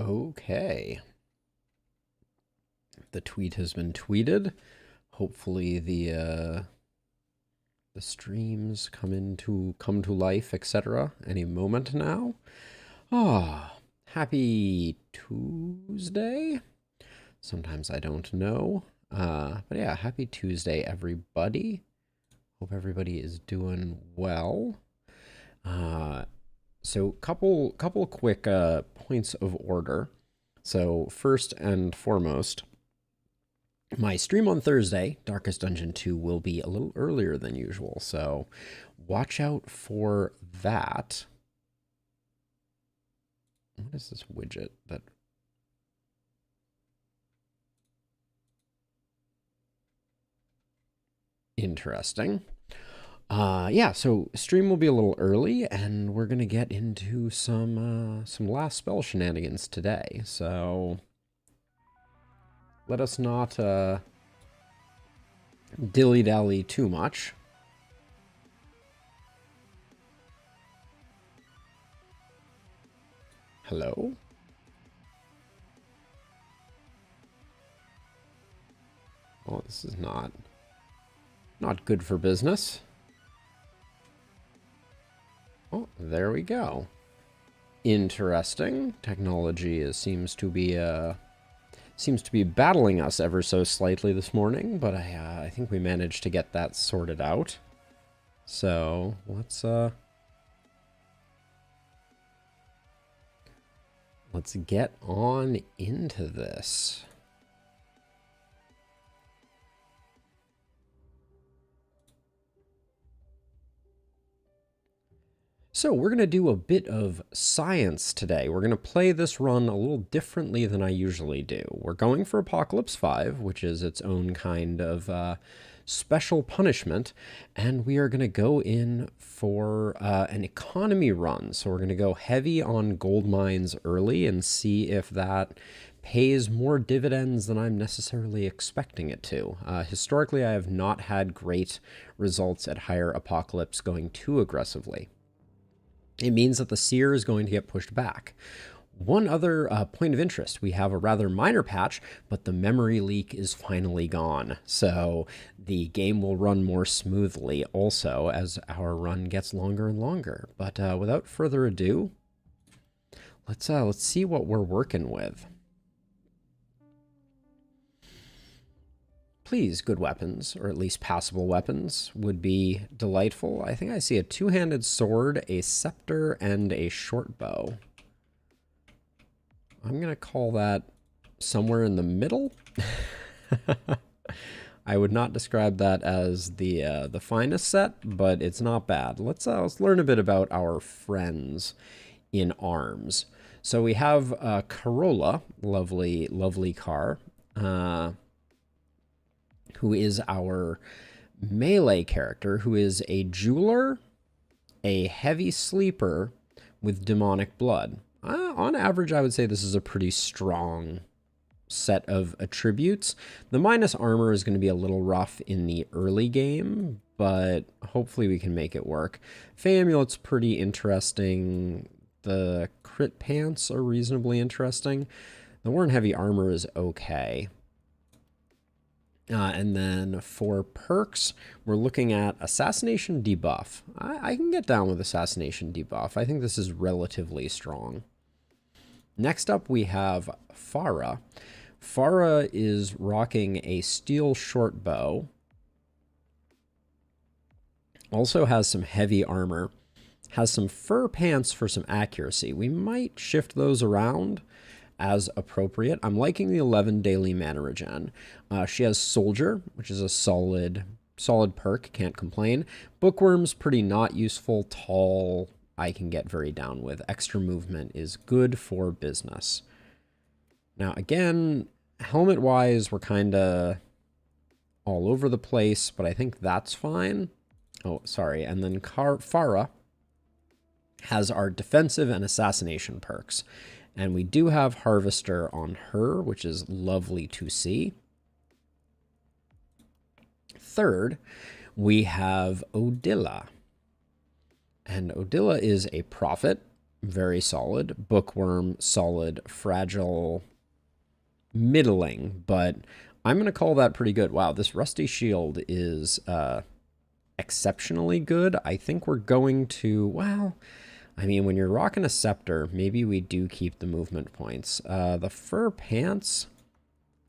Okay. The tweet has been tweeted. Hopefully the streams come to life, etc. any moment now. Ah, happy Tuesday. Sometimes I don't know. But yeah, happy Tuesday, everybody. Hope everybody is doing well. So couple quick points of order. So first and foremost, my stream on Thursday, Darkest Dungeon 2, will be a little earlier than usual, so watch out for that. What is this widget that... Interesting. Yeah, so stream will be a little early, and we're gonna get into some last spell shenanigans today. So let us not dilly-dally too much. Hello? Oh, this is not good for business. Oh, there we go. Interesting. Technology seems to be battling us ever so slightly this morning, but I think we managed to get that sorted out. So let's get on into this. So we're going to do a bit of science today. We're going to play this run a little differently than I usually do. We're going for Apocalypse 5, which is its own kind of special punishment, and we are going to go in for an economy run. So we're going to go heavy on gold mines early and see if that pays more dividends than I'm necessarily expecting it to. Historically, I have not had great results at higher Apocalypse going too aggressively. It means that the seer is going to get pushed back. One other point of interest, we have a rather minor patch, but the memory leak is finally gone. So the game will run more smoothly also as our run gets longer and longer. But without further ado, let's see what we're working with. Please, good weapons, or at least passable weapons, would be delightful. I think I see a two-handed sword, a scepter, and a short bow. I'm going to call that somewhere in the middle. I would not describe that as the finest set, but it's not bad. Let's learn a bit about our friends in arms. So we have Corolla, lovely car. Who is our melee character, who is a jeweler, a heavy sleeper with demonic blood. On average, I would say this is a pretty strong set of attributes. The minus armor is going to be a little rough in the early game, but hopefully we can make it work. Fey Amulet's pretty interesting. The crit pants are reasonably interesting. The Warren heavy armor is okay. And then for perks, we're looking at Assassination Debuff. I can get down with Assassination Debuff. I think this is relatively strong. Next up, we have Farah. Farah is rocking a steel short bow. Also has some heavy armor. Has some fur pants for some accuracy. We might shift those around as appropriate. I'm liking the 11 daily mana regen. She has Soldier, which is a solid perk, can't complain. Bookworm's pretty not useful. Tall, I can get very down with. Extra movement is good for business. Now again, helmet-wise, we're kind of all over the place, but I think that's fine. Oh, sorry. And then Farah has our defensive and assassination perks. And we do have Harvester on her, which is lovely to see. Third, we have Odila. And Odila is a prophet. very solid. Bookworm, solid. Fragile, middling, but I'm going to call that pretty good. Wow, this Rusty Shield is exceptionally good. I think we're going to, well, I mean, when you're rocking a scepter, maybe we do keep the movement points. The fur pants,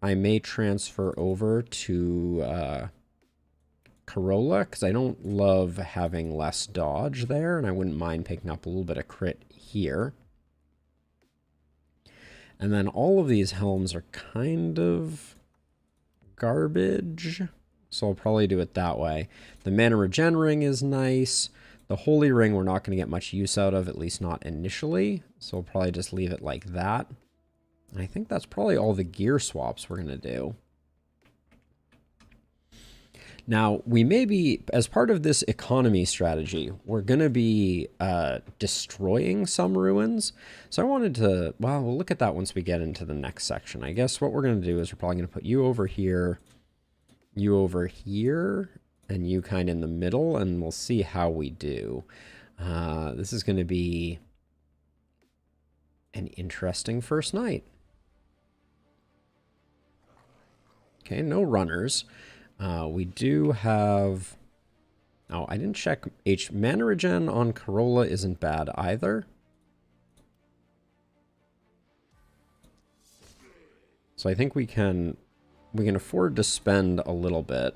I may transfer over to Corolla, because I don't love having less dodge there, and I wouldn't mind picking up a little bit of crit here. And then all of these helms are kind of garbage, so I'll probably do it that way. The Mana Regen Ring is nice. The Holy Ring we're not going to get much use out of, at least not initially, so I'll probably just leave it like that. And I think that's probably all the gear swaps we're going to do. Now, we may be, as part of this economy strategy, we're going to be destroying some ruins. So I wanted to, well, we'll look at that once we get into the next section. I guess what we're going to do is we're probably going to put you over here, and you kind of in the middle, and we'll see how we do. This is going to be an interesting first night. Okay, no runners. We do have... Oh, I didn't check. Mana Regen on Corolla isn't bad either. So I think we can afford to spend a little bit.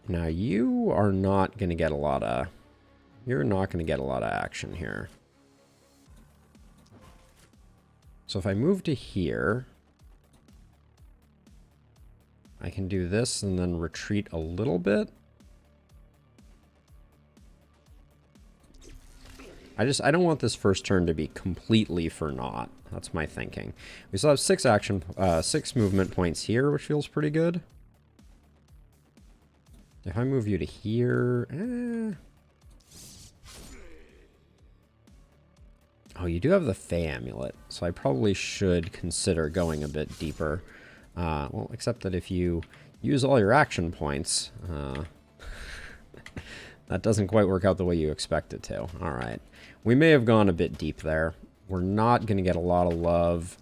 Now you are not going to get a lot of... You're not going to get a lot of action here. So if I move to here... I can do this and then retreat a little bit. I don't want this first turn to be completely for naught. That's my thinking. We still have 6 movement points here, which feels pretty good. If I move you to here, Oh, you do have the Fey Amulet, so I probably should consider going a bit deeper. Well, except that if you use all your action points, that doesn't quite work out the way you expect it to. All right. We may have gone a bit deep there. We're not going to get a lot of love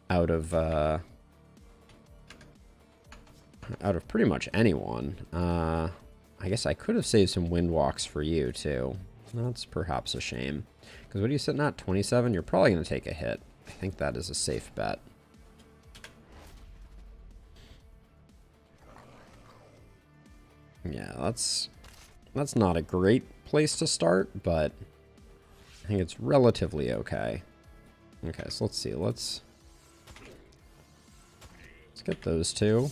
out of pretty much anyone. I guess I could have saved some Windwalks for you, too. That's perhaps a shame. Because what are you sitting at? 27? You're probably going to take a hit. I think that is a safe bet. Yeah, that's not a great place to start, but I think it's relatively okay. Okay, so let's see. Let's get those two.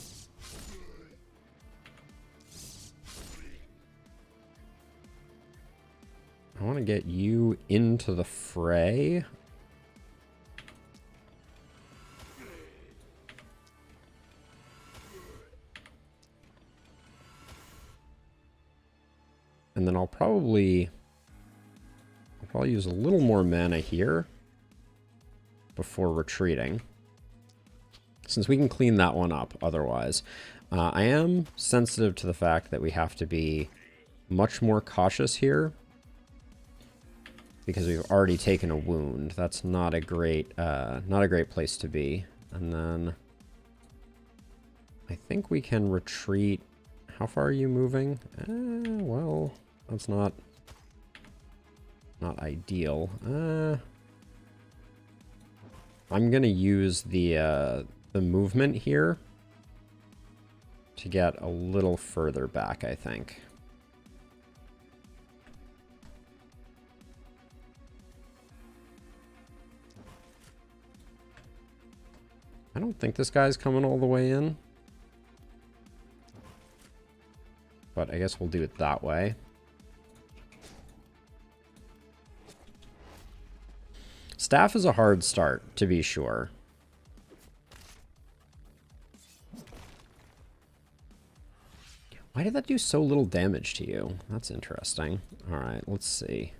I want to get you into the fray. And then I'll probably use a little more mana here before retreating, since we can clean that one up otherwise. I am sensitive to the fact that we have to be much more cautious here because we've already taken a wound. That's not a great place to be. And then I think we can retreat. How far are you moving? Well, that's not ideal. I'm gonna use the movement here to get a little further back, I think. I don't think this guy's coming all the way in, but I guess we'll do it that way. Staff is a hard start, to be sure. Why did that do so little damage to you? That's interesting. All right, let's see.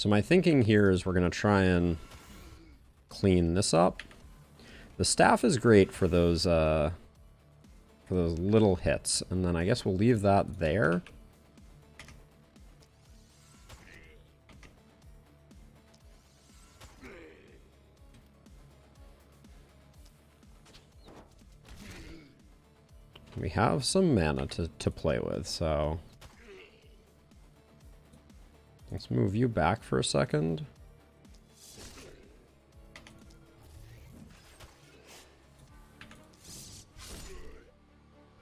So my thinking here is we're going to try and clean this up. The staff is great for those little hits, and then I guess we'll leave that there. We have some mana to play with, so let's move you back for a second.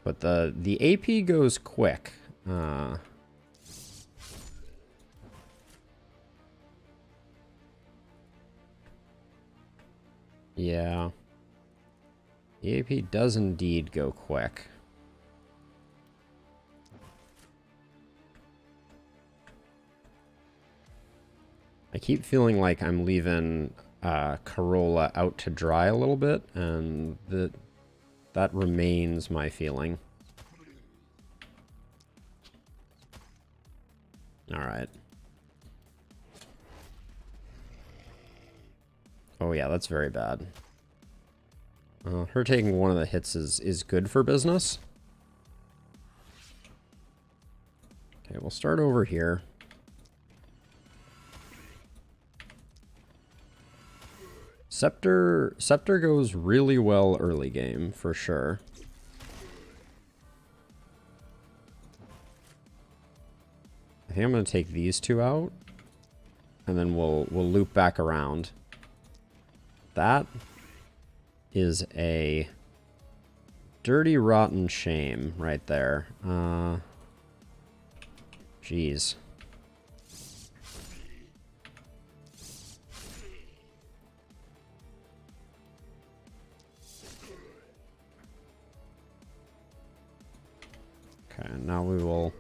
But the AP goes quick. Yeah. The AP does indeed go quick. I keep feeling like I'm leaving Corolla out to dry a little bit, and that remains my feeling. Alright. Oh yeah, that's very bad. Her taking one of the hits is good for business. Okay, we'll start over here. Scepter goes really well early game, for sure. I think I'm going to take these two out, and then we'll loop back around. That is a dirty, rotten shame right there. Jeez. Okay, now we will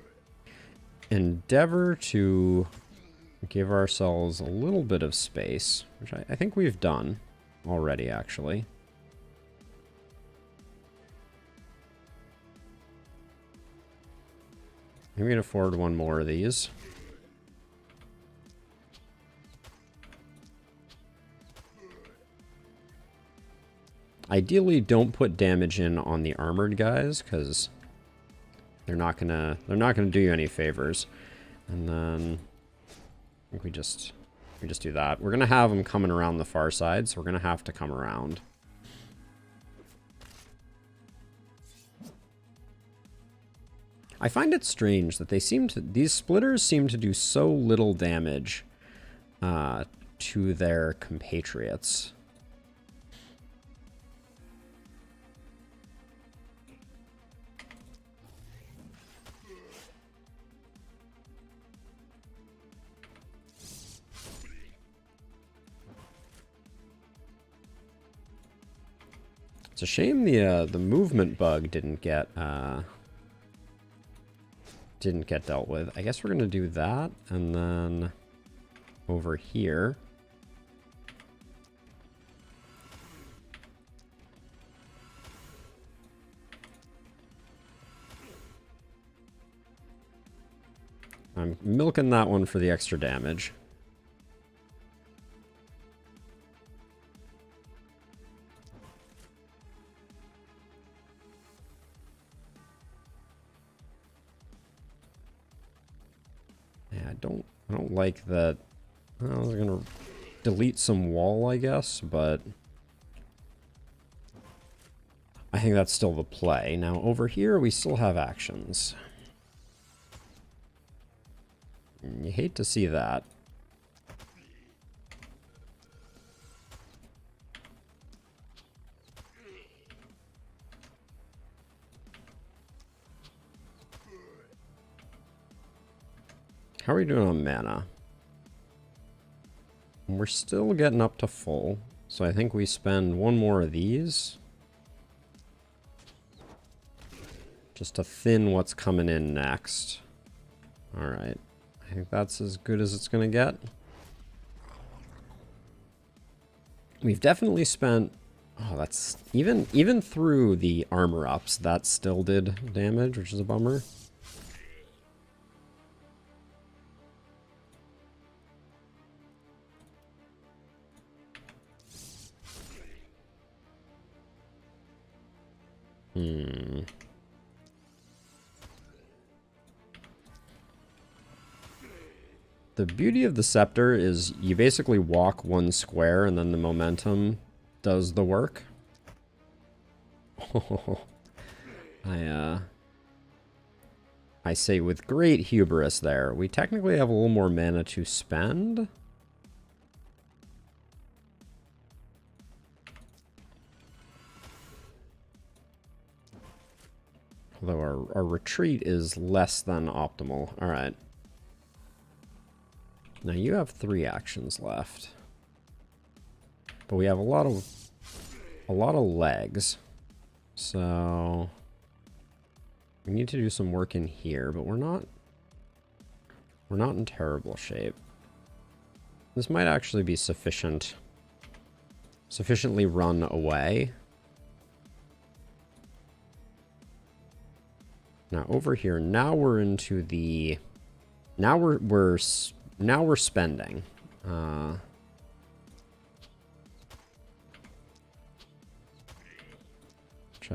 endeavor to give ourselves a little bit of space, which I think we've done already, actually. Maybe we can afford one more of these. Ideally, don't put damage in on the armored guys, because they're not gonna do you any favors. And then I think we just do that. We're gonna have them coming around the far side, so we're gonna have to come around. I find it strange that these splitters seem to do so little damage to their compatriots. It's a shame the movement bug didn't get dealt with. I guess we're gonna do that, and then over here. I'm milking that one for the extra damage. I don't like that. I was gonna delete some wall, I guess, but I think that's still the play. Now over here we still have actions. You hate to see that. How are we doing on mana? We're still getting up to full, so I think we spend one more of these. Just to thin what's coming in next. Alright. I think that's as good as it's gonna get. We've definitely spent... Oh, that's... Even through the armor ups, that still did damage, which is a bummer. Hmm. The beauty of the scepter is you basically walk one square and then the momentum does the work. I say with great hubris there. We technically have a little more mana to spend. Although our retreat is less than optimal. All right. Now you have 3 actions left. But we have a lot of legs. So we need to do some work in here, but we're not in terrible shape. This might actually be sufficiently run away. Now over here, now we're into the, now we're spending. Which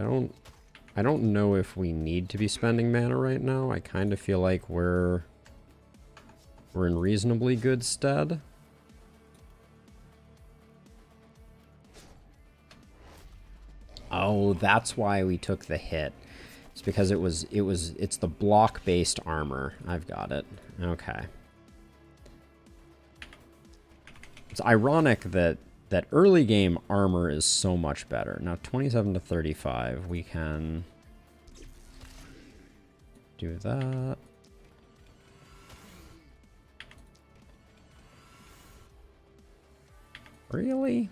I don't know if we need to be spending mana right now. I kind of feel like we're in reasonably good stead. Oh, that's why we took the hit. It's because it's the block-based armor. I've got it. Okay. It's ironic that early game armor is so much better. Now 27 to 35, we can do that. Really?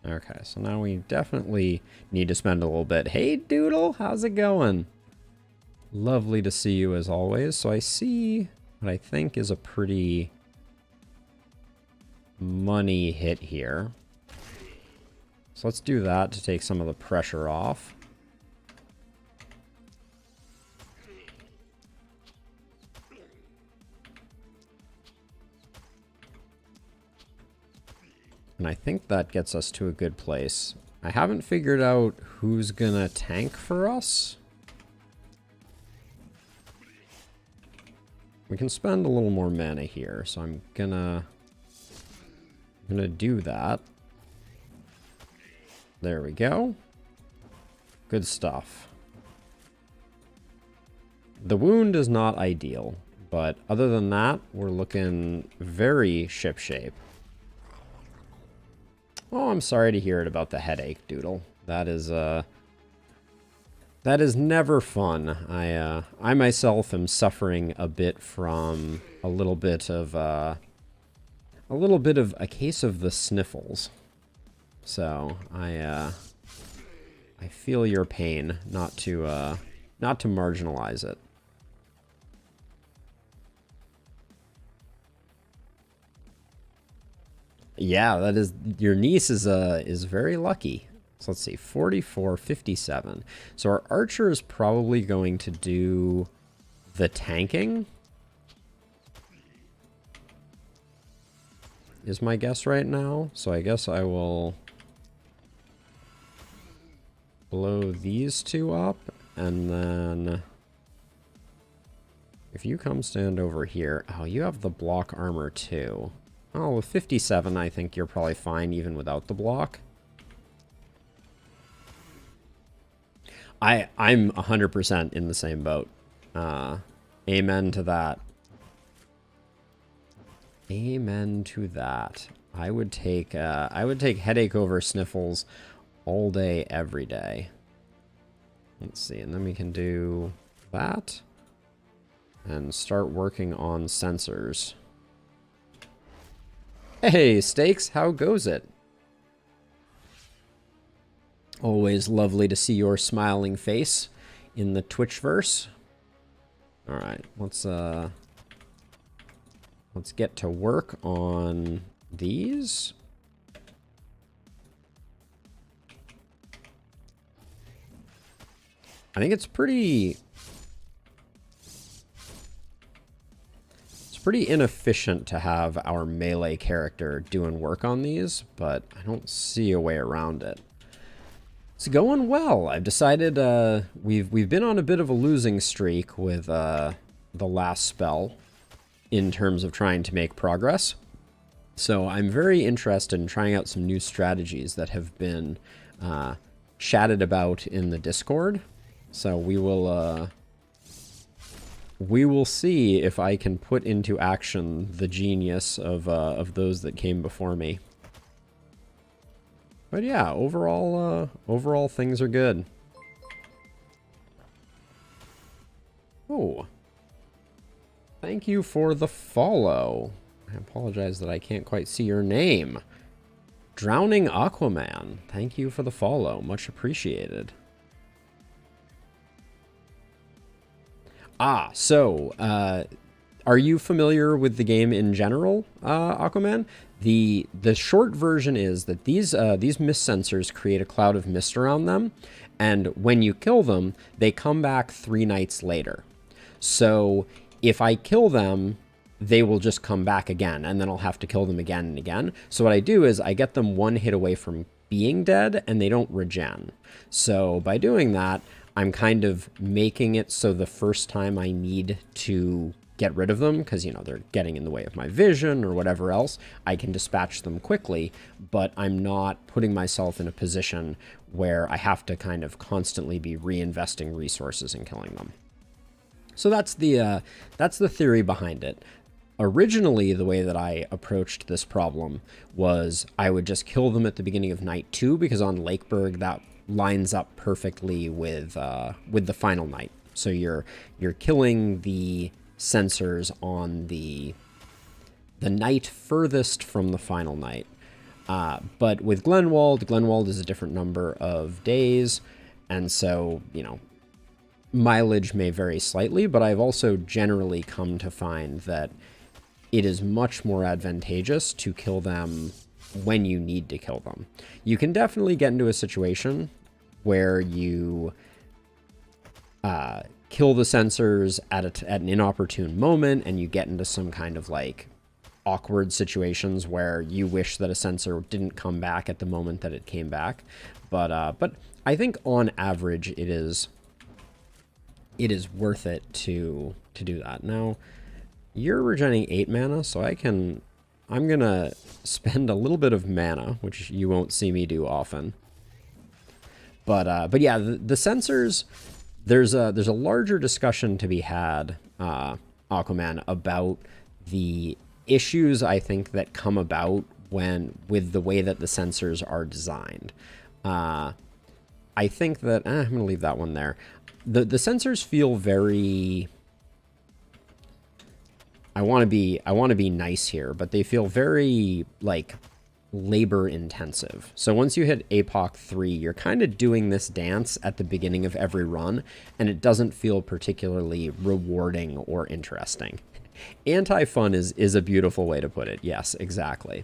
Okay, so now we definitely need to spend a little bit. Hey, Doodle, how's it going? Lovely to see you as always. So I see what I think is a pretty money hit here. So let's do that to take some of the pressure off. And I think that gets us to a good place. I haven't figured out who's gonna tank for us. We can spend a little more mana here, so I'm gonna do that. There we go. Good stuff. The wound is not ideal, but other than that, we're looking very shipshape. Oh, I'm sorry to hear it about the headache, Doodle. That is never fun. I myself am suffering a bit from a little bit of a case of the sniffles. So I feel your pain, not to marginalize it. Yeah, that is, your niece is very lucky. So let's see, 44, 57. So our archer is probably going to do the tanking, is my guess right now. So I guess I will blow these 2 up, and then if you come stand over here, oh, you have the block armor too. Oh, with 57, I think you're probably fine even without the block. I'm 100% in the same boat. Amen to that. Amen to that. I would take headache over sniffles all day, every day. Let's see, and then we can do that and start working on sensors. Hey, Stakes, how goes it? Always lovely to see your smiling face in the Twitchverse. All right, let's get to work on these. I think it's pretty pretty inefficient to have our melee character doing work on these, but I don't see a way around it. It's going well. I've decided we've been on a bit of a losing streak with the last spell in terms of trying to make progress. So I'm very interested in trying out some new strategies that have been chatted about in the Discord. So we will see if I can put into action the genius of those that came before me. But yeah, overall things are good. Oh, thank you for the follow. I apologize that I can't quite see your name. Drowning Aquaman, thank you for the follow. Much appreciated. So, are you familiar with the game in general, Aquaman? The short version is that these mist sensors create a cloud of mist around them, and when you kill them, they come back 3 nights later. So if I kill them, they will just come back again, and then I'll have to kill them again and again. So what I do is I get them 1 hit away from being dead, and they don't regen. So by doing that, I'm kind of making it so the first time I need to get rid of them, because, you know, they're getting in the way of my vision or whatever else, I can dispatch them quickly, but I'm not putting myself in a position where I have to kind of constantly be reinvesting resources in killing them. So that's the theory behind it. Originally, the way that I approached this problem was I would just kill them at the beginning of night 2, because on Lakeberg that lines up perfectly with the final night. So you're killing the sensors on the night furthest from the final night. But with Glenwald is a different number of days, and so, you know, mileage may vary slightly, but I've also generally come to find that it is much more advantageous to kill them when you need to kill them. You can definitely get into a situation where you kill the sensors at an inopportune moment, and you get into some kind of like awkward situations where you wish that a sensor didn't come back at the moment that it came back. But I think on average it is worth it to do that. Now, you're regenerating 8 mana, so I'm gonna spend a little bit of mana, which you won't see me do often. But yeah, the sensors, there's a larger discussion to be had, Aquaman, about the issues I think that come about with the way that the sensors are designed. I think that I'm gonna leave that one there. The sensors feel very, I want to be nice here, but they feel very like labor intensive. So once you hit APOC 3, you're kind of doing this dance at the beginning of every run, and it doesn't feel particularly rewarding or interesting. Anti-fun is a beautiful way to put it. Yes, exactly.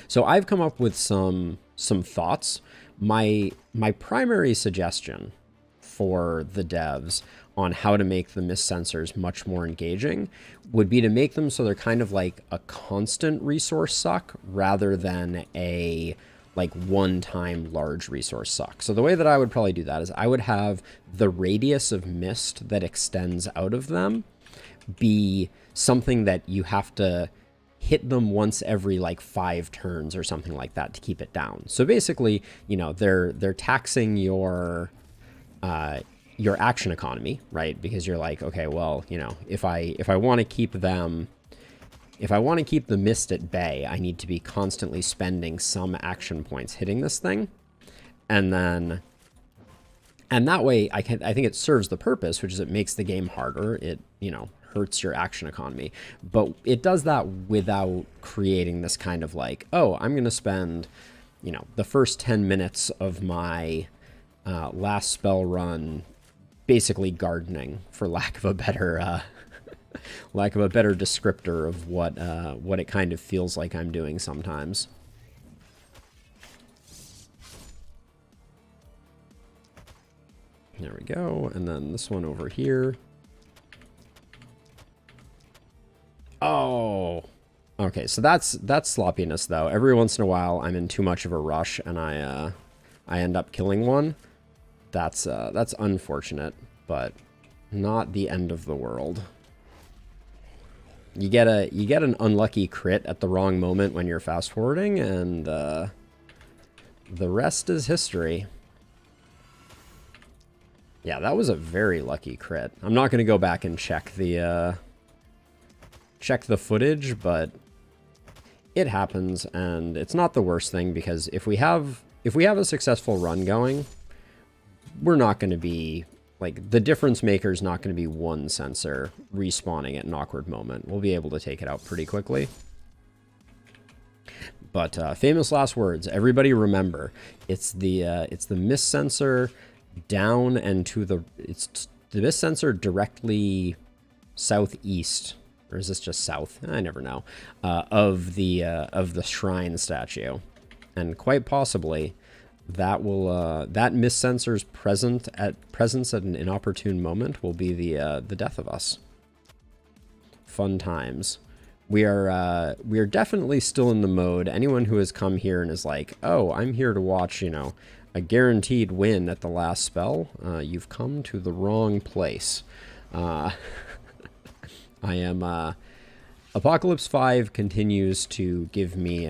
So I've come up with some thoughts. My primary suggestion for the devs on how to make the mist sensors much more engaging would be to make them so they're kind of like a constant resource suck rather than a like one-time large resource suck. So the way that I would probably do that is I would have the radius of mist that extends out of them be something that you have to hit them once every like 5 turns or something like that to keep it down. So basically, you know, they're taxing your action economy, right? Because you're like, okay, well, you know, if I want to keep them, if I want to keep the mist at bay, I need to be constantly spending some action points hitting this thing, and that way I think it serves the purpose, which is it makes the game harder. It, you know, hurts your action economy, but it does that without creating this kind of like, oh, I'm going to spend, you know, the first 10 minutes of my last spell run basically gardening, for lack of a better descriptor of what it kind of feels like I'm doing sometimes. There we go, and then this one over here. Oh. Okay, so that's sloppiness though. Every once in a while I'm in too much of a rush and I end up killing one. That's unfortunate, but not the end of the world. You get an unlucky crit at the wrong moment when you're fast forwarding, and the rest is history. Yeah, that was a very lucky crit. I'm not going to go back and check the footage, but it happens, and it's not the worst thing, because if we have a successful run going, we're not going to be, like, the difference maker is not going to be one sensor respawning at an awkward moment. We'll be able to take it out pretty quickly. But famous last words. Everybody remember, it's the miss sensor down and to the, it's the miss sensor directly southeast, or is this just south? I never know. Of the shrine statue, and quite possibly that will that miss sensor's presence at an inopportune moment will be the death of us. Fun times. We are definitely still in the mode. Anyone who has come here and is like, oh, I'm here to watch, you know, a guaranteed win at the last spell, you've come to the wrong place. I am Apocalypse 5 continues to give me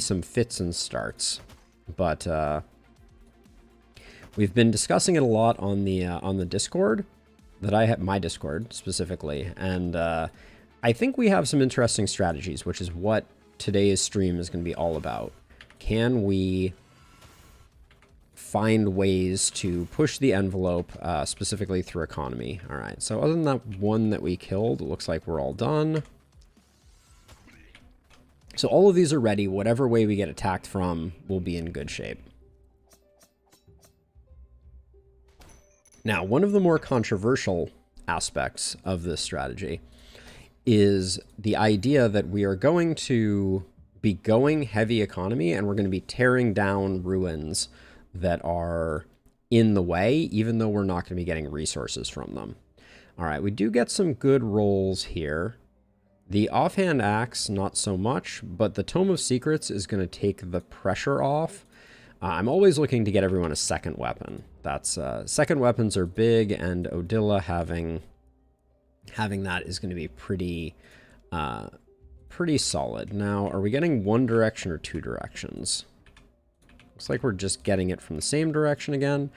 some fits and starts, but we've been discussing it a lot on the Discord that I have, my Discord specifically, and I think we have some interesting strategies, which is what today's stream is going to be all about. Can we find ways to push the envelope, specifically through economy? All right, so other than that one that we killed, it looks like we're all done. So all of these are ready. Whatever way we get attacked from, we'll be in good shape. Now, one of the more controversial aspects of this strategy is the idea that we are going to be going heavy economy, and we're going to be tearing down ruins that are in the way, even though we're not going to be getting resources from them. All right, we do get some good rolls here. The offhand axe, not so much, but the Tome of Secrets is going to take the pressure off. I'm always looking to get everyone a second weapon. That's second weapons are big, and Odila having that is going to be pretty solid. Now, are we getting one direction or two directions? Looks like we're just getting it from the same direction again.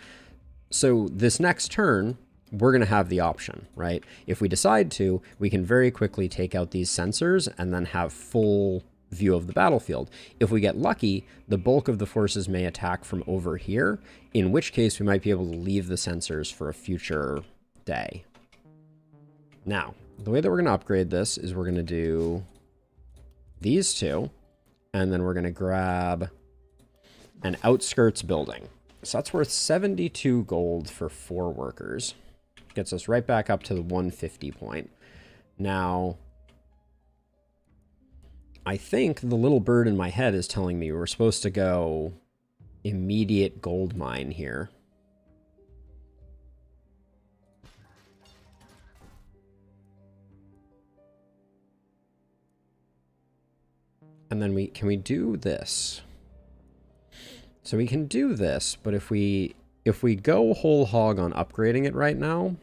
So this next turn, we're going to have the option, right? If we decide to, we can very quickly take out these sensors and then have full view of the battlefield. If we get lucky, the bulk of the forces may attack from over here, in which case we might be able to leave the sensors for a future day. Now, the way that we're going to upgrade this is we're going to do these two, and then we're going to grab an outskirts building. So that's worth 72 gold for 4 workers. Gets us right back up to the 150 point. Now, I think the little bird in my head is telling me we're supposed to go immediate gold mine here. And then can we do this? So we can do this, but if we go whole hog on upgrading it right now,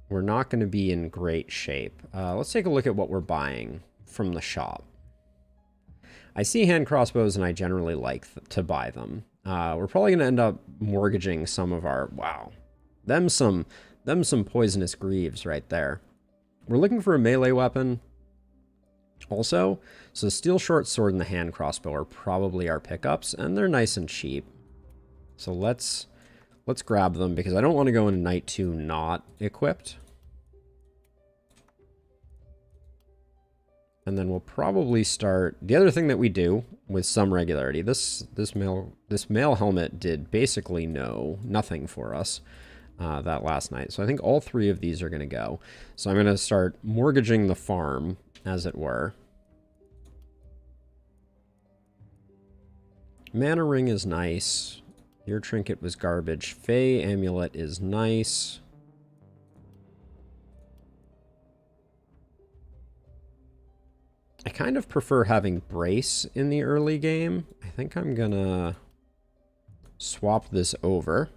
we're not going to be in great shape. Let's take a look at what we're buying from the shop. I see hand crossbows, and I generally like to buy them. We're probably going to end up mortgaging some of our... Wow. Them some poisonous greaves right there. We're looking for a melee weapon also. So the steel short sword and the hand crossbow are probably our pickups, and they're nice and cheap. So let's grab them, because I don't want to go into night 2 not equipped. And then we'll probably start... The other thing that we do with some regularity, this mail helmet did basically nothing for us that last night. So I think all 3 of these are going to go. So I'm going to start mortgaging the farm, as it were. Mana ring is nice. Your trinket was garbage. Fey amulet is nice. I kind of prefer having brace in the early game. I think I'm gonna swap this over.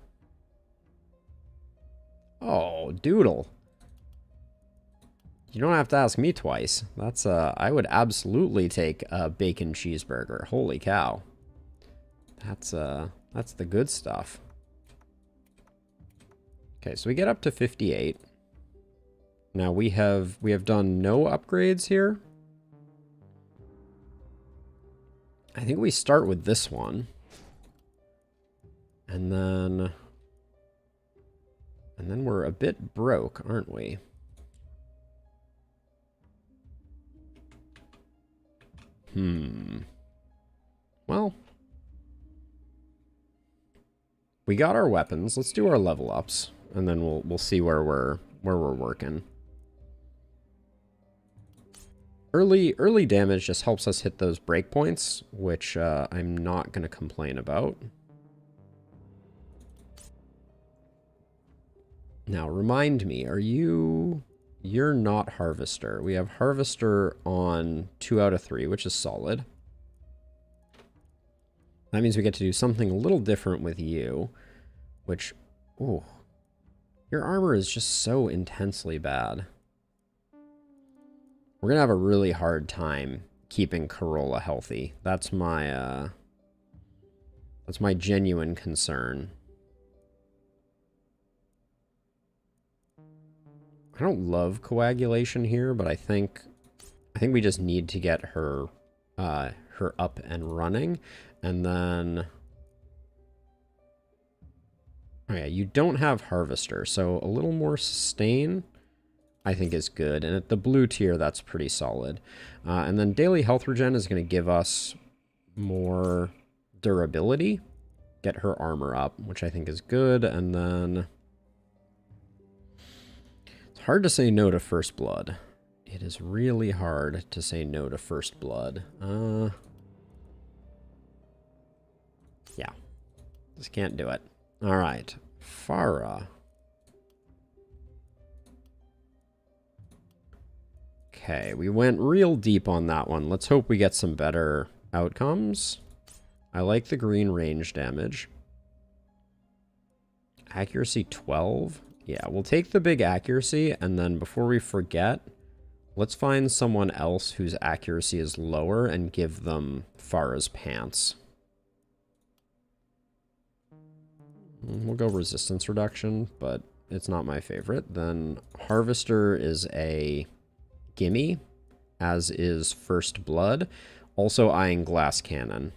Oh, doodle. You don't have to ask me twice. That's I would absolutely take a bacon cheeseburger. Holy cow. That's the good stuff. Okay, so we get up to 58. Now we have done no upgrades here. I think we start with this one. And then we're a bit broke, aren't we? Well, we got our weapons. Let's do our level ups, and then we'll see where we're working. Early damage just helps us hit those breakpoints, which I'm not going to complain about. Now, remind me, you're not Harvester. We have Harvester on 2 out of 3, which is solid. That means we get to do something a little different with you, which, ooh, your armor is just so intensely bad. We're gonna have a really hard time keeping Corolla healthy. That's my genuine concern. I don't love coagulation here, but I think we just need to get her her up and running, and then oh yeah, you don't have Harvester, so a little more sustain I think is good, and at the blue tier that's pretty solid. And then daily health regen is going to give us more durability, get her armor up, which I think is good, and then hard to say no to First Blood. It is really hard to say no to First Blood. Yeah. Just can't do it. Alright. Farah. Okay, we went real deep on that one. Let's hope we get some better outcomes. I like the green range damage. Accuracy 12. Yeah, we'll take the big accuracy, and then before we forget, let's find someone else whose accuracy is lower and give them Farah's pants. We'll go resistance reduction, but it's not my favorite. Then Harvester is a gimme, as is First Blood. Also eyeing Glass Cannon.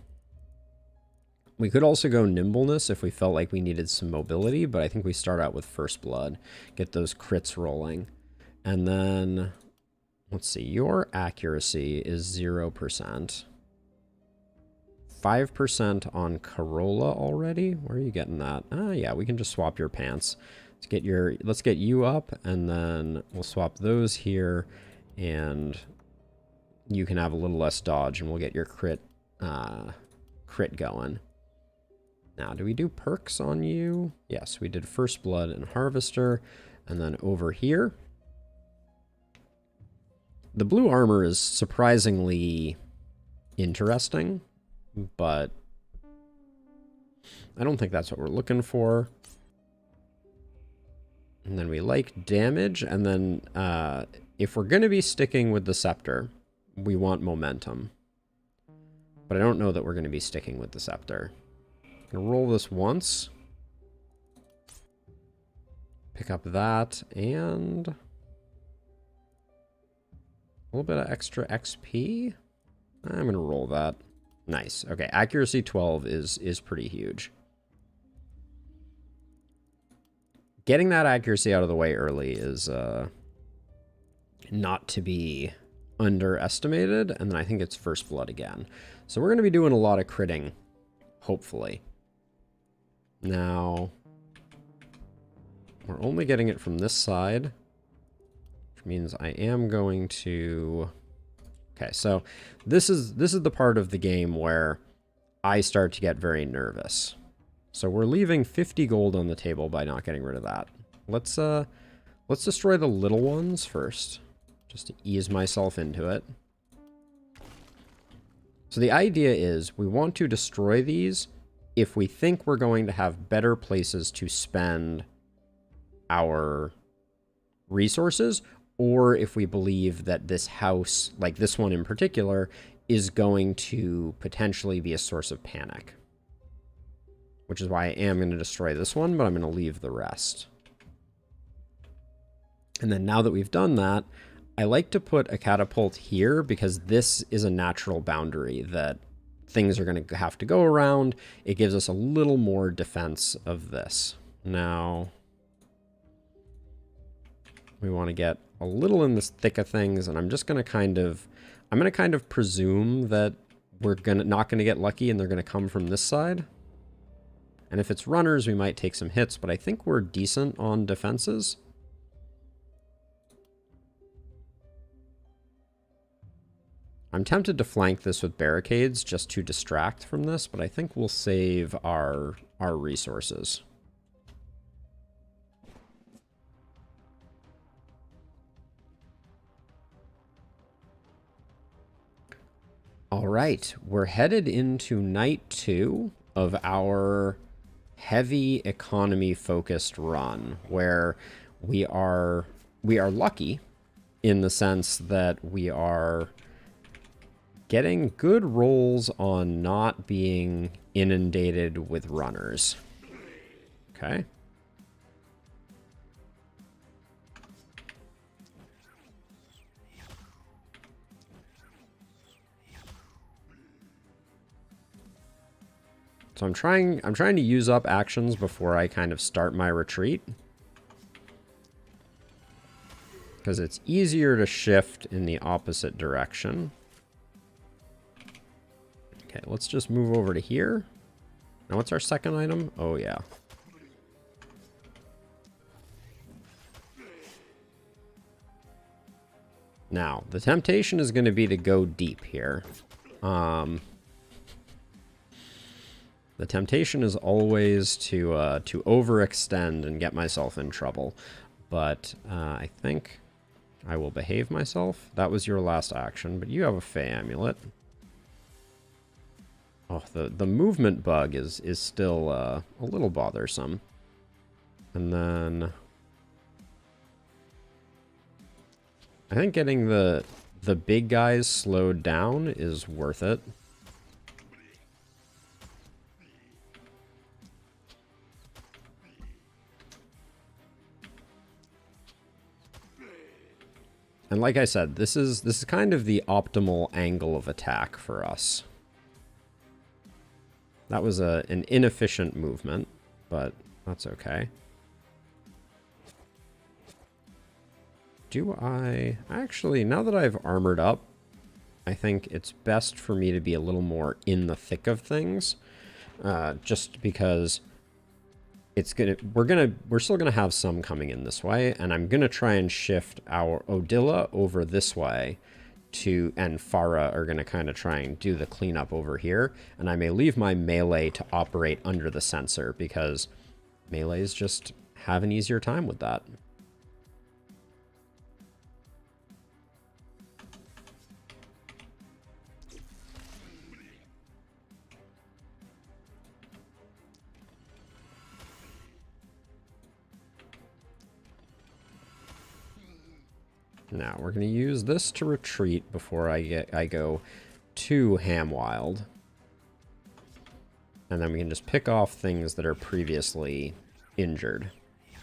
We could also go Nimbleness if we felt like we needed some mobility, but I think we start out with First Blood. Get those crits rolling. And then, let's see, your accuracy is 0%. 5% on Corolla already? Where are you getting that? Ah, yeah, we can just swap your pants. Let's get you up, and then we'll swap those here, and you can have a little less dodge, and we'll get your crit going. Now, do we do perks on you? Yes, we did First Blood and Harvester. And then over here, the blue armor is surprisingly interesting, but I don't think that's what we're looking for. And then we like damage, and then if we're going to be sticking with the Scepter, we want momentum. But I don't know that we're going to be sticking with the Scepter. Gonna roll this once. Pick up that, and a little bit of extra XP. I'm gonna roll that. Nice. Okay, accuracy 12 is pretty huge. Getting that accuracy out of the way early is not to be underestimated, and then I think it's First Blood again. So we're gonna be doing a lot of critting, hopefully. Now, we're only getting it from this side, which means I am going to... Okay, so this is the part of the game where I start to get very nervous. So we're leaving 50 gold on the table by not getting rid of that. Let's destroy the little ones first, just to ease myself into it. So the idea is we want to destroy these if we think we're going to have better places to spend our resources, or if we believe that this house, like this one in particular, is going to potentially be a source of panic. Which is why I am going to destroy this one, but I'm going to leave the rest. And then now that we've done that, I like to put a catapult here because this is a natural boundary that things are going to have to go around. It gives us a little more defense of this. Now, we want to get a little in the thick of things, and I'm just going to kind of presume that we're not going to get lucky and they're going to come from this side. And if it's runners, we might take some hits, but I think we're decent on defenses. I'm tempted to flank this with barricades just to distract from this, but I think we'll save our resources. All right, we're headed into night 2 of our heavy economy focused run, where we are lucky in the sense that we are getting good rolls on not being inundated with runners. Okay. So I'm trying to use up actions before I kind of start my retreat. Because it's easier to shift in the opposite direction. Okay, let's just move over to here. Now what's our second item? Oh yeah. Now, the temptation is going to be to go deep here. The temptation is always to overextend and get myself in trouble. But I think I will behave myself. That was your last action, but you have a Fey Amulet. Oh, the movement bug is still a little bothersome. And then I think getting the big guys slowed down is worth it. And like I said, this is kind of the optimal angle of attack for us. That was an inefficient movement, but that's okay. Do I... Actually, now that I've armored up, I think it's best for me to be a little more in the thick of things. Just because it's we're still gonna have some coming in this way, and I'm gonna try and shift our Odila over this way and Farah are gonna kind of try and do the cleanup over here, and I may leave my melee to operate under the sensor because melees just have an easier time with that. Now, we're going to use this to retreat before I go too ham-wild. And then we can just pick off things that are previously injured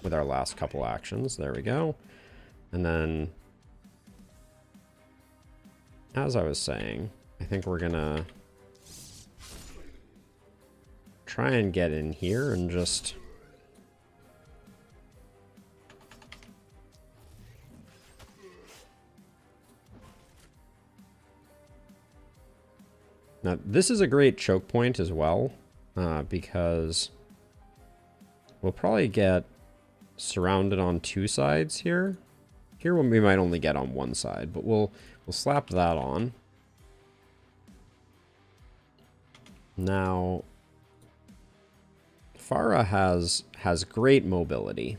with our last couple actions. There we go. And then, as I was saying, I think we're going to try and get in here and just... Now, this is a great choke point as well, because we'll probably get surrounded on two sides here. Here we might only get on one side, but we'll slap that on. Now, Farah has great mobility.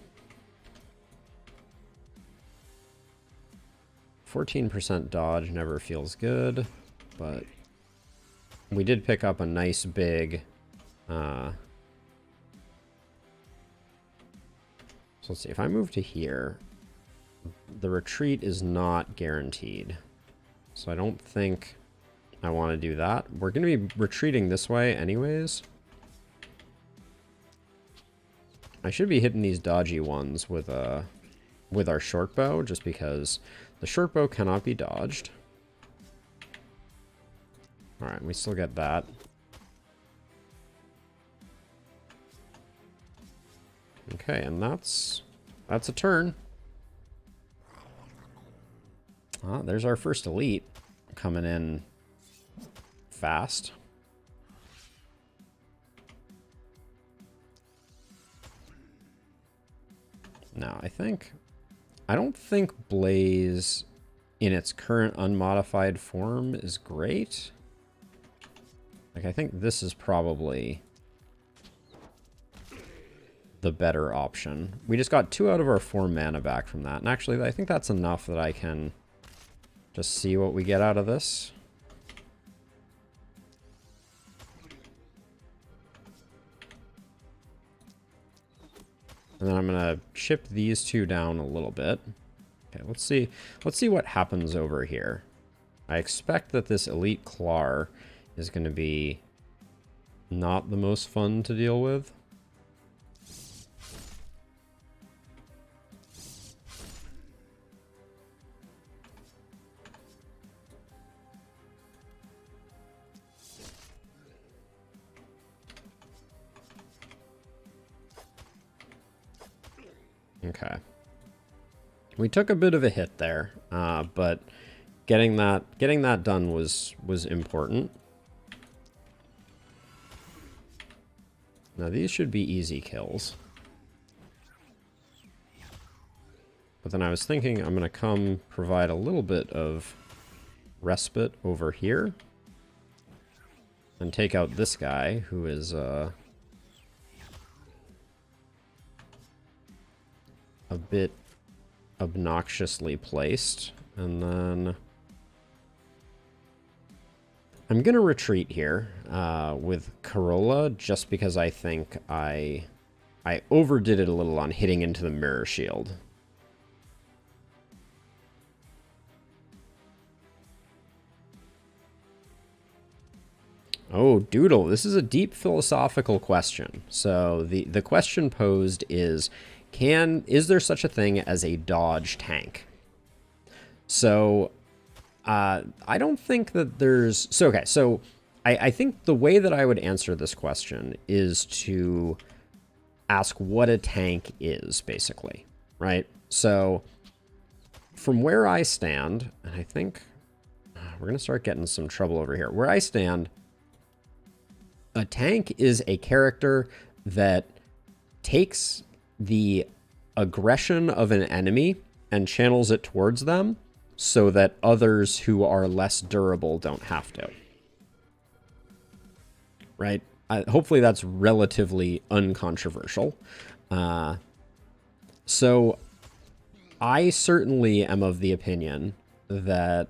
14% dodge never feels good, but we did pick up a nice big... so let's see, if I move to here, the retreat is not guaranteed. So I don't think I want to do that. We're going to be retreating this way anyways. I should be hitting these dodgy ones with our short bow, just because the short bow cannot be dodged. Alright, we still get that. Okay, and that's a turn. Ah, there's our first elite coming in fast. Now, I don't think Blaze in its current unmodified form is great. Like, I think this is probably the better option. We just got 2 out of our 4 mana back from that. And actually, I think that's enough that I can just see what we get out of this. And then I'm going to chip these 2 down a little bit. Okay, let's see what happens over here. I expect that this Elite Clar is going to be not the most fun to deal with. Okay. We took a bit of a hit there, but getting that done was important. Now these should be easy kills. But then I was thinking I'm going to come provide a little bit of respite over here and take out this guy who is a bit obnoxiously placed, and then I'm gonna retreat here with Corolla, just because I think I overdid it a little on hitting into the mirror shield. Oh, Doodle, this is a deep philosophical question. So the question posed is, is there such a thing as a dodge tank? So I don't think that there's... So, okay, so I think the way that I would answer this question is to ask what a tank is, basically, right? So from where I stand, and I think we're going to start getting some trouble over here. Where I stand, a tank is a character that takes the aggression of an enemy and channels it towards them so that others who are less durable don't have to. Right? Hopefully that's relatively uncontroversial. So I certainly am of the opinion that...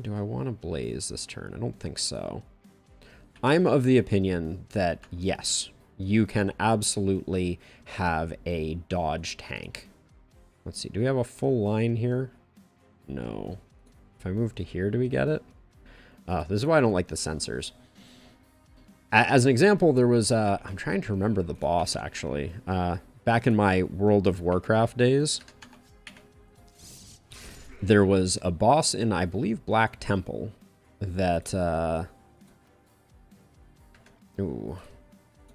do I want to Blaze this turn? I don't think so. I'm of the opinion that, yes, you can absolutely have a dodge tank. Let's see, do we have a full line here? No. If I move to here, do we get it? This is why I don't like the sensors. As an example, there was, I'm trying to remember the boss, actually. Back in my World of Warcraft days, there was a boss in, I believe, Black Temple that,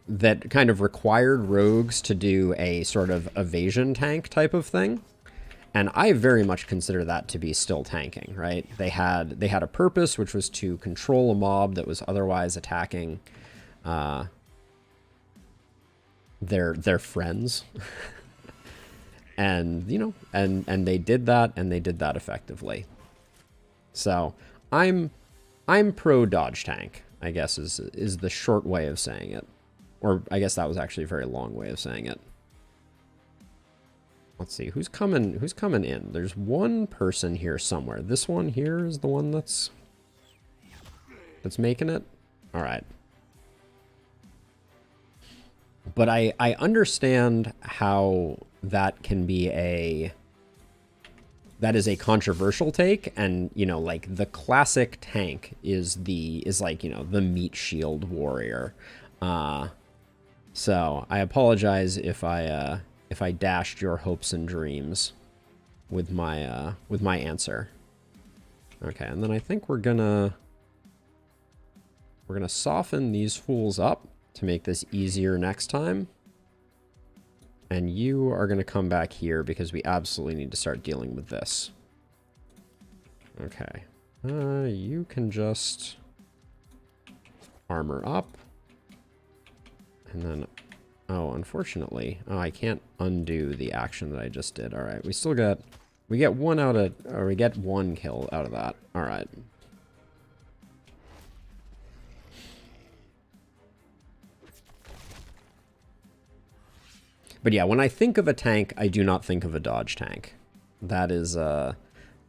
that kind of required rogues to do a sort of evasion tank type of thing. And I very much consider that to be still tanking, right? They had a purpose, which was to control a mob that was otherwise attacking their friends. And, you know, and they did that, and they did that effectively. So I'm pro dodge tank, I guess is the short way of saying it. Or I guess that was actually a very long way of saying it. Let's see, who's coming in? There's one person here somewhere. This one here is the one that's making it. All right. But I understand how that can be that is a controversial take, and you know, like the classic tank is like, you know, the meat shield warrior. So I apologize if I dashed your hopes and dreams with my answer. Okay, and then I think we're gonna soften these fools up to make this easier next time. And you are going to come back here because we absolutely need to start dealing with this. Okay. You can just armor up. And then, oh, unfortunately, oh, I can't undo the action that I just did. All right, we get one kill out of that. All right. But yeah, when I think of a tank, I do not think of a dodge tank. That is a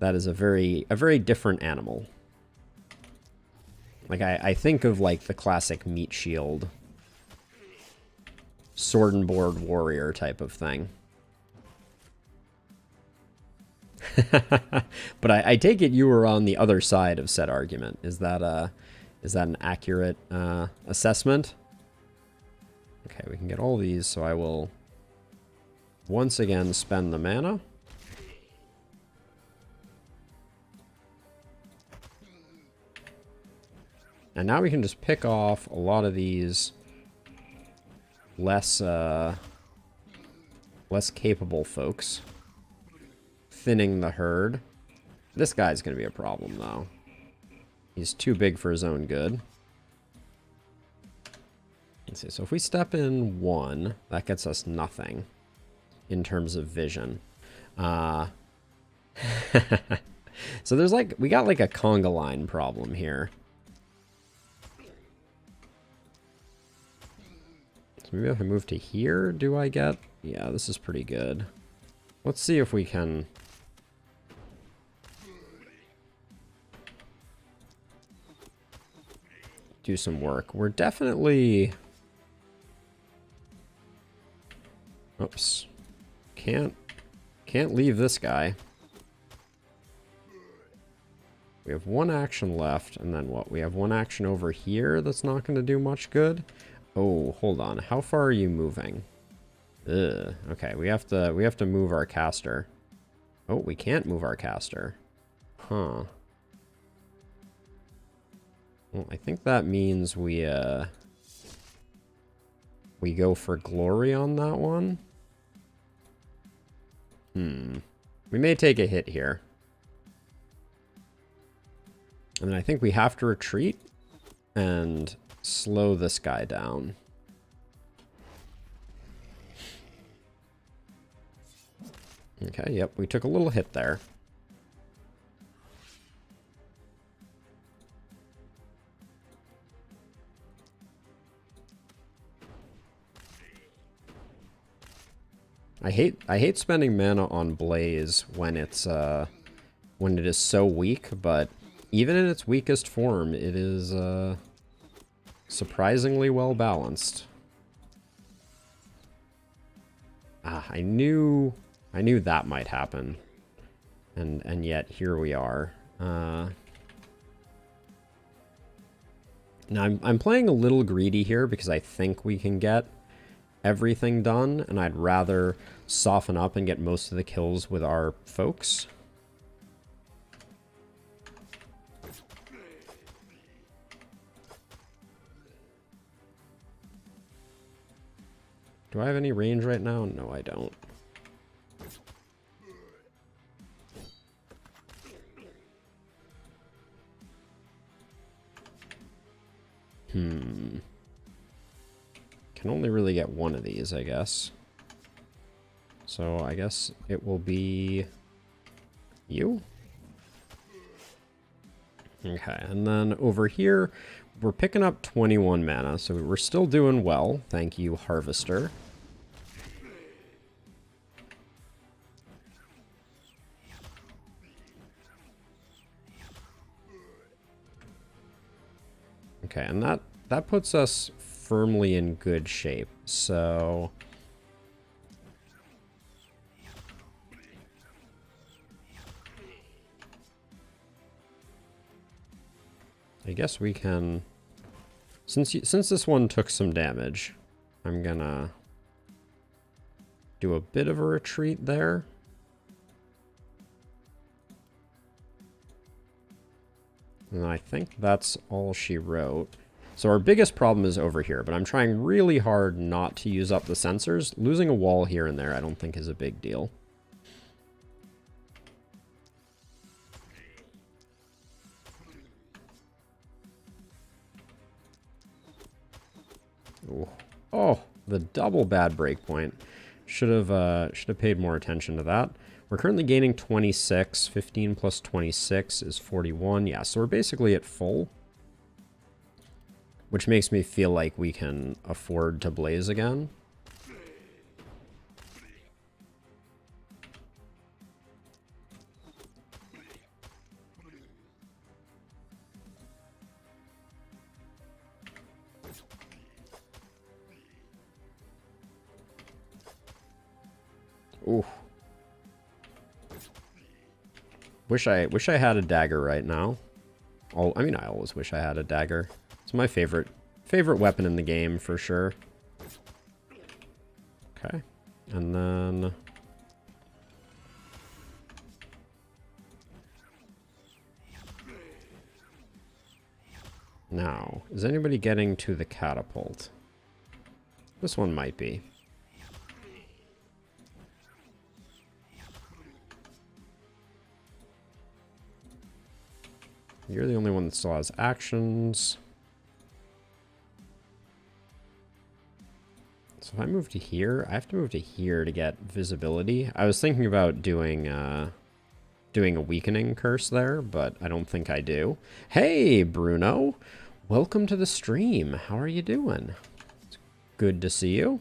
very different animal. Like I think of like the classic meat shield, sword and board warrior type of thing. But I take it you were on the other side of said argument. Is that an accurate assessment? Okay, we can get all these, so I will once again spend the mana. And now we can just pick off a lot of these less capable folks, thinning the herd. This guy's going to be a problem, though. He's too big for his own good. Let's see. So if we step in 1, that gets us nothing in terms of vision. So there's like, we got like a conga line problem here. So maybe if I move to here, do I get? Yeah, this is pretty good. Let's see if we can do some work. We're definitely... Oops. Can't leave this guy. We have 1 action left, and then what? We have 1 action over here that's not going to do much good. Oh, hold on. How far are you moving? Ugh. Okay, we have to move our caster. Oh, we can't move our caster. Huh. Well, I think that means we go for glory on that one. We may take a hit here. And then I think we have to retreat and slow this guy down. Okay, yep, we took a little hit there. I hate spending mana on Blaze when it is so weak, but even in its weakest form, it is surprisingly well balanced. Ah, I knew that might happen, and yet here we are. Now I'm playing a little greedy here because I think we can get everything done, and I'd rather soften up and get most of the kills with our folks. Do I have any range right now? No, I don't. Can only really get 1 of these, I guess. So I guess it will be you. Okay, and then over here, we're picking up 21 mana, so we're still doing well. Thank you, Harvester. Okay, and that puts us firmly in good shape. So I guess we can, since this one took some damage, I'm gonna do a bit of a retreat there. And I think that's all she wrote. So our biggest problem is over here, but I'm trying really hard not to use up the sensors. Losing a wall here and there I don't think is a big deal. Ooh. Oh, the double bad breakpoint. Should have paid more attention to that. We're currently gaining 26. 15 plus 26 is 41. Yeah, so we're basically at full. Which makes me feel like we can afford to blaze again. Ooh. Wish I had a dagger right now. I mean, I always wish I had a dagger. It's my favorite weapon in the game for sure. Okay. And then now, is anybody getting to the catapult? This one might be. You're the only one that still has actions. So if I move to here, I have to move to here to get visibility. I was thinking about doing a weakening curse there, but I don't think I do. Hey, Bruno. Welcome to the stream. How are you doing? It's good to see you.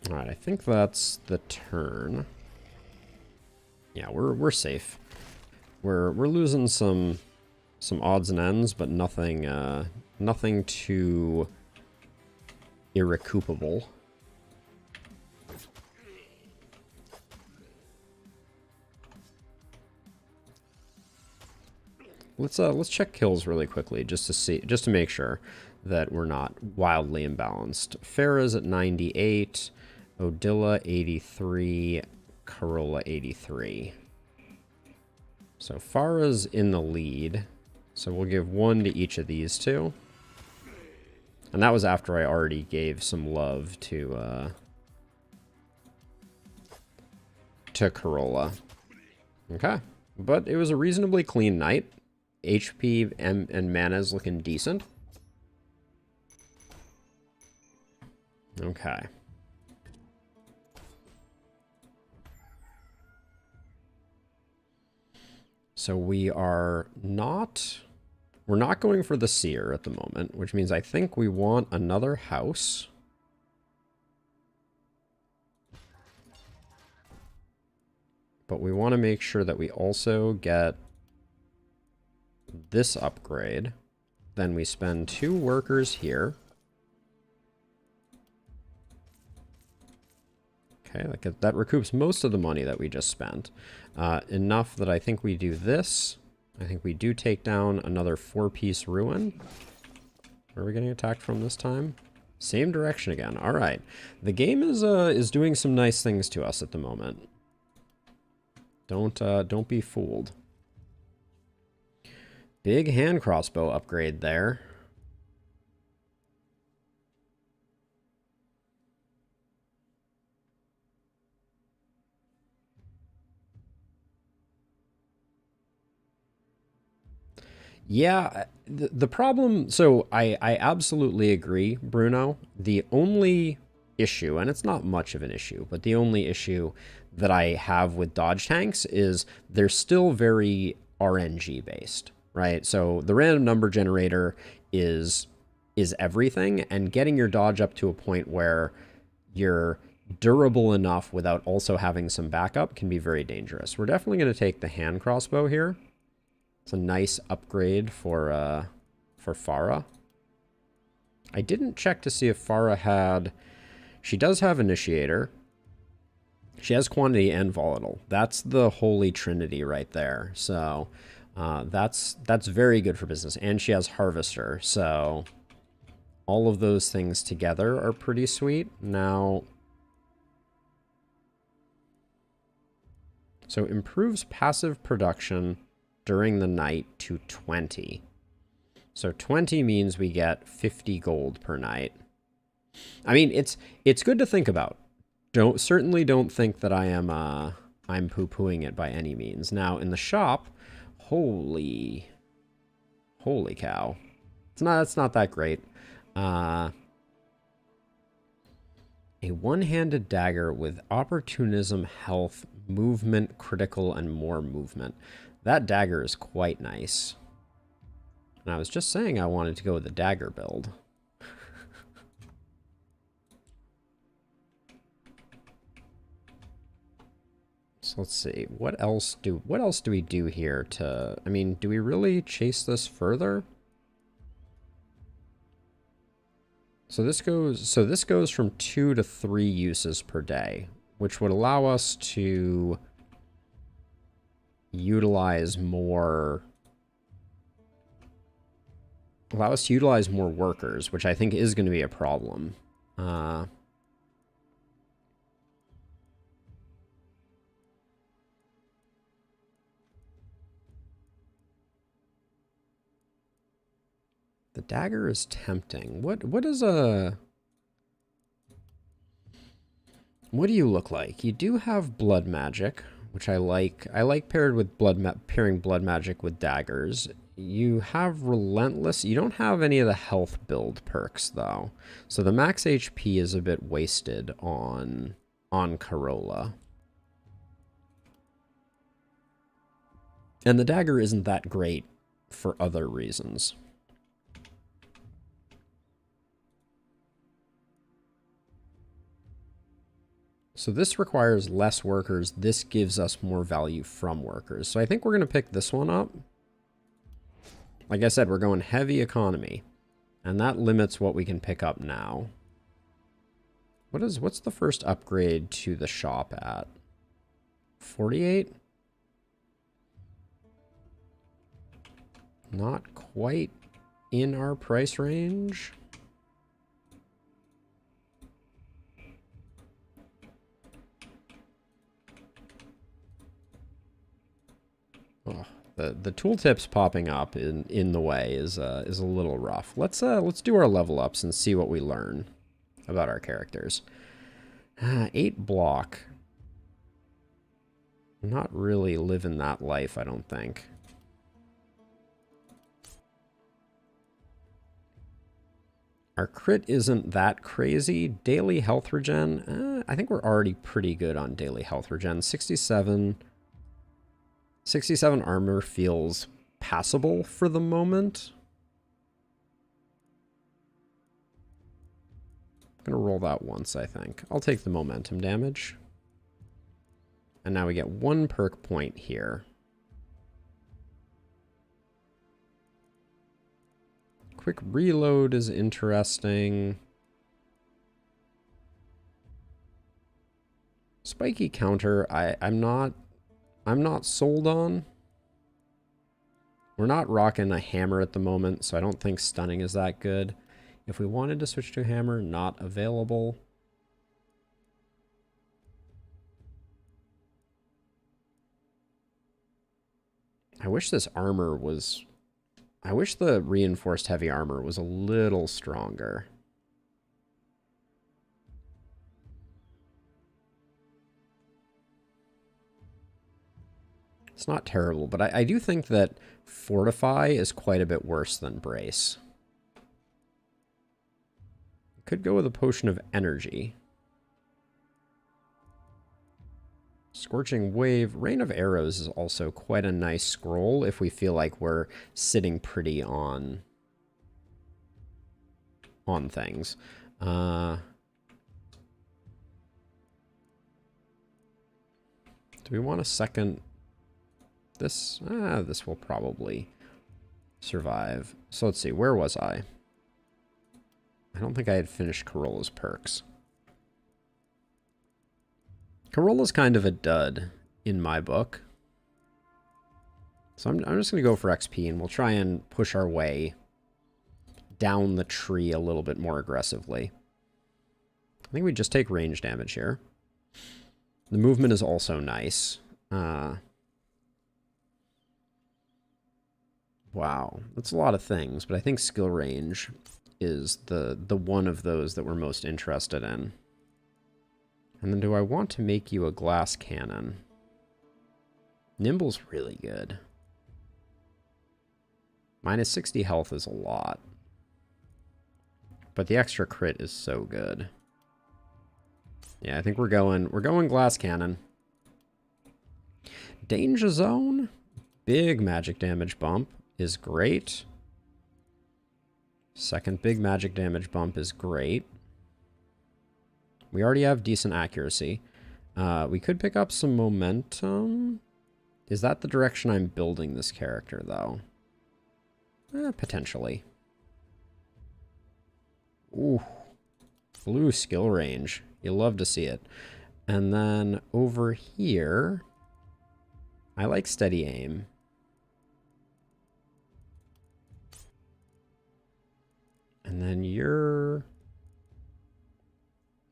All right, I think that's the turn. Yeah, we're safe. We're losing some odds and ends, but nothing nothing too irrecoupable. Let's check kills really quickly just to make sure that we're not wildly imbalanced. Farah's at 98, Odilla 83, Corolla 83. So Farah's in the lead. So we'll give 1 to each of these two. And that was after I already gave some love to Corolla. Okay. But it was a reasonably clean night. HP and mana's looking decent. Okay. So we're not going for the seer at the moment, which means I think we want another house. But we want to make sure that we also get this upgrade. Then we spend 2 workers here. Okay, that recoups most of the money that we just spent. Enough that I think we do this. I think we do take down another 4-piece ruin. Where are we getting attacked from this time? Same direction again. All right. The game is doing some nice things to us at the moment. Don't be fooled. Big hand crossbow upgrade there. Yeah, the problem, so I absolutely agree, Bruno. The only issue, and it's not much of an issue, but the only issue that I have with dodge tanks is they're still very RNG based, right? So the random number generator is everything, and getting your dodge up to a point where you're durable enough without also having some backup can be very dangerous. We're definitely going to take the hand crossbow here. It's a nice upgrade for Farah. I didn't check to see if Farah had... She does have Initiator. She has Quantity and Volatile. That's the holy trinity right there. So that's very good for business. And she has Harvester. So all of those things together are pretty sweet. Now... So improves passive production during the night to 20. So 20 means we get 50 gold per night. I mean, it's good to think about. Certainly don't think that I'm poo-pooing it by any means. Now in the shop, holy cow. It's not that great. A one-handed dagger with opportunism, health, movement, critical, and more movement. That dagger is quite nice. And I was just saying I wanted to go with the dagger build. So let's see. What else do we do here to... I mean, do we really chase this further? So this goes from 2 to 3 uses per day, which would allow us to utilize more workers, which I think is going to be a problem. The dagger is tempting. What do you look like? You do have blood magic, which I like. I like pairing blood magic with daggers. You have relentless. You don't have any of the health build perks though, so the max HP is a bit wasted on Corolla. And the dagger isn't that great for other reasons. So this requires less workers. This gives us more value from workers. So I think we're going to pick this one up. Like I said, we're going heavy economy. And that limits what we can pick up now. What's the first upgrade to the shop at? 48? Not quite in our price range. Oh, the tooltips popping up in the way is a little rough. Let's do our level ups and see what we learn about our characters. 8 block. Not really living that life, I don't think. Our crit isn't that crazy. Daily health regen, I think we're already pretty good on daily health regen. 67 armor feels passable for the moment. I'm going to roll that once, I think. I'll take the momentum damage. And now we get 1 perk point here. Quick reload is interesting. Spiky counter, I'm not sold on. We're not rocking a hammer at the moment, so I don't think stunning is that good. If we wanted to switch to a hammer, not available. I wish this armor was... I wish the reinforced heavy armor was a little stronger. It's not terrible, but I do think that Fortify is quite a bit worse than Brace. Could go with a Potion of Energy. Scorching Wave. Rain of Arrows is also quite a nice scroll if we feel like we're sitting pretty on things. Do we want a second... This will probably survive. So let's see, where was I? I don't think I had finished Corolla's perks. Corolla's kind of a dud in my book. So I'm just going to go for XP, and we'll try and push our way down the tree a little bit more aggressively. I think we just take range damage here. The movement is also nice. Wow, that's a lot of things, but I think skill range is the one of those that we're most interested in. And then do I want to make you a glass cannon? Nimble's really good. Minus 60 health is a lot. But the extra crit is so good. Yeah, I think we're going glass cannon. Danger zone, big magic damage bump is great. Second big magic damage bump is great. We already have decent accuracy. We could pick up some momentum. Is that the direction I'm building this character, though? Potentially. Ooh. Blue skill range. You love to see it. And then over here, I like steady aim. And then your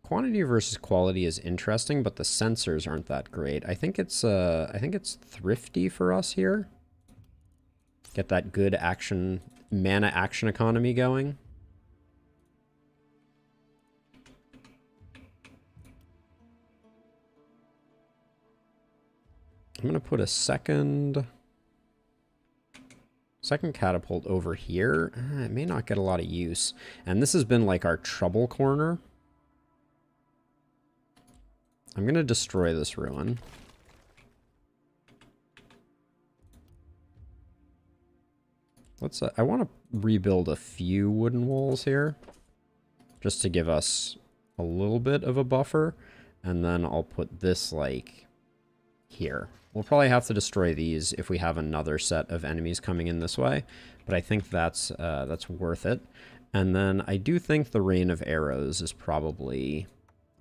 quantity versus quality is interesting, but the sensors aren't that great. I think it's thrifty for us here. Get that good action, mana action economy going. I'm going to put a second catapult over here. It may not get a lot of use. And this has been like our trouble corner. I'm going to destroy this ruin. I want to rebuild a few wooden walls here, just to give us a little bit of a buffer. And then I'll put this like here. We'll probably have to destroy these if we have another set of enemies coming in this way, but I think that's worth it. And then I do think the Rain of Arrows is probably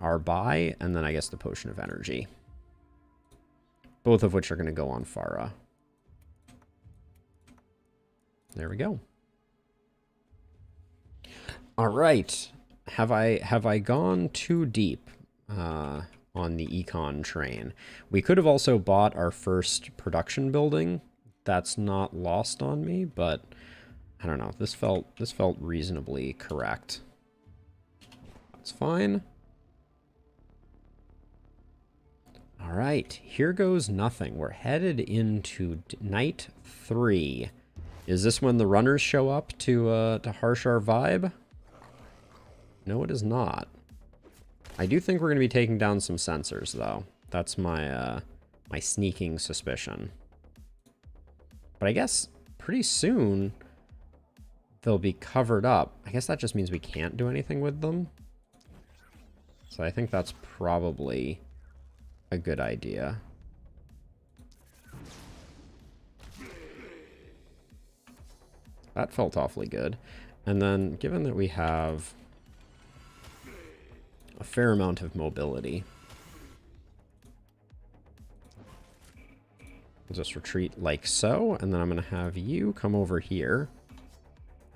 our buy, and then I guess the Potion of Energy. Both of which are going to go on Farah. There we go. All right. Have I gone too deep on the Econ train? We could have also bought our first production building. That's not lost on me, but I don't know. This felt reasonably correct. That's fine. All right, here goes nothing. We're headed into night 3. Is this when the runners show up to harsh our vibe? No, it is not. I do think we're going to be taking down some sensors, though. That's my my sneaking suspicion. But I guess pretty soon they'll be covered up. I guess that just means we can't do anything with them. So I think that's probably a good idea. That felt awfully good. And then, given that we have a fair amount of mobility, we'll just retreat like so, and then I'm going to have you come over here.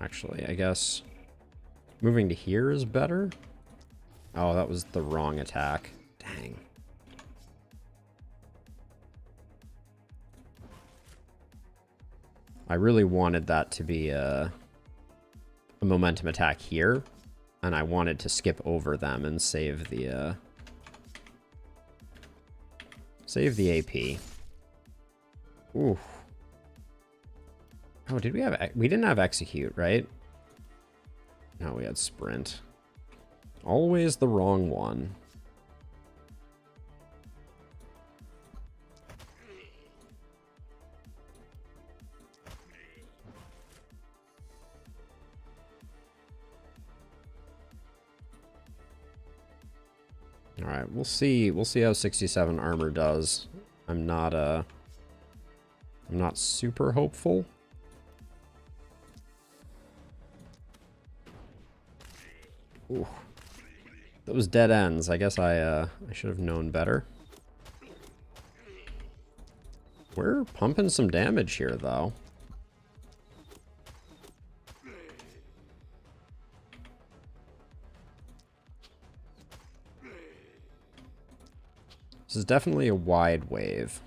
Actually, I guess moving to here is better. Oh, that was the wrong attack. Dang. I really wanted that to be a momentum attack here, and I wanted to skip over them and save the AP. Ooh. Oh, did we have... We didn't have execute, right? No, we had sprint. Always the wrong one. All right, we'll see how 67 armor does. I'm not I'm not super hopeful. Ooh. Those dead ends. I guess I should have known better. We're pumping some damage here, though. This is definitely a wide wave.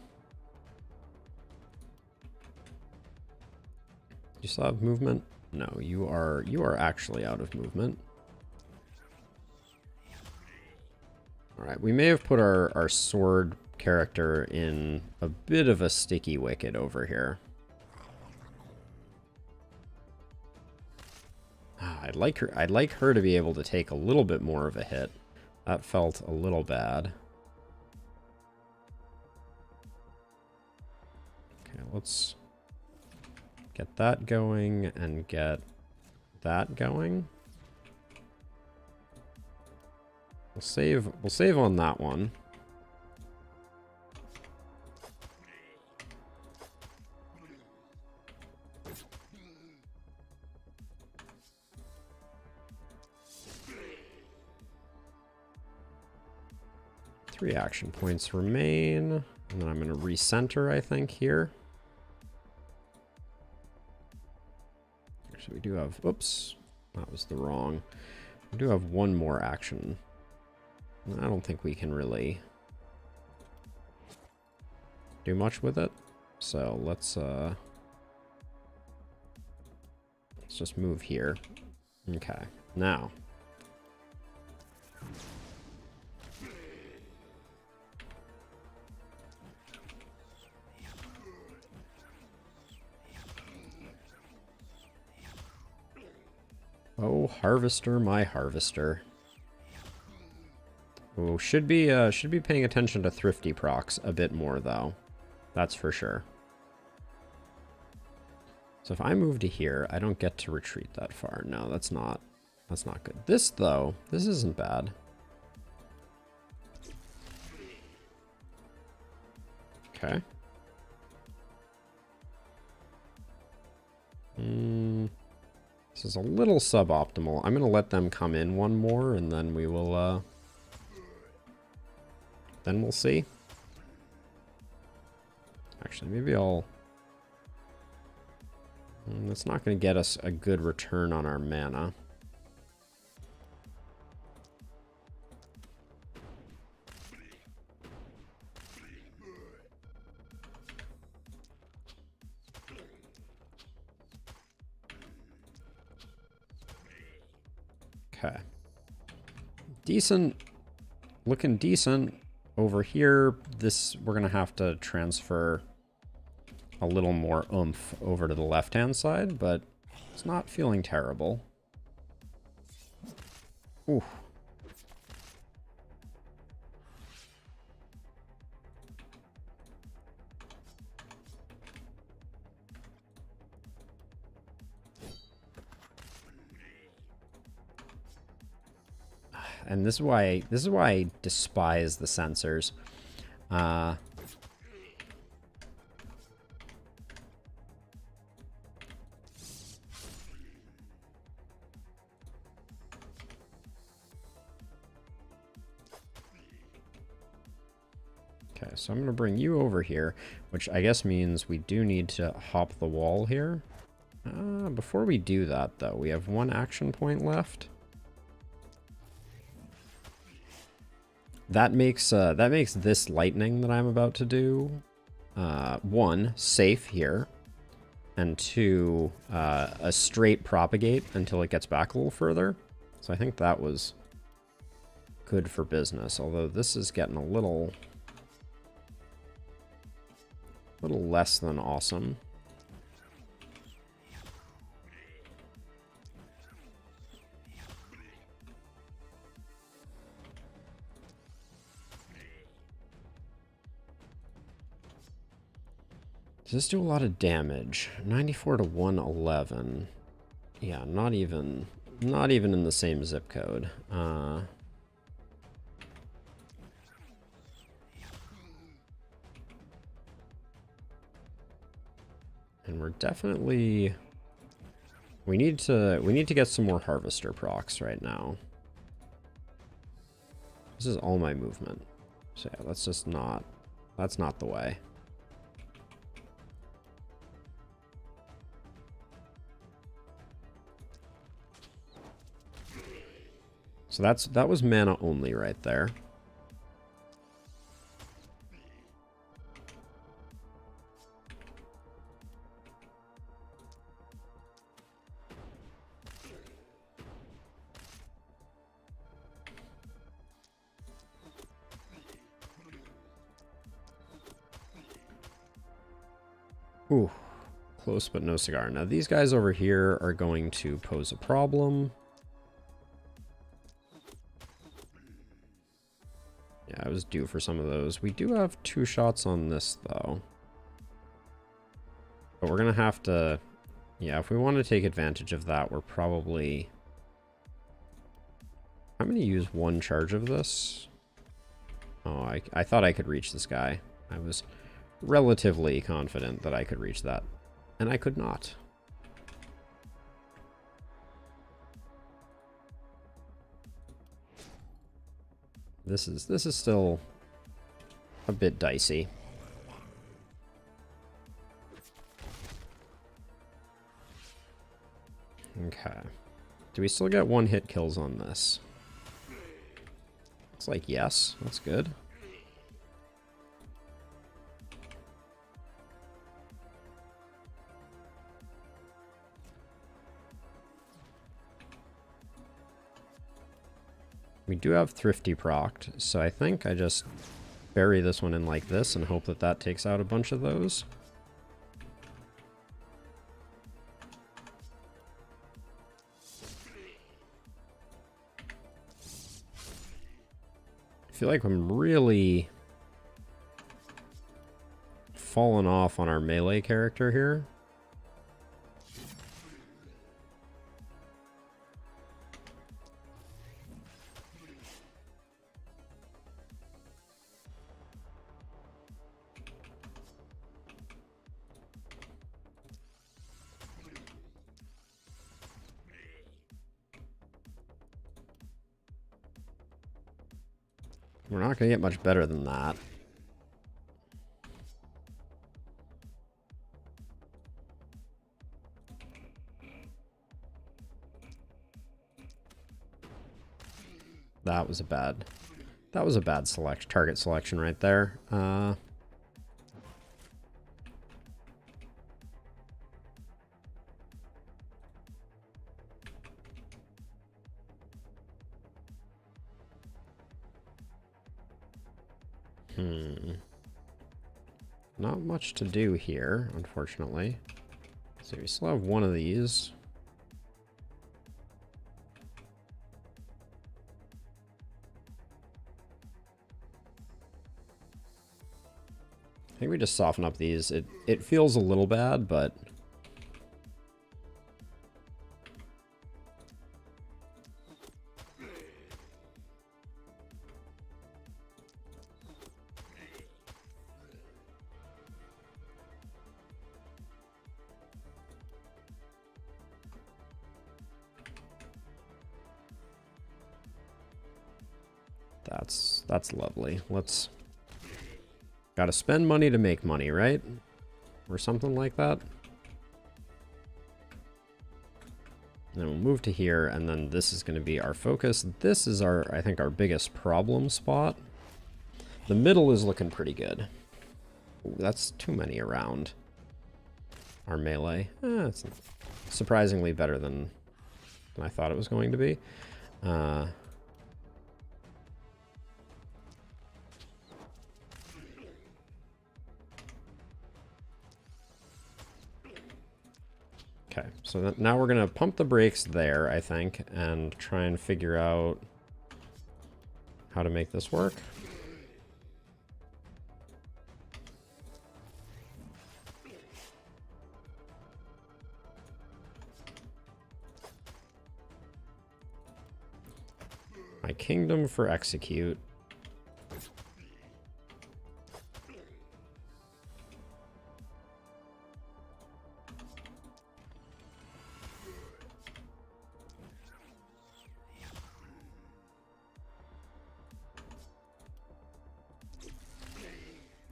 You still have movement? No, you are actually out of movement. Alright, we may have put our sword character in a bit of a sticky wicket over here. I'd like her to be able to take a little bit more of a hit. That felt a little bad. Okay, let's get that going and get that going. We'll save on that one. Three action points remain. And then I'm going to recenter, I think, here. Actually, we do have... Oops. That was the wrong. We do have one more action. I don't think we can really do much with it. So let's just move here. Okay. Now. Oh, harvester, my harvester. Oh, should be paying attention to thrifty procs a bit more though. That's for sure. So if I move to here, I don't get to retreat that far. No, that's not good. This though, this isn't bad. Okay. This is a little suboptimal. I'm gonna let them come in one more and then we will then we'll see. Actually, maybe I'll... That's not going to get us a good return on our mana. Okay. Decent. Looking decent. Over here, we're going to have to transfer a little more oomph over to the left-hand side, but it's not feeling terrible. Ooh. And this is why I despise the sensors. Okay, so I'm going to bring you over here, which I guess means we do need to hop the wall here. Before we do that, though, we have one action point left. That makes this lightning that I'm about to do, one, safe here, and two, a straight propagate until it gets back a little further. So I think that was good for business, although this is getting a little less than awesome. Does this do a lot of damage? 94 to 111. Yeah, not even in the same zip code. And we're definitely... We need to get some more harvester procs right now. This is all my movement. So yeah, that's just not... That's not the way. So that was mana only right there. Ooh, close but no cigar. Now these guys over here are going to pose a problem. Yeah, I was due for some of those. We do have 2 shots on this, though. But we're going to have to... Yeah, if we want to take advantage of that, we're probably... I'm going to use 1 charge of this. Oh, I thought I could reach this guy. I was relatively confident that I could reach that. And I could not. This is still a bit dicey. Okay. Do we still get 1-hit kills on this? Looks like yes. That's good. We do have Thrifty procced, so I think I just bury this one in like this and hope that that takes out a bunch of those. I feel like I'm really falling off on our melee character here. We're not going to get much better than that. That was a bad target selection right there. Not much to do here, unfortunately. So we still have 1 of these. I think we just soften up these. It feels a little bad, but that's lovely. Let's... Gotta spend money to make money, right? Or something like that. Then we'll move to here, and then this is going to be our focus. This is I think, our biggest problem spot. The middle is looking pretty good. Ooh, that's too many around our melee. It's surprisingly better than I thought it was going to be. Okay, so now we're going to pump the brakes there, I think, and try and figure out how to make this work. My kingdom for execute.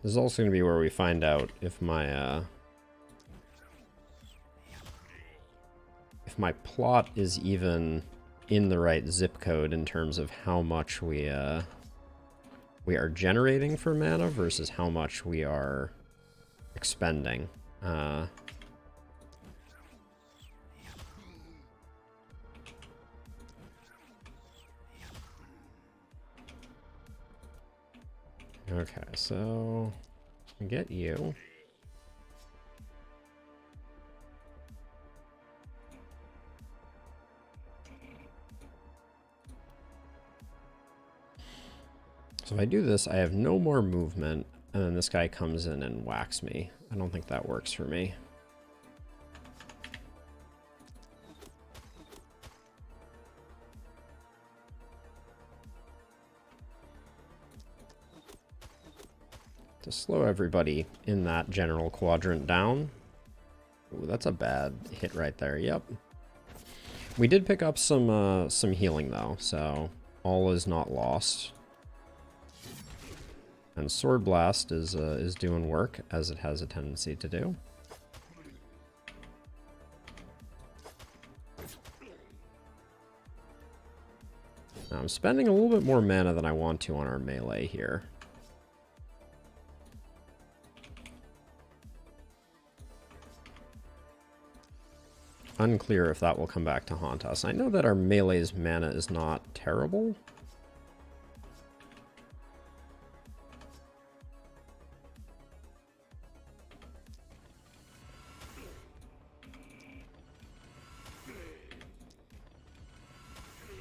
This is also going to be where we find out if my plot is even in the right zip code in terms of how much we are generating for mana versus how much we are expending. Okay, so get you. So if I do this, I have no more movement, and then this guy comes in and whacks me. I don't think that works for me. To slow everybody in that general quadrant down. Ooh, that's a bad hit right there. Yep. We did pick up some healing though, so all is not lost. And Sword Blast is doing work as it has a tendency to do. Now I'm spending a little bit more mana than I want to on our melee here. Unclear if that will come back to haunt us. I know that our melee's mana is not terrible.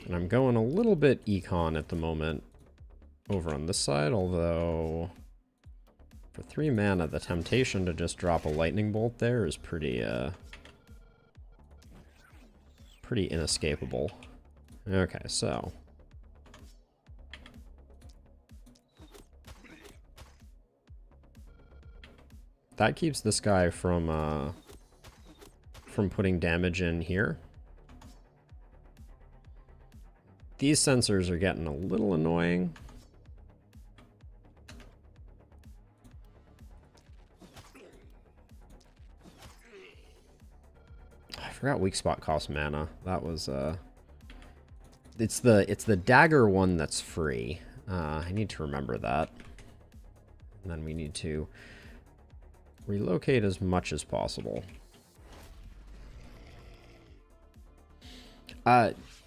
And I'm going a little bit Econ at the moment over on this side, although for 3 mana, the temptation to just drop a lightning bolt there is pretty inescapable. Okay, so that keeps this guy from putting damage in here. These sensors are getting a little annoying. I forgot weak spot costs mana. That was it's the dagger one that's free. I need to remember that. And then we need to relocate as much as possible.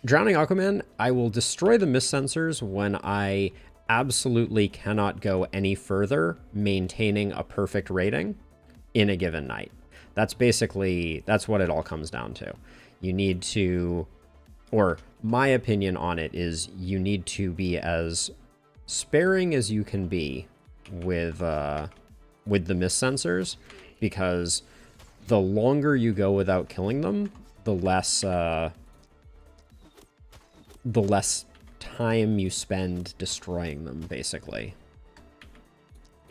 Drowning Aquaman, I will destroy the mist sensors when I absolutely cannot go any further maintaining a perfect rating in a given night. That's what it all comes down to. You need to, or my opinion on it is you need to be as sparing as you can be with the mist sensors, because the longer you go without killing them, the less time you spend destroying them, basically.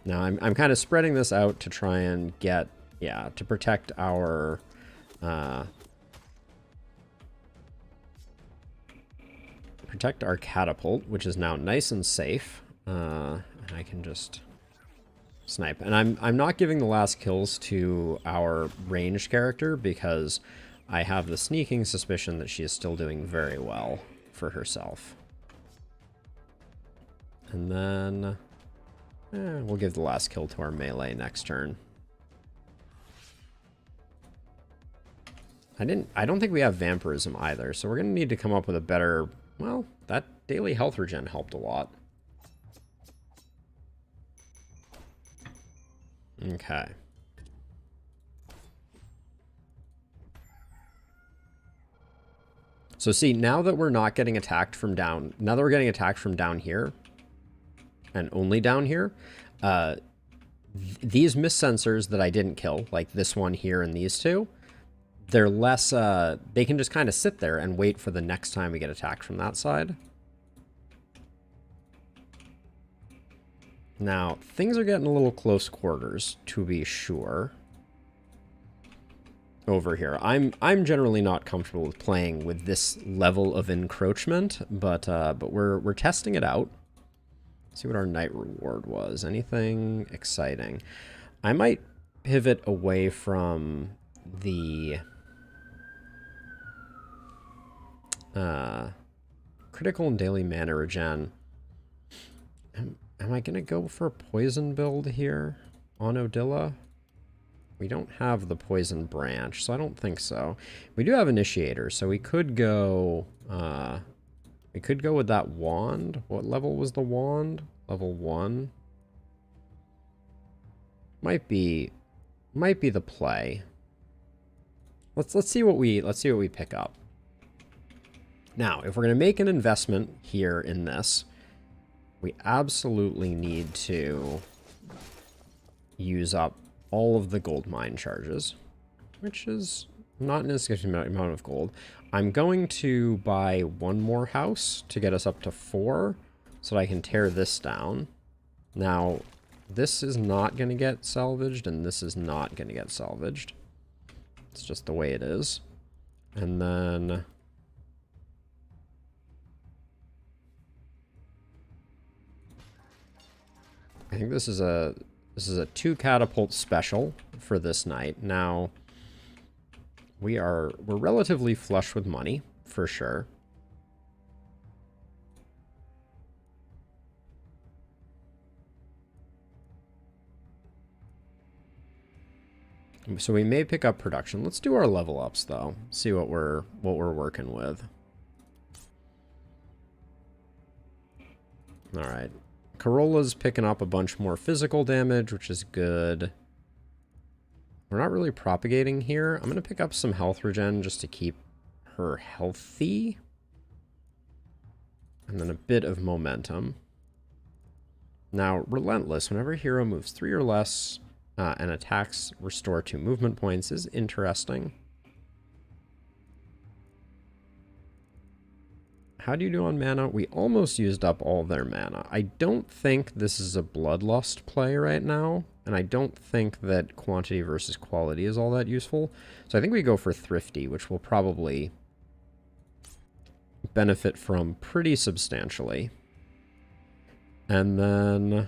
Now, I'm kind of spreading this out to try and get, yeah, to protect our catapult, which is now nice and safe. And I can just snipe. And I'm not giving the last kills to our ranged character because I have the sneaking suspicion that she is still doing very well for herself. And then we'll give the last kill to our melee next turn. I don't think we have vampirism either, so we're gonna need to come up with a better, well, that daily health regen helped a lot. Okay. So see, now that we're not getting attacked from down, now that we're getting attacked from down here, and only down here, these mist sensors that I didn't kill, like this one here and these two, they're less, they can just kind of sit there and wait for the next time we get attacked from that side. Now, things are getting a little close quarters, to be sure. Over here. I'm generally not comfortable with playing with this level of encroachment, but we're testing it out. See what our night reward was. Anything exciting? I might pivot away from the critical and daily mana regen. Am I going to go for a poison build here on Odila? We don't have the poison branch, so I don't think so. We do have initiator, so we could go with that wand. What level was the wand? Level 1. Might be the play. Let's see what we pick up. Now, if we're going to make an investment here in this, we absolutely need to use up all of the gold mine charges, which is not an insignificant amount of gold. I'm going to buy one more house to get us up to 4 so that I can tear this down. Now, this is not going to get salvaged, and this is not going to get salvaged. It's just the way it is. And then I think this is a 2 catapult special for this night. Now, we're relatively flush with money, for sure. So we may pick up production. Let's do our level ups though. See what we're working with. All right. Corolla's picking up a bunch more physical damage, which is good. We're not really propagating here. I'm going to pick up some health regen just to keep her healthy. And then a bit of momentum. Now, Relentless, whenever a hero moves 3 or less and attacks restore 2 movement points, is interesting. How do you do on mana? We almost used up all their mana. I don't think this is a Bloodlust play right now, and I don't think that quantity versus quality is all that useful. So I think we go for Thrifty, which will probably benefit from pretty substantially. And then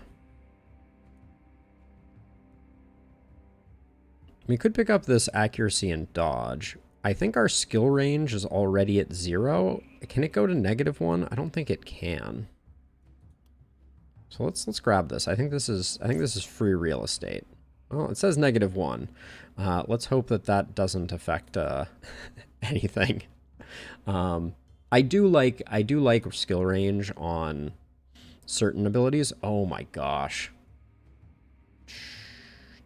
we could pick up this accuracy and dodge. I think our skill range is already at 0. Can it go to -1? I don't think it can. So let's grab this. I think this is free real estate. Well, it says -1. Let's hope that doesn't affect anything. I do like skill range on certain abilities. Oh my gosh.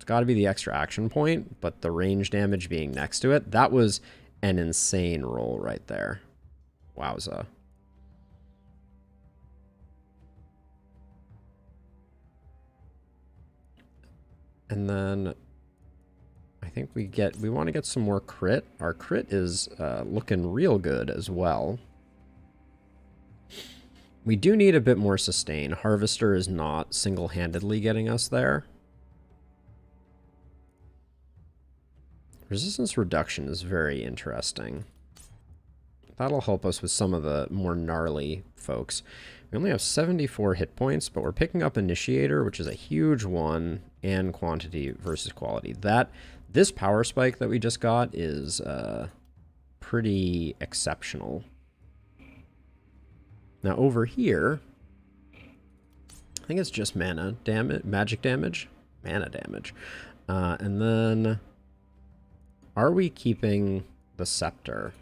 Got to be the extra action point, but the range damage being next to it, that was an insane roll right there. Wowza. And then I think we want to get some more crit. Our crit is looking real good as well. We do need a bit more sustain. Harvester is not single-handedly getting us there. Resistance reduction is very interesting. That'll help us with some of the more gnarly folks. We only have 74 hit points, but we're picking up Initiator, which is a huge one, and quantity versus quality. This power spike that we just got is pretty exceptional. Now over here, I think it's just mana damage, magic damage, mana damage, and then. Are we keeping the Scepter?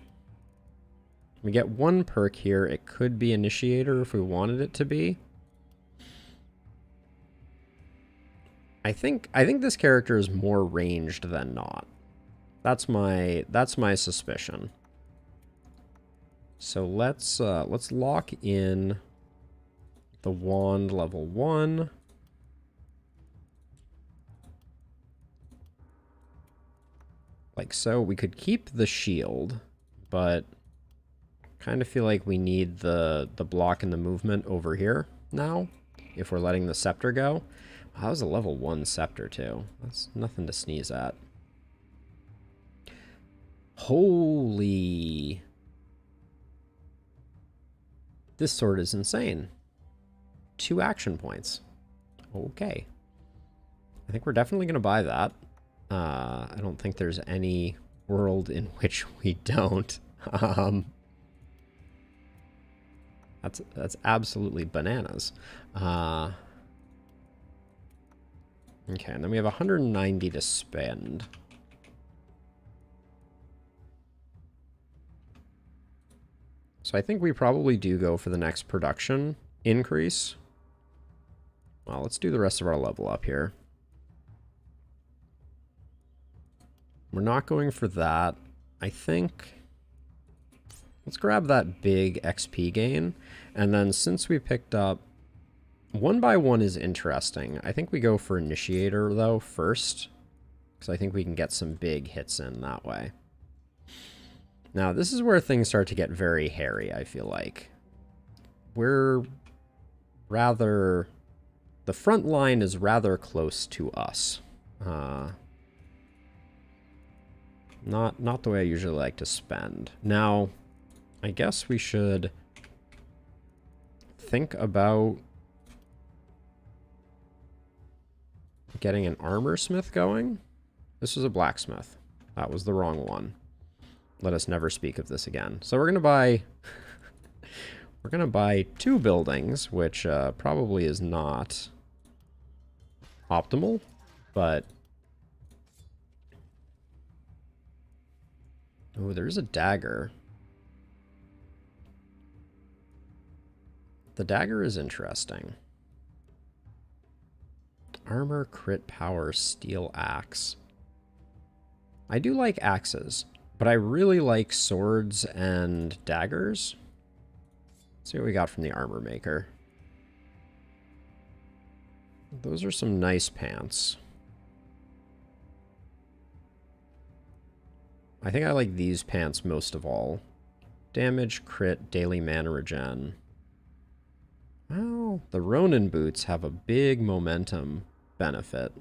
We get 1 perk here. It could be Initiator if we wanted it to be. I think this character is more ranged than not. That's my suspicion. So let's lock in the wand level 1. Like so. We could keep the shield, but kind of feel like we need the block and the movement over here now if we're letting the Scepter go. Wow, that was a level 1 Scepter too. That's nothing to sneeze at. Holy. This sword is insane. 2 action points. Okay. I think we're definitely going to buy that. I don't think there's any world in which we don't. That's absolutely bananas. Okay, and then we have 190 to spend. So I think we probably do go for the next production increase. Well, let's do the rest of our level up here. We're not going for that. I think... Let's grab that big XP gain. And then since we picked up... 1 by 1 is interesting. I think we go for Initiator, though, first. Because I think we can get some big hits in that way. Now, this is where things start to get very hairy, I feel like. We're rather... The front line is rather close to us. Not the way I usually like to spend. Now, I guess we should think about getting an armor smith going. This was a blacksmith. That was the wrong one. Let us never speak of this again. So we're gonna buy we're gonna buy 2 buildings, which probably is not optimal, but oh, there's a dagger. The dagger is interesting. Armor, crit power, steel axe. I do like axes, but I really like swords and daggers. Let's see what we got from the armor maker. Those are some nice pants. I think I like these pants most of all. Damage, crit, daily mana regen. Well, the Ronin boots have a big momentum benefit.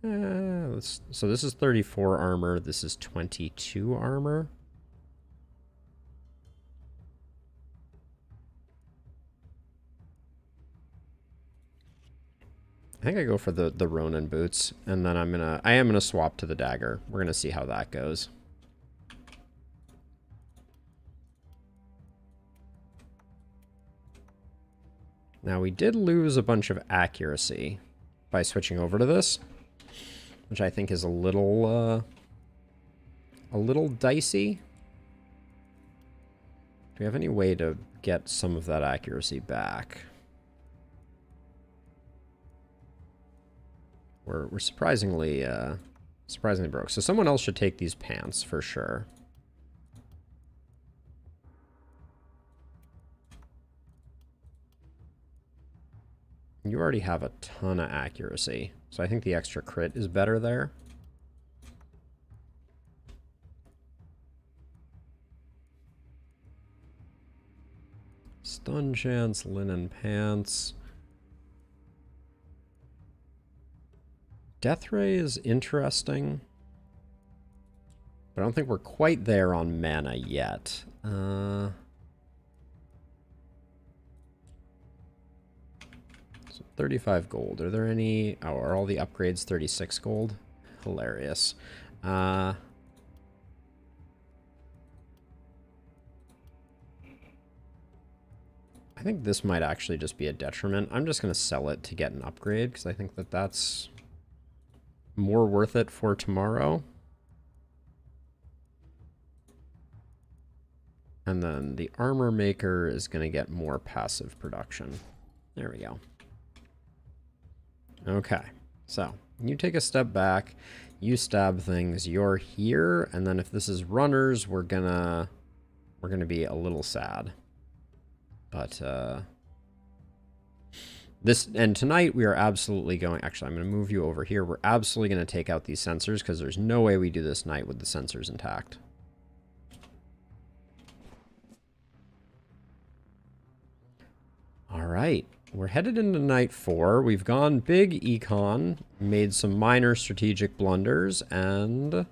So this is 34 armor. This is 22 armor. I think I go for the Ronin boots, and then I am gonna swap to the dagger. We're gonna see how that goes. Now we did lose a bunch of accuracy by switching over to this, which I think is a little dicey. Do we have any way to get some of that accuracy back? We're surprisingly broke. So someone else should take these pants for sure. You already have a ton of accuracy, so I think the extra crit is better there. Stun chance, linen pants. Death Ray is interesting, but I don't think we're quite there on mana yet. So 35 gold. Are there any... Oh, are all the upgrades 36 gold? Hilarious. I think this might actually just be a detriment. I'm just going to sell it to get an upgrade, because I think that that's more worth it for tomorrow. And then the armor maker is going to get more passive production. There we go. Okay, so you take a step back, you stab things, you're here, and then if this is runners, we're gonna be a little sad. But and tonight we are absolutely going, actually I'm going to move you over here. We're absolutely going to take out these sensors because there's no way we do this night with the sensors intact. All right, we're headed into night 4. We've gone big Econ, made some minor strategic blunders, and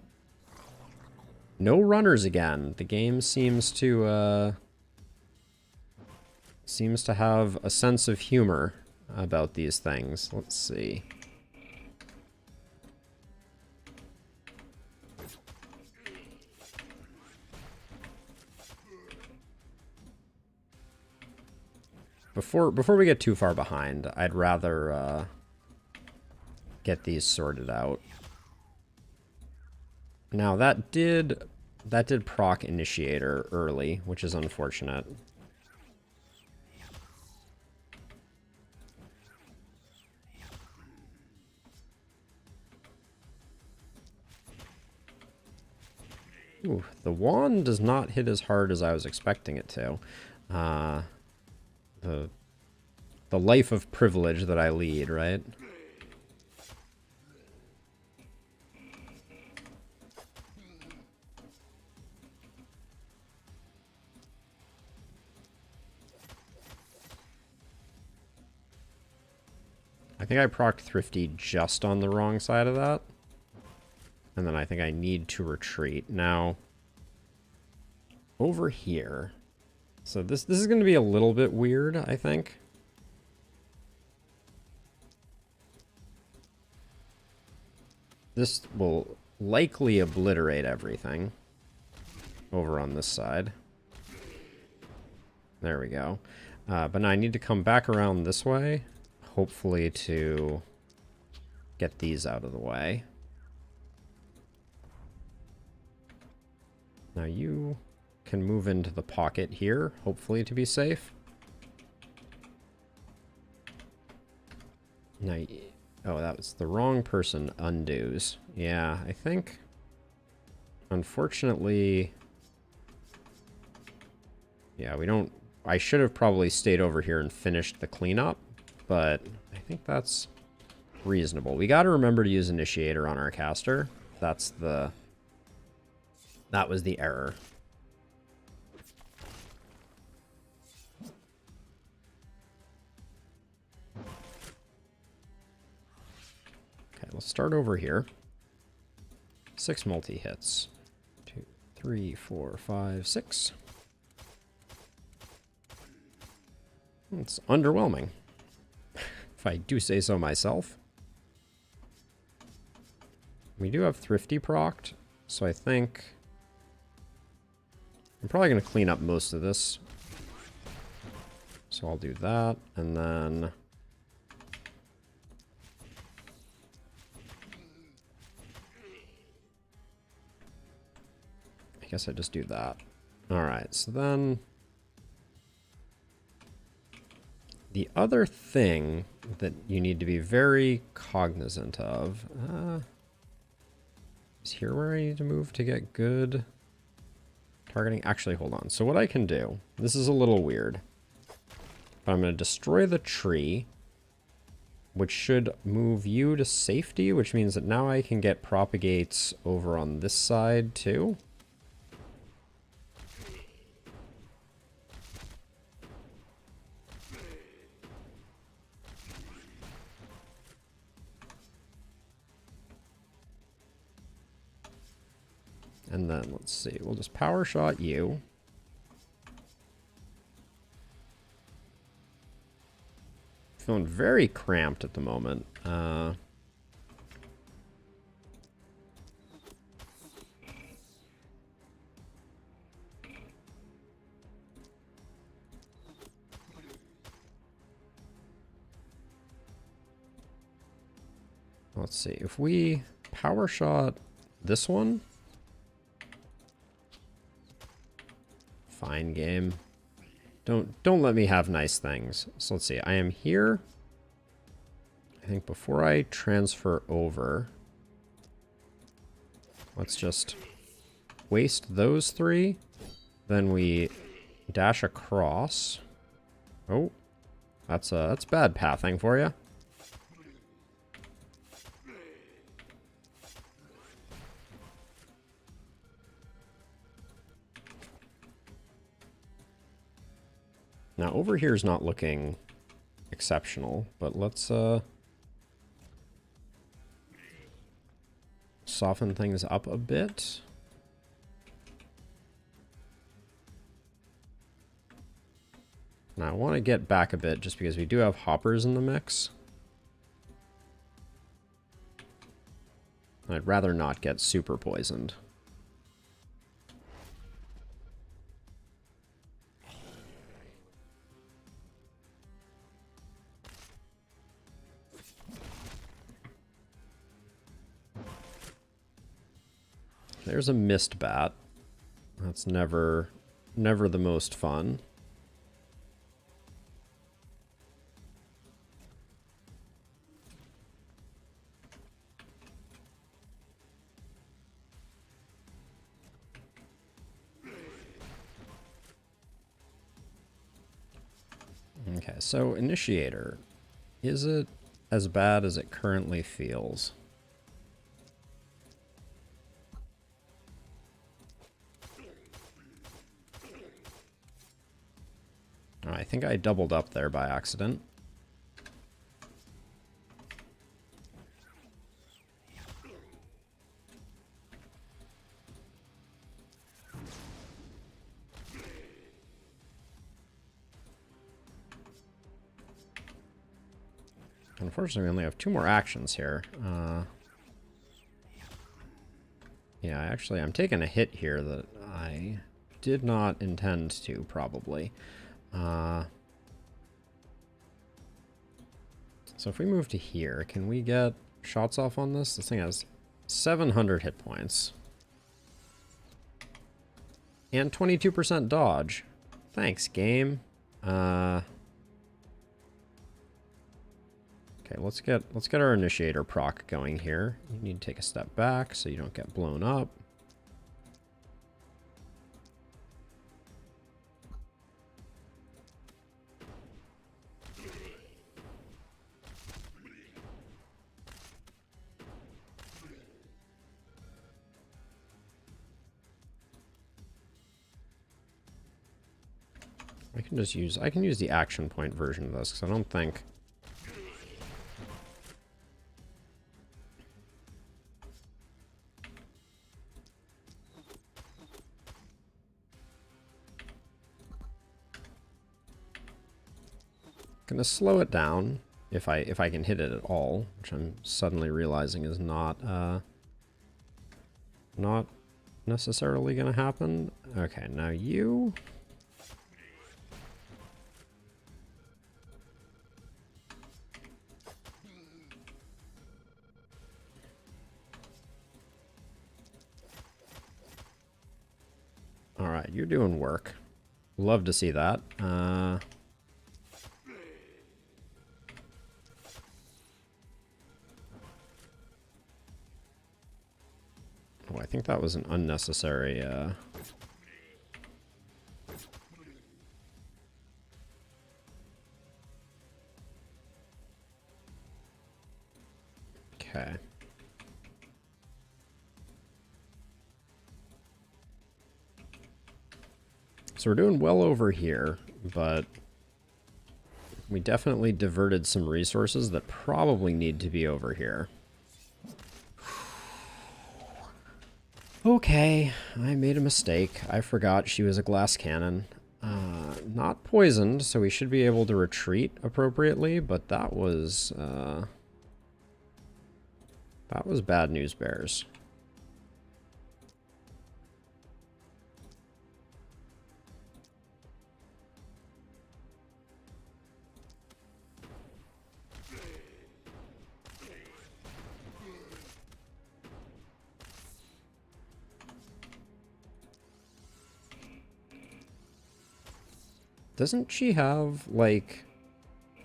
no runners again. The game seems to seems to have a sense of humor about these things. Let's see. Before we get too far behind, I'd rather get these sorted out. Now that did proc Initiator early, which is unfortunate. Ooh, the wand does not hit as hard as I was expecting it to. The life of privilege that I lead, right? I think I procced Thrifty just on the wrong side of that. And then I think I need to retreat. Now, over here. So this is going to be a little bit weird, I think. This will likely obliterate everything over on this side. There we go. But now I need to come back around this way, hopefully to get these out of the way. Now you can move into the pocket here, hopefully to be safe. Now, oh, that was the wrong person. Undos. Yeah, I think, unfortunately, yeah, we don't, I should have probably stayed over here and finished the cleanup, but I think that's reasonable. We got to remember to use Initiator on our caster. That was the error. Okay, let's start over here. 6 multi-hits. 2, 3, 4, 5, 6. It's underwhelming, if I do say so myself. We do have Thrifty procced, so I think I'm probably going to clean up most of this. So I'll do that, and then I guess I just do that. Alright, so then the other thing that you need to be very cognizant of is here where I need to move to get good targeting. Actually, hold on. So what I can do, this is a little weird, but I'm going to destroy the tree, which should move you to safety, which means that now I can get propagates over on this side too. And then, let's see, we'll just power shot you. Feeling very cramped at the moment. Let's see, if we power shot this one. Fine game. Don't let me have nice things. So let's see. I am here. I think before I transfer over, let's just waste those 3. Then we dash across. Oh, that's bad pathing for you. Now, over here is not looking exceptional, but let's soften things up a bit. Now, I want to get back a bit just because we do have hoppers in the mix. I'd rather not get super poisoned. There's a mist bat. That's never the most fun. Okay, so Initiator. Is it as bad as it currently feels? Oh, I think I doubled up there by accident. Unfortunately, we only have 2 more actions here. Yeah, actually, I'm taking a hit here that I did not intend to, probably. So if we move to here, can we get shots off on this? This thing has 700 hit points. And 22% dodge. Thanks, game. Okay, let's get our initiator proc going here. You need to take a step back so you don't get blown up. I can use the action point version of this because I don't think gonna slow it down if I can hit it at all, which I'm suddenly realizing is not necessarily gonna happen. Okay, now you. All right, you're doing work. Love to see that. Oh, I think that was an unnecessary... Okay. So we're doing well over here, but we definitely diverted some resources that probably need to be over here. Okay, I made a mistake. I forgot she was a glass cannon. Not poisoned, so we should be able to retreat appropriately, but that was bad news bears. Doesn't she have, like,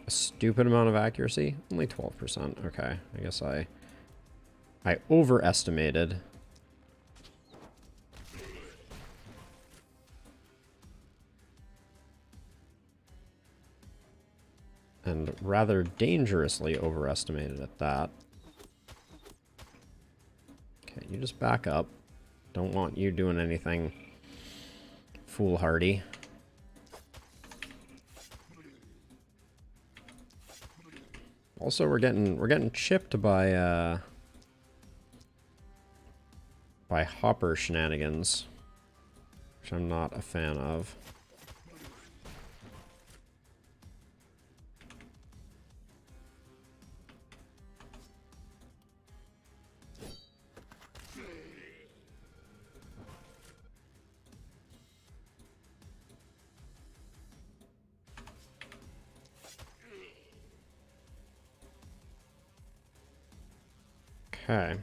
a stupid amount of accuracy? Only 12%. Okay, I guess I overestimated. And rather dangerously overestimated at that. Okay, you just back up. Don't want you doing anything foolhardy. Also, we're getting chipped by hopper shenanigans, which I'm not a fan of. Okay.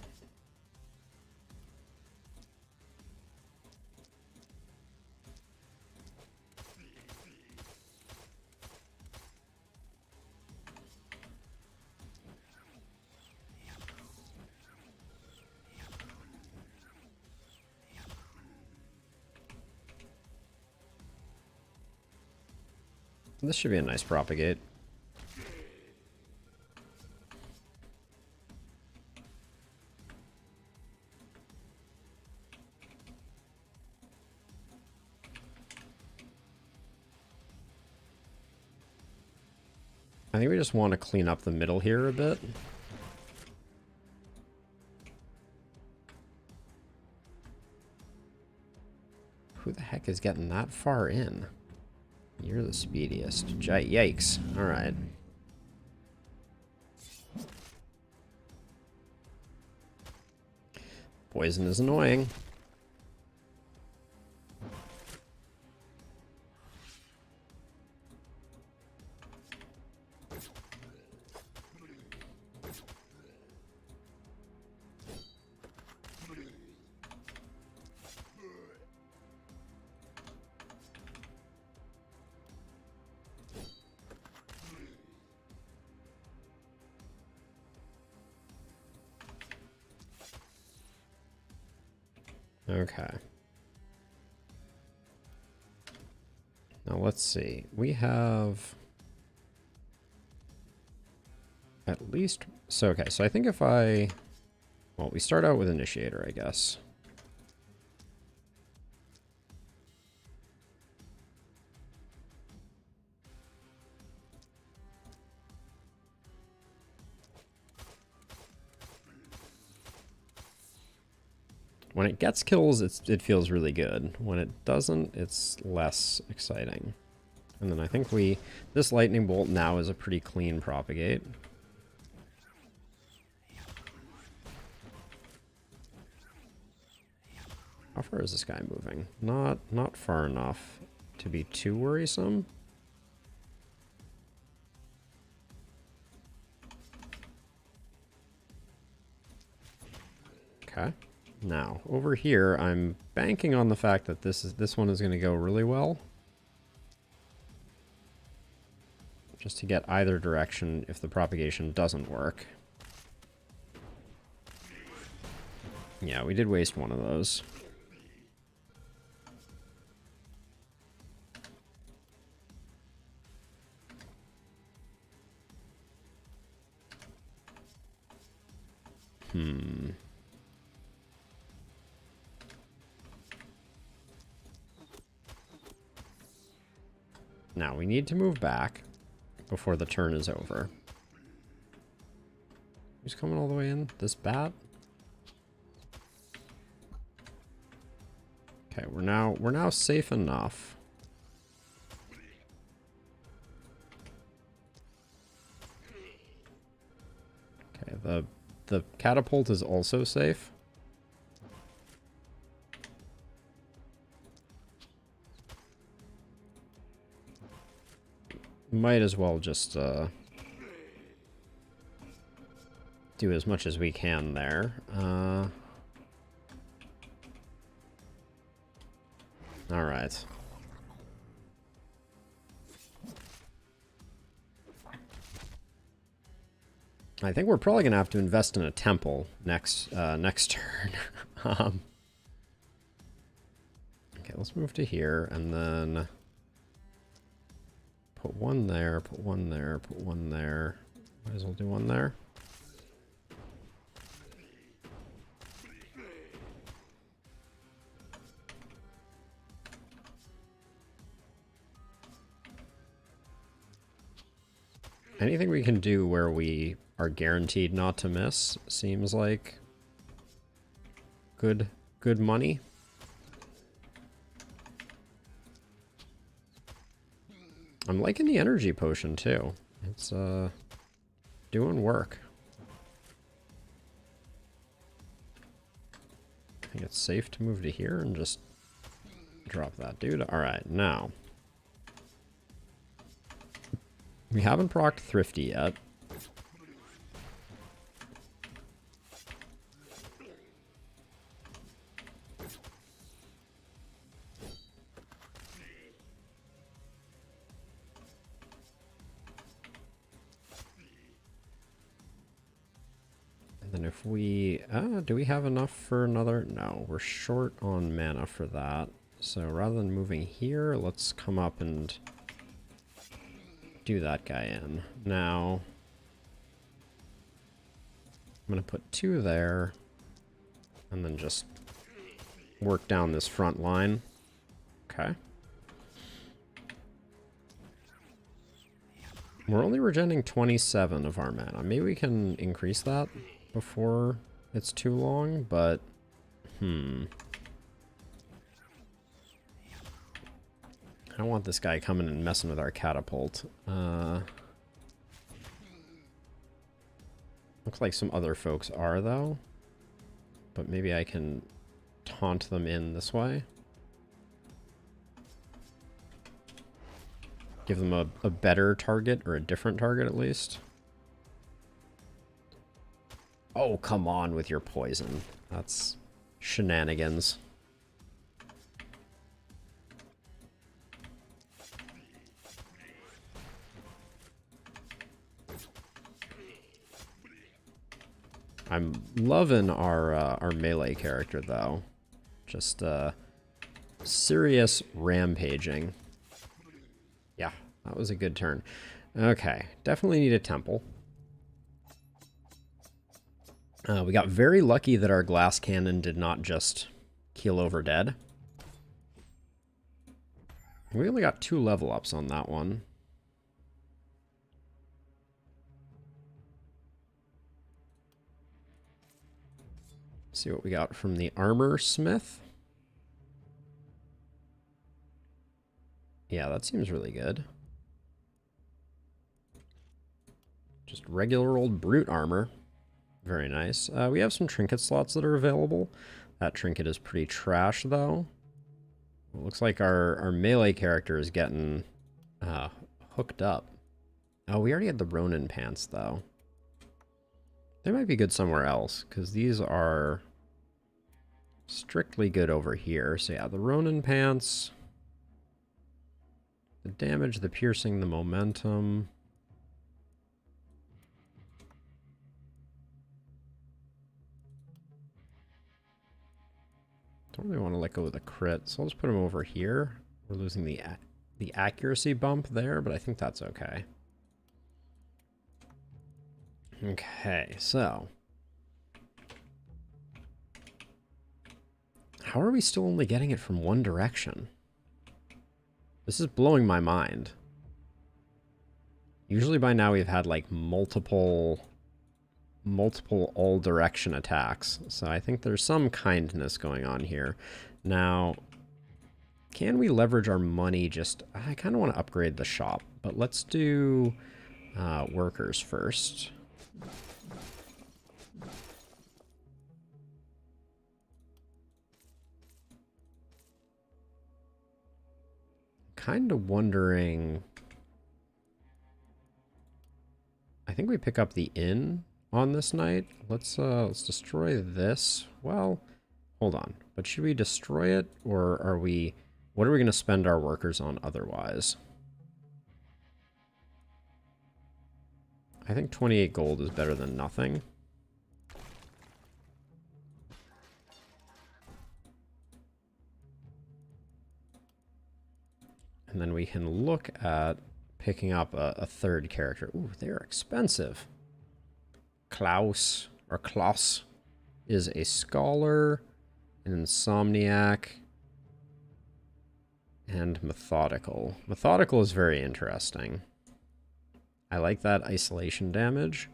This should be a nice propagate. I think we just want to clean up the middle here a bit. Who the heck is getting that far in? You're the speediest. Yikes. Alright. Poison is annoying. Okay. Now let's see. We have at least... So, okay. So I think if I... Well, we start out with Initiator, I guess. When it gets kills, it feels really good. When it doesn't, it's less exciting. And then I think this lightning bolt now is a pretty clean propagate. How far is this guy moving? Not far enough to be too worrisome. Okay. Now, over here, I'm banking on the fact that this one is going to go really well. Just to get either direction if the propagation doesn't work. Yeah, we did waste one of those. Now, we need to move back before the turn is over. Who's coming all the way in? This bat? Okay, we're now safe enough. Okay, the catapult is also safe. Might as well just do as much as we can there. All right. I think we're probably gonna have to invest in a temple next turn. Okay, let's move to here and then put one there, put one there, put one there. Might as well do one there. Anything we can do where we are guaranteed not to miss seems like good money. I'm liking the energy potion too. It's doing work. I think it's safe to move to here and just drop that dude. All right, now we haven't procced Thrifty yet. And then if we... do we have enough for another? No, we're short on mana for that. So rather than moving here, let's come up and do that guy in. Now, I'm going to put 2 there, and then just work down this front line. Okay. We're only regenerating 27 of our mana. Maybe we can increase that before it's too long, but... I don't want this guy coming and messing with our catapult. Looks like some other folks are, though. But maybe I can taunt them in this way. Give them a better target, or a different target at least. Oh, come on with your poison. That's shenanigans. I'm loving our melee character, though. Just serious rampaging. Yeah, that was a good turn. Okay, definitely need a temple. We got very lucky that our glass cannon did not just keel over dead. We only got 2 level ups on that one. See what we got from the armor smith. Yeah, that seems really good. Just regular old brute armor. Very nice. We have some trinket slots that are available. That trinket is pretty trash, though. It looks like our melee character is getting hooked up. Oh, we already had the Ronin pants, though. They might be good somewhere else, because these are strictly good over here. So yeah, the Ronin pants, the damage, the piercing, the momentum. Don't really want to let go of the crit, so I'll just put him over here. We're losing the accuracy bump there, but I think that's okay. Okay, so how are we still only getting it from one direction? This is blowing my mind. Usually by now we've had like multiple all direction attacks. So I think there's some kindness going on here. Now, can we leverage our money? I kind of want to upgrade the shop, but let's do workers first. Kind of wondering. I think we pick up the inn on this night. Let's destroy this. Well, hold on. But should we destroy it, or are we? What are we going to spend our workers on otherwise? I think 28 gold is better than nothing. And then we can look at picking up a third character. Ooh, they're expensive. Klaus is a scholar, an insomniac, and methodical. Methodical is very interesting. I like that isolation damage.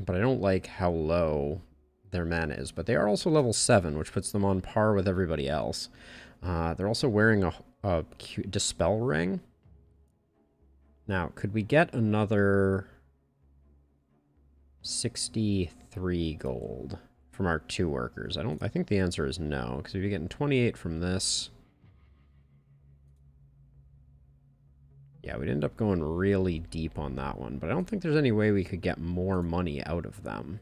But I don't like how low their mana is. But they are also level 7, which puts them on par with everybody else. They're also wearing a Dispel ring. Now, could we get another 63 gold from our 2 workers? I think the answer is no, because we'd be getting 28 from this. Yeah, we'd end up going really deep on that one, but I don't think there's any way we could get more money out of them.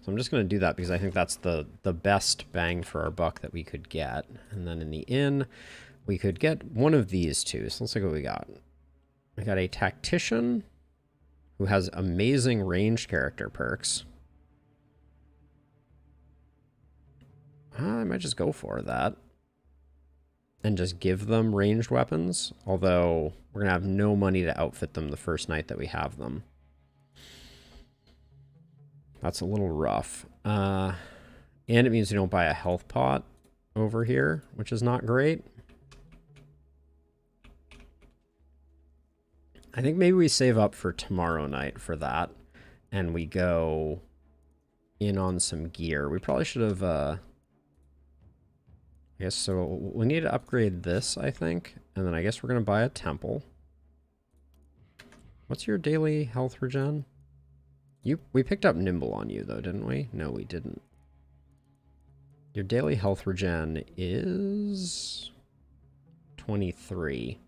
So I'm just going to do that because I think that's the best bang for our buck that we could get. And then in the inn, we could get one of these two. So let's look what we got. We got a tactician who has amazing ranged character perks. I might just go for that. And just give them ranged weapons. Although, we're going to have no money to outfit them the first night that we have them. That's a little rough. And it means you don't buy a health pot over here, which is not great. I think maybe we save up for tomorrow night for that. And we go in on some gear. We probably should have... I guess so. We need to upgrade this, I think. And then I guess we're going to buy a temple. What's your daily health regen? We picked up Nimble on you, though, didn't we? No, we didn't. Your daily health regen is 23.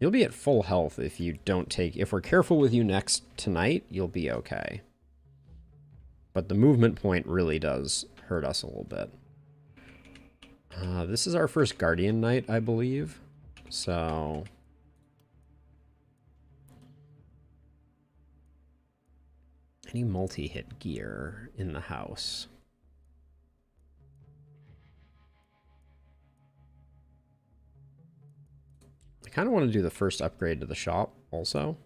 You'll be at full health if you don't take... If we're careful with you next tonight, you'll be okay. But the movement point really does hurt us a little bit. This is our first Guardian night, I believe. So... Any multi-hit gear in the house? I kind of want to do the first upgrade to the shop also.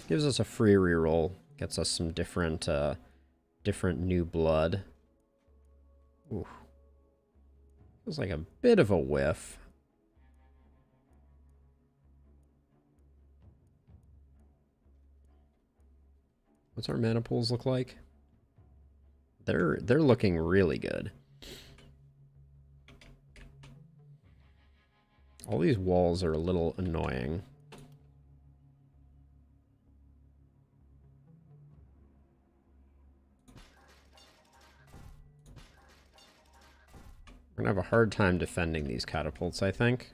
Gives us a free reroll. Gets us some different new blood. Ooh. Feels like a bit of a whiff. What's our mana pools look like? They're looking really good. All these walls are a little annoying. We're gonna have a hard time defending these catapults, I think.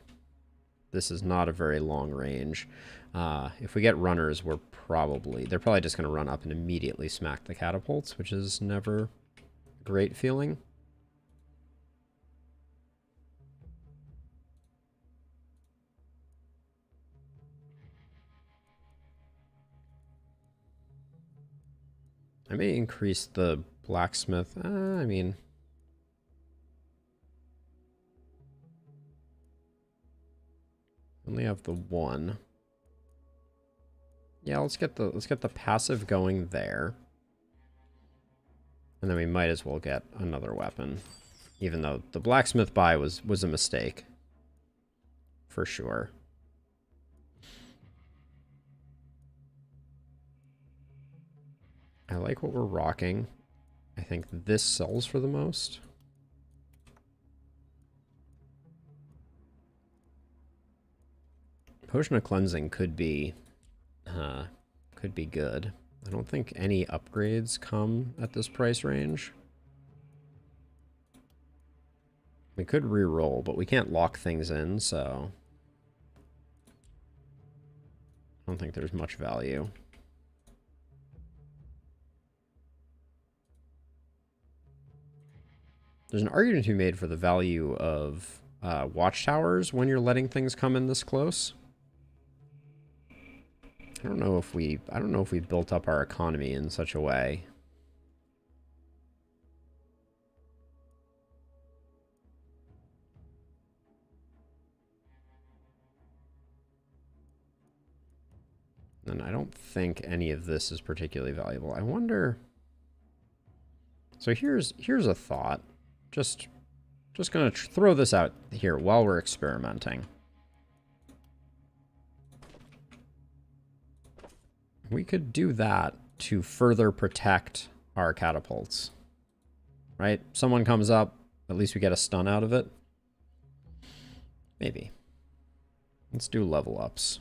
This is not a very long range. If we get runners, they're probably just going to run up and immediately smack the catapults, which is never a great feeling. I may increase the blacksmith. I mean... Only have the one. Yeah, let's get the passive going there. And then we might as well get another weapon. Even though the blacksmith buy was a mistake. For sure. I like what we're rocking. I think this sells for the most. Potion of Cleansing could be good. I don't think any upgrades come at this price range. We could re-roll, but we can't lock things in, so... I don't think there's much value. There's an argument to be made for the value of watchtowers when you're letting things come in this close. I don't know if we built up our economy in such a way. And I don't think any of this is particularly valuable. I wonder... So here's a thought. Just gonna throw this out here while we're experimenting. We could do that to further protect our catapults. Right? Someone comes up, at least we get a stun out of it. Maybe. Let's do level ups.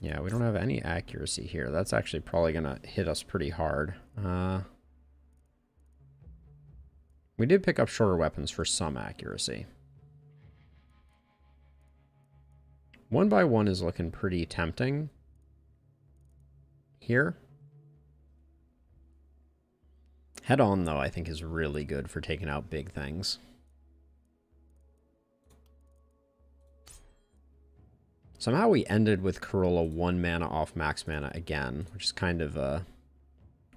Yeah, we don't have any accuracy here. That's actually probably going to hit us pretty hard. We did pick up shorter weapons for some accuracy. 1 by 1 is looking pretty tempting here. Head on, though, I think is really good for taking out big things. Somehow we ended with Corolla 1 mana off max mana again, which is kind of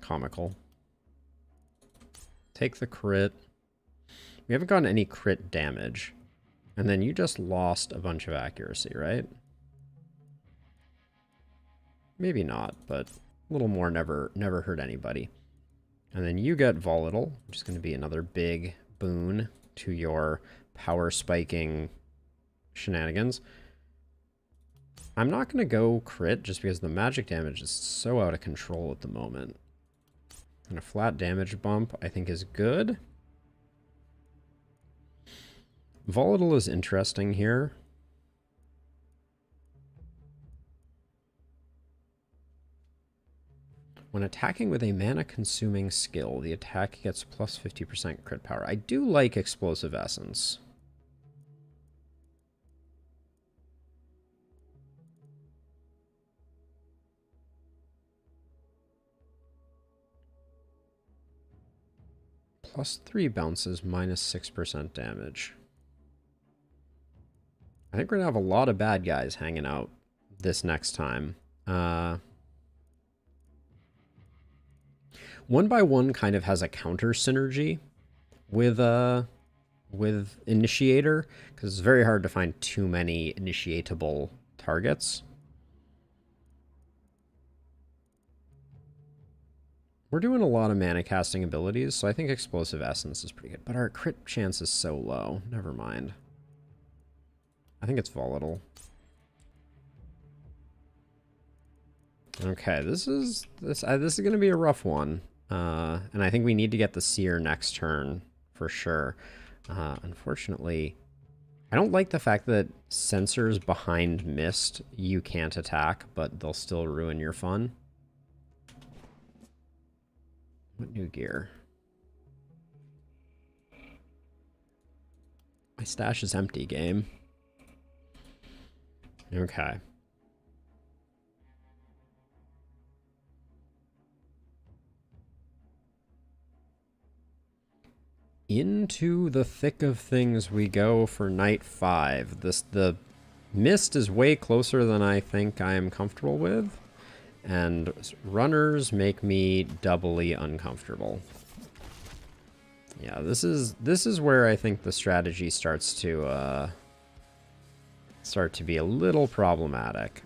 comical. Take the crit. We haven't gotten any crit damage. And then you just lost a bunch of accuracy, right? Maybe not, but a little more never hurt anybody. And then you get Volatile, which is going to be another big boon to your power spiking shenanigans. I'm not going to go crit just because the magic damage is so out of control at the moment. And a flat damage bump I think is good. Volatile is interesting here. When attacking with a mana-consuming skill, the attack gets plus 50% crit power. I do like Explosive Essence. Plus 3 bounces, minus 6% damage. I think we're going to have a lot of bad guys hanging out this next time. 1 by 1 kind of has a counter synergy with Initiator, because it's very hard to find too many initiatable targets. We're doing a lot of mana casting abilities, so I think Explosive Essence is pretty good. But our crit chance is so low. Never mind. I think it's Volatile. Okay, this is going to be a rough one. And I think we need to get the Seer next turn for sure. Unfortunately, I don't like the fact that sensors behind Mist you can't attack, but they'll still ruin your fun. What new gear? My stash is empty, game. Okay. Into the thick of things we go for night 5. The Mist is way closer than I think I am comfortable with, and runners make me doubly uncomfortable. Yeah, this is where I think the strategy starts to be a little problematic.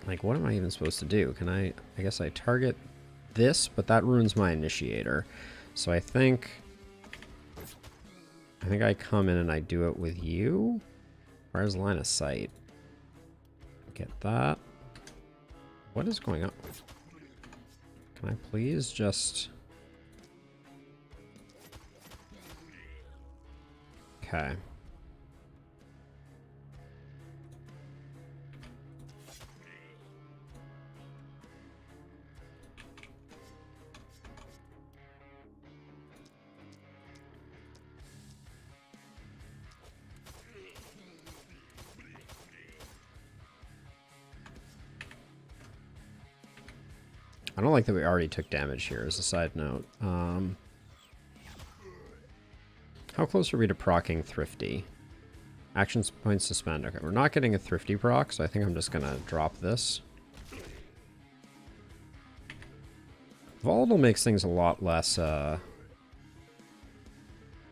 Like, what am I even supposed to do? Can I guess I target this, but that ruins my Initiator. So I think I come in and I do it with you. Where's line of sight? Get that. What is going on? Can I please just... Okay. I don't like that we already took damage here, as a side note. How close are we to proccing Thrifty? Action points to spend. Okay, we're not getting a Thrifty proc, so I think I'm just going to drop this. Volatile makes things a lot less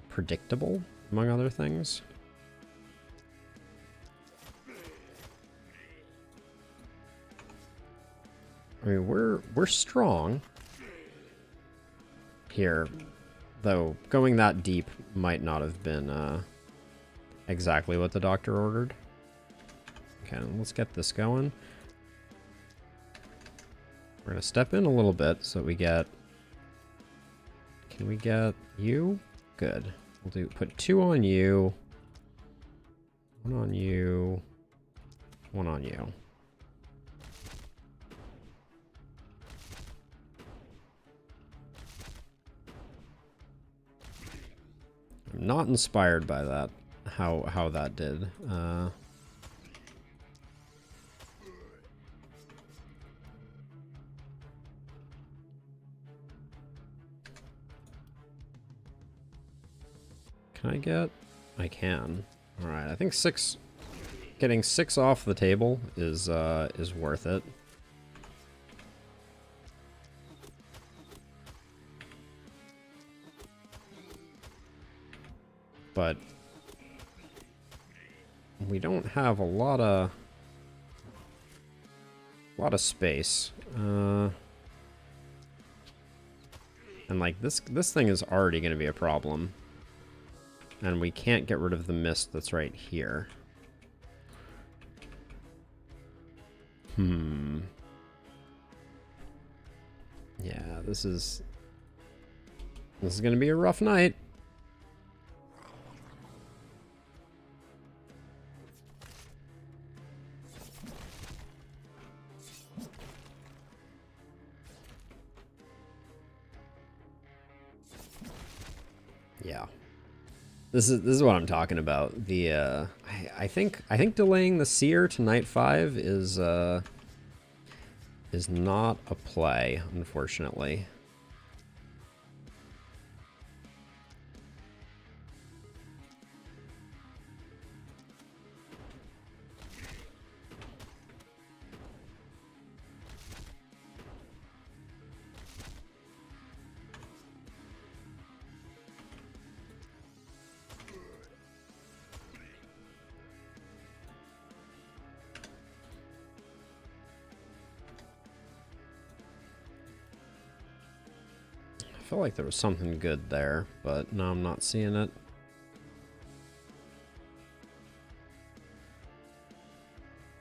predictable, among other things. I mean, we're strong here, though going that deep might not have been exactly what the doctor ordered. Okay, let's get this going. We're gonna step in a little bit so that we get... Can we get you? Good. We'll put 2 on you, 1 on you, 1 on you. I'm not inspired by that, how that did. Can I get? I can. All right, I think getting 6 off the table is worth it. But we don't have a lot of space. And like this thing is already going to be a problem. And we can't get rid of the mist that's right here. Yeah, this is going to be a rough night. Yeah. This is what I'm talking about. The I think delaying the seer to night 5 is not a play, unfortunately. I feel like there was something good there, but no, I'm not seeing it.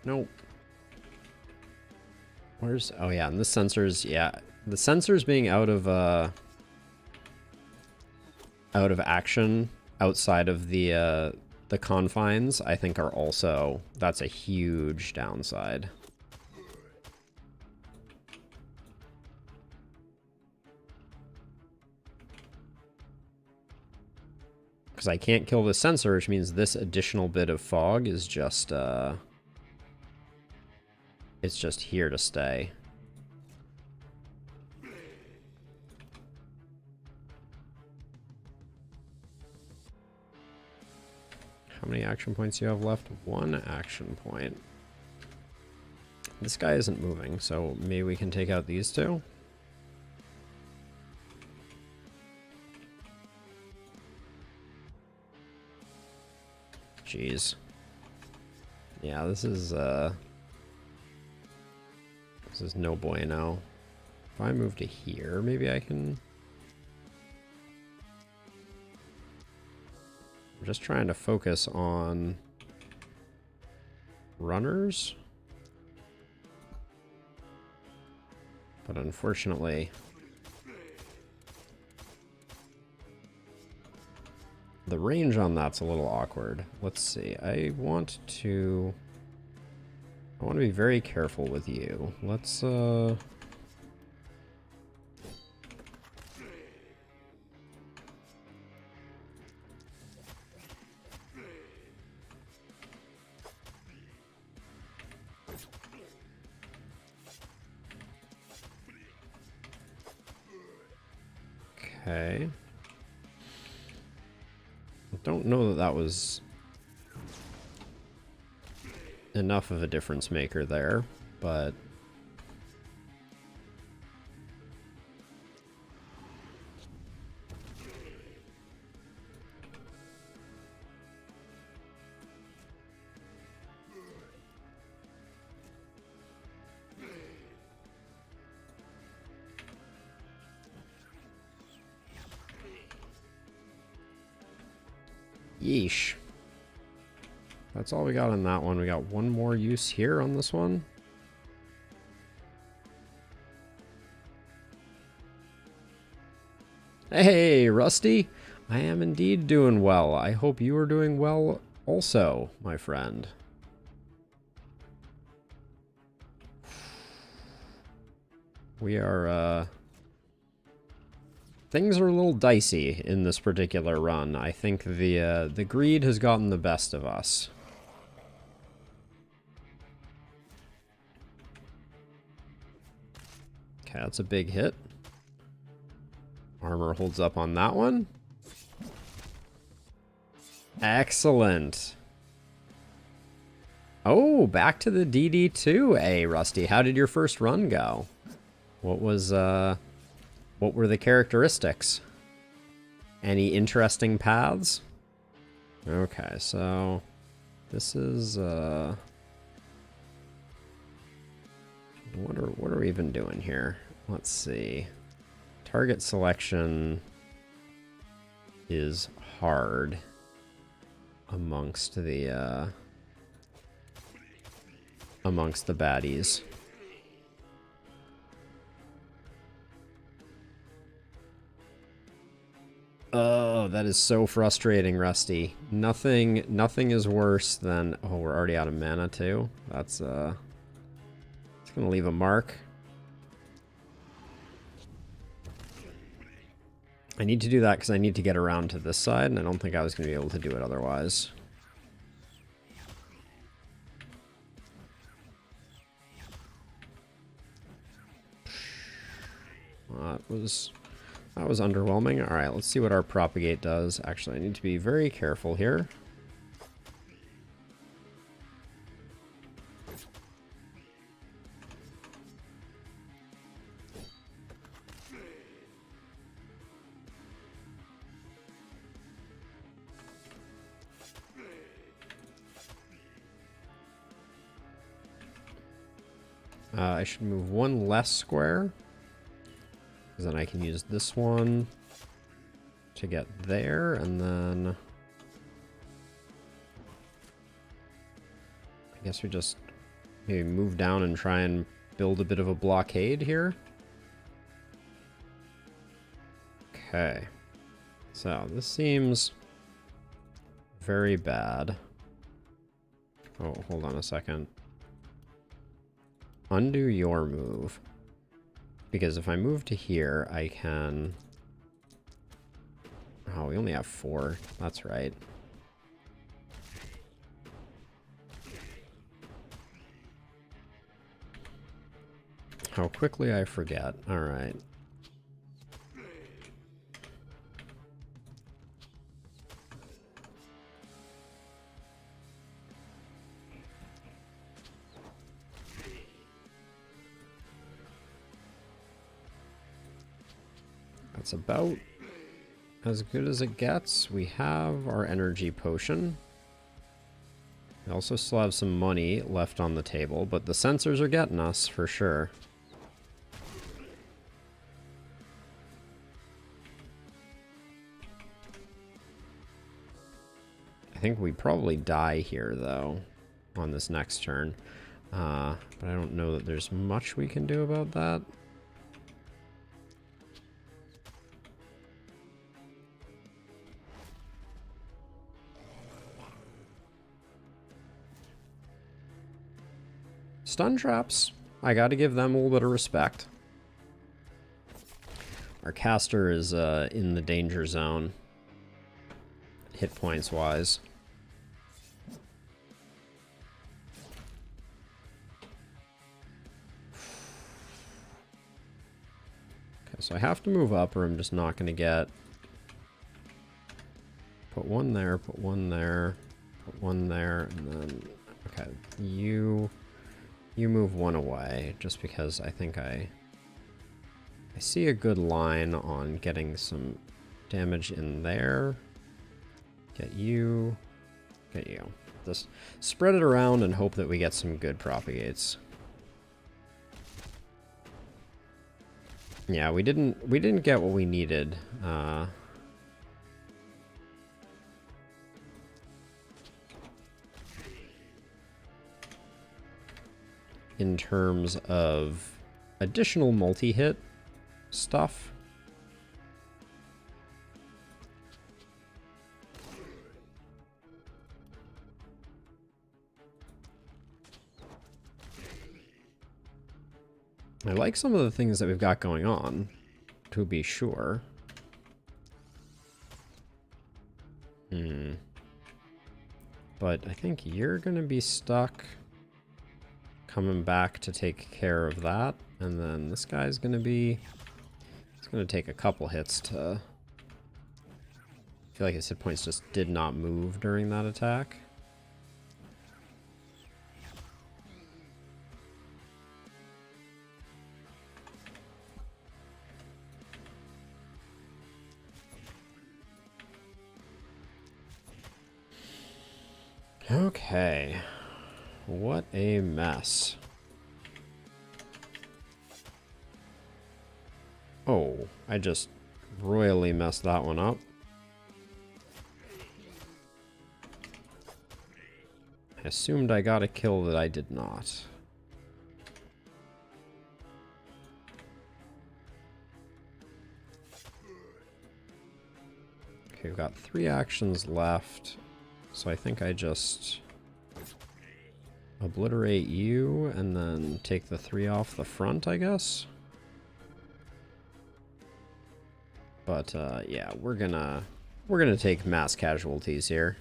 Nope. Where's... Oh yeah, and the sensors, yeah. The sensors being out of action outside of the confines, I think are also... That's a huge downside. Because I can't kill the sensor, which means this additional bit of fog is just, it's just here to stay. How many action points do you have left? 1 action point. This guy isn't moving, so maybe we can take out these two. Jeez. Yeah, this is no bueno. If I move to here, maybe I can... I'm just trying to focus on runners. But unfortunately... the range on that's a little awkward. Let's see. I want to be very careful with you. Let's okay. Don't know that that was enough of a difference maker there, but yeesh. That's all we got on that one. We got one more use here on this one. Hey, Rusty. I am indeed doing well. I hope you are doing well also, my friend. We are, things are a little dicey in this particular run. I think the greed has gotten the best of us. Okay, that's a big hit. Armor holds up on that one. Excellent. Oh, back to the DD2A, Rusty. How did your first run go? What were the characteristics? Any interesting paths? Okay, so this is what are we even doing here? Let's see. Target selection is hard amongst the baddies. Oh, that is so frustrating, Rusty. Nothing is worse than... Oh, we're already out of mana, too. That's, it's gonna leave a mark. I need to do that because I need to get around to this side, and I don't think I was gonna be able to do it otherwise. That was underwhelming. Alright, let's see what our propagate does. Actually, I need to be very careful here. I should move one less square. Because then I can use this one to get there, and then... I guess we just maybe move down and try and build a bit of a blockade here. Okay. So, this seems very bad. Oh, hold on a second. Undo your move. Because if I move to here, I can... Oh, we only have 4. That's right. How quickly I forget. Alright. That's about as good as it gets. We have our energy potion. We also still have some money left on the table, but the sensors are getting us for sure. I think we probably die here, though, on this next turn. But I don't know that there's much we can do about that. Stun traps. I gotta give them a little bit of respect. Our caster is in the danger zone, hit points wise. Okay, so I have to move up or I'm just not gonna get... Put one there, put one there, put one there, and then... Okay, you move one away, just because I think I see a good line on getting some damage in there. Get you. Just spread it around and hope that we get some good propagates. Yeah, we didn't get what we needed. In terms of additional multi-hit stuff. I like some of the things that we've got going on, to be sure. But I think you're gonna be stuck coming back to take care of that, and then this guy's gonna be... It's gonna take a couple hits to I feel like his hit points just did not move during that attack. Okay. What a mess. Oh, I just royally messed that one up. I assumed I got a kill that I did not. Okay, we've got 3 actions left. So I think I just obliterate you and then take the 3 off the front, I guess. But yeah, we're gonna take mass casualties here.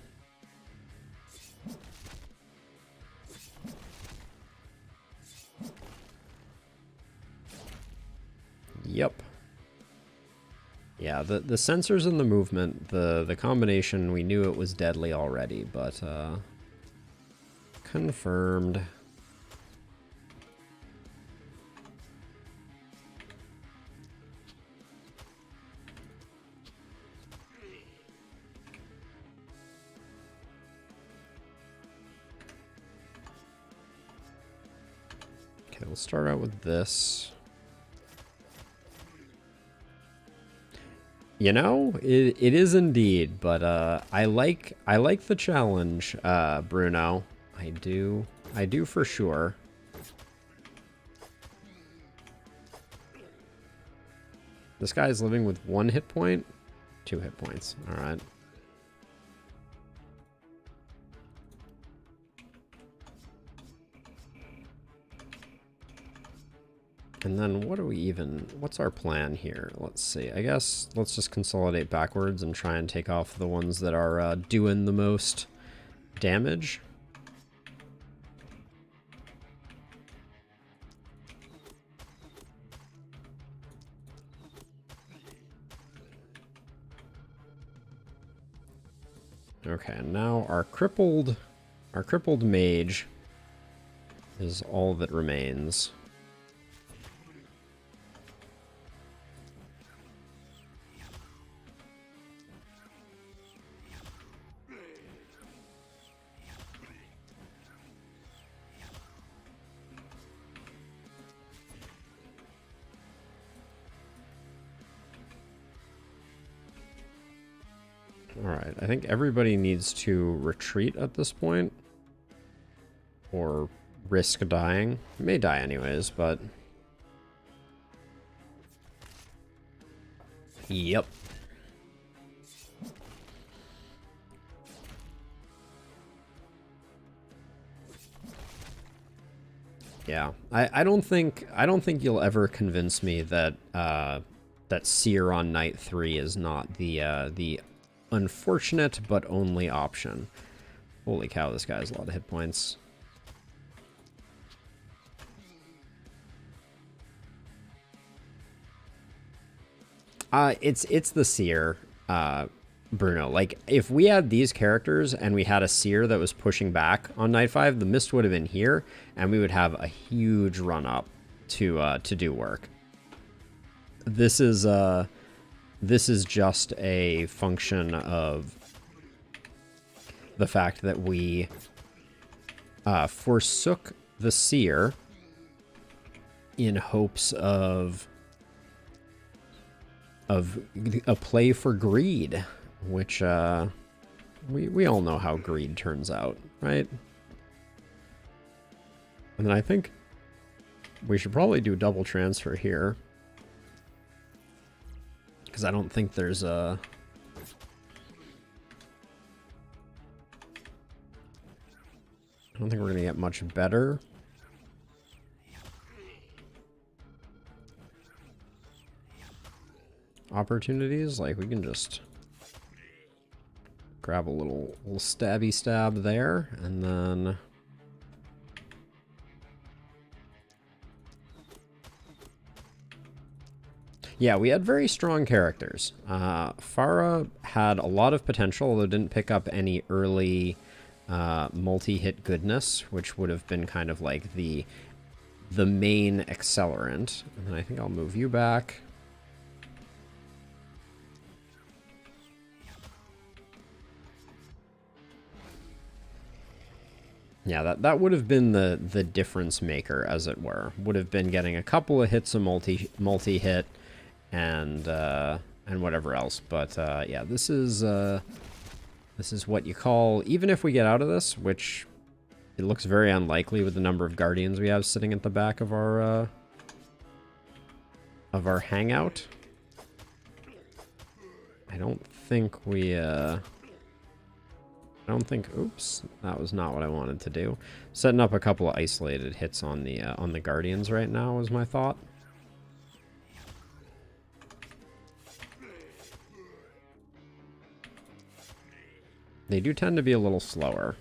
Yep. Yeah, the sensors and the movement, the combination, we knew it was deadly already, but confirmed. Okay, we'll start out with this. You know, it is indeed, but I like the challenge, Bruno. I do for sure. This guy's living with 1 hit point, 2 hit points. All right. And then what's our plan here? Let's see. I guess let's just consolidate backwards and try and take off the ones that are doing the most damage. Okay, now our crippled mage is all that remains. Alright, I think everybody needs to retreat at this point. Or risk dying. May die anyways, but... Yep. Yeah, I don't think you'll ever convince me that that Seer on night 3 is not the unfortunate but only option. Holy cow, this guy has a lot of hit points. It's the Seer, Bruno. Like, if we had these characters and we had a Seer that was pushing back on night 5, the mist would have been here, and we would have a huge run up to do work. This is just a function of the fact that we forsook the Seer in hopes of a play for greed, which we all know how greed turns out, right? And then I think we should probably do double transfer here, because I don't think there's a... I don't think we're going to get much better. Opportunities, like we can just grab a little stabby stab there, and then Yeah, we had very strong characters. Farah had a lot of potential, although didn't pick up any early multi-hit goodness, which would have been kind of like the main accelerant. And then I think I'll move you back. Yeah, that would have been the difference maker, as it were. Would have been getting a couple of hits of multi-hit and whatever else. But yeah, this is what you call, even if we get out of this, which it looks very unlikely with the number of Guardians we have sitting at the back of our hangout. I don't think we oops, that was not what I wanted to do. Setting up a couple of isolated hits on the Guardians right now was my thought. They do tend to be a little slower.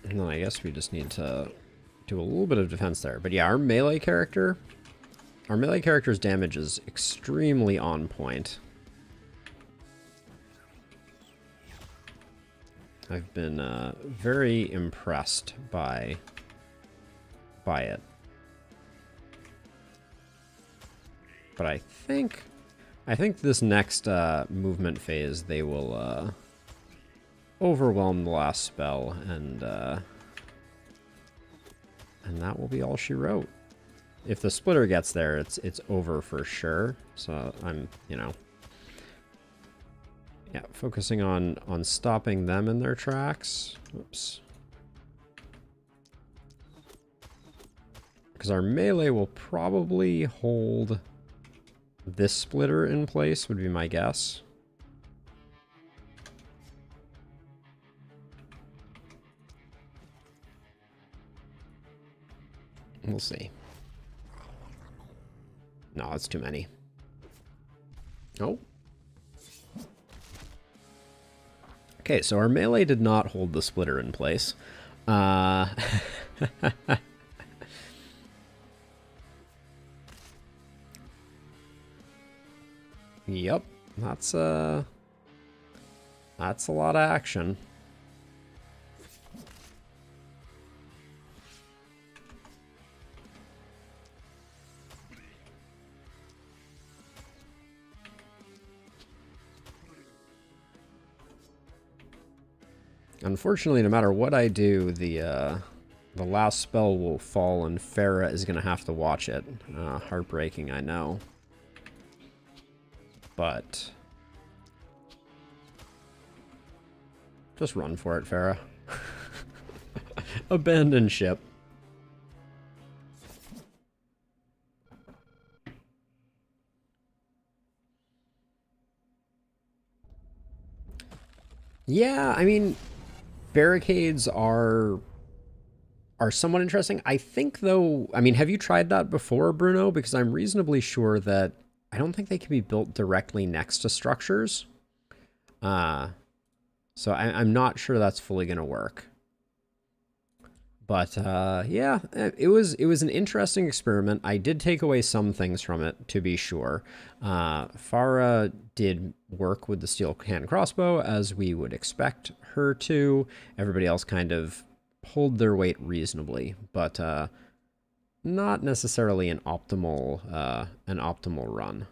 And then I guess we just need to do a little bit of defense there. But yeah, our melee character's damage is extremely on point. I've been very impressed by it. But I think this next movement phase they will overwhelm the last spell, and that will be all she wrote. If the splitter gets there, it's over for sure. So I'm, yeah, focusing on stopping them in their tracks. Oops. Because our melee will probably hold this splitter in place, would be my guess. We'll see. No, it's too many. Oh. Okay, so our melee did not hold the splitter in place. Yep, that's a lot of action. Unfortunately, no matter what I do, the last spell will fall, and Farah is going to have to watch it. Heartbreaking, I know. But just run for it, Farah. Abandon ship. Yeah, I mean, barricades are somewhat interesting. I think, though, I mean, have you tried that before, Bruno? Because I'm reasonably sure that I don't think they can be built directly next to structures. So I'm not sure that's fully going to work. But yeah, it was an interesting experiment. I did take away some things from it, to be sure. Farah did work with the steel hand crossbow, as we would expect her to. Everybody else kind of pulled their weight reasonably, but not necessarily an optimal run.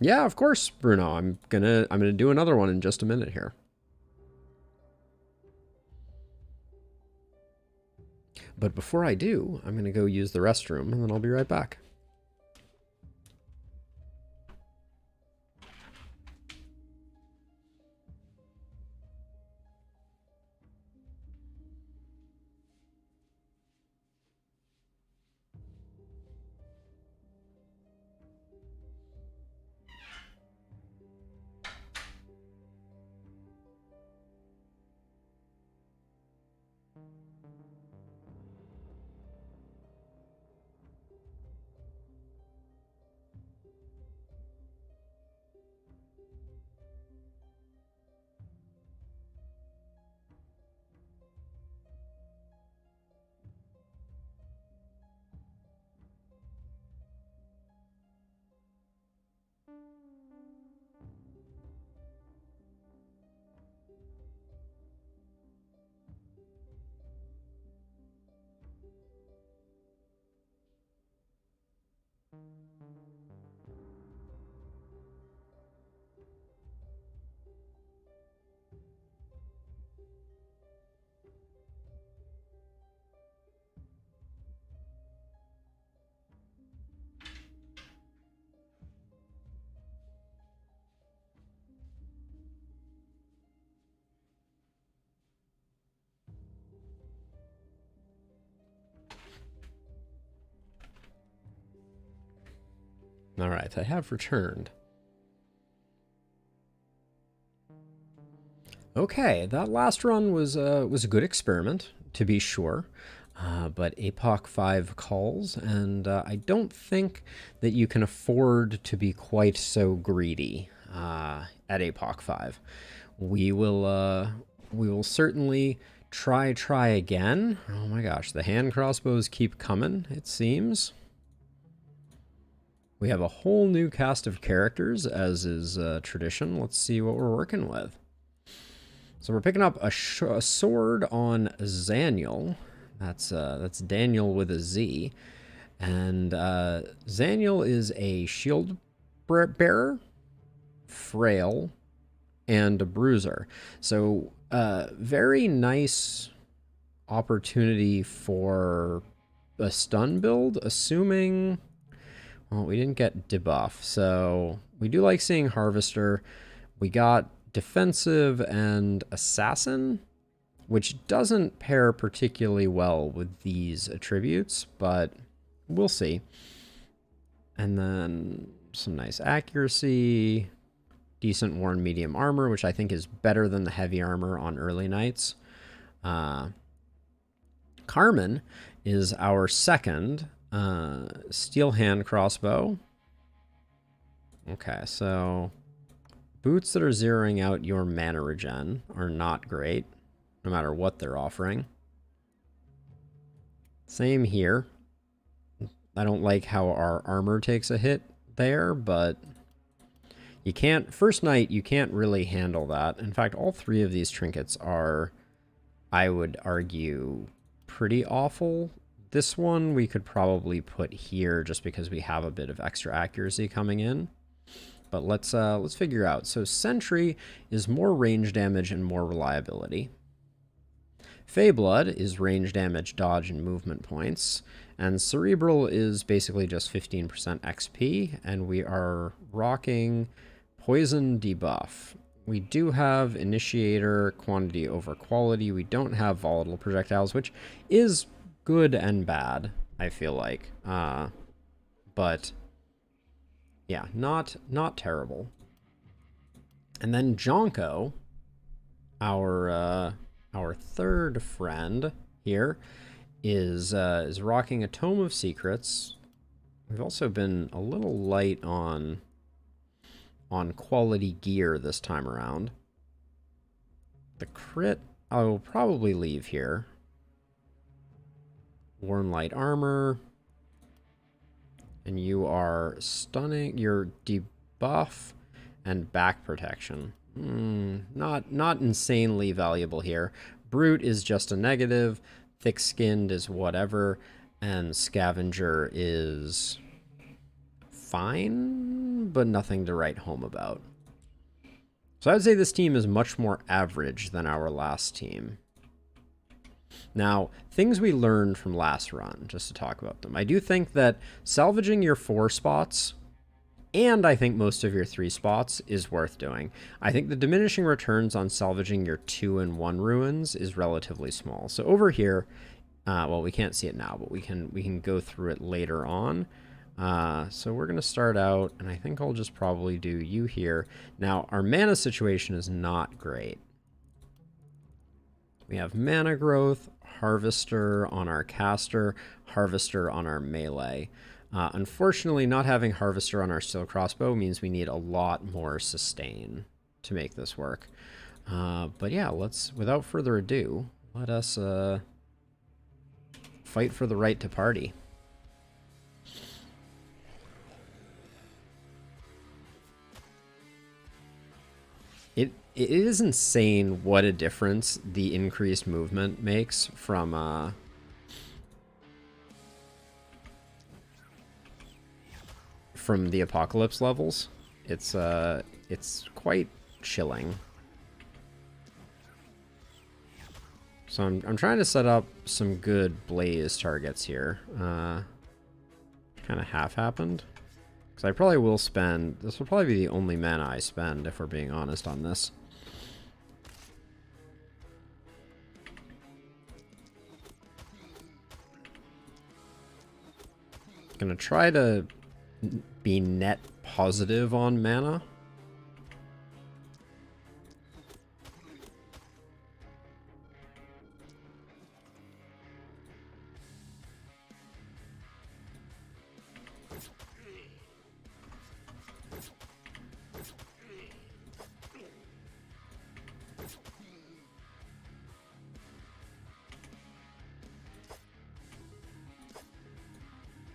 Yeah, of course, Bruno. I'm gonna do another one in just a minute here. But before I do, I'm going to go use the restroom, and then I'll be right back. All right, I have returned. Okay, that last run was a good experiment, to be sure. But APOC 5 calls, and I don't think that you can afford to be quite so greedy at APOC 5. We will certainly try again. Oh my gosh, the hand crossbows keep coming, it seems. We have a whole new cast of characters, as is tradition. Let's see what we're working with. So we're picking up a sword on Zaniel. That's Daniel with a Z. And Zaniel is a shield bearer, frail, and a bruiser. So very nice opportunity for a stun build, assuming... Well, we didn't get debuff, so we do like seeing Harvester. We got defensive and assassin, which doesn't pair particularly well with these attributes, but we'll see. And then some nice accuracy, decent worn medium armor, which I think is better than the heavy armor on early knights. Carmen is our second steel hand crossbow. Okay, so boots that are zeroing out your mana regen are not great, no matter what they're offering. Same here. I don't like how our armor takes a hit there, but you can't... First night, you can't really handle that. In fact, all three of these trinkets are, I would argue, pretty awful. This one we could probably put here just because we have a bit of extra accuracy coming in. But let's figure out. So Sentry is more range damage and more reliability. Feyblood is range damage, dodge, and movement points. And Cerebral is basically just 15% XP. And we are rocking Poison debuff. We do have Initiator, quantity over quality. We don't have Volatile projectiles, which is good and bad, I feel like. But yeah, not terrible. And then Jonko, our third friend here, is rocking a Tome of Secrets. We've also been a little light on quality gear this time around. The crit I will probably leave here. Worn light armor. And you are stunning. Your debuff and back protection. Not insanely valuable here. Brute is just a negative. Thick-skinned is whatever. And Scavenger is fine, but nothing to write home about. So I would say this team is much more average than our last team. Now, things we learned from last run, just to talk about them. I do think that salvaging your 4 spots, and I think most of your 3 spots, is worth doing. I think the diminishing returns on salvaging your 2 and 1 ruins is relatively small. So over here, well, we can't see it now, but we can go through it later on. So we're going to start out, and I think I'll just probably do you here. Now, our mana situation is not great. We have mana growth, Harvester on our caster, Harvester on our melee. Unfortunately, not having Harvester on our steel crossbow means we need a lot more sustain to make this work. But yeah, without further ado, let us fight for the right to party. It is insane what a difference the increased movement makes from the apocalypse levels. It's quite chilling. So I'm trying to set up some good blaze targets here. Kind of half happened. Because I probably will spend... This will probably be the only mana I spend, if we're being honest on this. Gonna try to be net positive on mana.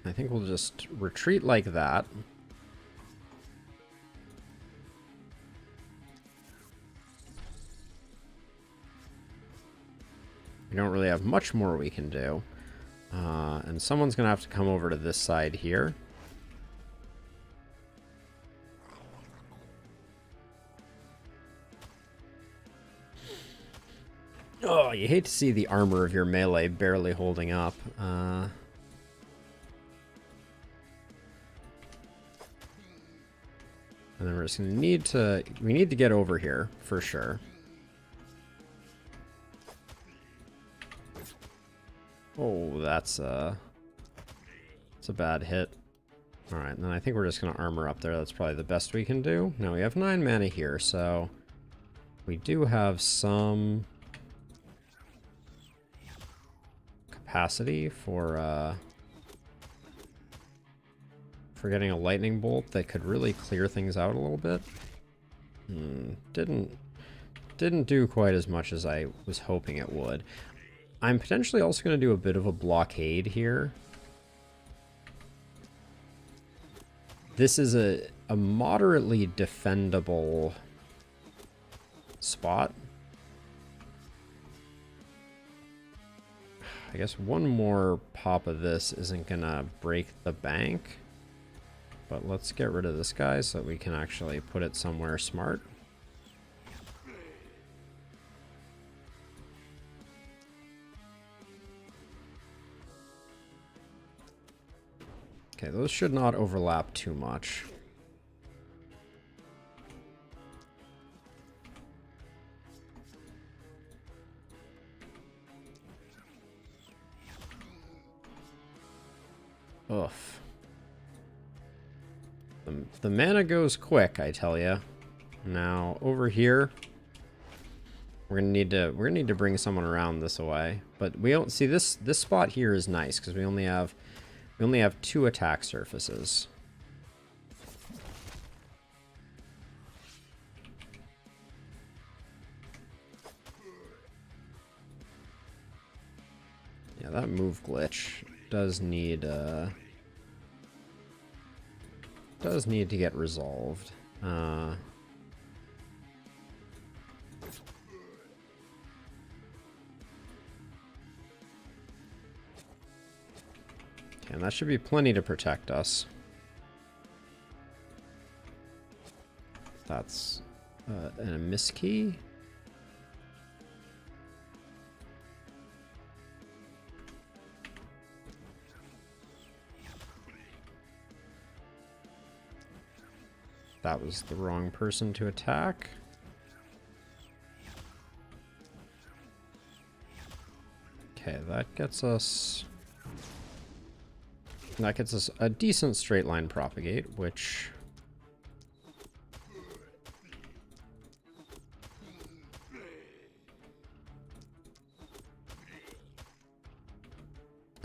I think we'll just retreat like that. We don't really have much more we can do. And someone's going to have to come over to this side here. Oh, you hate to see the armor of your melee barely holding up. And then we're just gonna we need to get over here for sure. Oh, that's a bad hit. All right, and then I think we're just gonna armor up there. That's probably the best we can do. Now we have 9 mana here, so we do have some capacity for getting a lightning bolt that could really clear things out a little bit. Didn't do quite as much as I was hoping it would. I'm potentially also going to do a bit of a blockade here. This is a moderately defendable spot. I guess one more pop of this isn't going to break the bank. But let's get rid of this guy so that we can actually put it somewhere smart. Okay, those should not overlap too much. Oof. The mana goes quick, I tell ya. Now over here, we're gonna need to bring someone around this way. But we don't see this spot here is nice because we only have 2 attack surfaces. Yeah, that move glitch does need to get resolved. Okay, and that should be plenty to protect us. That's a miss key. That was the wrong person to attack. Okay, that gets us a decent straight line propagate, which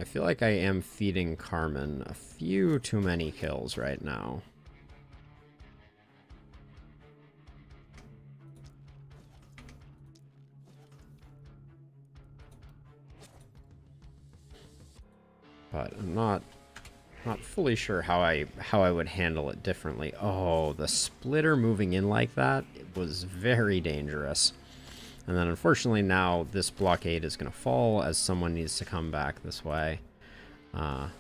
I feel like I am feeding Carmen a few too many kills right now. But I'm not fully sure how I would handle it differently. Oh, the splitter moving in like that, it was very dangerous. And then unfortunately now this blockade is going to fall as someone needs to come back this way and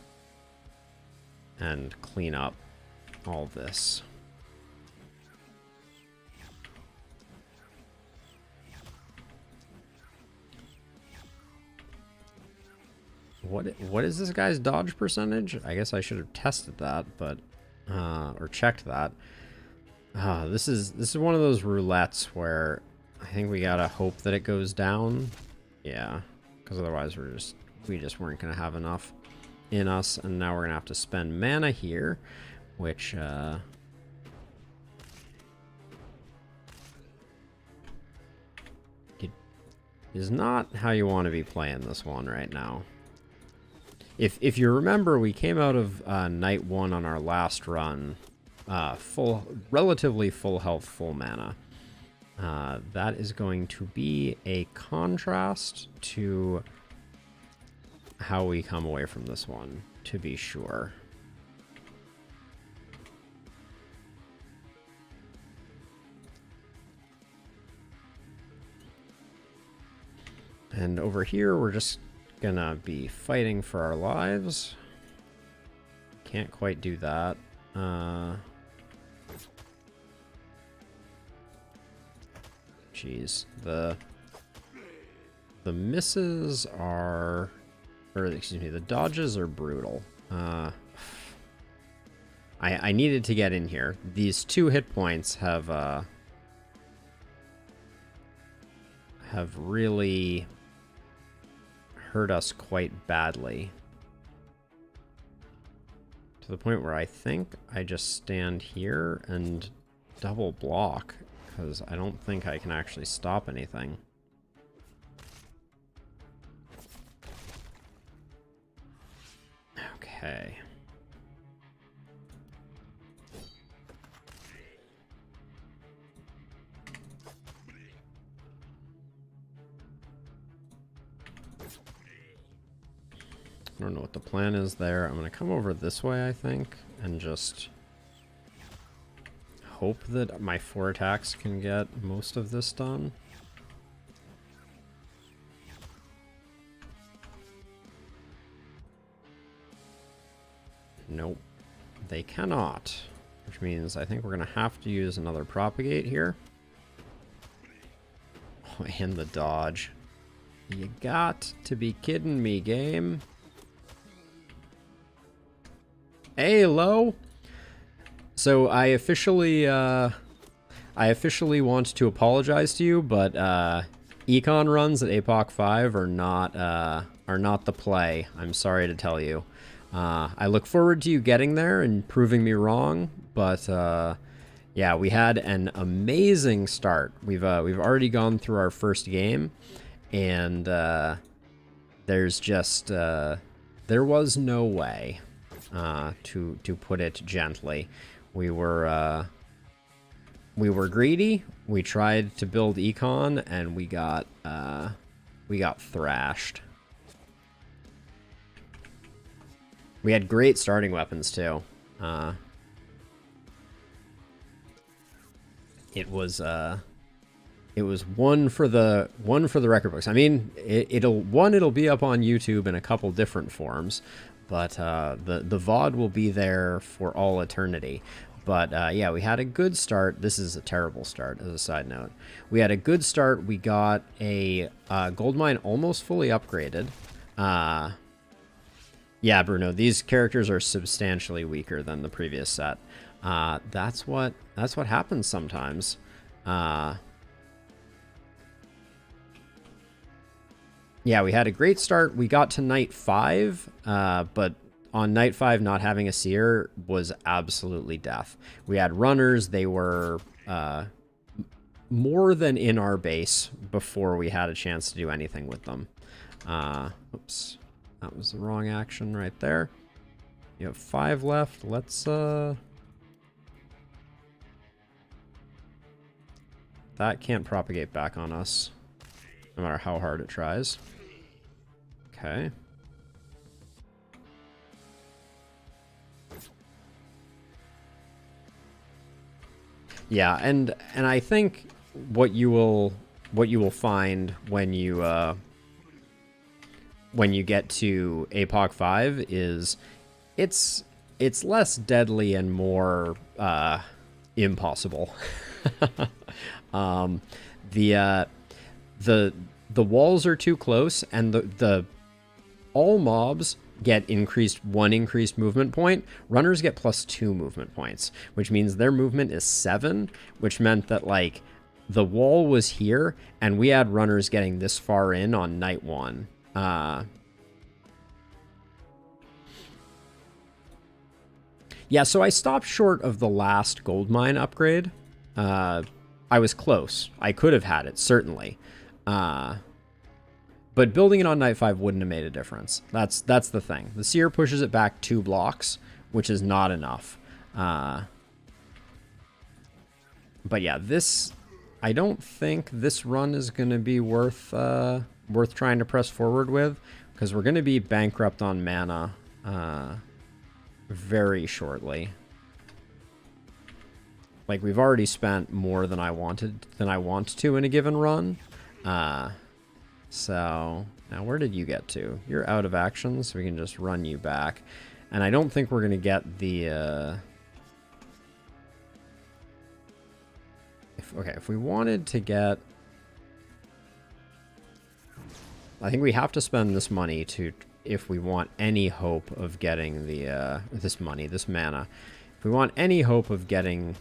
clean up all this. What is this guy's dodge percentage? I guess I should have tested that, but or checked that. This is one of those roulettes where I think we gotta hope that it goes down. Yeah, because otherwise we just weren't gonna have enough in us, and now we're gonna have to spend mana here, which is not how you want to be playing this one right now. If you remember, we came out of night 1 on our last run, relatively full health, full mana. That is going to be a contrast to how we come away from this one, to be sure. And over here, we're just gonna be fighting for our lives. Can't quite do that. Jeez, the misses are, or excuse me, the dodges are brutal. I needed to get in here. These 2 hit points have really hurt us quite badly. To the point where I think I just stand here and double block, because I don't think I can actually stop anything. Okay. I don't know what the plan is there. I'm going to come over this way, I think, and just hope that my 4 attacks can get most of this done. Nope, they cannot, which means I think we're going to have to use another propagate here. Oh, and the dodge. You got to be kidding me, game. Hey, low. So I officially want to apologize to you, but Econ runs at APOC 5 are not the play. I'm sorry to tell you. I look forward to you getting there and proving me wrong, but yeah, we had an amazing start. We've already gone through our first game, and there's just there was no way. To put it gently, we were greedy. We tried to build Econ, and we got thrashed. We had great starting weapons too. It was one for the record books. I mean, it'll be up on YouTube in a couple different forms. But the VOD will be there for all eternity. But yeah, we had a good start. This is a terrible start, as a side note. We had a good start. We got a gold mine almost fully upgraded. Yeah, Bruno, these characters are substantially weaker than the previous set. That's what happens sometimes. Yeah, we had a great start. We got to night 5, but on night 5, not having a seer was absolutely death. We had runners. They were more than in our base before we had a chance to do anything with them. Oops, that was the wrong action right there. You have 5 left. Let's... That can't propagate back on us, no matter how hard it tries. Okay. Yeah, and I think what you will find when you get to APOC 5 is it's less deadly and more impossible. The walls are too close, and the all mobs get one increased movement point. Runners get +2 movement points, which means their movement is 7, which meant that, like, the wall was here, and we had runners getting this far in on night 1. Yeah, so I stopped short of the last gold mine upgrade. I was close. I could have had it, certainly. But building it on night 5 wouldn't have made a difference. That's the thing. The seer pushes it back 2 blocks, which is not enough. But yeah, this... I don't think this run is going to be worth trying to press forward with, because we're going to be bankrupt on mana very shortly. Like, we've already spent more than I want to in a given run. So now where did you get to? You're out of action, so we can just run you back. And I don't think we're going to get the... If we wanted to get... I think we have to spend this money to... if we want any hope of getting the... this mana. If we want any hope of getting...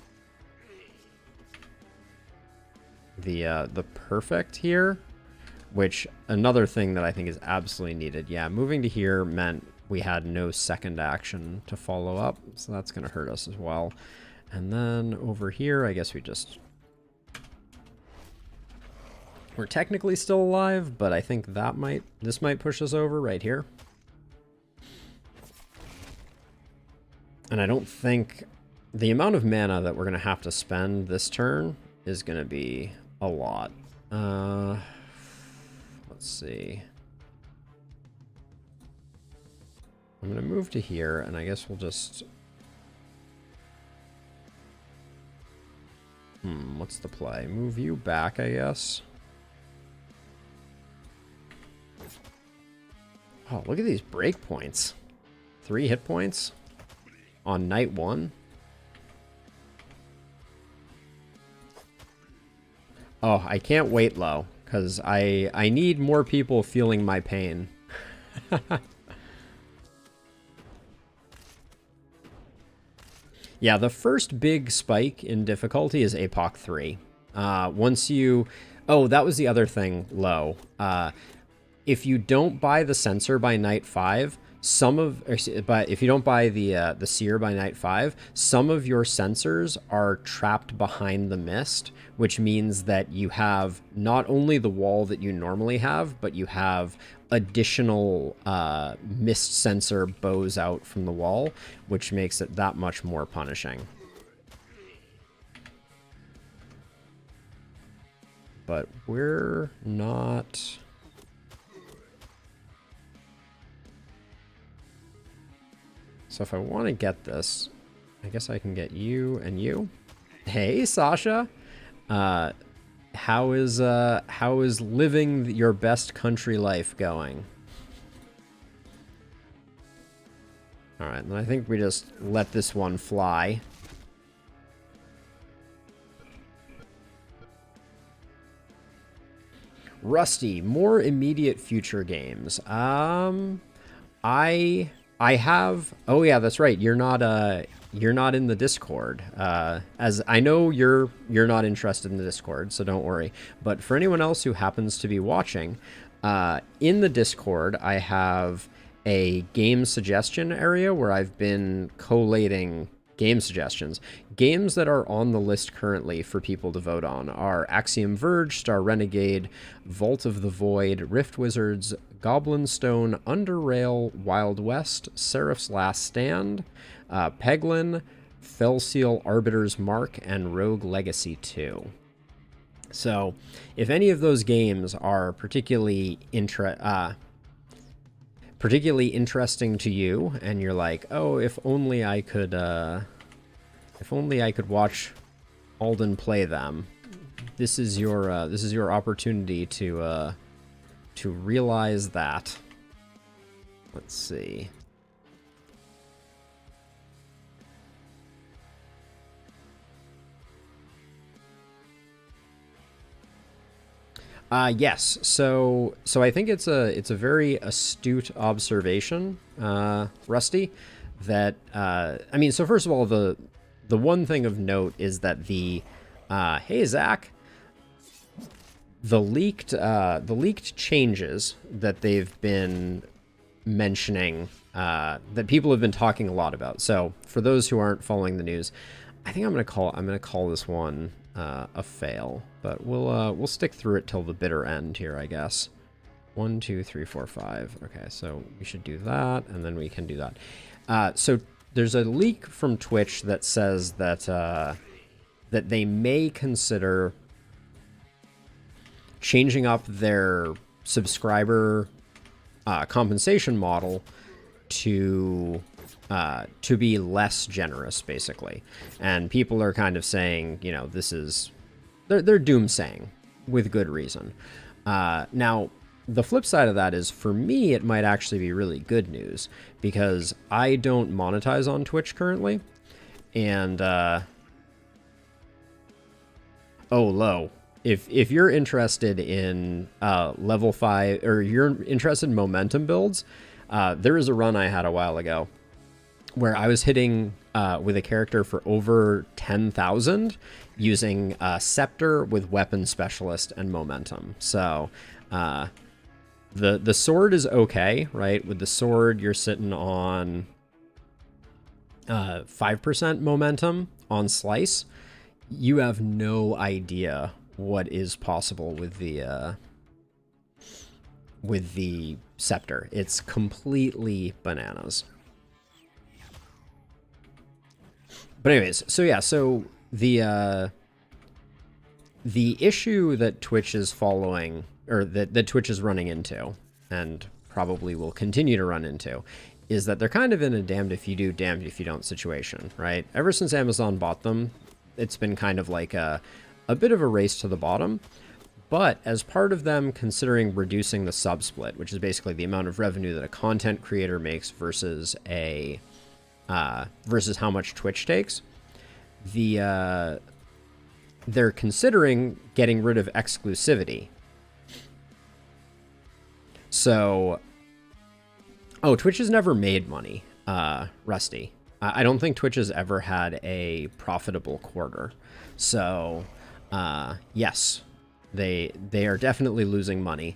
the perfect here, which another thing that I think is absolutely needed. Yeah, moving to here meant we had no second action to follow up, so that's going to hurt us as well. And then over here, I guess we just... We're technically still alive, but I think this might push us over right here. And I don't think the amount of mana that we're going to have to spend this turn is going to be a lot. Let's see. I'm going to move to here, and I guess we'll just... what's the play? Move you back, I guess. Oh, look at these breakpoints. 3 hit points on night 1. Oh, I can't wait low, because I need more people feeling my pain. Yeah, the first big spike in difficulty is APOC 3. Once you... Oh, that was the other thing, low. If you don't buy the sensor by night 5, but if you don't buy the seer by night 5, some of your sensors are trapped behind the mist, which means that you have not only the wall that you normally have, but you have additional mist sensor bows out from the wall, which makes it that much more punishing. But we're not... So if I want to get this, I guess I can get you and you. Hey, Sasha. How is living your best country life going? All right, and I think we just let this one fly. Rusty, more immediate future games. I have... Oh yeah, that's right. You're not in the Discord. As I know you're not interested in the Discord, so don't worry. But for anyone else who happens to be watching, in the Discord, I have a game suggestion area where I've been collating game suggestions. Games that are on the list currently for people to vote on are Axiom Verge, Star Renegade, Vault of the Void, Rift Wizards, Goblin Stone, Underrail, Wild West, Seraph's Last Stand, Peglin, Fellseal Arbiter's Mark, and Rogue Legacy 2. So, if any of those games are particularly interesting to you, and you're like, oh, if only I could watch Alden play them, this is your opportunity to realize that. Let's see. Yes. So I think it's a very astute observation, Rusty, that I mean, so first of all, the one thing of note is that hey Zach, the leaked changes that they've been mentioning that people have been talking a lot about. So for those who aren't following the news, I think I'm gonna call this one a fail, but we'll stick through it till the bitter end here, I guess. 1, 2, 3, 4, 5. Okay, so we should do that, and then we can do that. So there's a leak from Twitch that says that that they may consider changing up their subscriber compensation model to be less generous, basically. And people are kind of saying, you know, this is they're doomsaying with good reason. Now, the flip side of that is, for me, it might actually be really good news, because I don't monetize on Twitch currently, and oh, low. If you're interested in level 5, or you're interested in momentum builds, there is a run I had a while ago where I was hitting with a character for over 10,000 using Scepter with Weapon Specialist and Momentum. So the sword is okay, right? With the sword, you're sitting on 5% momentum on Slice. You have no idea what is possible with the Scepter. It's completely bananas. But anyways, so yeah, so the issue that Twitch is following, or that Twitch is running into, and probably will continue to run into, is that they're kind of in a damned if you do, damned if you don't situation, right? Ever since Amazon bought them, it's been kind of like a bit of a race to the bottom. But as part of them considering reducing the sub split, which is basically the amount of revenue that a content creator makes versus versus how much Twitch takes, they're considering getting rid of exclusivity. So, Twitch has never made money, Rusty. I don't think Twitch has ever had a profitable quarter. So, yes, they are definitely losing money.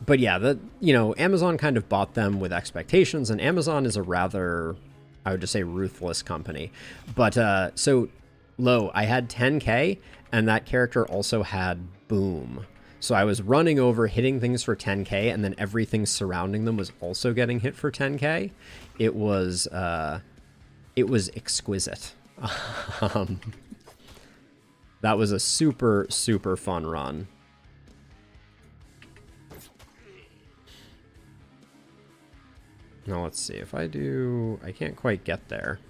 But yeah, Amazon kind of bought them with expectations, and Amazon is a rather, I would just say, ruthless company. But so low, I had 10K, and that character also had Boom. So I was running over, hitting things for 10K, and then everything surrounding them was also getting hit for 10K. It was exquisite. That was a super, super fun run. Now let's see if I can't quite get there.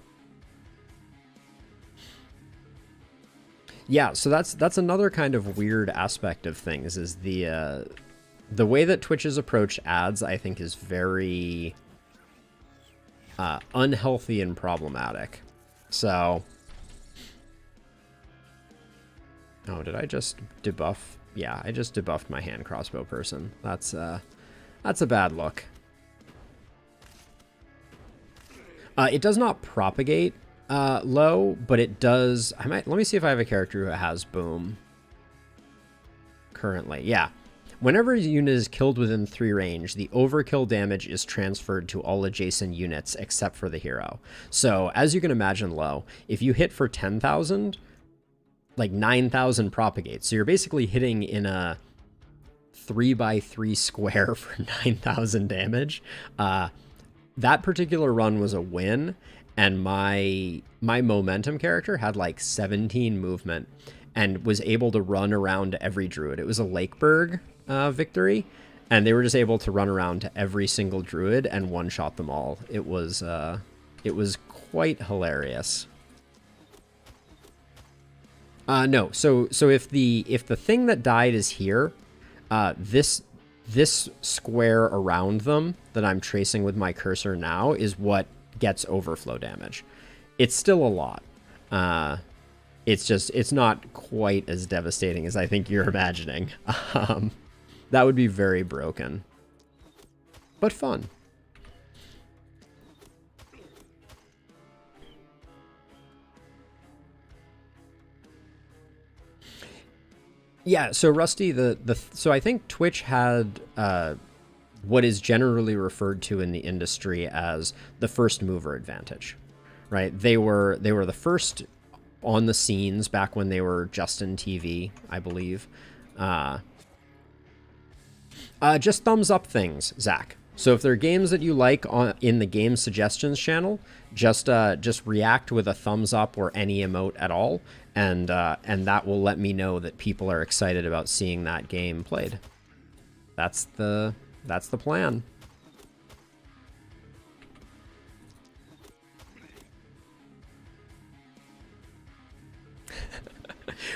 Yeah, so that's another kind of weird aspect of things, is the way that Twitch has approached ads, I think, is very unhealthy and problematic. So, oh, did I just debuff? Yeah, I just debuffed my hand crossbow person. That's a bad look. It does not propagate low, but it does. Let me see if I have a character who has Boom currently. Yeah. Whenever a unit is killed within 3 range, the overkill damage is transferred to all adjacent units except for the hero. So, as you can imagine, low, if you hit for 10,000, like 9,000 propagates. So you're basically hitting in a 3x3 square for 9,000 damage. That particular run was a win, and my momentum character had like 17 movement and was able to run around every druid. It was a Lakeburg victory, and they were just able to run around to every single druid and one-shot them all. It was quite hilarious. No, so if the thing that died is here, this square around them that I'm tracing with my cursor now is what gets overflow damage. It's still a lot. It's not quite as devastating as I think you're imagining. That would be very broken, but fun. Yeah, so Rusty, so I think Twitch had what is generally referred to in the industry as the first mover advantage, right? They were the first on the scenes back when they were Justin TV, I believe. Uh, just thumbs up things, Zach. So if there are games that you like in the game suggestions channel, just react with a thumbs up or any emote at all, and that will let me know that people are excited about seeing that game played. That's the plan.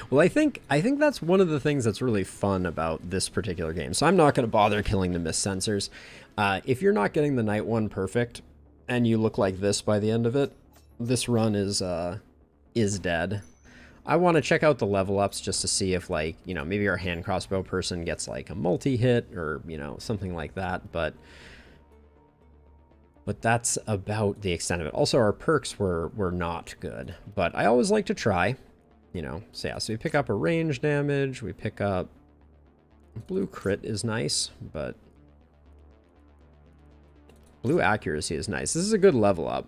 Well, I think that's one of the things that's really fun about this particular game. So I'm not going to bother killing the miss sensors. If you're not getting the night one perfect, and you look like this by the end of it, this run is dead. I want to check out the level ups just to see if, like, you know, maybe our hand crossbow person gets like a multi-hit or, you know, something like that. But that's about the extent of it. Also, our perks were not good, but I always like to try. You know, so yeah, so we pick up a range damage, we pick up blue crit is nice, but blue accuracy is nice. This is a good level up.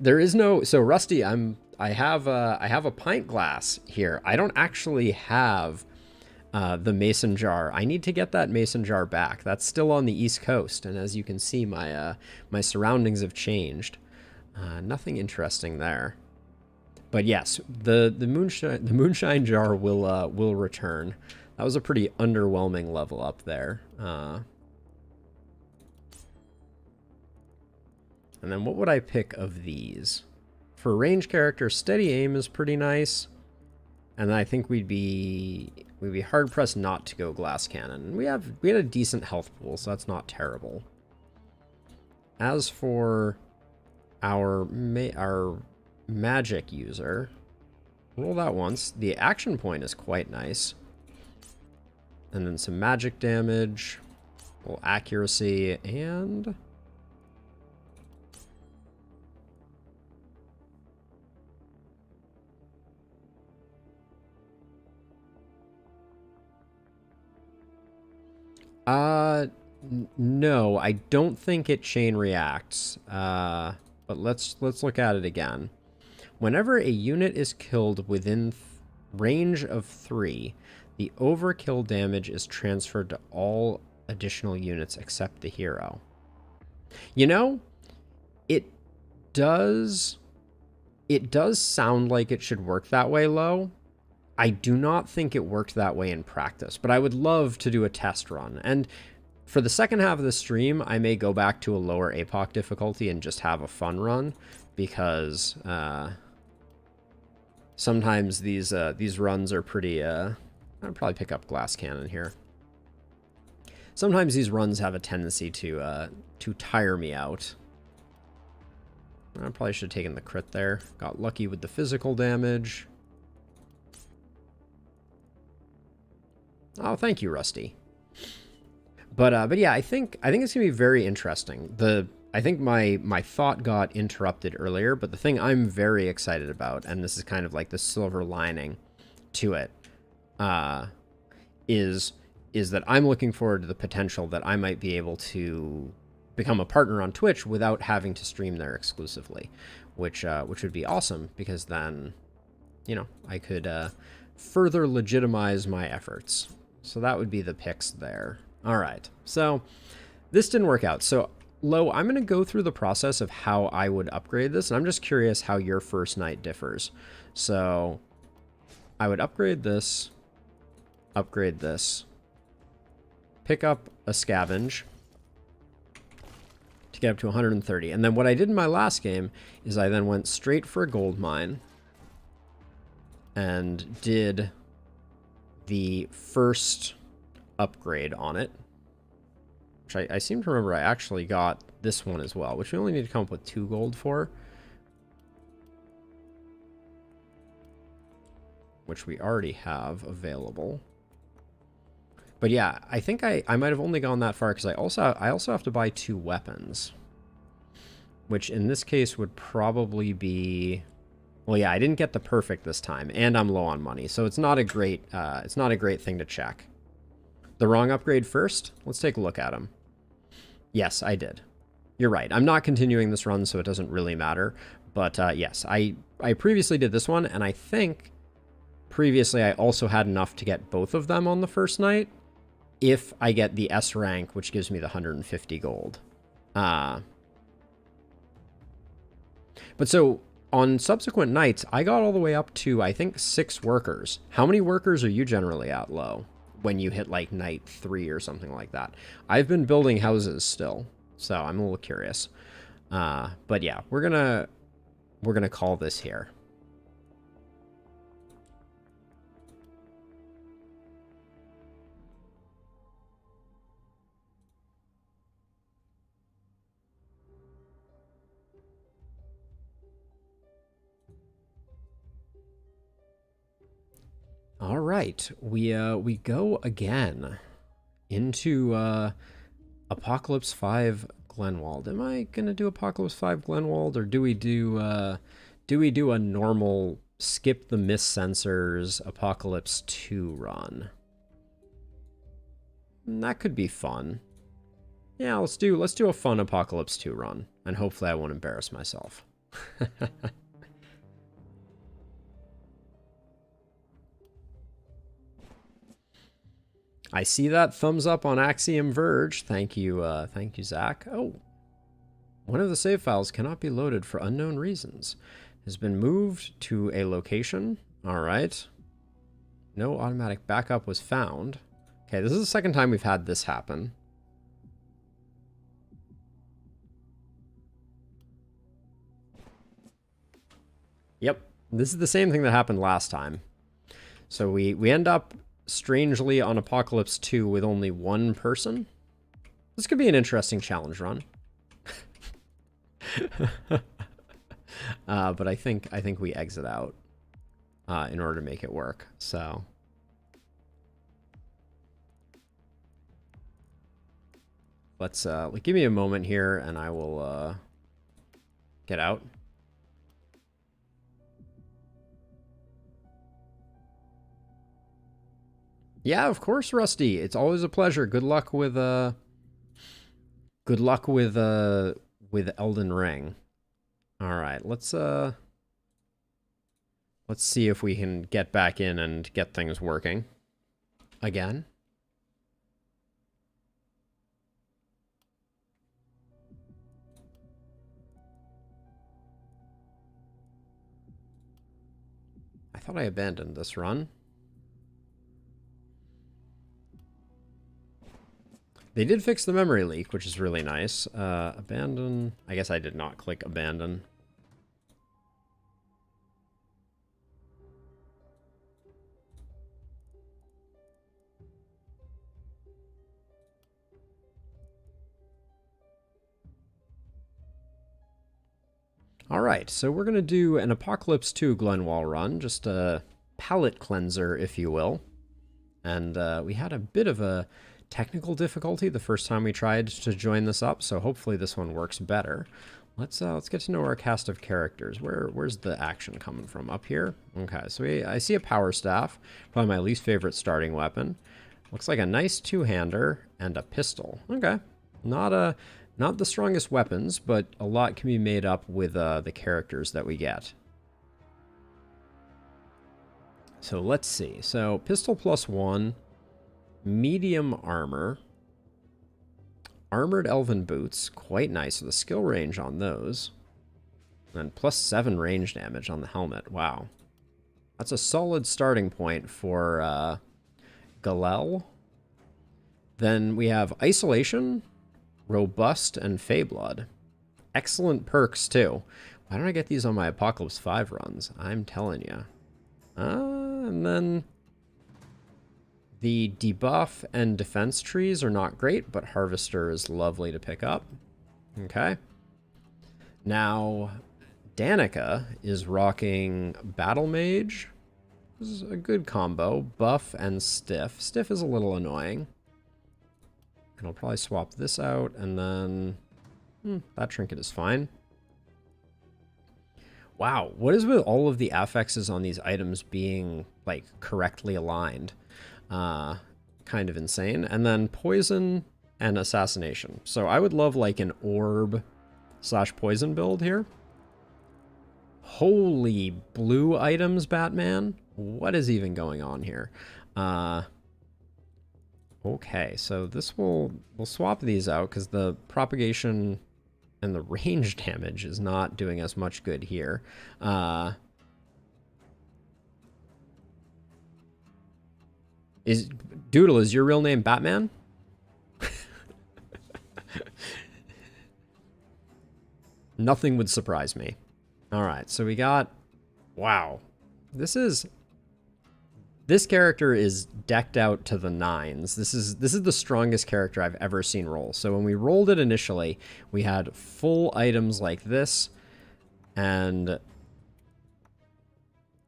There is no, so Rusty, I have a pint glass here. I don't actually have the mason jar. I need to get that mason jar back. That's still on the East Coast, and as you can see, my surroundings have changed. Nothing interesting there. But yes, the moonshine jar will return. That was a pretty underwhelming level up there. And then what would I pick of these? For range character, steady aim is pretty nice. And then I think we'd be hard pressed not to go glass cannon. We had a decent health pool, so that's not terrible. As for our magic user, roll that once. The action point is quite nice. And then some magic damage, a little accuracy, and no, I don't think it chain reacts. But let's look at it again. Whenever a unit is killed within range of 3, the overkill damage is transferred to all additional units except the hero. You know, it does sound like it should work that way, Lo. I do not think it worked that way in practice, but I would love to do a test run. And for the second half of the stream, I may go back to a lower APOC difficulty and just have a fun run, because sometimes these runs are pretty... I'll probably pick up glass cannon here. Sometimes these runs have a tendency to tire me out. I probably should have taken the crit there. Got lucky with the physical damage. Oh, thank you, Rusty. But yeah, I think it's gonna be very interesting. I think my thought got interrupted earlier, but the thing I'm very excited about, and this is kind of like the silver lining to it, is that I'm looking forward to the potential that I might be able to become a partner on Twitch without having to stream there exclusively, which would be awesome, because then, you know, I could further legitimize my efforts. So that would be the picks there. All right, so this didn't work out. So Lo, I'm going to go through the process of how I would upgrade this, and I'm just curious how your first night differs. So I would upgrade this, pick up a scavenge to get up to 130. And then what I did in my last game is I then went straight for a gold mine and did the first upgrade on it, which I seem to remember I actually got this one as well, which we only need to come up with 2 gold for, which we already have available. But yeah, I think I might have only gone that far because I also have to buy 2 weapons, which in this case would probably be... Well, yeah, I didn't get the perfect this time, and I'm low on money, so it's not a great thing to check. The wrong upgrade first? Let's take a look at them. Yes, I did. You're right. I'm not continuing this run, so it doesn't really matter. But yes, I previously did this one, and I think previously I also had enough to get both of them on the first night if I get the S rank, which gives me the 150 gold. But so on subsequent nights, I got all the way up to, I think, 6 workers. How many workers are you generally at low when you hit like night 3 or something like that? I've been building houses still, so I'm a little curious. But yeah, we're gonna call this here. All right, we go again into Apocalypse 5 Glenwald. Am I gonna do Apocalypse 5 Glenwald, or do we do a normal skip the miss sensors Apocalypse 2 run? That could be fun. Yeah, let's do a fun Apocalypse 2 run, and hopefully I won't embarrass myself. I see that thumbs up on Axiom Verge. Thank you, Zach. Oh, one of the save files cannot be loaded for unknown reasons. Has been moved to a location. All right. No automatic backup was found. Okay, this is the second time we've had this happen. Yep, this is the same thing that happened last time. So we end up strangely on Apocalypse 2 with only 1 person. This could be an interesting challenge run. But I think we exit out in order to make it work. So let's give me a moment here and I will get out. Yeah, of course, Rusty. It's always a pleasure. Good luck with Elden Ring. All right, let's see if we can get back in and get things working again. I thought I abandoned this run. They did fix the memory leak, which is really nice. Abandon. I guess I did not click abandon. All right, so we're going to do an Apocalypse 2 Glenwall run, just a palate cleanser, if you will. And we had a bit of a technical difficulty the first time we tried to join this up, so hopefully this one works better. Let's get to know our cast of characters. Where's the action coming from? Up here? Okay, so I see a power staff, probably my least favorite starting weapon. Looks like a nice two-hander and a pistol. Okay, not the strongest weapons, but a lot can be made up with the characters that we get. So let's see. So pistol +1. Medium armor. Armored elven boots. Quite nice with the skill range on those. And +7 range damage on the helmet. Wow. That's a solid starting point for Galel. Then we have Isolation, Robust, and Feyblood. Excellent perks, too. Why don't I get these on my Apocalypse 5 runs? I'm telling you. And then the debuff and defense trees are not great, but Harvester is lovely to pick up. Okay. Now, Danica is rocking Battle Mage. This is a good combo. Buff and Stiff. Stiff is a little annoying. And I'll probably swap this out, and then that trinket is fine. Wow, what is with all of the affixes on these items being, like, correctly aligned? Kind of insane. And then poison and assassination. So I would love, like, an orb / poison build here. Holy blue items, Batman. What is even going on here? Okay, so this we'll swap these out because the propagation and the range damage is not doing us much good here. Doodle, is your real name Batman? Nothing would surprise me. All right, so we got, wow, this character is decked out to the nines. This is the strongest character I've ever seen roll. So when we rolled it initially, we had full items like this and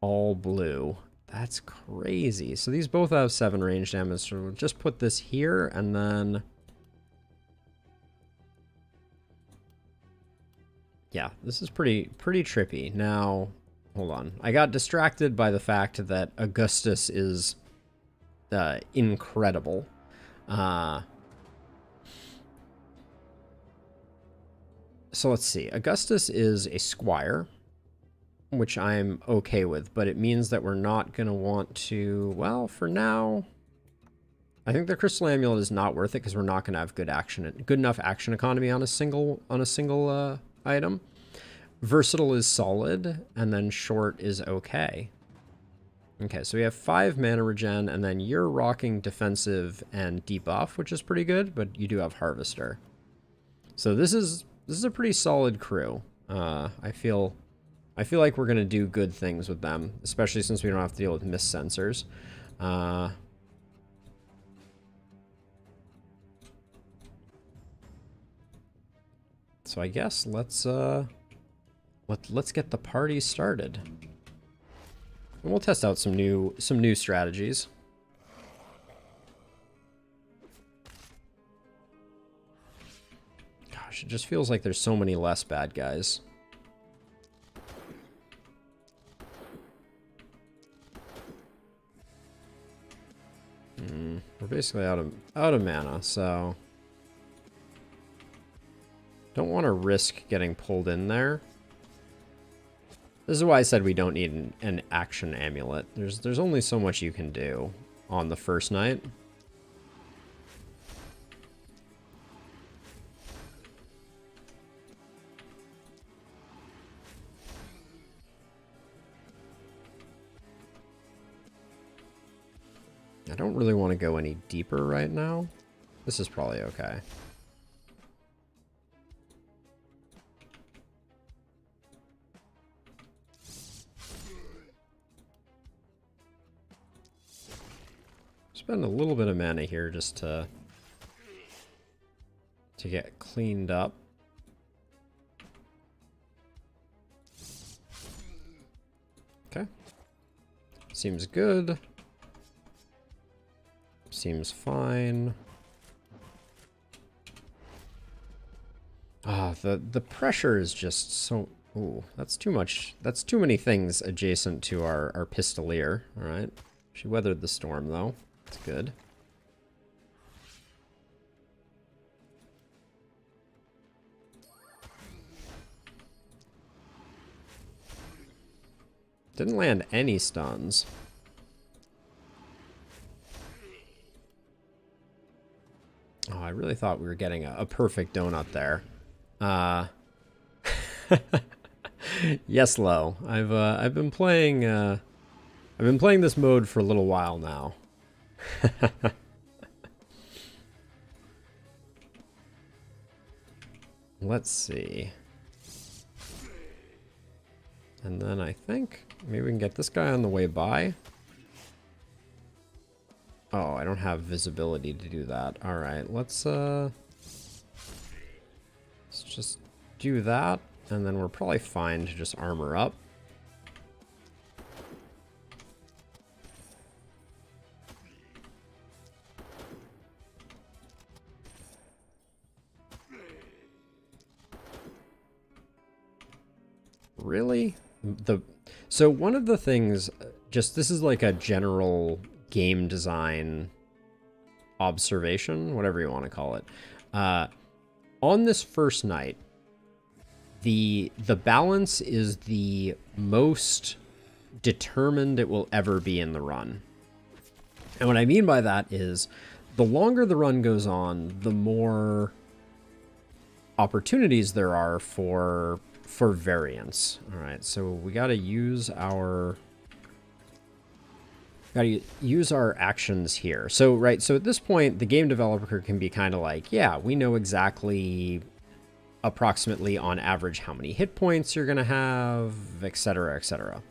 all blue. That's crazy. So these both have 7 range damage. So we'll just put this here and then, yeah, this is pretty trippy. Now, hold on. I got distracted by the fact that Augustus is incredible. So let's see. Augustus is a squire, which I'm okay with, but it means that we're not going to want to, well, for now, I think the Crystal Amulet is not worth it because we're not going to have good enough action economy on a single item. Versatile is solid, and then short is okay. Okay, so we have 5 mana regen, and then you're rocking defensive and debuff, which is pretty good, but you do have Harvester. So this is a pretty solid crew. I feel like we're gonna do good things with them, especially since we don't have to deal with mist sensors. So I guess let's get the party started. And we'll test out some new strategies. Gosh, it just feels like there's so many less bad guys. We're basically out of mana, so don't want to risk getting pulled in there. This is why I said we don't need an action amulet. There's only so much you can do on the first night. I don't really want to go any deeper right now. This is probably okay. Spend a little bit of mana here just to get cleaned up. Okay. Seems good. Seems fine. Ah, the pressure is just so... Ooh, that's too much. That's too many things adjacent to our Pistolier. All right. She weathered the storm, though. That's good. Didn't land any stuns. Oh, I really thought we were getting a perfect donut there. Yes, Lo. I've been playing this mode for a little while now. Let's see. And then I think maybe we can get this guy on the way by. Oh, I don't have visibility to do that. All right, let's just do that, and then we're probably fine to just armor up. Really? the so one of the things, just this is like a general game design observation, whatever you want to call it. On this first night, the balance is the most determined it will ever be in the run. And what I mean by that is the longer the run goes on, the more opportunities there are for variance. All right, so we got to use our actions here. So right, so at this point, the game developer can be kind of like, yeah, we know exactly approximately on average how many hit points you're gonna have, etc., etc.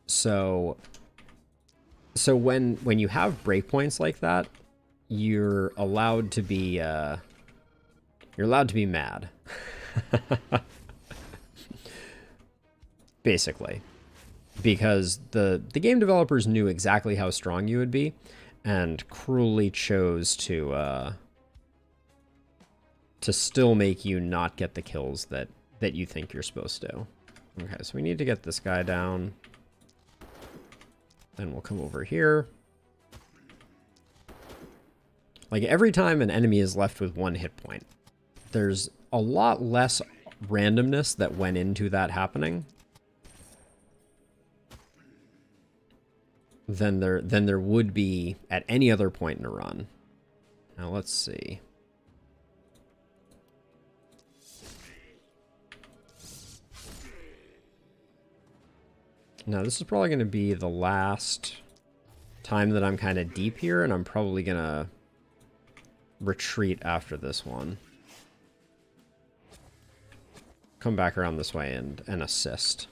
So when you have breakpoints like that, you're allowed to be mad. Basically. Because the game developers knew exactly how strong you would be and cruelly chose to still make you not get the kills that you think you're supposed to. Okay, so we need to get this guy down. Then we'll come over here. Like every time an enemy is left with 1 hit point, there's a lot less randomness that went into that happening than there would be at any other point in a run. Now let's see. Now this is probably going to be the last time that I'm kind of deep here, and I'm probably going to retreat after this one. Come back around this way and assist.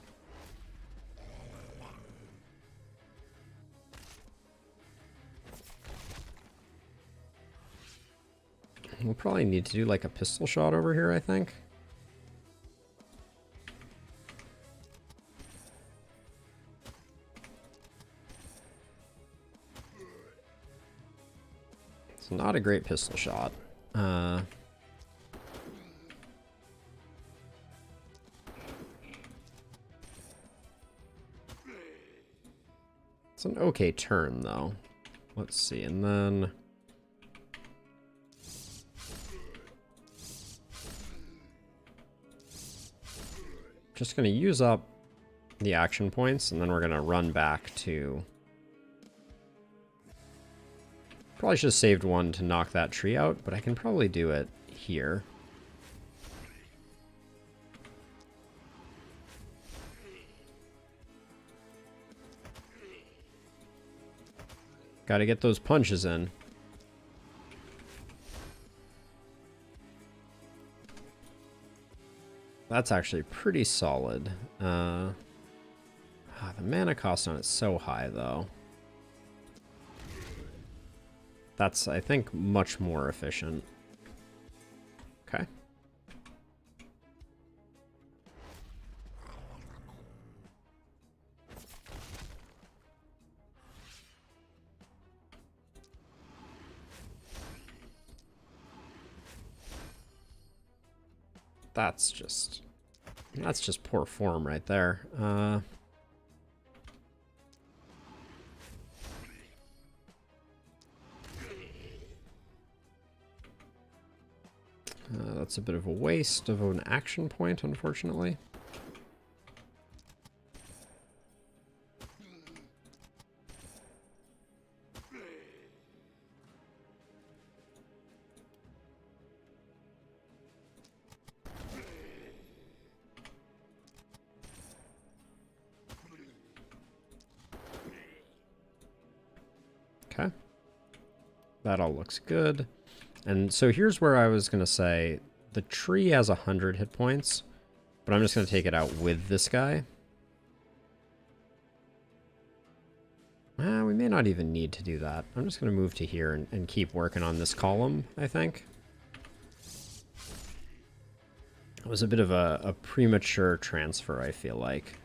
We'll probably need to do like a pistol shot over here, I think. It's not a great pistol shot. It's an okay turn, though. Let's see, and then... just going to use up the action points, and then we're going to run back to... probably should have saved one to knock that tree out, but I can probably do it here. Got to get those punches in. That's actually pretty solid. The mana cost on it's so high, though. That's, I think, much more efficient. Okay. That's just poor form right there. That's a bit of a waste of an action point, unfortunately. Okay. That all looks good. And so here's where I was going to say, the tree has 100 hit points, but I'm just going to take it out with this guy. We may not even need to do that. I'm just going to move to here and keep working on this column, I think. It was a bit of a premature transfer, I feel like.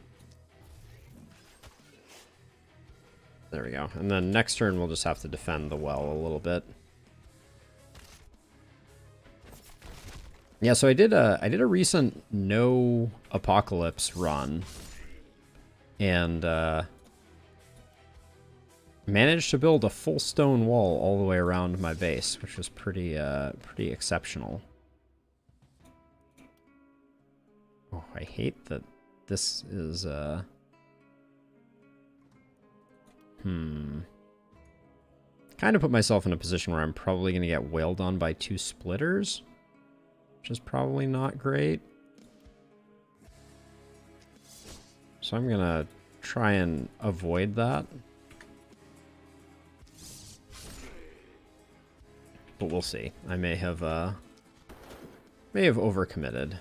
There we go. And then next turn, we'll just have to defend the well a little bit. Yeah, so I did a recent no apocalypse run, and managed to build a full stone wall all the way around my base, which was pretty exceptional. Oh, I hate that this is kind of put myself in a position where I'm probably going to get wailed on by 2 splitters, which is probably not great. So I'm going to try and avoid that. But we'll see. I may have overcommitted.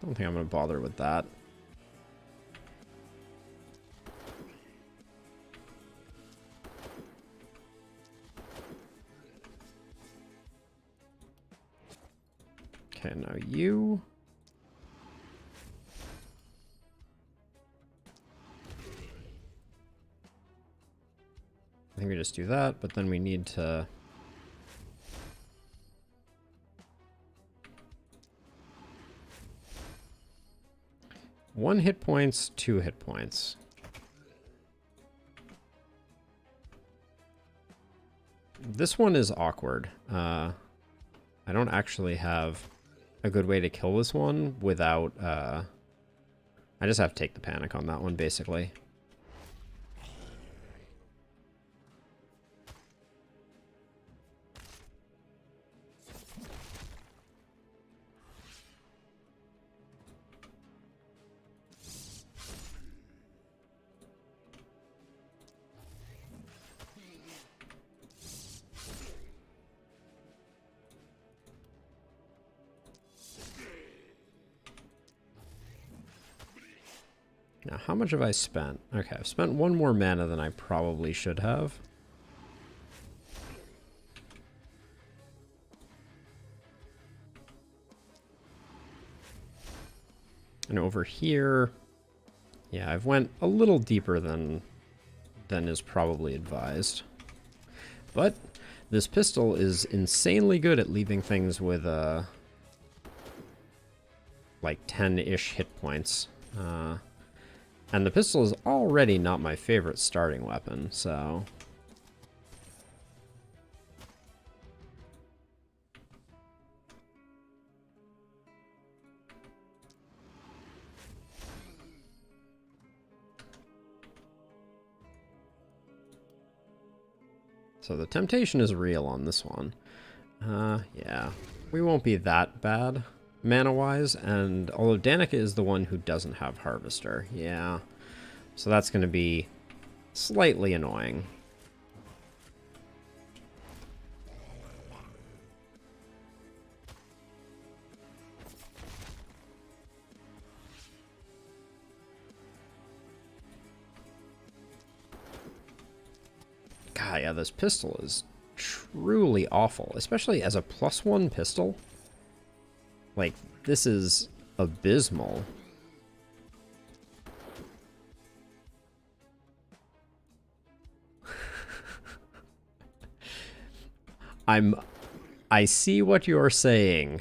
I don't think I'm going to bother with that. Okay, now you... I think we just do that, but then we need to... One hit points, 2 hit points. This one is awkward. I don't actually have a good way to kill this one without... I just have to take the panic on that one, basically. Now, how much have I spent? Okay, I've spent 1 more mana than I probably should have. And over here, yeah, I've went a little deeper than is probably advised. But this pistol is insanely good at leaving things with like 10-ish hit points. And the pistol is already not my favorite starting weapon, so... So the temptation is real on this one. Yeah. We won't be that bad, mana-wise, and although Danica is the one who doesn't have Harvester, yeah. So that's going to be slightly annoying. God, yeah, this pistol is truly awful, especially as a +1 pistol. Like, this is abysmal. I see what you're saying,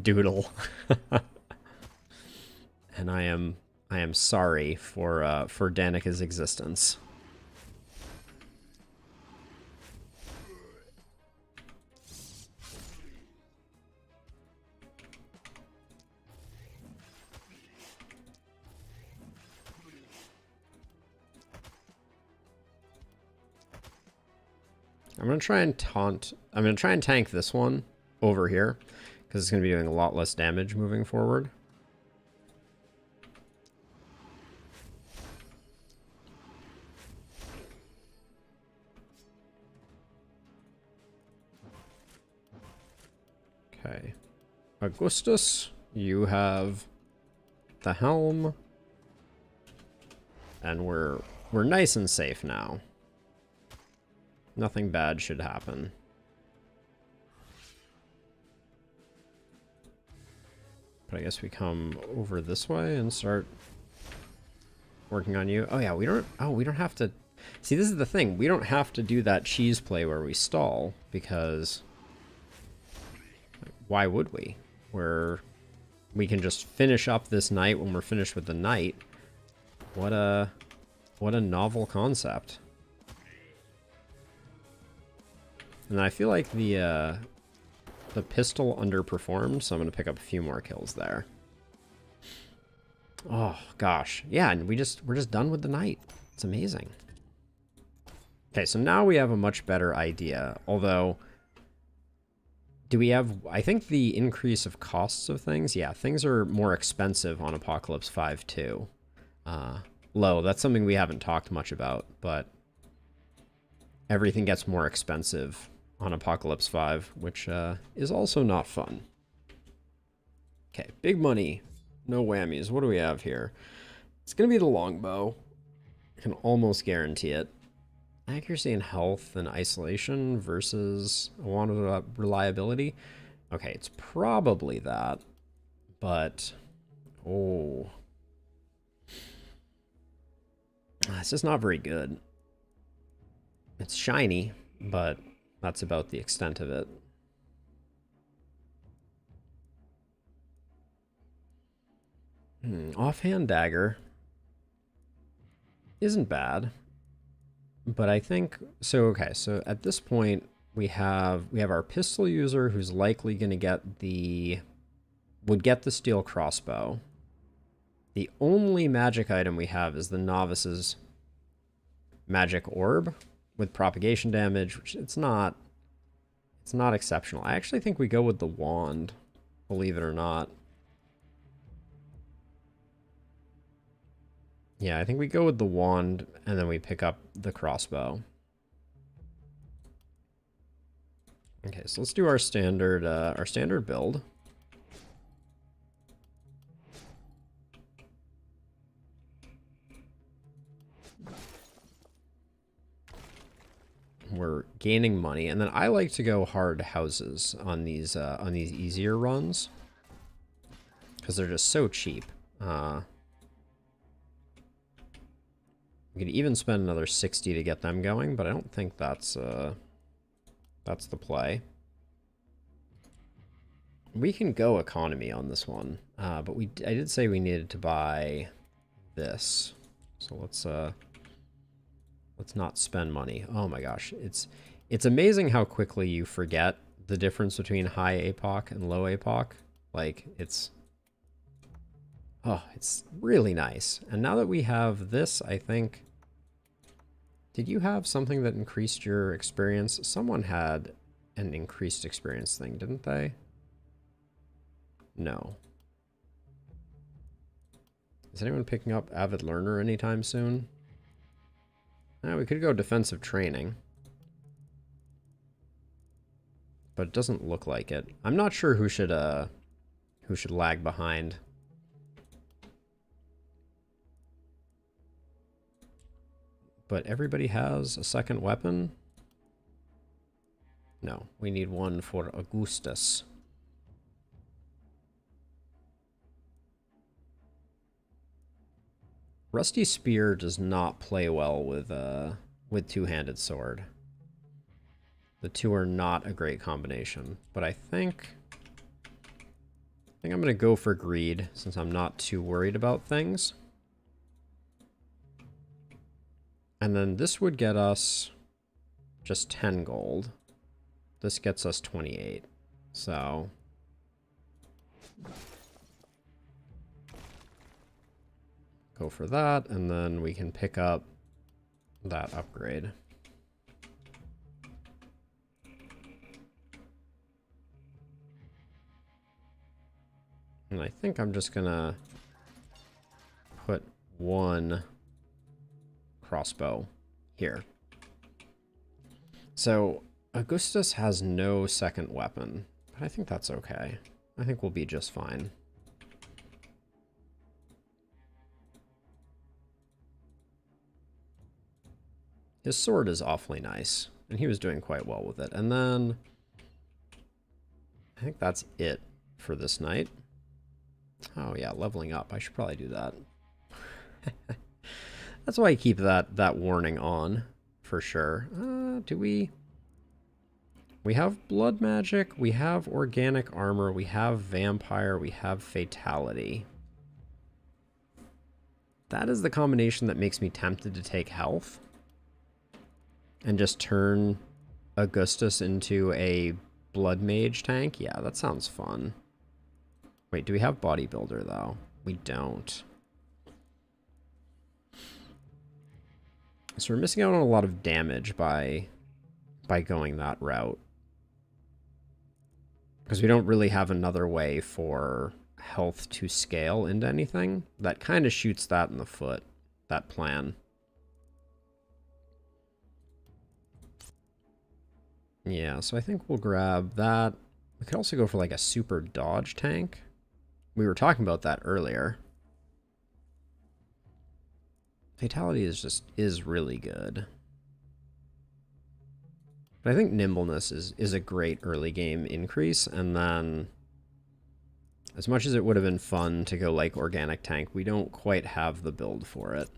Doodle. And I am sorry for Danica's existence. I'm going to try and tank this one over here, because it's going to be doing a lot less damage moving forward. Okay. Augustus, you have the helm. And we're nice and safe now. Nothing bad should happen. But I guess we come over this way and start Working on you. Oh yeah, we don't have to. See, this is the thing. We don't have to do that cheese play where we stall, because why would we? We can just finish up this night when we're finished with the night. What a novel concept. And I feel like the pistol underperformed, so I'm gonna pick up a few more kills there. Oh gosh, yeah, and we're just done with the night. It's amazing. Okay, so now we have a much better idea. Although, do we have? I think the increase of costs of things. Yeah, things are more expensive on Apocalypse 5 too. Low. That's something we haven't talked much about, but everything gets more expensive on Apocalypse 5, which is also not fun. Okay, big money. No whammies. What do we have here? It's going to be the longbow. I can almost guarantee it. Accuracy and health and isolation versus a wand of reliability. Okay, it's probably that. But, oh. It's just not very good. It's shiny, but that's about the extent of it. Offhand dagger isn't bad, but I think so. Okay, so at this point we have our pistol user who's likely going to get would get the steel crossbow. The only magic item we have is the novice's magic orb with propagation damage, which it's not exceptional. I actually think we go with the wand, believe it or not. Yeah, I think we go with the wand, and then we pick up the crossbow. Okay, so let's do our standard build. We're gaining money, and then I like to go hard houses on these easier runs because they're just so cheap. We could even spend another 60 to get them going, but I don't think that's the play. We can go economy on this one, but I did say we needed to buy this, so let's not spend money. Oh my gosh, it's amazing how quickly you forget the difference between high APOC and low APOC. Like it's really nice. And now that we have this, I think. Did you have something that increased your experience? Someone had an increased experience thing, didn't they? No. Is anyone picking up Avid Learner anytime soon? We could go defensive training. But it doesn't look like it. I'm not sure who should lag behind. But everybody has a second weapon? No, we need one for Augustus. Rusty Spear does not play well with two-handed sword. The two are not a great combination, but I think I'm going to go for greed since I'm not too worried about things. And then this would get us just 10 gold. This gets us 28. So go for that, and then we can pick up that upgrade. And I think I'm just gonna put one crossbow here. So Augustus has no second weapon, but I think that's okay. I think we'll be just fine. His sword is awfully nice, and he was doing quite well with it. And then I think that's it for this night. Oh yeah, leveling up. I should probably do that. That's why I keep that warning on, for sure. Do we... We have blood magic, we have organic armor, we have vampire, we have fatality. That is the combination that makes me tempted to take health. And just turn Augustus into a blood mage tank. Yeah, that sounds fun. Wait, do we have bodybuilder though? We don't. So we're missing out on a lot of damage by going that route. Because we don't really have another way for health to scale into anything. That kind of shoots that in the foot, that plan. Yeah, so I think we'll grab that. We could also go for like a super dodge tank. We were talking about that earlier. Fatality is really good. But I think nimbleness is a great early game increase, and then as much as it would have been fun to go like organic tank, we don't quite have the build for it.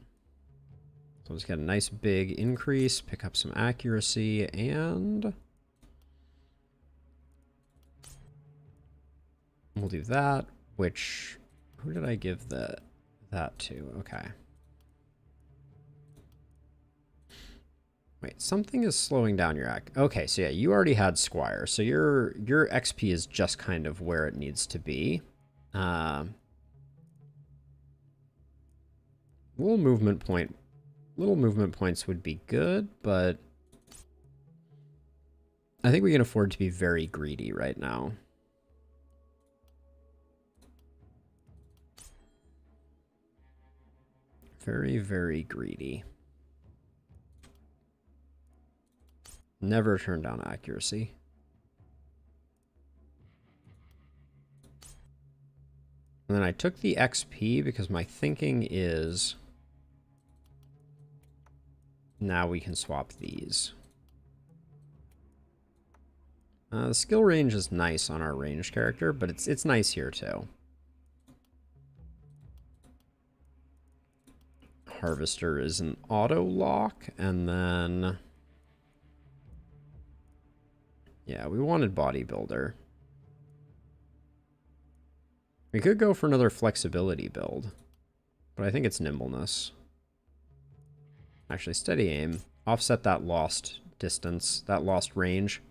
So let's get a nice big increase, pick up some accuracy, and we'll do that, which, who did I give that to? Okay. Wait, something is slowing down your act. Okay, so yeah, you already had Squire, so your XP is just kind of where it needs to be. Little movement points would be good, but I think we can afford to be very greedy right now. Very, very greedy. Never turn down accuracy. And then I took the XP because my thinking is now we can swap these. The skill range is nice on our ranged character, but it's nice here too. Harvester is an auto lock, and then yeah, we wanted bodybuilder. We could go for another flexibility build, but I think it's nimbleness. Actually, steady aim. Offset that lost distance, that lost range.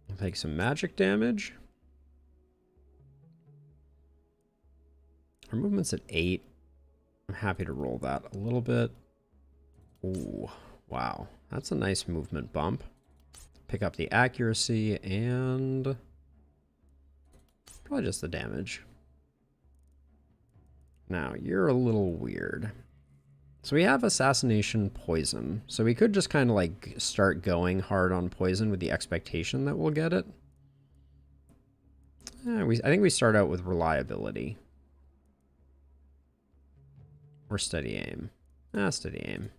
We'll take some magic damage. Our movement's at 8. I'm happy to roll that a little bit. Ooh, wow. That's a nice movement bump. Pick up the accuracy and probably just the damage. Now, you're a little weird. So we have assassination poison. So we could just kind of like start going hard on poison with the expectation that we'll get it. I think we start out with reliability. Or steady aim. Steady aim.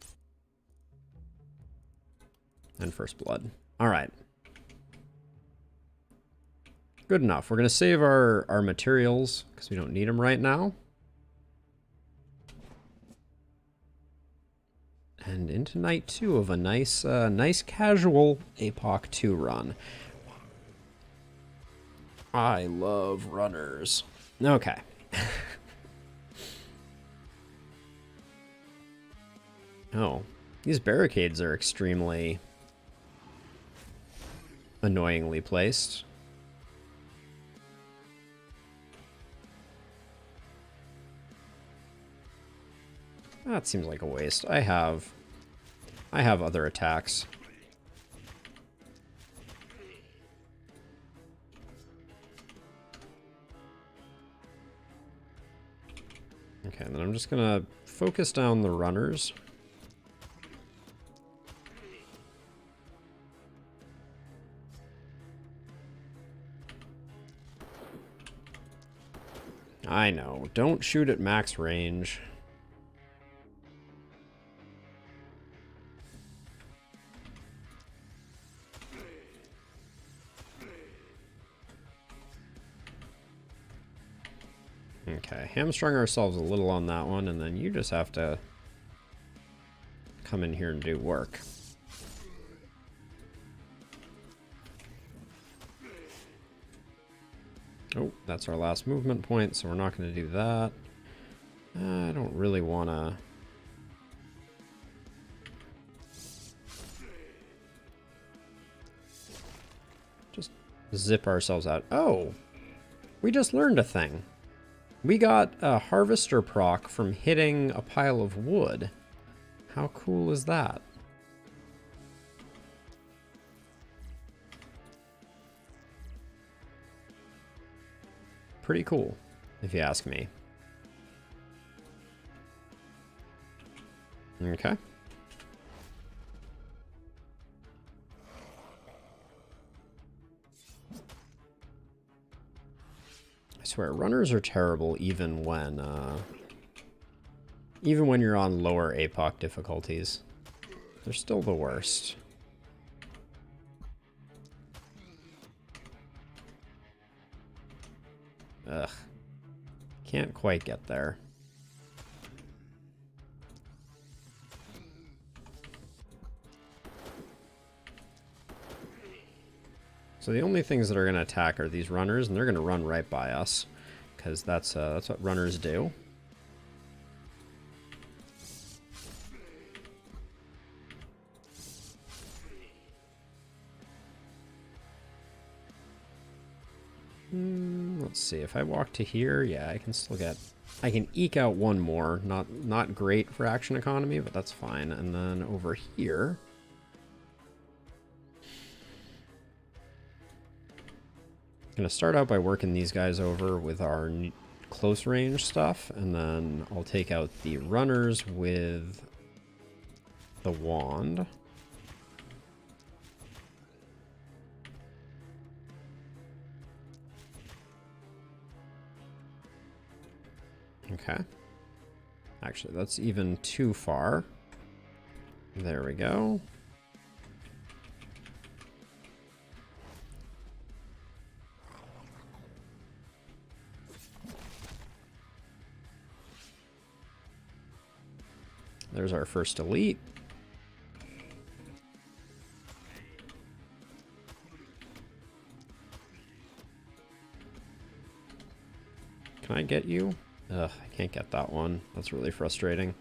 And first blood. All right. Good enough. We're going to save our materials because we don't need them right now. And into night 2 of a nice casual APOC 2 run. I love runners. Okay. Oh, these barricades are extremely annoyingly placed. That seems like a waste. I have other attacks. Okay, then I'm just gonna focus down the runners. I know. Don't shoot at max range. Okay, hamstrung ourselves a little on that one, and then you just have to come in here and do work. Oh, that's our last movement point, so we're not going to do that. I don't really want to... just zip ourselves out. Oh! We just learned a thing. We got a harvester proc from hitting a pile of wood. How cool is that? Pretty cool, if you ask me. Okay. I swear, runners are terrible even when you're on lower APOC difficulties. They're still the worst. Ugh. Can't quite get there. So the only things that are going to attack are these runners, and they're going to run right by us, because that's what runners do. Let's see, if I walk to here, yeah, I can still get... I can eke out one more. Not great for action economy, but that's fine. And then over here... I'm going to start out by working these guys over with our close range stuff, and then I'll take out the runners with the wand. Okay. Actually, that's even too far. There we go. There's our first elite. Can I get you? Ugh, I can't get that one. That's really frustrating.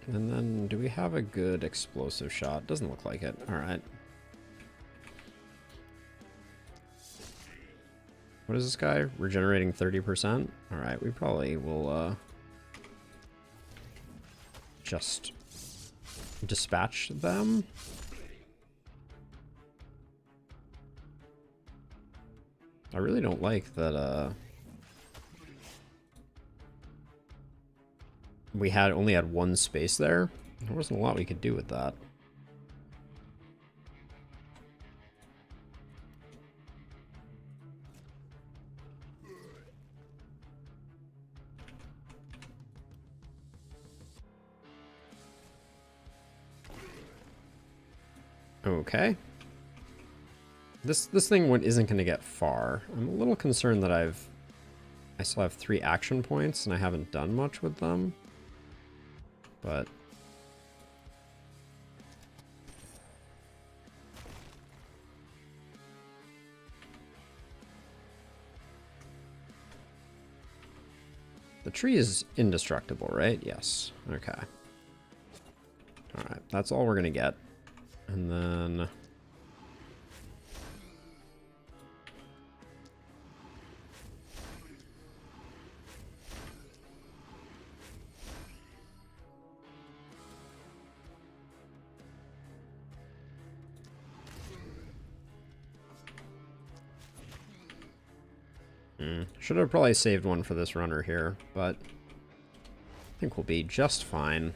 And then, do we have a good explosive shot? Doesn't look like it. Alright. What is this guy? Regenerating 30%? Alright, we probably will, just dispatch them. I really don't like that, we only had one space there. There wasn't a lot we could do with that. Okay. This thing isn't going to get far. I'm a little concerned that I still have 3 action points and I haven't done much with them. But the tree is indestructible, right? Yes. Okay. All right, that's all we're gonna get. And then should have probably saved one for this runner here, but I think we'll be just fine.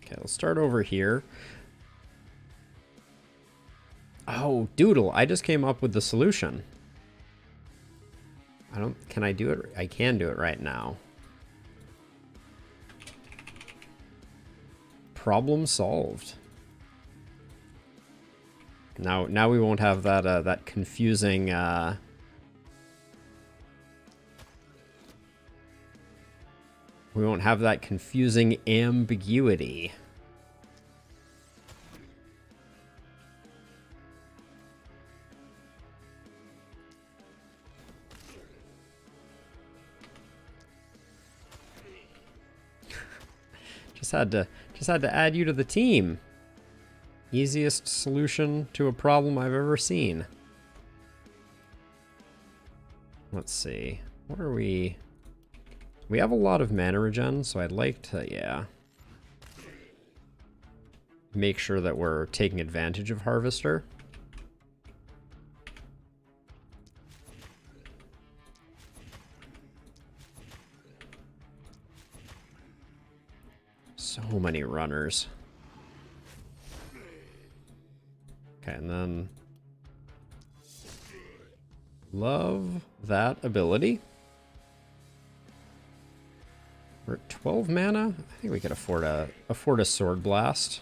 Okay, let's start over here. Oh, Doodle, I just came up with the solution. Can I do it? I can do it right now. Problem solved. Now we won't have that, that confusing, we won't have that confusing ambiguity. Just had to add you to the team. Easiest solution to a problem I've ever seen. Let's see. What are we? We have a lot of mana regen, so I'd like to, yeah, make sure that we're taking advantage of Harvester. So many runners. Okay, and then love that ability. We're at 12 mana. I think we could afford a sword blast.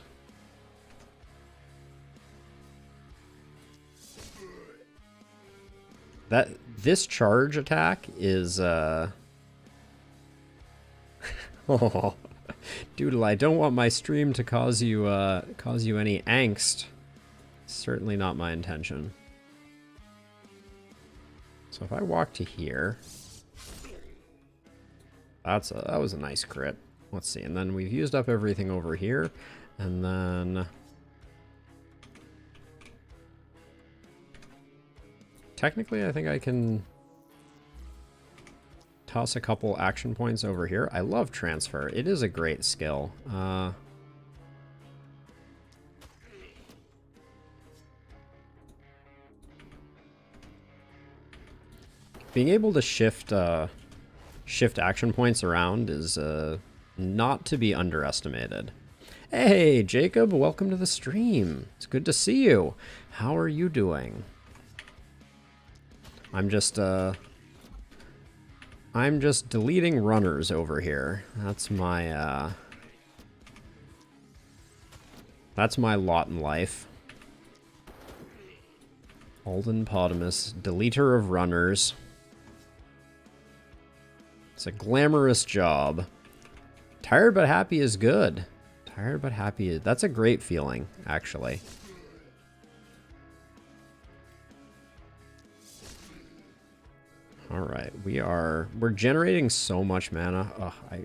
This charge attack is oh, Doodle, I don't want my stream to cause you any angst. Certainly not my intention. So if I walk to here, that was a nice crit. Let's see, and then we've used up everything over here, and then technically I think I can toss a couple action points over here. I love transfer. It is a great skill. Being able to shift action points around is not to be underestimated. Hey, Jacob, welcome to the stream. It's good to see you. How are you doing? I'm just deleting runners over here. That's my lot in life. Alden Potamus, deleter of runners. It's a glamorous job. Tired but happy is good. Tired but happy, that's a great feeling, actually. All right, we're generating so much mana. Ugh,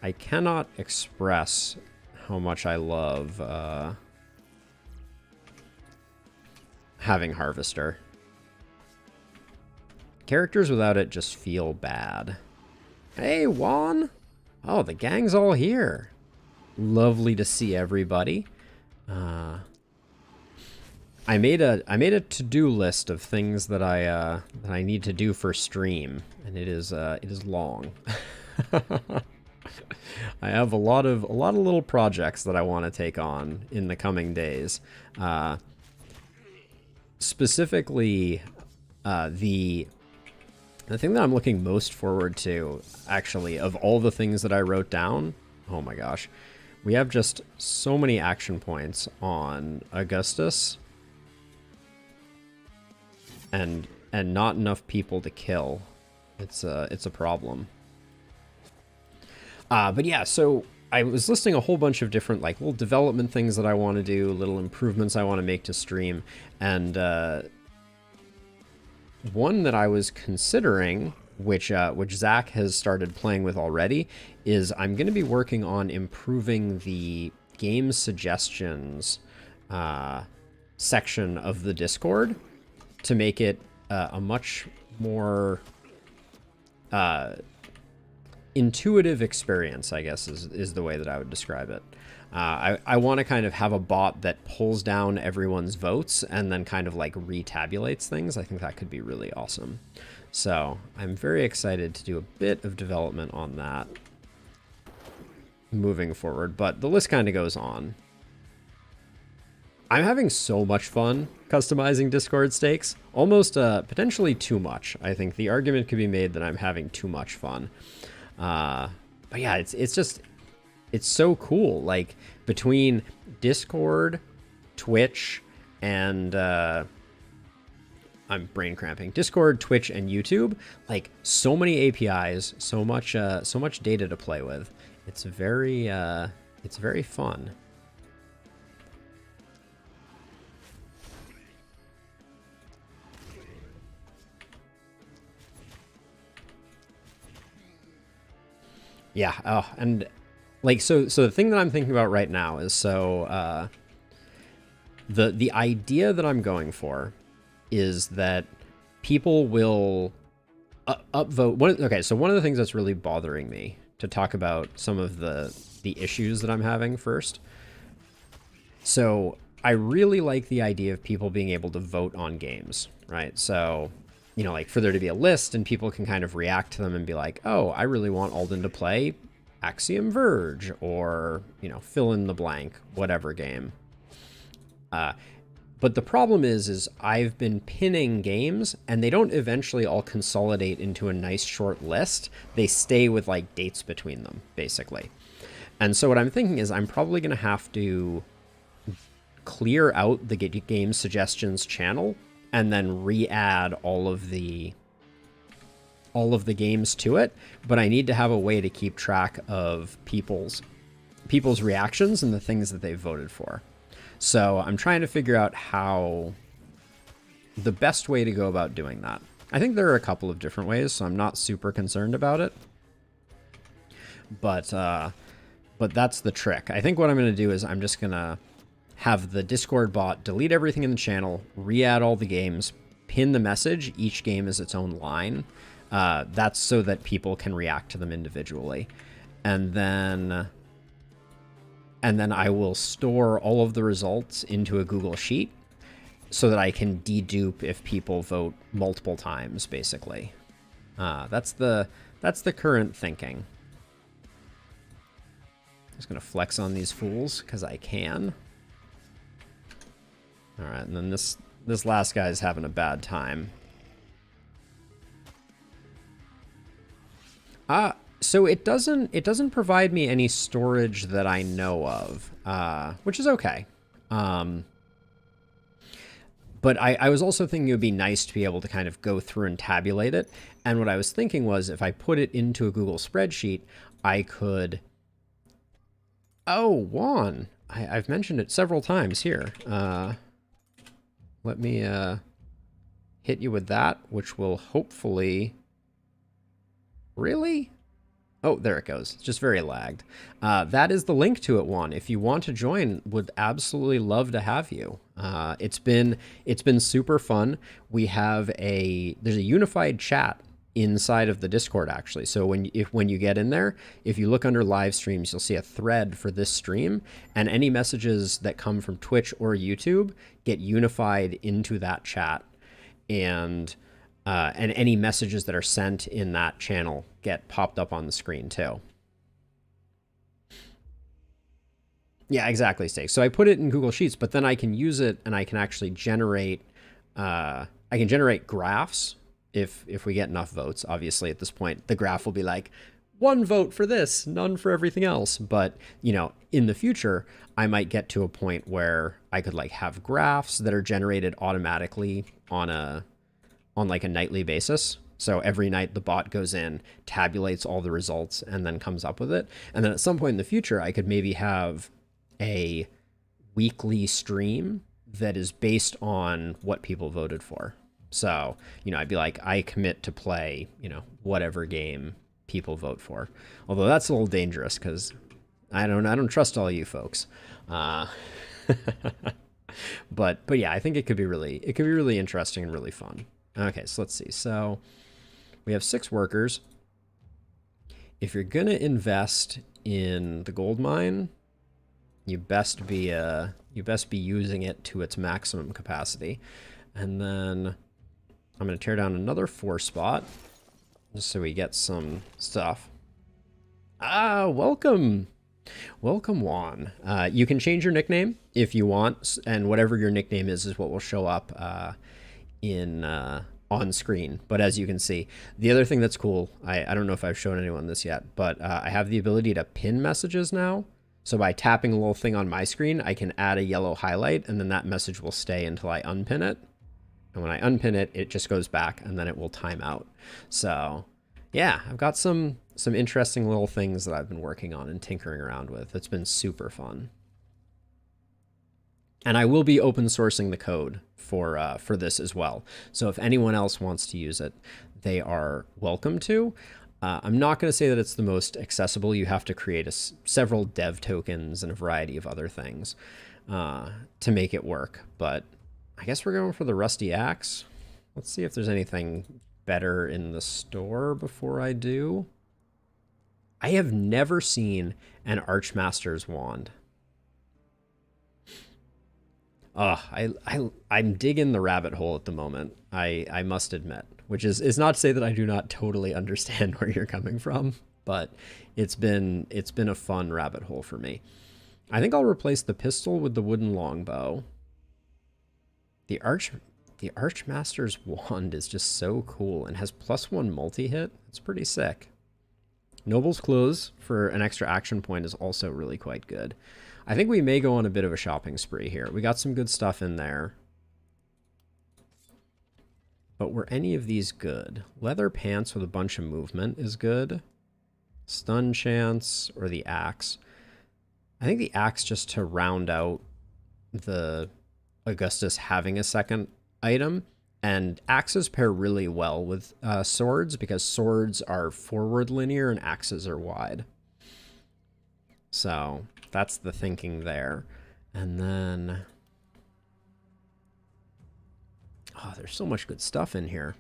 I cannot express how much I love having Harvester. Characters without it just feel bad. Hey, Juan! Oh, the gang's all here. Lovely to see everybody. I made a to-do list of things that I need to do for stream, and it is long. I have a lot of little projects that I want to take on in the coming days. Specifically, the thing that I'm looking most forward to, actually, of all the things that I wrote down, oh my gosh, we have just so many action points on Augustus, and not enough people to kill. It's a problem. But yeah, so I was listing a whole bunch of different like little development things that I want to do, little improvements I want to make to stream, and one that I was considering, which Zach has started playing with already, is I'm going to be working on improving the game suggestions section of the Discord to make it a much more intuitive experience, I guess is the way that I would describe it. I want to kind of have a bot that pulls down everyone's votes and then kind of like retabulates things. I think that could be really awesome. So I'm very excited to do a bit of development on that moving forward, but the list kind of goes on. I'm having so much fun customizing Discord stakes. Almost potentially too much. I think the argument could be made that I'm having too much fun. But yeah, it's just it's so cool. Like between Discord, Twitch, and I'm brain cramping. Discord, Twitch, and YouTube. Like so many APIs, so much data to play with. It's very fun. Yeah. Oh, and like so the thing that I'm thinking about right now is the idea that I'm going for is that people will upvote. Okay, so one of the things that's really bothering me, to talk about some of the issues that I'm having first. So I really like the idea of people being able to vote on games, right? So, you know, like for there to be a list and people can kind of react to them and be like, oh, I really want Alden to play Axiom Verge, or, you know, fill in the blank, whatever game. But the problem is I've been pinning games and they don't eventually all consolidate into a nice short list. They stay with like dates between them, basically. And so what I'm thinking is I'm probably going to have to clear out the game suggestions channel and then re-add all of the games to it. But I need to have a way to keep track of people's reactions and the things that they voted for. So I'm trying to figure out how the best way to go about doing that. I think there are a couple of different ways, so I'm not super concerned about it. But that's the trick. I think what I'm going to do is I'm just going to have the Discord bot delete everything in the channel, re-add all the games, pin the message. Each game is its own line. That's so that people can react to them individually. And then I will store all of the results into a Google Sheet so that I can dedupe if people vote multiple times, basically. That's the current thinking. Just going to flex on these fools because I can. All right, and then this last guy's having a bad time. So it doesn't provide me any storage that I know of, which is okay. But I was also thinking it would be nice to be able to kind of go through and tabulate it. And what I was thinking was if I put it into a Google spreadsheet, I could... Oh, Juan. I've mentioned it several times here. Let me hit you with that, which will hopefully... Really? Oh, there it goes. It's just very lagged. That is the link to it, Juan. If you want to join, would absolutely love to have you. It's been super fun. There's a unified chat inside of the Discord, actually. So when you get in there, if you look under live streams, you'll see a thread for this stream, and any messages that come from Twitch or YouTube get unified into that chat, and any messages that are sent in that channel get popped up on the screen too. Yeah, exactly, Steak. So I put it in Google Sheets, but then I can use it and I can actually generate graphs if we get enough votes. Obviously, at this point, the graph will be like 1 vote for this, none for everything else. But, you know, in the future, I might get to a point where I could like have graphs that are generated automatically on like a nightly basis. So every night the bot goes in, tabulates all the results, and then comes up with it. And then at some point in the future, I could maybe have a weekly stream that is based on what people voted for. So, you know, I'd be like, I commit to play, you know, whatever game people vote for. Although that's a little dangerous because I don't trust all you folks. But yeah, I think it could be really interesting and really fun. Okay, so let's see. So we have 6 workers. If you're gonna invest in the gold mine, you best be using it to its maximum capacity. And then I'm gonna tear down another 4 spot just so we get some stuff. Ah, welcome. Welcome, Juan. You can change your nickname if you want, and whatever your nickname is what will show up in on screen. But as you can see, the other thing that's cool, I don't know if I've shown anyone this yet, but I have the ability to pin messages now. So by tapping a little thing on my screen, I can add a yellow highlight, and then that message will stay until I unpin it. And when I unpin it, it just goes back, and then it will time out. So yeah, I've got some interesting little things that I've been working on and tinkering around with. It's been super fun. And I will be open sourcing the code for this as well. So if anyone else wants to use it, they are welcome to. I'm not going to say that it's the most accessible. You have to create several dev tokens and a variety of other things to make it work. But I guess we're going for the rusty axe. Let's see if there's anything better in the store before I do. I have never seen an Archmaster's wand. I'm digging the rabbit hole at the moment. I must admit, which is not to say that I do not totally understand where you're coming from, but it's been a fun rabbit hole for me. I think I'll replace the pistol with the wooden longbow. The Archmaster's wand is just so cool and has +1 multi-hit. It's pretty sick. Noble's Clothes for an extra action point is also really quite good. I think we may go on a bit of a shopping spree here. We got some good stuff in there. But were any of these good? Leather pants with a bunch of movement is good. Stun chance or the axe. I think the axe just to round out the Augustus having a second item. And axes pair really well with swords because swords are forward linear and axes are wide. So that's the thinking there. And then, oh, there's so much good stuff in here.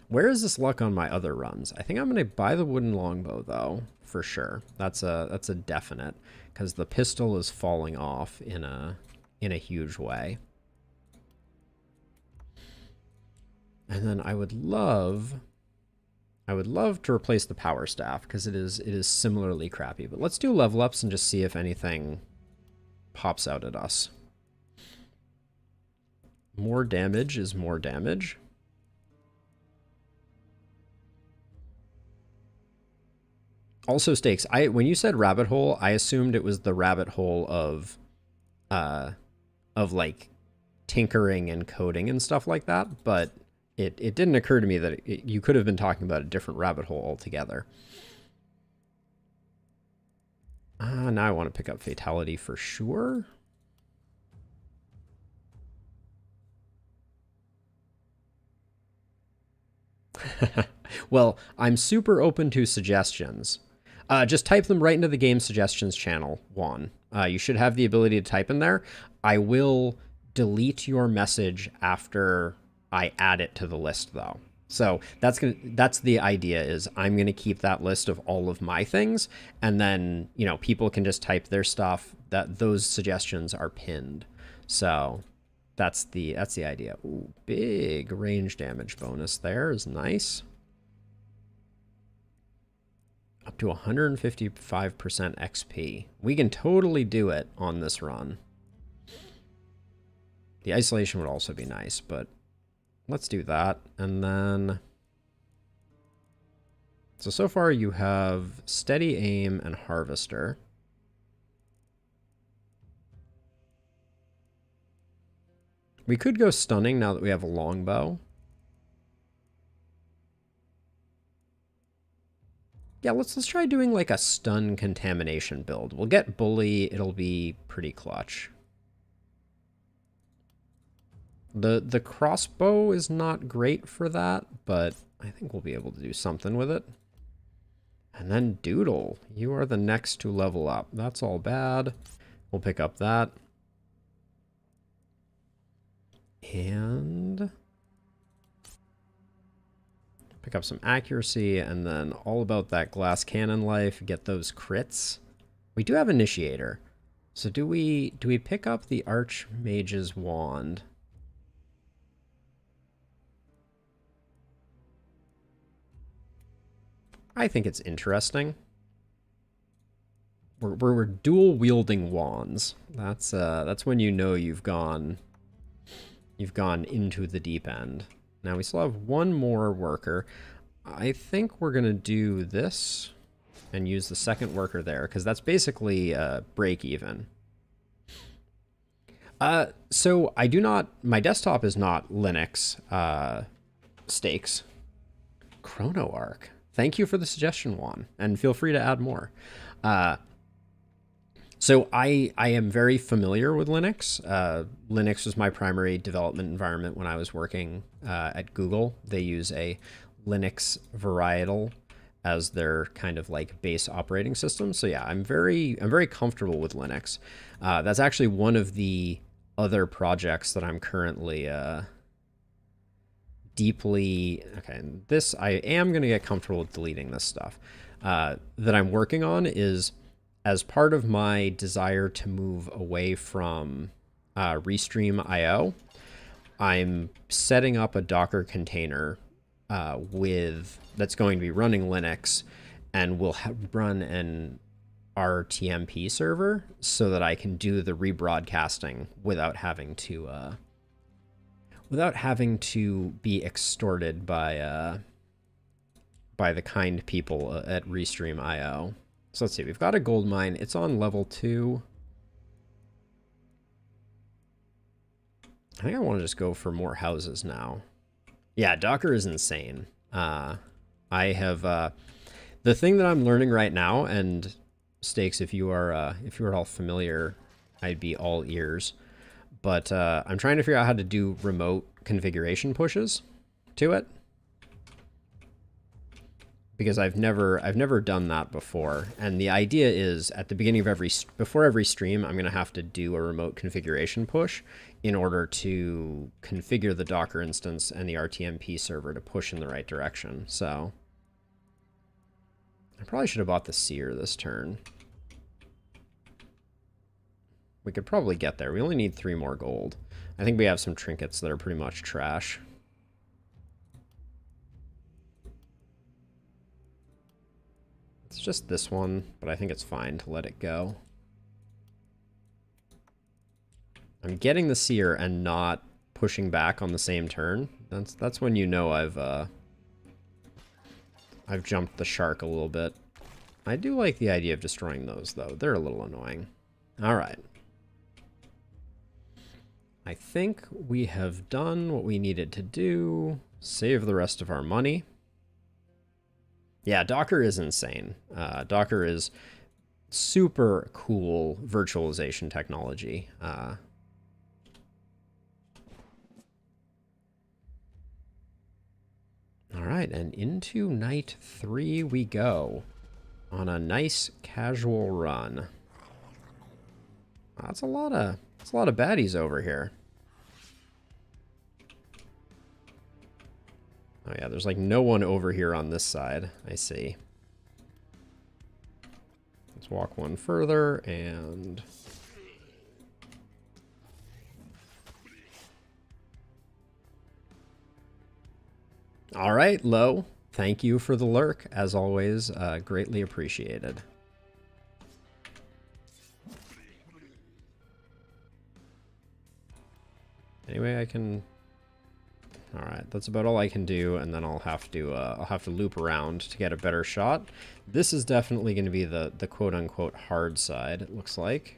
Where is this luck on my other runs? I think I'm going to buy the wooden longbow though, for sure. That's a definite because the pistol is falling off in a huge way. And then I would love to replace the power staff because it is similarly crappy. But let's do level ups and just see if anything pops out at us. More damage is more damage. Also stakes. When you said rabbit hole, I assumed it was the rabbit hole of like tinkering and coding and stuff like that, but it didn't occur to me that you could have been talking about a different rabbit hole altogether. Now I want to pick up Fatality for sure. Well, I'm super open to suggestions. Just type them right into the game suggestions channel, Juan. You should have the ability to type in there. I will delete your message after I add it to the list though. So that's the idea is I'm going to keep that list of all of my things. And then, you know, people can just type their stuff that those suggestions are pinned. So that's the idea. Ooh, big range damage bonus there is nice. Up to 155% XP. We can totally do it on this run. The isolation would also be nice, but let's do that. And then, so far you have Steady Aim and Harvester. We could go Stunning now that we have a Longbow. Yeah, let's try doing like a Stun Contamination build. We'll get Bully, it'll be pretty clutch. The crossbow is not great for that, but I think we'll be able to do something with it. And then Doodle, you are the next to level up. That's all bad. We'll pick up that. And pick up some accuracy, and then all about that glass cannon life, get those crits. We do have Initiator. So do we pick up the Archmage's Wand? I think it's interesting. we're dual wielding wands. That's when you know you've gone into the deep end. Now we still have one more worker. I think we're gonna do this and use the second worker there, because that's basically break even. So I do not, my desktop is not Linux stakes. ChronoArc. Thank you for the suggestion, Juan, and feel free to add more. So I am very familiar with Linux. Linux was my primary development environment when I was working at Google. They use a Linux varietal as their kind of like base operating system. So yeah, I'm very comfortable with Linux. That's actually one of the other projects that I'm currently deeply, okay, this, I am going to get comfortable with deleting this stuff, that I'm working on is as part of my desire to move away from Restream IO. I'm setting up a Docker container that's going to be running Linux and will run an RTMP server so that I can do the rebroadcasting without having to be extorted by the kind people at Restream IO. So let's see, we've got a gold mine. It's on level 2. I think I want to just go for more houses now. Yeah, Docker is insane. I have the thing that I'm learning right now, and Stakes, if you are all familiar, I'd be all ears. But I'm trying to figure out how to do remote configuration pushes to it, because I've never done that before. And the idea is at the beginning of before every stream, I'm going to have to do a remote configuration push in order to configure the Docker instance and the RTMP server to push in the right direction. So I probably should have bought the seer this turn. We could probably get there. We only need 3 more gold. I think we have some trinkets that are pretty much trash. It's just this one, but I think it's fine to let it go. I'm getting the seer and not pushing back on the same turn. That's when you know I've jumped the shark a little bit. I do like the idea of destroying those, though. They're a little annoying. All right. I think we have done what we needed to do. Save the rest of our money. Yeah, Docker is insane. Docker is super cool virtualization technology. All right, and into night 3 we go on a nice casual run. That's a lot of baddies over here. Oh yeah, there's like no one over here on this side. I see. Let's walk one further and... All right, Lo. Thank you for the lurk. As always, greatly appreciated. Anyway, I can... All right, that's about all I can do, and then I'll have to loop around to get a better shot. This is definitely going to be the quote-unquote hard side, it looks like.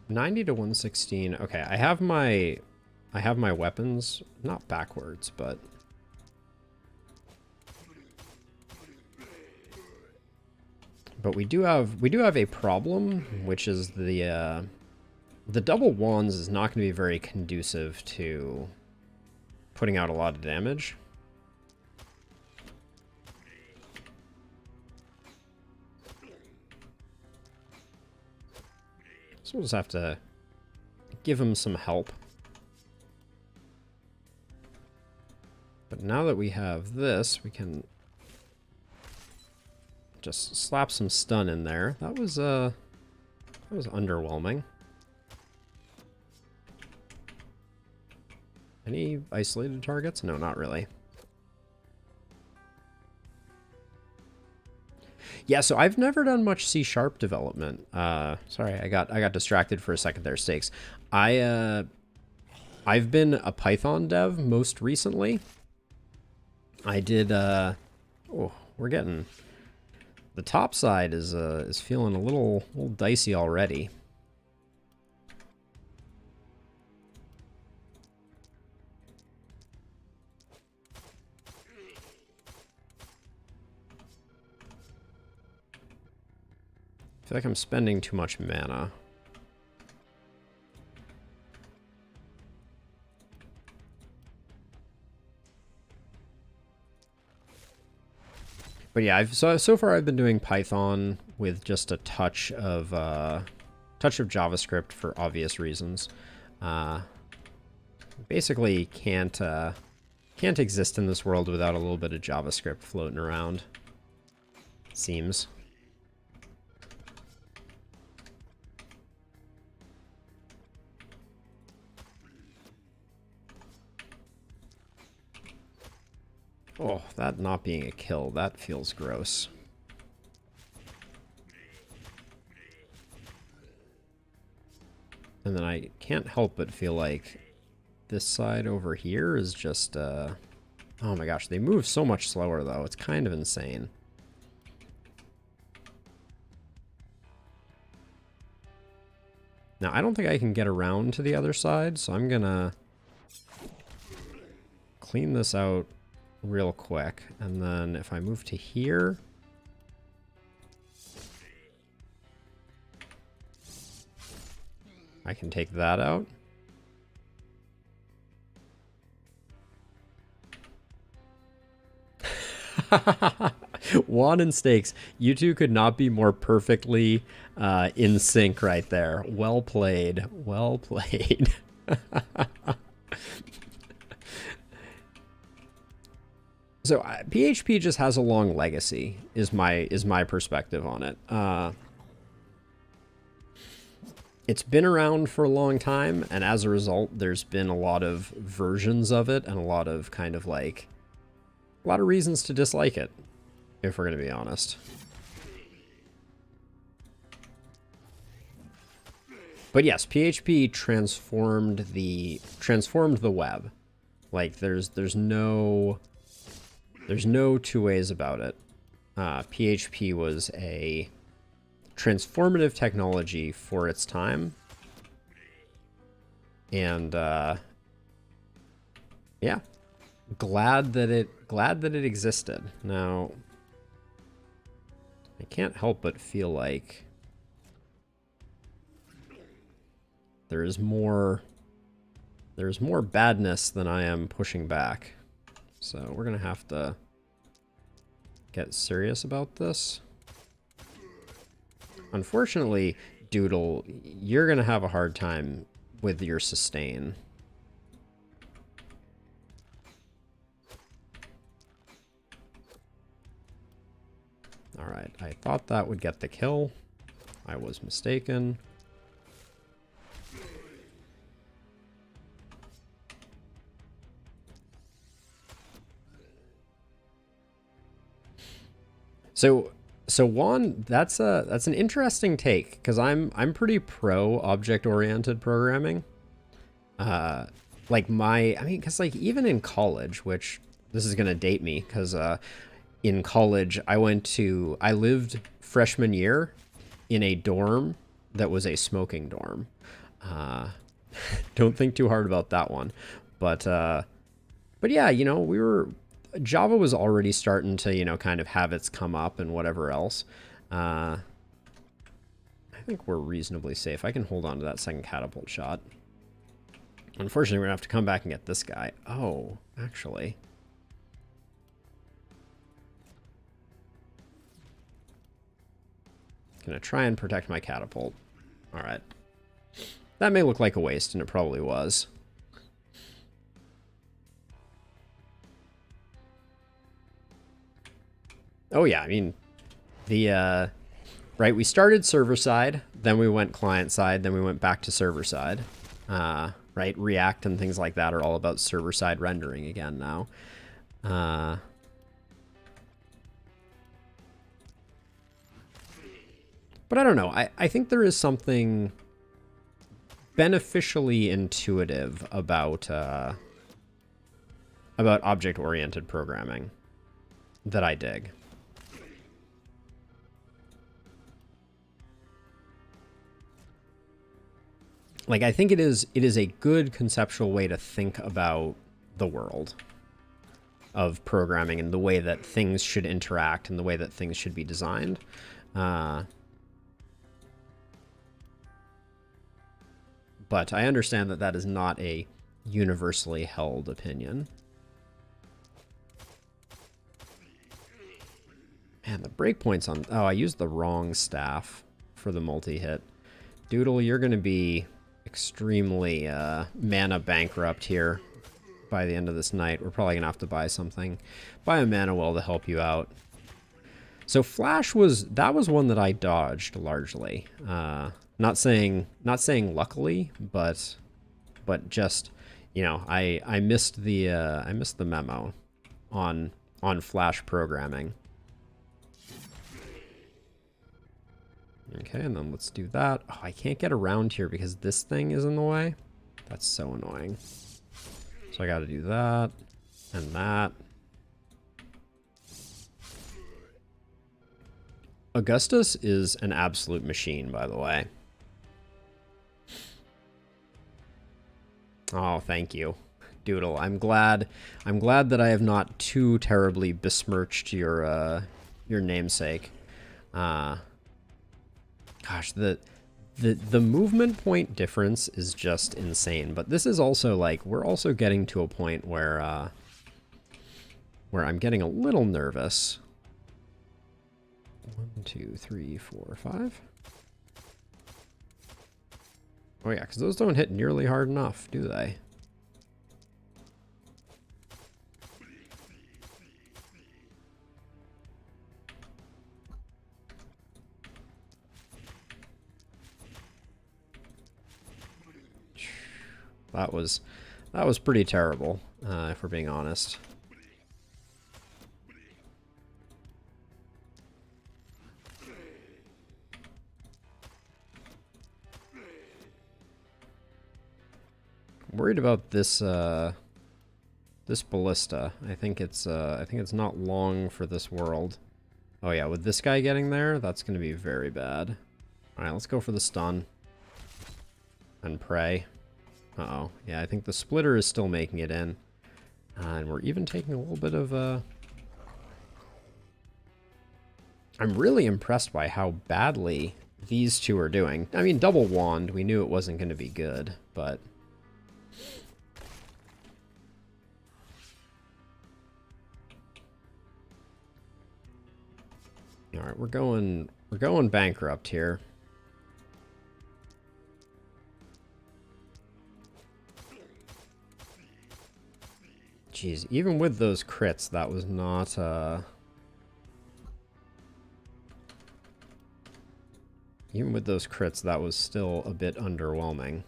$90 to $116. Okay, I have my weapons not backwards, but we do have a problem, which is the double wands is not going to be very conducive to putting out a lot of damage. So we'll just have to give him some help. But now that we have this, we can just slap some stun in there. That was underwhelming. Any isolated targets? No, not really. Yeah, so I've never done much C# development. Sorry, I got distracted for a second there, Stakes. I've been a Python dev most recently. I did oh, we're getting the top side is feeling a little dicey already. I feel like I'm spending too much mana. But yeah, so far I've been doing Python with just a touch of JavaScript for obvious reasons. Basically can't exist in this world without a little bit of JavaScript floating around. Seems. Oh, that not being a kill, that feels gross. And then I can't help but feel like this side over here is just, oh my gosh, they move so much slower though. It's kind of insane. Now, I don't think I can get around to the other side, so I'm gonna clean this out real quick, and then if I move to here, I can take that out. Juan and Stakes, you two could not be more perfectly in sync right there. Well played. Well played. So PHP just has a long legacy, is my perspective on it. It's been around for a long time, and as a result, there's been a lot of versions of it and a lot of kind of like a lot of reasons to dislike it, if we're going to be honest. But yes, PHP transformed the web. Like there's no two ways about it. PHP was a transformative technology for its time, and yeah, glad that it existed. Now, I can't help but feel like there's more badness than I am pushing back. So we're gonna have to get serious about this. Unfortunately, Doodle, you're gonna have a hard time with your sustain. Alright, I thought that would get the kill. I was mistaken. So Juan, that's an interesting take, because I'm pretty pro object-oriented programming. Like because like even in college, which this is gonna date me, because in college I lived freshman year in a dorm that was a smoking dorm. Don't think too hard about that one, but yeah, you know, Java was already starting to, you know, kind of have its come up and whatever else. I think we're reasonably safe. I can hold on to that second catapult shot. Unfortunately, we're gonna have to come back and get this guy. Oh, actually. Gonna try and protect my catapult. All right. That may look like a waste, and it probably was. Oh yeah, I mean, right, we started server side, then we went client side, then we went back to server side. right? React and things like that are all about server-side rendering again now. But I don't know. I think there is something beneficially intuitive about object-oriented programming that I dig. Like, I think it is a good conceptual way to think about the world of programming and the way that things should interact and the way that things should be designed. But I understand that that is not a universally held opinion. Man, the breakpoints on... Oh, I used the wrong staff for the multi-hit. Doodle, you're going to be extremely mana bankrupt here by the end of this night. We're probably going to have to buy something. Buy a mana well to help you out. So Flash was... That was one that I dodged, largely. Not saying luckily, but just, you know, I missed the memo on Flash programming. Okay, and then let's do that. Oh, I can't get around here because this thing is in the way. That's so annoying. So I got to do that and that. Augustus is an absolute machine, by the way. Oh, thank you, Doodle. I'm glad that I have not too terribly besmirched your namesake. Gosh, the movement point difference is just insane. But this is also like, we're also getting to a point where I'm getting a little nervous. 1, 2, 3, 4, 5. Oh yeah, because those don't hit nearly hard enough, do they? That was pretty terrible, if we're being honest. I'm worried about this this ballista. I think it's not long for this world. Oh yeah, with this guy getting there, that's going to be very bad. All right, let's go for the stun and pray. Uh-oh. Yeah, I think the splitter is still making it in. And we're even taking a little bit of I'm really impressed by how badly these two are doing. I mean, double wand, we knew it wasn't going to be good, but... Alright, we're going bankrupt here. Jeez, even with those crits, that was not, even with those crits, that was still a bit underwhelming.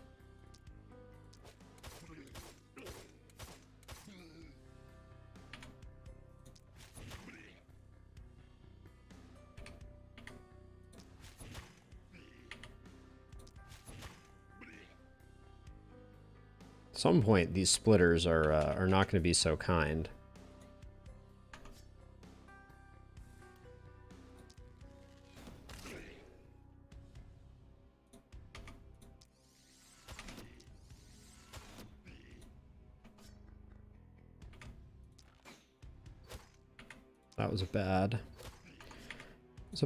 At some point, these splitters are not going to be so kind. That was a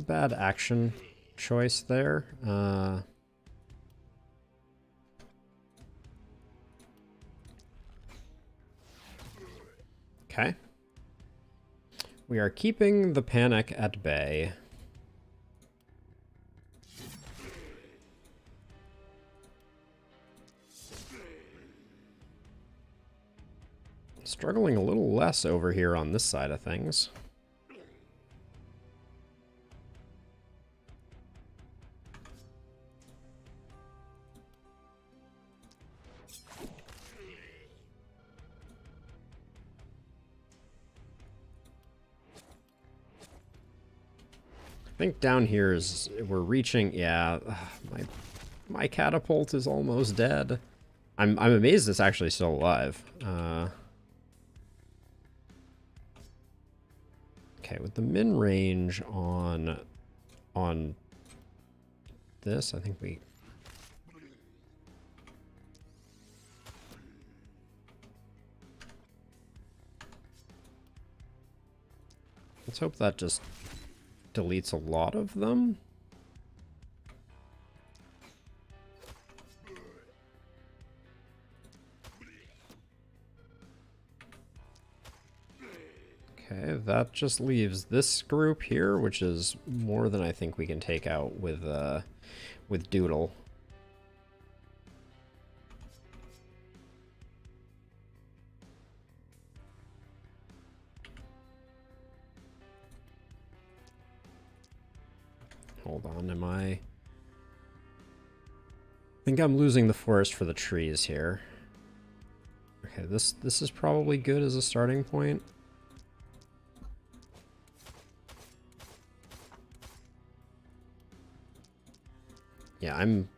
bad action choice there. Okay. We are keeping the panic at bay. Struggling a little less over here on this side of things. I think down here is we're reaching. Yeah, my catapult is almost dead. I'm amazed it's actually still alive. Okay, with the min range on this, I think we. Let's hope that just deletes a lot of them. Okay, that just leaves this group here, which is more than I think we can take out with Doodle. Hold on, I think I'm losing the forest for the trees here. Okay, this is probably good as a starting point. Yeah, I'm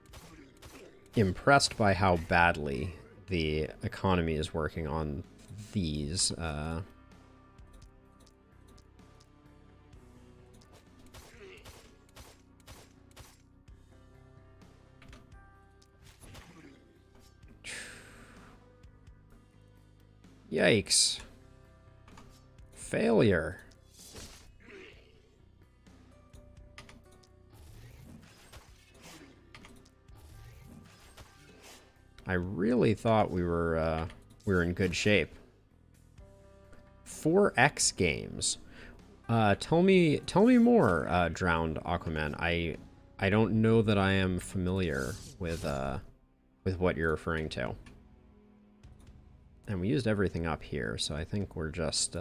impressed by how badly the economy is working on these. Yikes. Failure. I really thought we were in good shape. 4X games. Tell me more, Drowned Aquaman. I don't know that I am familiar with what you're referring to. And we used everything up here, so I think we're just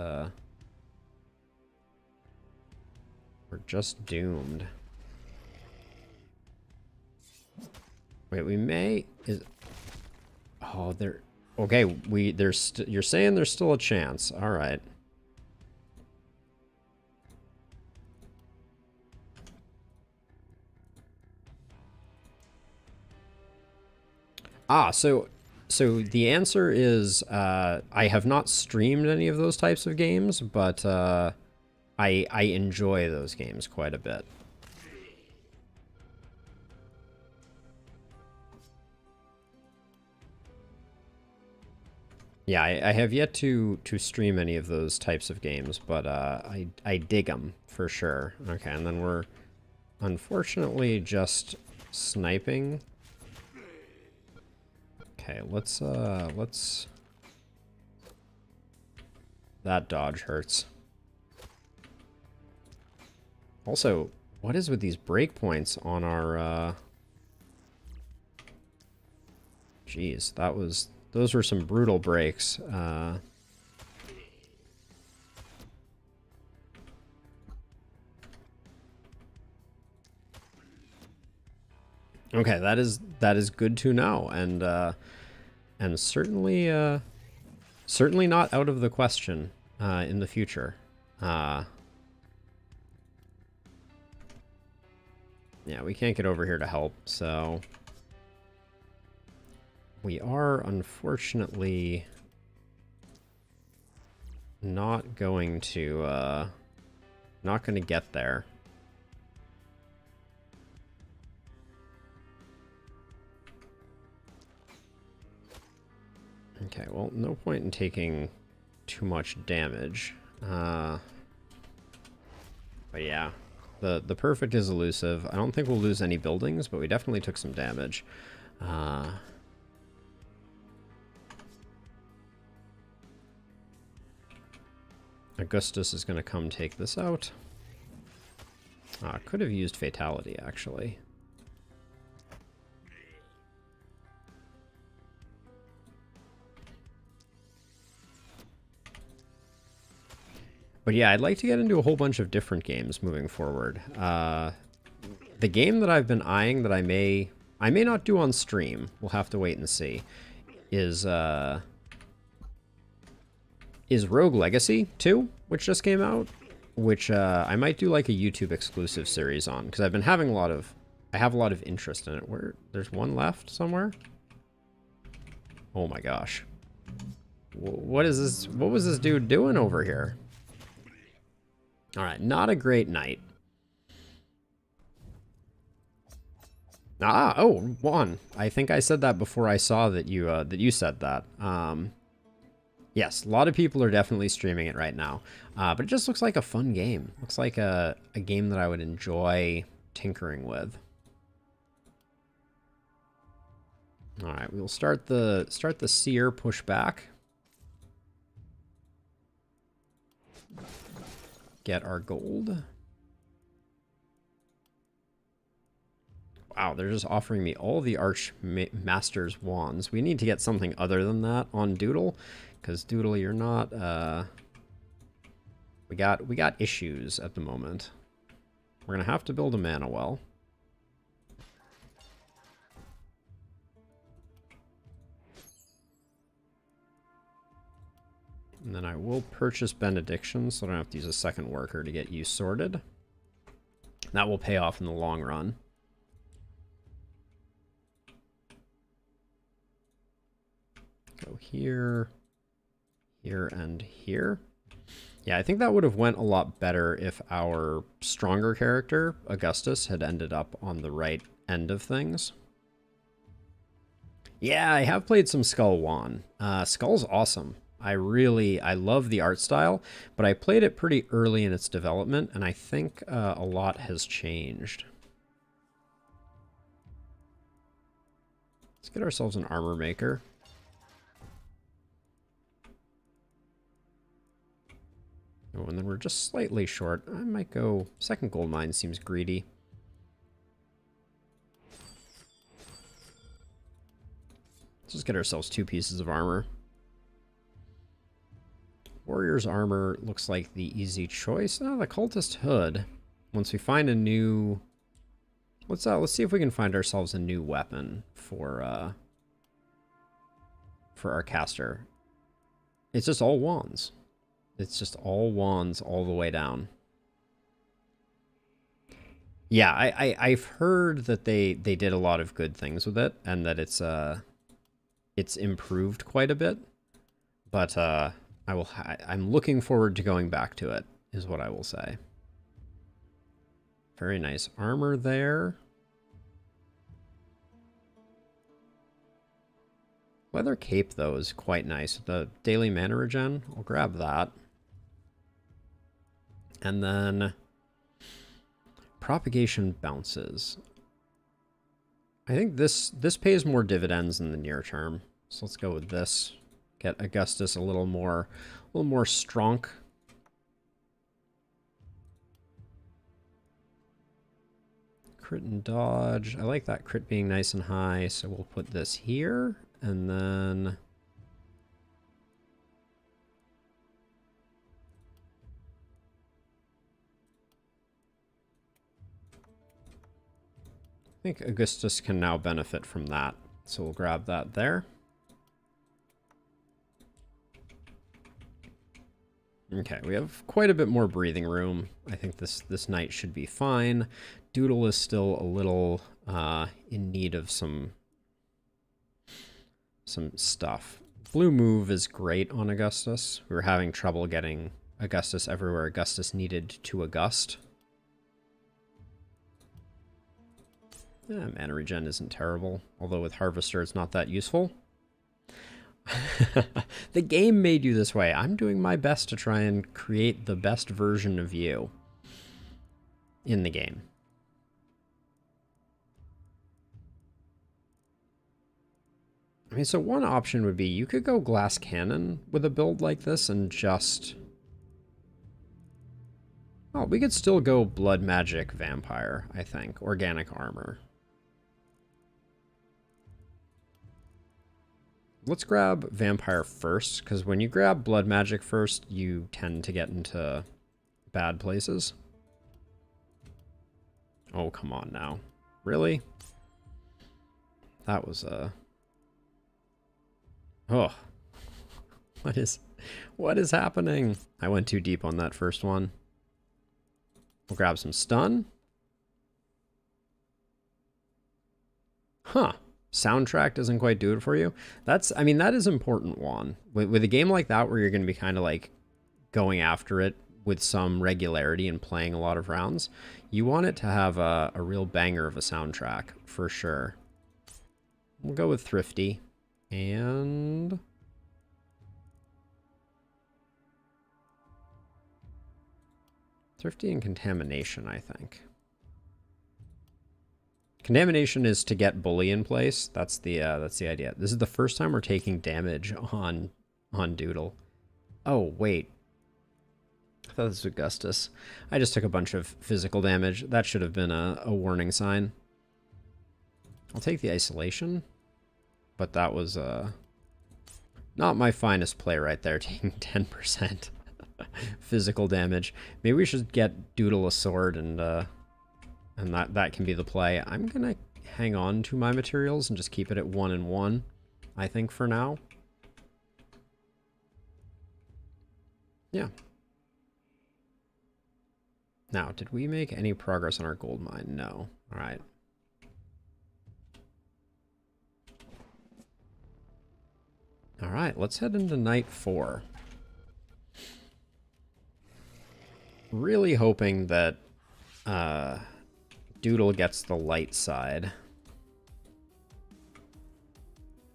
doomed. Wait, we may is. Oh, there. Okay, you're saying there's still a chance. All right. Ah, so the answer is I have not streamed any of those types of games, but I enjoy those games quite a bit. Yeah, I have yet to stream any of those types of games, but I dig them for sure. Okay, and then we're unfortunately just sniping. Okay, let's that dodge hurts. Also, what is with these breakpoints on our Jeez, those were some brutal breaks. Okay, that is good to know, and certainly certainly not out of the question in the future. Yeah, we can't get over here to help, so we are unfortunately not going to get there. Okay, well, no point in taking too much damage. But yeah, the perfect is elusive. I don't think we'll lose any buildings, but we definitely took some damage. Augustus is going to come take this out. Could have used Fatality, actually. But yeah, I'd like to get into a whole bunch of different games moving forward. The game that I've been eyeing that I may not do on stream, we'll have to wait and see, is Rogue Legacy 2, which just came out, which I might do like a YouTube exclusive series on, because I've been having I have a lot of interest in it. There's one left somewhere? Oh my gosh. What is this? What was this dude doing over here? All right, not a great night. Oh, Juan. I think I said that before I saw that you said that. Yes, a lot of people are definitely streaming it right now. But it just looks like a fun game. Looks like a game that I would enjoy tinkering with. All right, we'll start the seer push back. Get our gold. Wow, they're just offering me all the Archmaster's wands. We need to get something other than that on Doodle, because Doodle, you're not. We got issues at the moment. We're gonna have to build a mana well. And then I will purchase Benediction, so I don't have to use a second worker to get you sorted. That will pay off in the long run. Go here, here, and here. Yeah, I think that would have went a lot better if our stronger character, Augustus, had ended up on the right end of things. Yeah, I have played some Skull One. Skull's awesome. I love the art style, but I played it pretty early in its development, and I think a lot has changed. Let's get ourselves an armor maker. Oh, and then we're just slightly short. I might go... Second gold mine seems greedy. Let's just get ourselves 2 pieces of armor. Warrior's armor looks like the easy choice. Oh, the cultist hood. Once we find a new... Let's see if we can find ourselves a new weapon for our caster. It's just all wands. It's just all wands all the way down. Yeah, I've heard that they did a lot of good things with it, and that it's improved quite a bit. But I'm looking forward to going back to it, is what I will say. Very nice armor there. Leather cape, though, is quite nice. The daily mana regen, I'll grab that. And then propagation bounces. I think this pays more dividends in the near term. So let's go with this. Get Augustus a little more strong. Crit and dodge. I like that crit being nice and high, so we'll put this here, and then I think Augustus can now benefit from that. So we'll grab that there. Okay, we have quite a bit more breathing room. I think this night should be fine. Doodle is still a little in need of some stuff. Blue move is great on Augustus. We were having trouble getting Augustus everywhere Augustus needed to August. Yeah, mana regen isn't terrible, although with Harvester it's not that useful. The game made you this way. I'm doing my best to try and create the best version of you in the game. I mean, so one option would be you could go glass cannon with a build like this and just... Oh, we could still go blood magic vampire, I think. Organic armor. Let's grab vampire first, because when you grab blood magic first, you tend to get into bad places. Oh, come on now. Really? That was a... Oh, what is happening? I went too deep on that first one. We'll grab some stun. Huh. Soundtrack doesn't quite do it for you. I mean, that is important, Juan. With a game like that where you're going to be kind of like going after it with some regularity and playing a lot of rounds, you want it to have a real banger of a soundtrack, for sure. We'll go with Thrifty. And... Thrifty and Contamination, I think. Contamination is to get Bully in place. That's the idea. This is the first time we're taking damage on Doodle. Oh, wait. I thought this was Augustus. I just took a bunch of physical damage. That should have been a warning sign. I'll take the isolation. But that was not my finest play right there, taking 10% physical damage. Maybe we should get Doodle a sword and that can be the play. I'm gonna hang on to my materials and just keep it at 1 and 1, I think, for now. Yeah. Now, did we make any progress on our gold mine? No. All right. All right, let's head into night 4. Really hoping that Doodle gets the light side.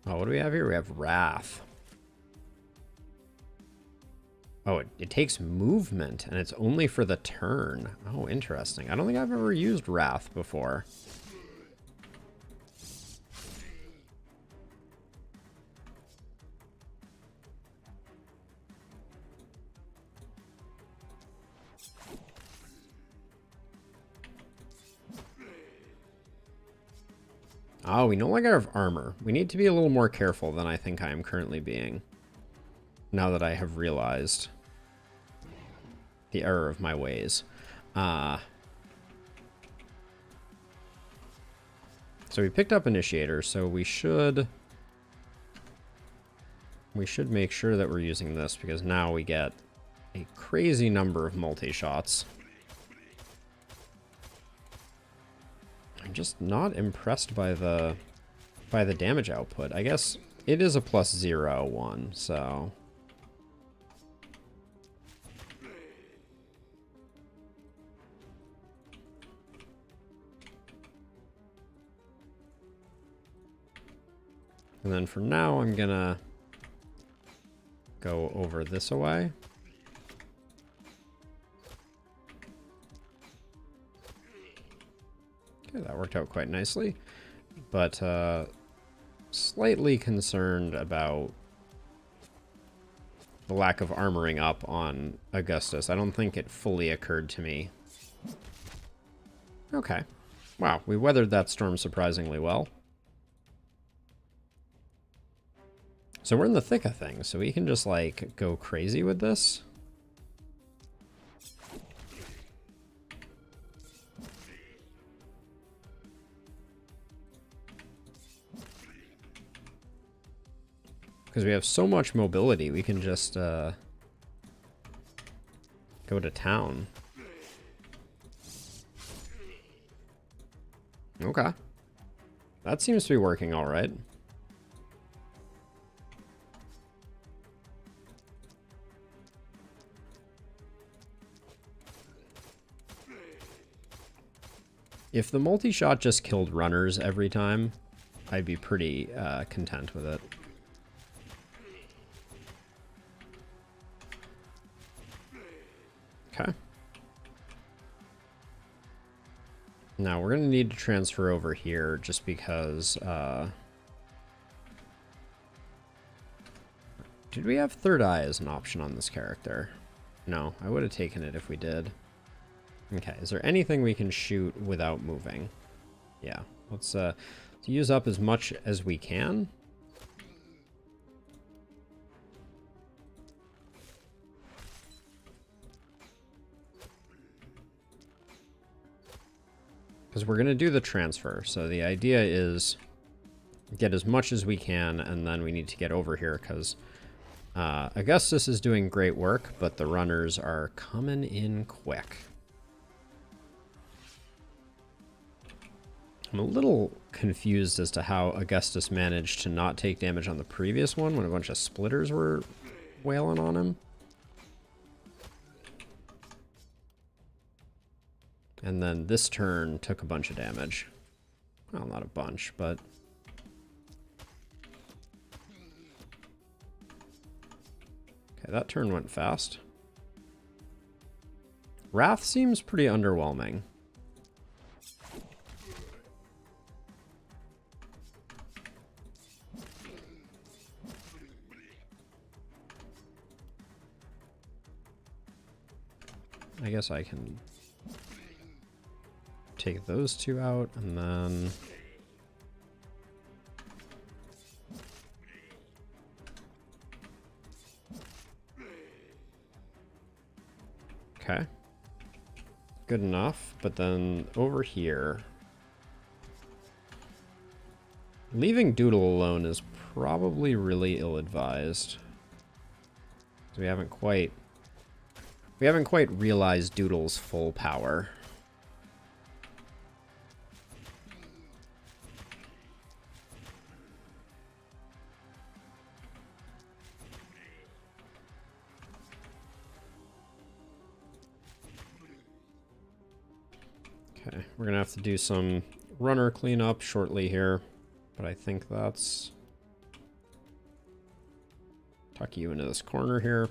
Oh, what do we have here? We have Wrath. Oh, it takes movement, and it's only for the turn. Oh, interesting. I don't think I've ever used Wrath before. Oh, we no longer have armor. We need to be a little more careful than I think I am currently being. Now that I have realized the error of my ways. So we picked up Initiator, so we should make sure that we're using this, because now we get a crazy number of multi-shots. I'm just not impressed by the damage output. I guess it is a +0 one, so... And then for now, I'm gonna go over this away. Okay, that worked out quite nicely. But slightly concerned about the lack of armoring up on Augustus. I don't think it fully occurred to me. Okay. Wow, we weathered that storm surprisingly well. So we're in the thick of things, so we can just, like, go crazy with this. Because we have so much mobility, we can just go to town. Okay. That seems to be working all right. If the multi-shot just killed runners every time, I'd be pretty content with it. Okay. Now we're going to need to transfer over here just because... Did we have Third Eye as an option on this character? No, I would have taken it if we did. Okay, is there anything we can shoot without moving? Yeah, let's use up as much as we can. Because we're going to do the transfer. So the idea is get as much as we can, and then we need to get over here because Augustus is doing great work, but the runners are coming in quick. I'm a little confused as to how Augustus managed to not take damage on the previous one when a bunch of splitters were wailing on him. And then this turn took a bunch of damage. Well, not a bunch, but... Okay, that turn went fast. Wrath seems pretty underwhelming. I guess I can take those two out, and then... Okay. Good enough, but then over here... Leaving Doodle alone is probably really ill-advised. We haven't quite realized Doodle's full power. Okay, we're gonna have to do some runner cleanup shortly here, but I think that's... Tuck you into this corner here.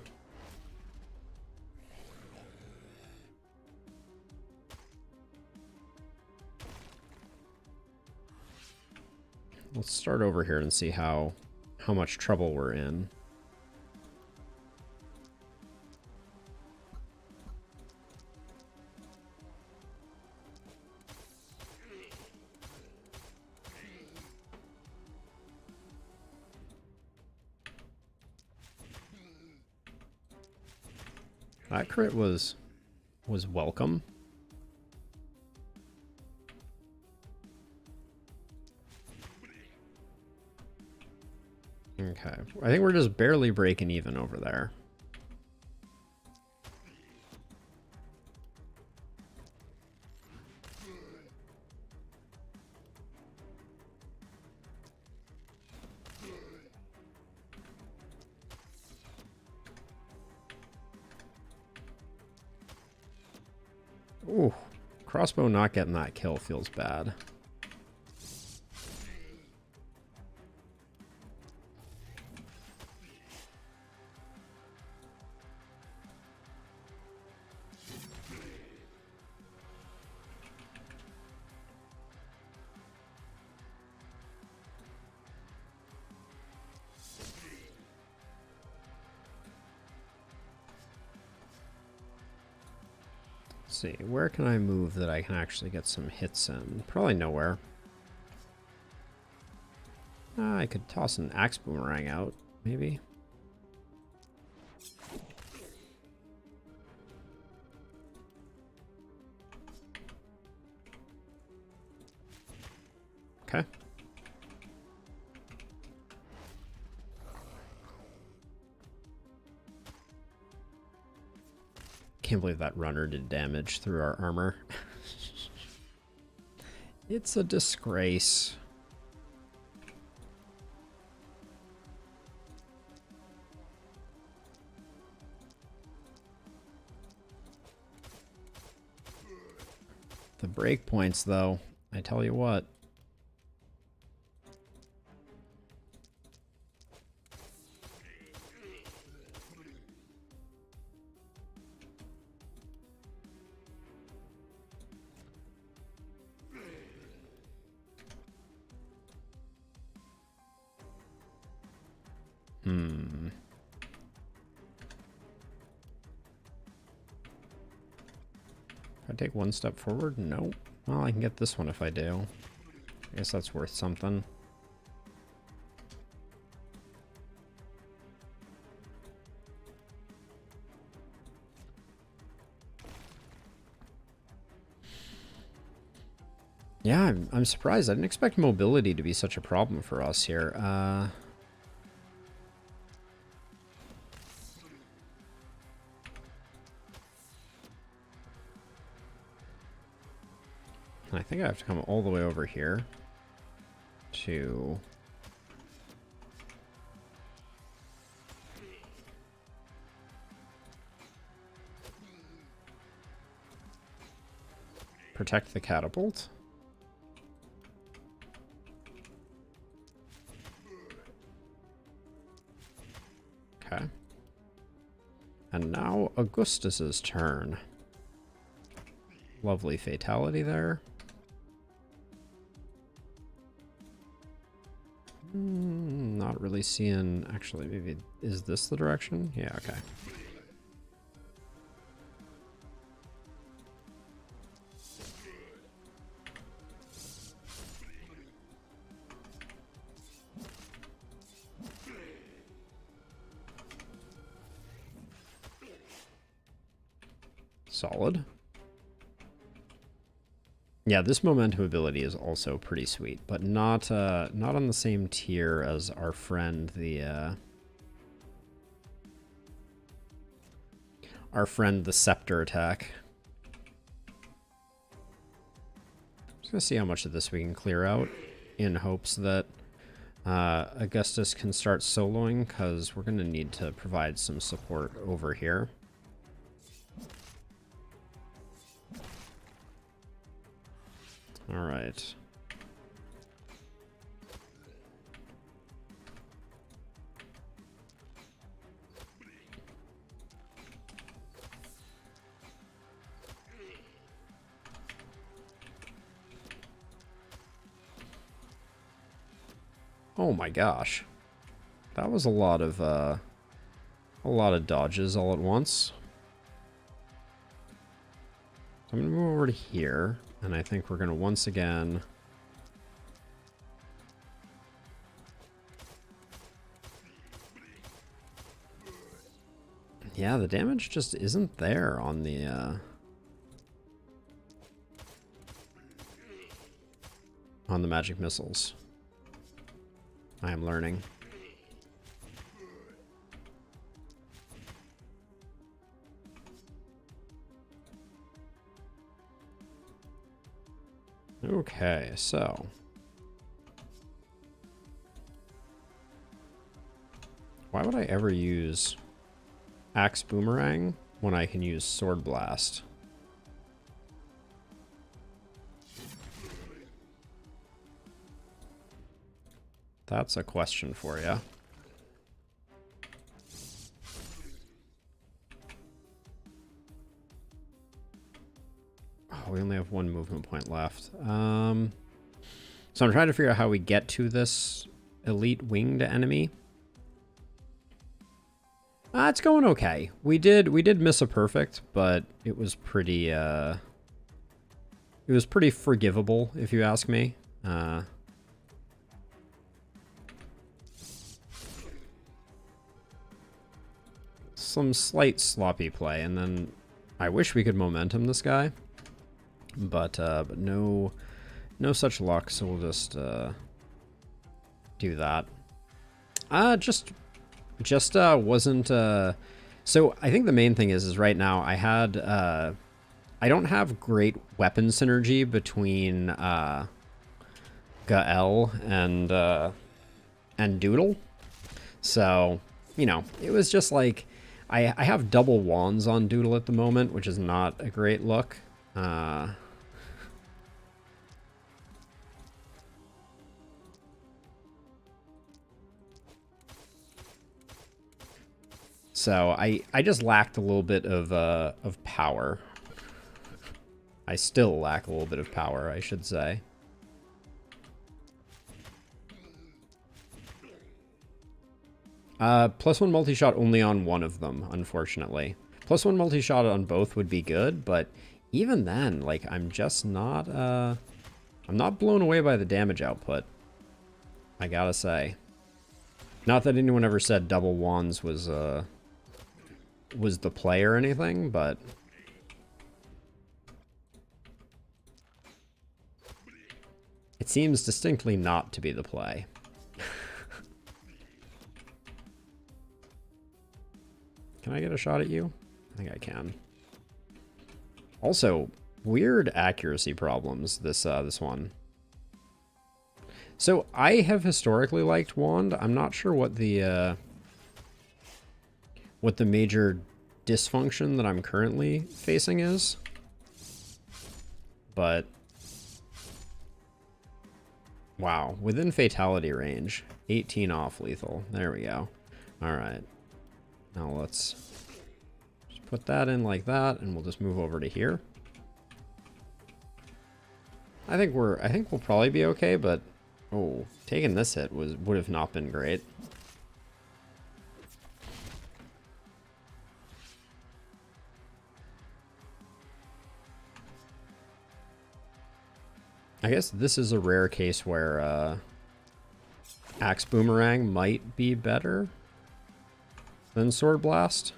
Let's start over here and see how much trouble we're in. That crit was welcome. Okay, I think we're just barely breaking even over there. Ooh, crossbow not getting that kill feels bad. See, where can I move that I can actually get some hits in? Probably nowhere. I could toss an axe boomerang out, maybe. Okay. Can't believe that runner did damage through our armor. It's a disgrace. The breakpoints, though, I tell you what. If I take one step forward? Nope. Well, I can get this one if I do. I guess that's worth something. Yeah, I'm surprised. I didn't expect mobility to be such a problem for us here. I think I have to come all the way over here to... protect the catapult. Okay. And now Augustus's turn. Lovely fatality there. Not really seeing... Actually, maybe... Is this the direction? Yeah, okay. Solid. Yeah, this momentum ability is also pretty sweet, but not on the same tier as our friend the scepter attack. Just gonna see how much of this we can clear out in hopes that Augustus can start soloing, because we're gonna need to provide some support over here. All right. Oh my gosh. That was a lot of dodges all at once. So I'm gonna move over to here. And I think we're going to once again... Yeah, the damage just isn't there on the magic missiles. I am learning. Okay, so... Why would I ever use Axe Boomerang when I can use Sword Blast? That's a question for you. We only have one movement point left. So I'm trying to figure out how we get to this elite winged enemy. It's going okay. We did miss a perfect, but it was pretty forgivable, if you ask me. Some slight sloppy play, and then I wish we could momentum this guy. But no such luck, so we'll just do that. Just wasn't so I think the main thing is right now I don't have great weapon synergy between Gael and Doodle. So, you know, it was just like I have double wands on Doodle at the moment, which is not a great look. So I just lacked a little bit of power. I still lack a little bit of power, I should say. +1 multi-shot only on one of them, unfortunately. +1 multi-shot on both would be good, but even then, like, I'm just not, I'm not blown away by the damage output, I gotta say. Not that anyone ever said double wands was the play or anything, but... It seems distinctly not to be the play. Can I get a shot at you? I think I can. Also, weird accuracy problems, this one. So, I have historically liked Wand. I'm not sure what the major dysfunction that I'm currently facing is. But wow, within fatality range, 18 off lethal. There we go. All right. Now let's just put that in like that, and we'll just move over to here. I think we'll probably be okay, but oh, taking this hit would have not been great. I guess this is a rare case where Axe Boomerang might be better than Sword Blast.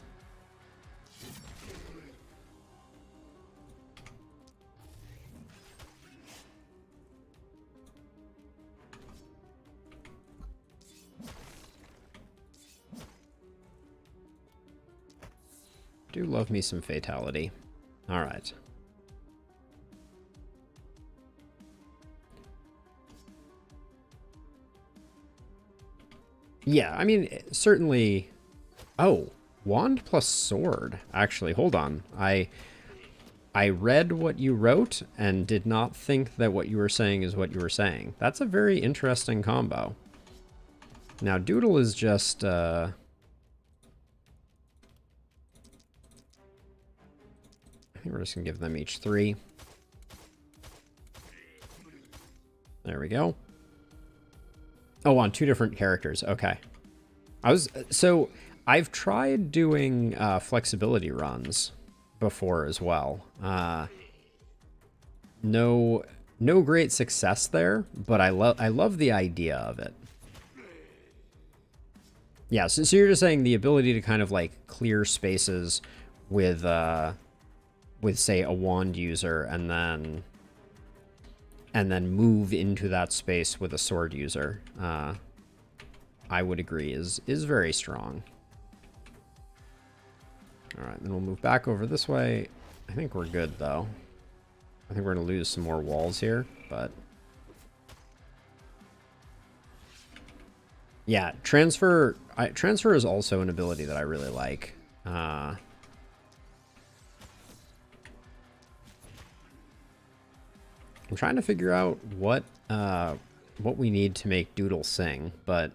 Do love me some fatality. All right. Yeah, I mean, certainly... Oh, wand plus sword. Actually, hold on. I read what you wrote and did not think that what you were saying is what you were saying. That's a very interesting combo. Now, Doodle is just... I think we're just going to give them each 3. There we go. Oh, on 2 different characters. Okay. So I've tried doing flexibility runs before as well. No great success there, but I love the idea of it. Yeah, so you're just saying the ability to kind of like clear spaces with say a wand user and then move into that space with a sword user, I would agree is very strong. All right, then we'll move back over this way. I think we're good, though. I think we're going to lose some more walls here, but... Yeah, transfer is also an ability that I really like. I'm trying to figure out what we need to make Doodle sing, but...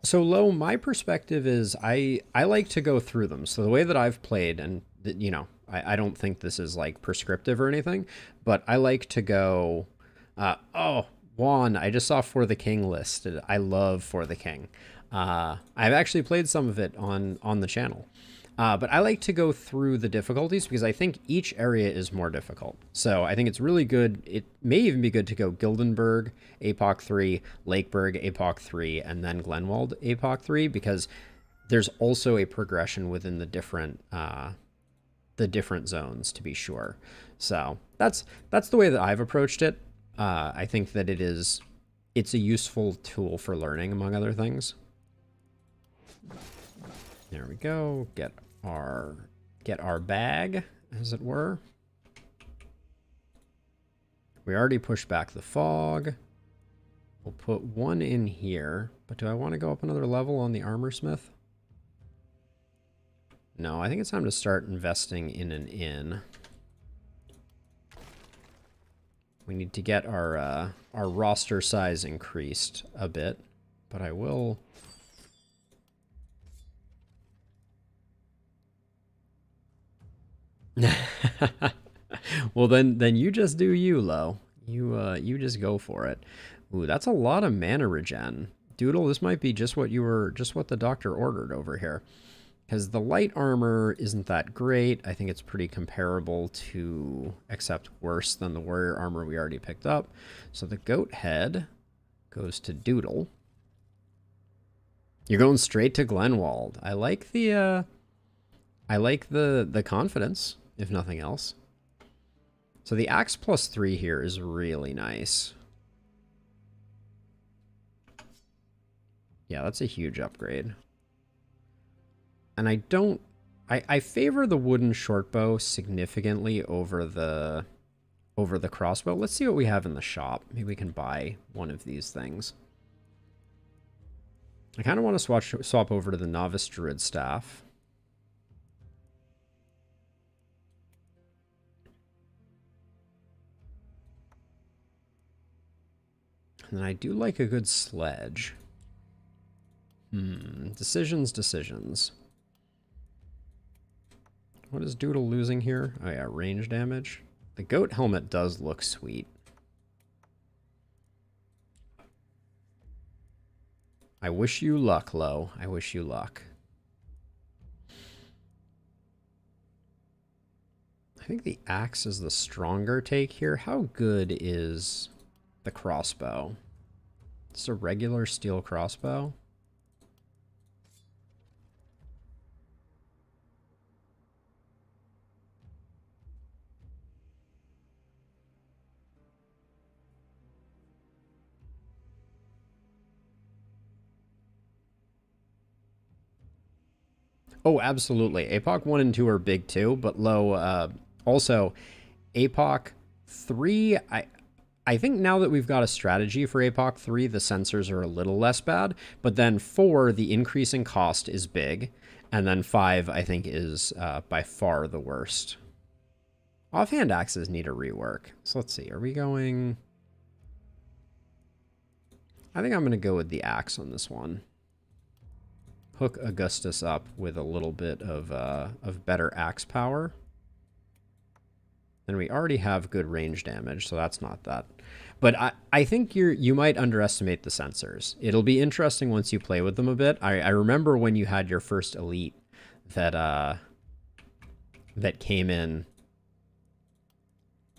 So Lo, my perspective is I like to go through them. So the way that I've played, and you know, I don't think this is like prescriptive or anything, but I like to go, oh, Juan, I just saw For the King listed. I love For the King. I've actually played some of it on the channel. But I like to go through the difficulties because I think each area is more difficult. So I think it's really good. It may even be good to go Gildenberg, APOC 3, Lakeburg, APOC 3, and then Glenwald, APOC 3, because there's also a progression within the different zones, to be sure. So that's the way that I've approached it. I think that it's a useful tool for learning, among other things. There we go. Get our bag, as it were. We already pushed back the fog. We'll put 1 in here, but do I want to go up another level on the armor smith? No, I think it's time to start investing in an inn. We need to get our roster size increased a bit, but I will... Well, then you just do you, Lo. You just go for it. Ooh, that's a lot of mana regen. Doodle, this might be just what the doctor ordered over here. Because the light armor isn't that great. I think it's pretty comparable to, except worse than the warrior armor we already picked up. So the goat head goes to Doodle. You're going straight to Glenwald. I like the confidence, if nothing else. So the axe +3 here is really nice. Yeah, that's a huge upgrade. And I favor the wooden shortbow significantly over the crossbow. Let's see what we have in the shop. Maybe we can buy one of these things. I kind of want to swap over to the novice druid staff. And then I do like a good sledge. Decisions. What is Doodle losing here? Oh yeah, range damage. The goat helmet does look sweet. I wish you luck, Lo. I wish you luck. I think the axe is the stronger take here. How good is the crossbow? It's a regular steel crossbow. Oh, absolutely. APOC 1 and 2 are big too, but Lo, also, APOC 3, I think now that we've got a strategy for APOC 3, the sensors are a little less bad, but then 4, the increase in cost is big, and then 5, I think, is by far the worst. Offhand axes need a rework. So let's see, are we going... I think I'm going to go with the axe on this one. Hook Augustus up with a little bit of better axe power. And we already have good range damage, so that's not that. But I think you might underestimate the sensors. It'll be interesting once you play with them a bit. I remember when you had your first elite that came in,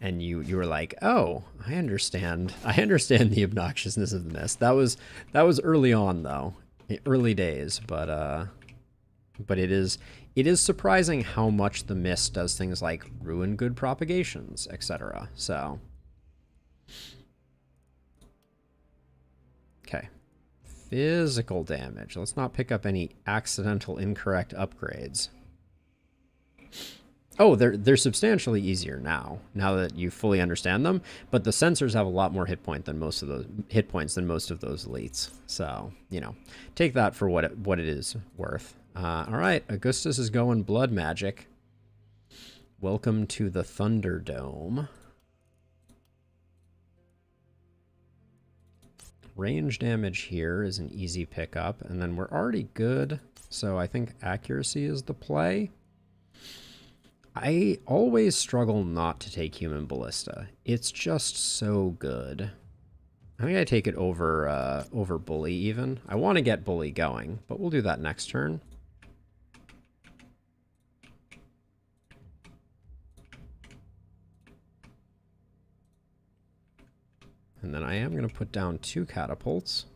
and you were like, oh, I understand the obnoxiousness of the mist. That was early on though. Early days, but it is surprising how much the mist does things like ruin good propagations, etc. So, okay, physical damage. Let's not pick up any accidental incorrect upgrades. Oh, they're substantially easier now that you fully understand them, but the sensors have a lot more hit points than most of those elites. So, you know, take that for what it is worth. All right, Augustus is going blood magic. Welcome to the Thunderdome. Range damage here is an easy pickup, and then we're already good, so I think accuracy is the play. I always struggle not to take Human Ballista. It's just so good. I think I take it over Bully even. I want to get Bully going, but we'll do that next turn. And then I am going to put down 2 catapults.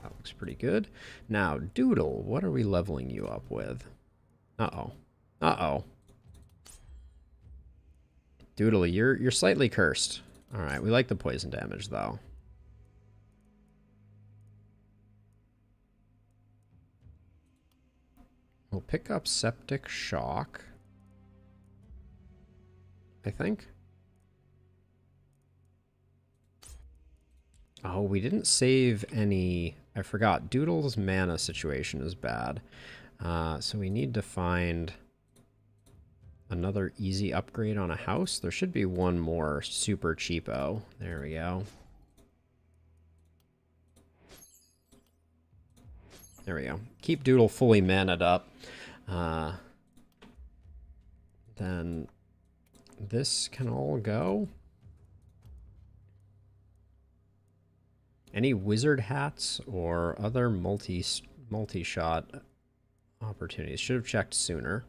That looks pretty good. Now, Doodle, what are we leveling you up with? Uh-oh. Uh-oh. Doodle, you're slightly cursed. All right, we like the poison damage, though. We'll pick up Septic Shock, I think. Oh, we didn't save any... I forgot. Doodle's mana situation is bad. So we need to find another easy upgrade on a house. There should be one more super cheapo. There we go. There we go. Keep Doodle fully mana'd up. Then this can all go. Any wizard hats or other multi-shot opportunities? Should have checked sooner.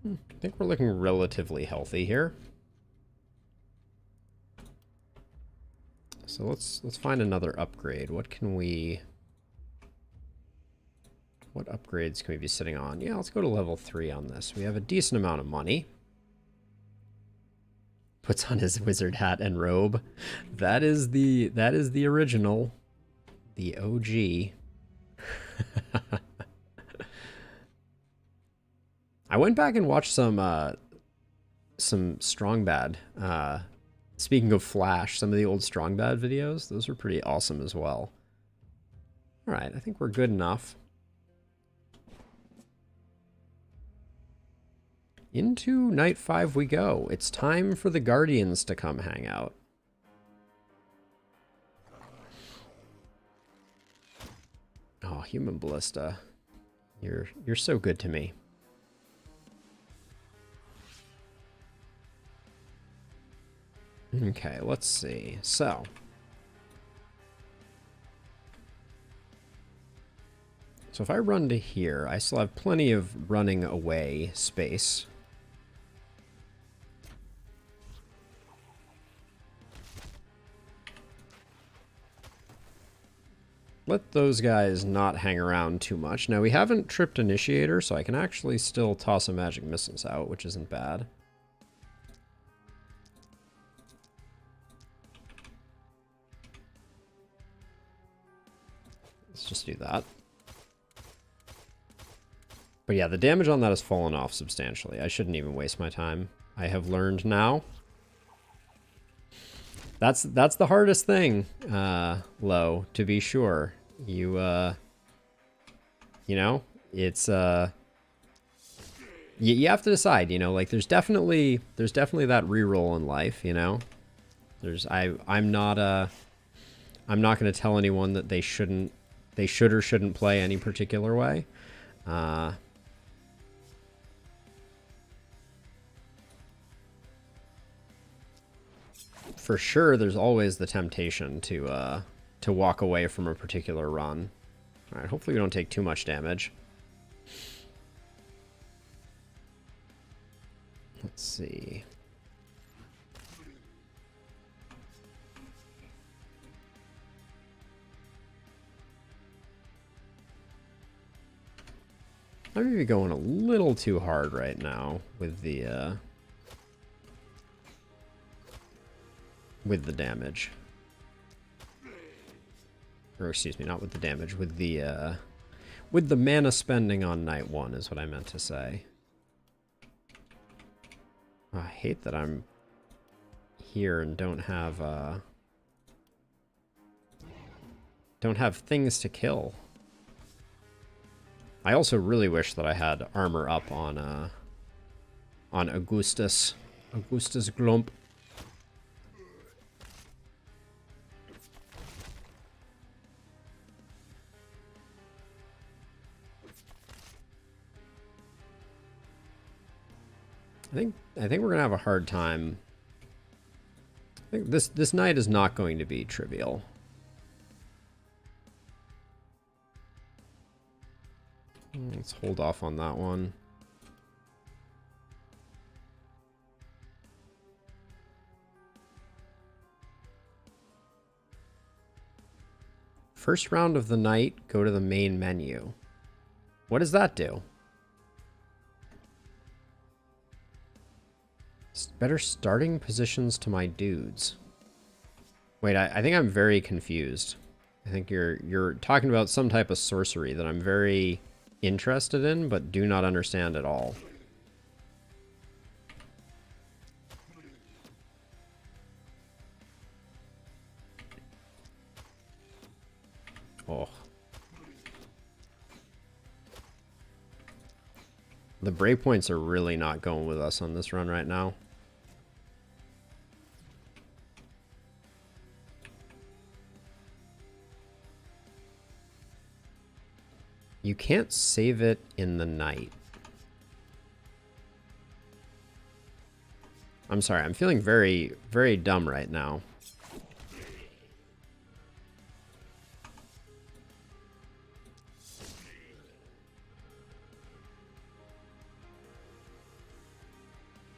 I think we're looking relatively healthy here. So let's find another upgrade. What upgrades can we be sitting on? Yeah, let's go to level 3 on this. We have a decent amount of money. Puts on his wizard hat and robe. That is the original. The OG. I went back and watched some Strong Bad. Speaking of Flash, some of the old Strong Bad videos, those were pretty awesome as well. All right, I think we're good enough. Into night 5 we go. It's time for the Guardians to come hang out. Oh, Human Ballista. You're so good to me. Okay, let's see. So if I run to here, I still have plenty of running away space. Let those guys not hang around too much. Now, we haven't tripped Initiator, so I can actually still toss some magic missiles out, which isn't bad. Let's just do that. But yeah, the damage on that has fallen off substantially. I shouldn't even waste my time. I have learned now. That's the hardest thing, Low, to be sure. You know, it's you have to decide, you know, like there's definitely that reroll in life, you know. I'm not going to tell anyone that they should or shouldn't play any particular way. For sure, there's always the temptation to walk away from a particular run. All right, hopefully we don't take too much damage. Let's see. I may be going a little too hard right now with the damage. Or excuse me, not with the damage, with the mana spending on night 1 is what I meant to say. Oh, I hate that I'm here and don't have things to kill. I also really wish that I had armor up on Augustus Glump. I think we're gonna have a hard time. I think this night is not going to be trivial. Let's hold off on that one. First round of the night, go to the main menu. What does that do? Better starting positions to my dudes. Wait, I think I'm very confused. I think you're talking about some type of sorcery that I'm very interested in, but do not understand at all. Oh. The breakpoints are really not going with us on this run right now. You can't save it in the night. I'm sorry, I'm feeling very, very dumb right now.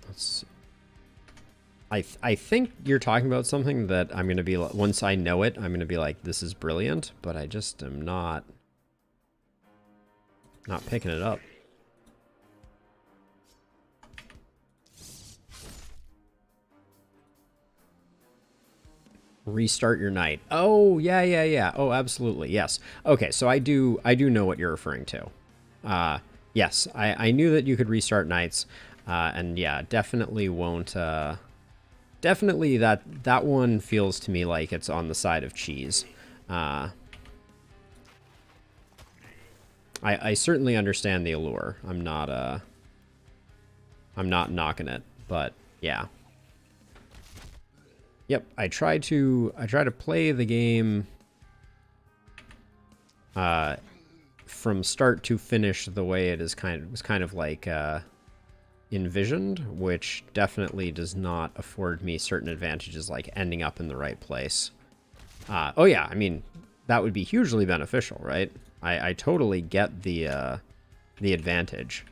Let's see. I think you're talking about something that I'm going to be, once I know it, I'm going to be like, this is brilliant, but I just am not picking it up. Restart your night. Oh, yeah. Oh, absolutely. Yes. Okay, so I do know what you're referring to. Yes, I knew that you could restart nights. And yeah, definitely won't definitely that one feels to me like it's on the side of cheese. I certainly understand the allure. I'm not knocking it, but yeah. Yep, I try to play the game from start to finish the way it is was kind of like envisioned, which definitely does not afford me certain advantages like ending up in the right place. Oh yeah, I mean, that would be hugely beneficial, right? I totally get the advantage.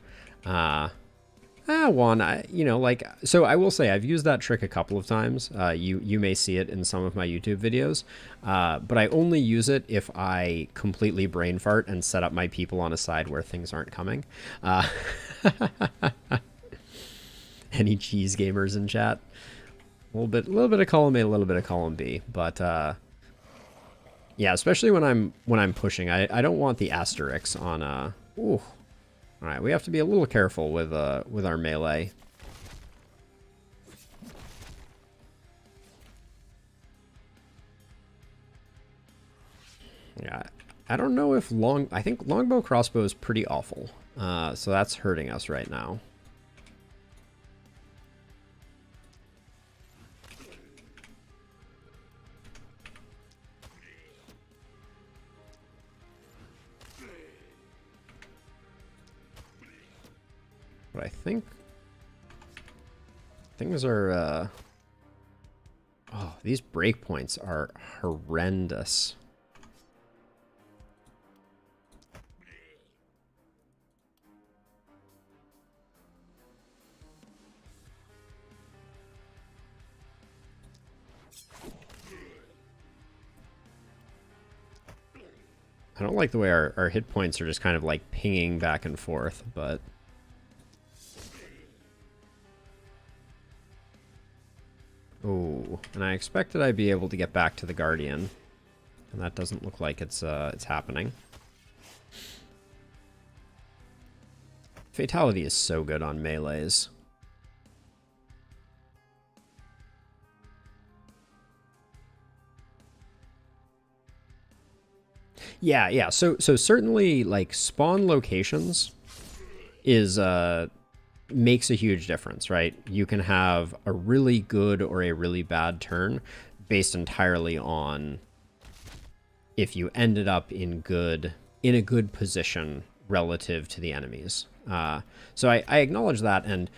Juan, you know, like, so I will say I've used that trick a couple of times. You may see it in some of my YouTube videos, but I only use it if I completely brain fart and set up my people on a side where things aren't coming. Any cheese gamers in chat? A little bit of column A, a little bit of column B, but yeah, especially when I'm pushing, I don't want the asterisks on ooh. All right, we have to be a little careful with our melee. Yeah, I don't know if I think longbow crossbow is pretty awful. So that's hurting us right now. But I think things are oh, these breakpoints are horrendous. I don't like the way our hit points are just kind of like pinging back and forth, but oh, and I expected I'd be able to get back to the Guardian, and that doesn't look like it's happening. Fatality is so good on melees. Yeah. So certainly, like, spawn locations is makes a huge difference, right? You can have a really good or a really bad turn based entirely on if you ended up in a good position relative to the enemies. So I acknowledge that, and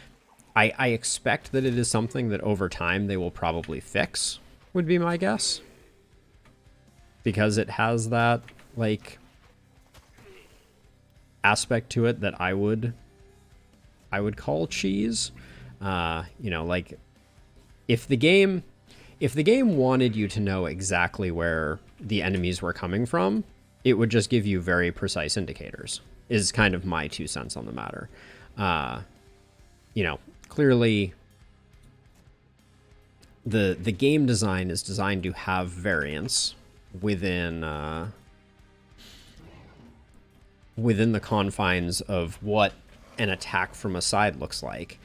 I expect that it is something that over time they will probably fix, would be my guess. Because it has that, like, aspect to it that I would call cheese. You know, like, if the game wanted you to know exactly where the enemies were coming from, it would just give you very precise indicators, is kind of my 2 cents on the matter. You know, clearly the game design is designed to have variance within the confines of what an attack from a side looks like.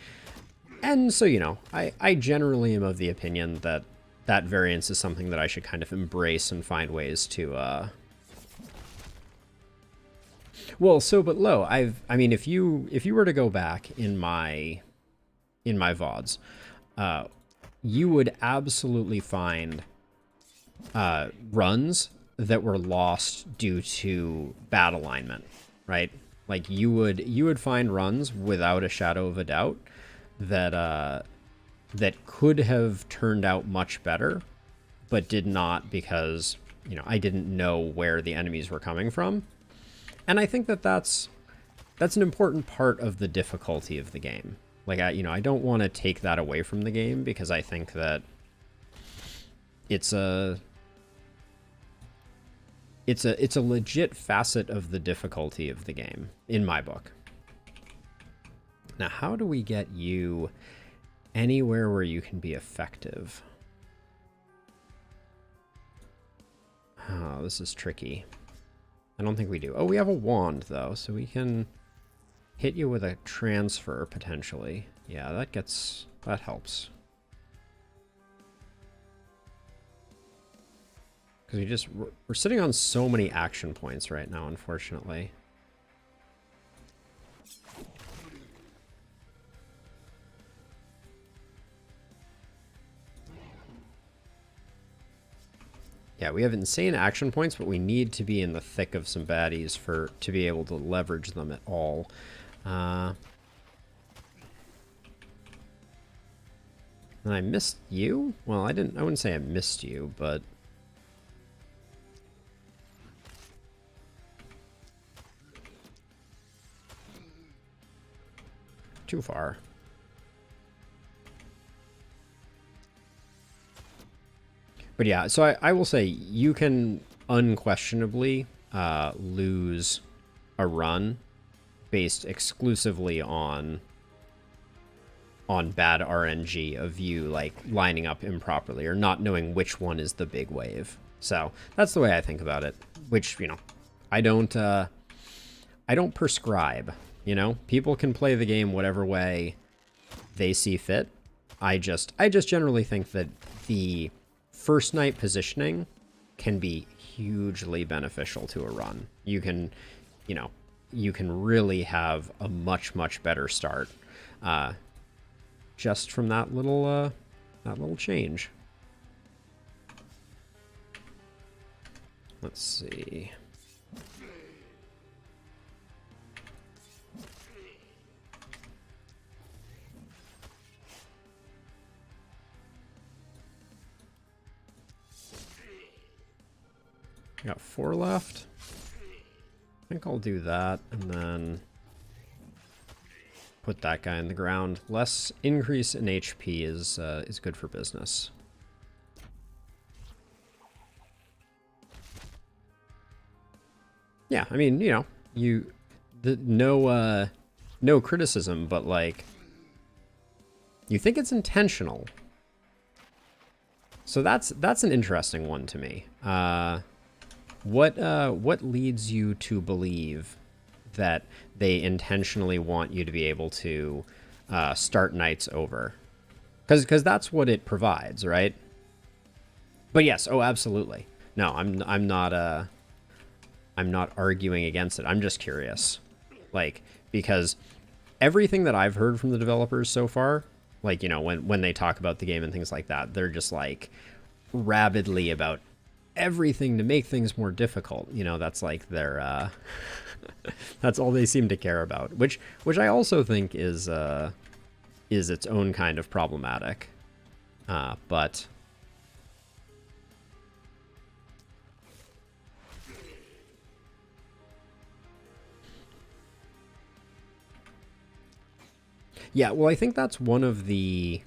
And so, you know, I generally am of the opinion that that variance is something that I should kind of embrace and find ways to well, so but low, I mean, if you were to go back in my VODs, you would absolutely find runs that were lost due to bad alignment, right? Like, you would find runs without a shadow of a doubt that that could have turned out much better, but did not, because, you know, I didn't know where the enemies were coming from. And I think that that's an important part of the difficulty of the game. Like, I don't want to take that away from the game because I think that it's a legit facet of the difficulty of the game in my book. Now, how do we get you anywhere where you can be effective? Oh, this is tricky. I don't think we do. Oh, we have a wand, though, so we can hit you with a transfer, potentially. Yeah, that helps. Because we're sitting on so many action points right now, unfortunately. Yeah, we have insane action points, but we need to be in the thick of some baddies to be able to leverage them at all. And I missed you? Well, I wouldn't say I missed you, but too far. But yeah, so I will say you can unquestionably lose a run based exclusively on bad RNG of you like lining up improperly or not knowing which one is the big wave. So that's the way I think about it. Which, I don't prescribe. People can play the game whatever way they see fit. I just generally think that the first night positioning can be hugely beneficial to a run. You can really have a much better start just from that little change. Let's see. Got 4 left. I think I'll do that and then put that guy in the ground. Less increase in HP is good for business. Yeah, I mean, no criticism, but like, you think it's intentional. So that's an interesting one to me. What leads you to believe that they intentionally want you to be able to start nights over? Because that's what it provides, right? But yes, oh, absolutely. No, I'm not arguing against it. I'm just curious, like, because everything that I've heard from the developers so far, like, when they talk about the game and things like that, they're just like rabidly about everything to make things more difficult. That's like their that's all they seem to care about, which I also think is its own kind of problematic. But yeah, well, I think that's one of the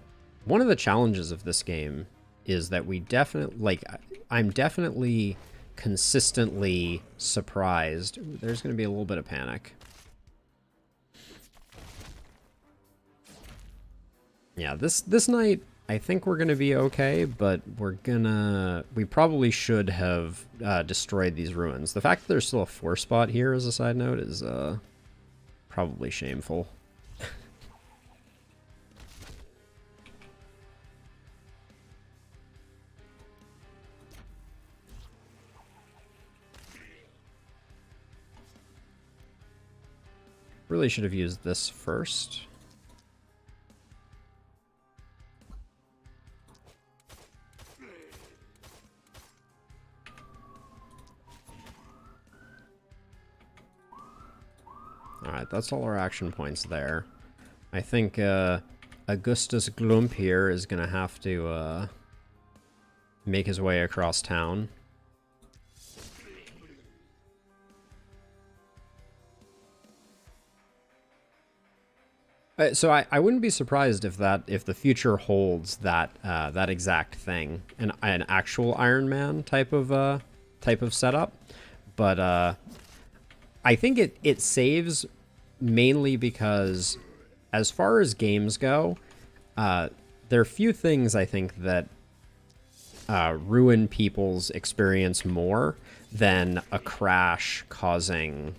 challenges of this game is that we definitely, I'm definitely consistently surprised. Ooh, there's going to be a little bit of panic. Yeah, this night, I think we're going to be okay, but we probably should have destroyed these ruins. The fact that there's still a 4 spot here as a side note is probably shameful. Really should have used this first. Alright, that's all our action points there. I think Augustus Glump here is going to have to make his way across town. So I wouldn't be surprised if the future holds that that exact thing, an actual Iron Man type of setup, but I think it saves mainly because as far as games go, there are few things I think that ruin people's experience more than a crash causing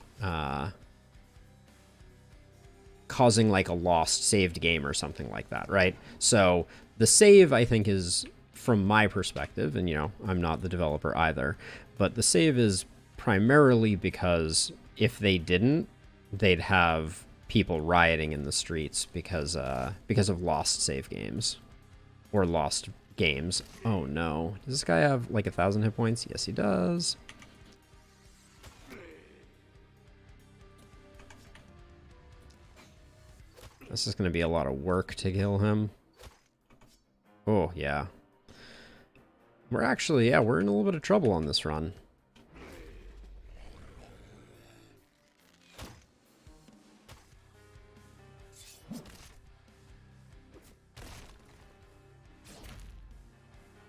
causing like a lost saved game or something like that, right? So the save, I think, is, from my perspective, and I'm not the developer either, but the save is primarily because if they didn't, they'd have people rioting in the streets because of lost save games or lost games. Oh no, does this guy have like 1,000 hit points? Yes, he does. This is going to be a lot of work to kill him. Oh, yeah. We're actually, yeah, we're in a little bit of trouble on this run.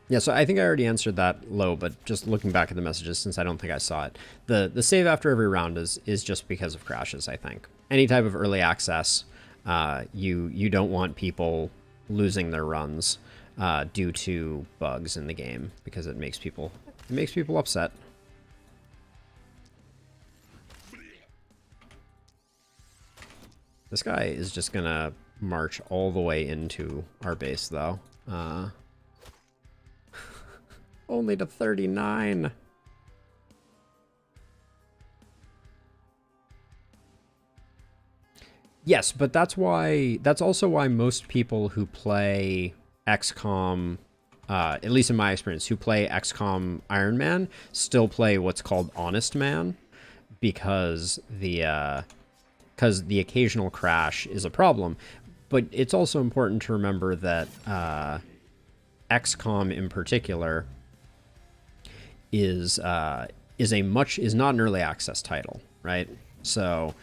Yeah, so I think I already answered that low, but just looking back at the messages, since I don't think I saw it, the save after every round is just because of crashes, I think. Any type of early access, you don't want people losing their runs due to bugs in the game, because it makes people upset. This guy is just gonna march all the way into our base, though. Only to 39. Yes, but that's also why most people who play XCOM, at least in my experience, who play XCOM Iron Man still play what's called Honest Man, because the occasional crash is a problem. But it's also important to remember that XCOM in particular is not an early access title, right? So,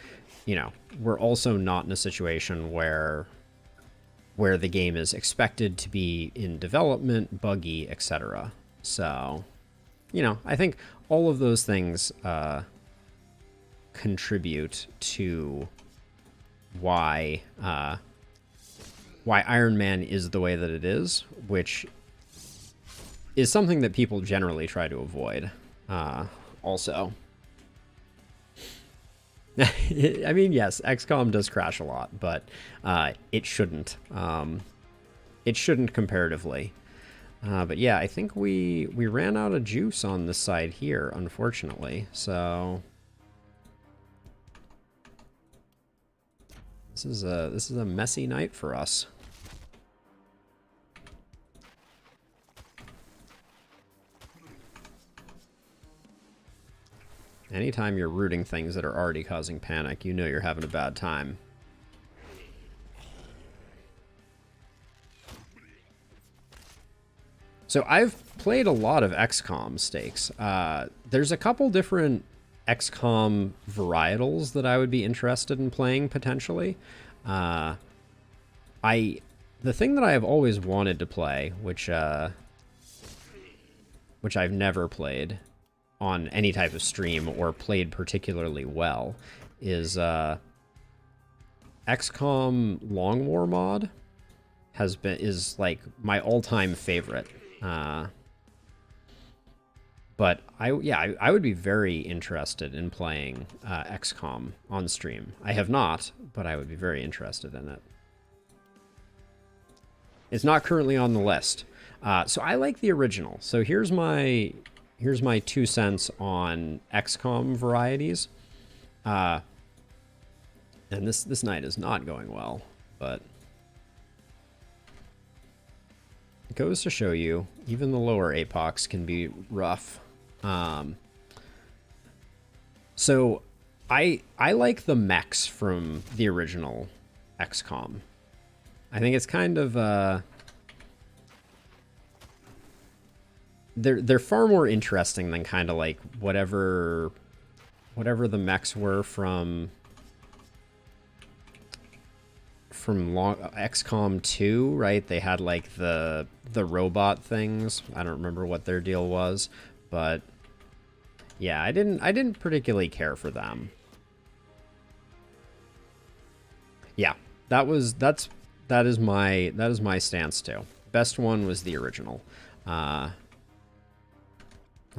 we're also not in a situation where the game is expected to be in development, buggy, etc. So, I think all of those things contribute to why Iron Man is the way that it is, which is something that people generally try to avoid. Also, I mean, yes, XCOM does crash a lot, but it shouldn't. It shouldn't comparatively. But yeah, I think we ran out of juice on this side here, unfortunately. So this is a messy night for us. Anytime you're rooting things that are already causing panic, you know you're having a bad time. So I've played a lot of XCOM stakes. There's a couple different XCOM varietals that I would be interested in playing potentially. The thing that I have always wanted to play, which I've never played on any type of stream or played particularly well, is XCOM Long War mod. Is like my all-time favorite. But I would be very interested in playing XCOM on stream. I have not, but I would be very interested in it. It's not currently on the list. So I like the original. So here's my 2 cents on XCOM varieties. And this night is not going well, but it goes to show you, even the lower APOCs can be rough. So I like the mechs from the original XCOM. I think it's kind of they're far more interesting than kind of like whatever the mechs were from from XCOM 2, right? They had like the robot things. I don't remember what their deal was, but yeah, I didn't particularly care for them. Yeah, that is my stance too. Best one was the original. Let's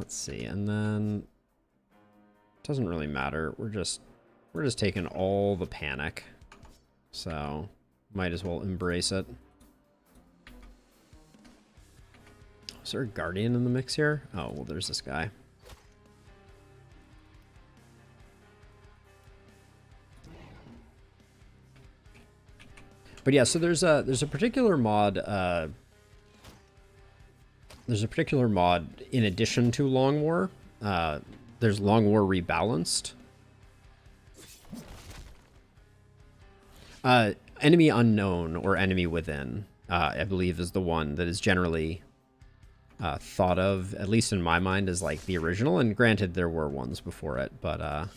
see, and then doesn't really matter. We're just taking all the panic, so might as well embrace it. Is there a Guardian in the mix here? Oh well, there's this guy. But yeah, so there's a particular mod. There's a particular mod in addition to Long War. There's Long War Rebalanced. Enemy Unknown or Enemy Within, I believe, is the one that is generally thought of, at least in my mind, as like the original. And granted, there were ones before it, but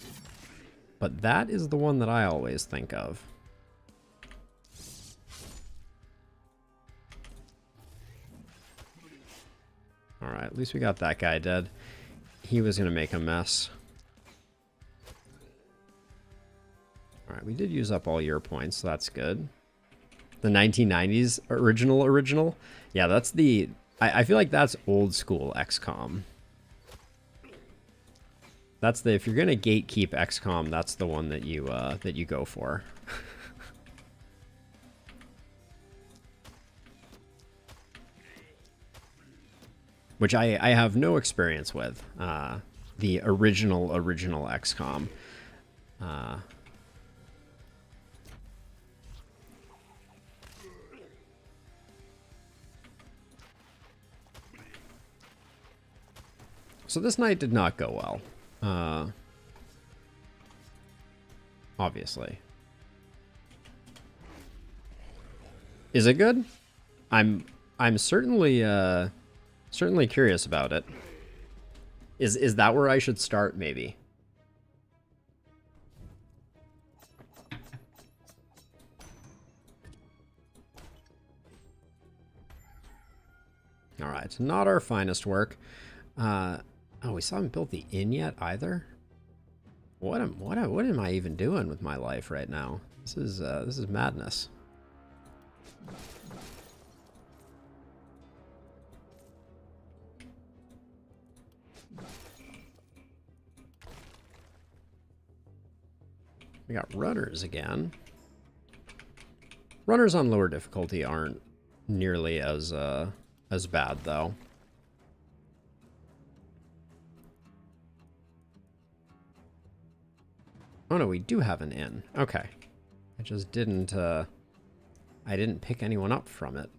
that is the one that I always think of. All right, at least we got that guy dead. He was going to make a mess. All right, we did use up all your points, so that's good. The 1990s original. Yeah, that's the... I feel like that's old school XCOM. That's the... If you're going to gatekeep XCOM, that's the one that you go for. Which I have no experience with, the original XCOM. So this night did not go well, obviously. Is it good? I'm certainly certainly curious about it. Is that where I should start, maybe? All right, not our finest work. Oh, we still haven't built the inn yet either. What am I even doing with my life right now? This is madness. We got runners again. Runners on lower difficulty aren't nearly as bad, though. Oh no, we do have an inn. Okay. I just didn't I didn't pick anyone up from it.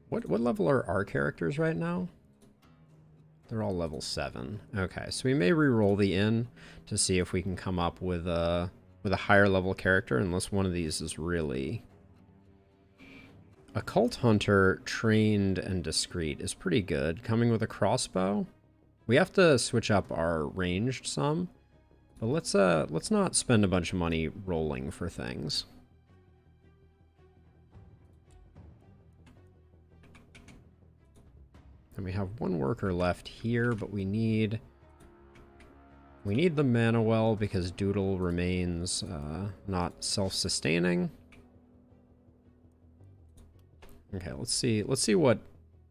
What level are our characters right now? They're all level 7. Okay, so we may re-roll the inn to see if we can come up with a higher level character, unless one of these is really... Occult Hunter, trained and discreet is pretty good. Coming with a crossbow. We have to switch up our ranged some, but let's not spend a bunch of money rolling for things. And we have one worker left here, but we need the mana well because Doodle remains not self-sustaining. Okay, let's see what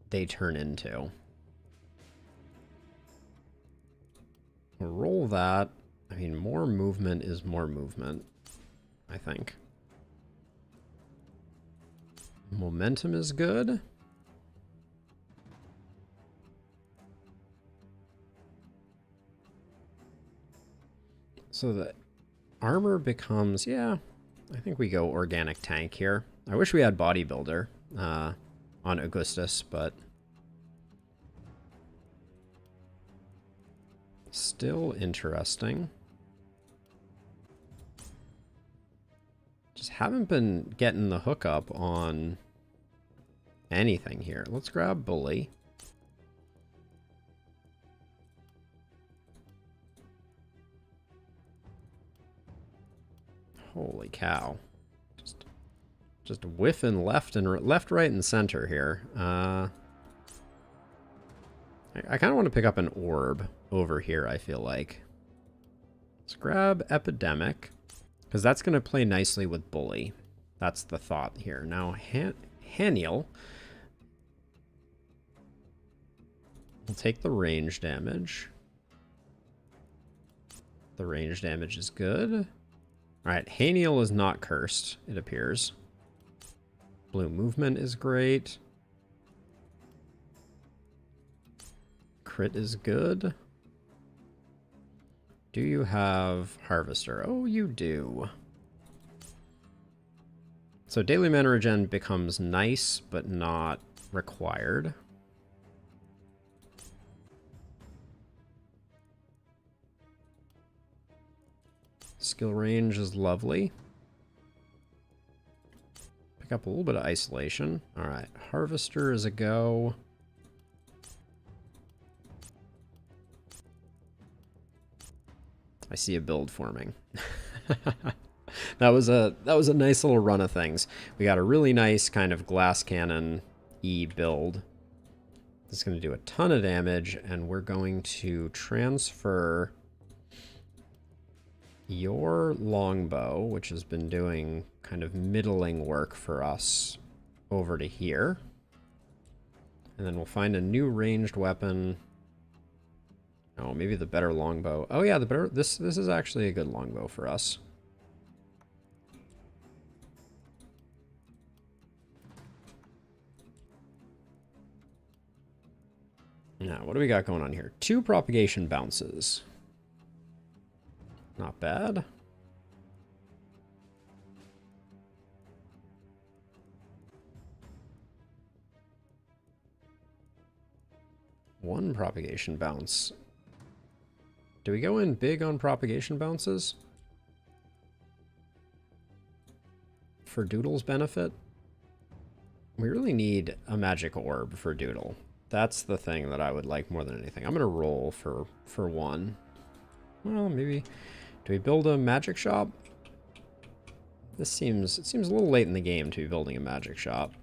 they turn into. We'll roll that. I mean, more movement is more movement, I think. Momentum is good. So the armor becomes, yeah, I think we go organic tank here. I wish we had bodybuilder on Augustus, but still interesting. Just haven't been getting the hookup on anything here. Let's grab Bully. Holy cow. Just whiffing left, right, and center here. I kind of want to pick up an orb over here, I feel like. Let's grab Epidemic, because that's going to play nicely with Bully. That's the thought here. Now, Haniel will take the range damage. The range damage is good. All right, Haniel is not cursed, it appears. Blue movement is great. Crit is good. Do you have Harvester? Oh, you do. So daily mana regen becomes nice, but not required. Skill range is lovely. Pick up a little bit of isolation. All right, Harvester is a go. I see a build forming. That was a nice little run of things. We got a really nice kind of glass cannon E build. This is going to do a ton of damage, and we're going to transfer your longbow, which has been doing kind of middling work for us, over to here. And then we'll find a new ranged weapon. Oh, maybe the better longbow. Oh yeah, the better. This is actually a good longbow for us. Now, what do we got going on here? 2 propagation bounces. Not bad. One propagation bounce. Do we go in big on propagation bounces? For Doodle's benefit? We really need a magic orb for Doodle. That's the thing that I would like more than anything. I'm going to roll for one. Well, maybe... Do we build a magic shop? It seems a little late in the game to be building a magic shop.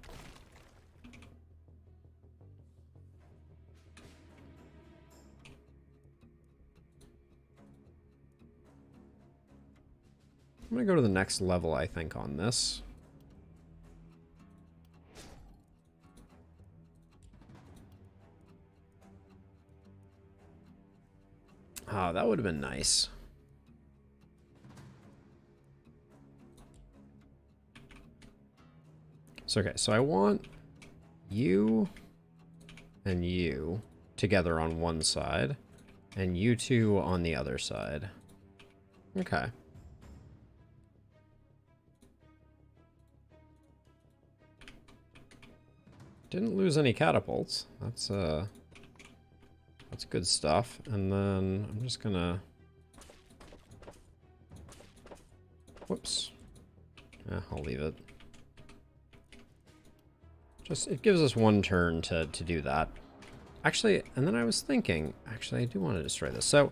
I'm going to go to the next level, I think, on this. Ah, that would have been nice. So, okay, so I want you and you together on one side, and you two on the other side. Okay. Didn't lose any catapults. That's good stuff. And then I'm just gonna... Whoops. I'll leave it. It gives us one turn to do that. Actually, and then I was thinking, actually I do want to destroy this. So,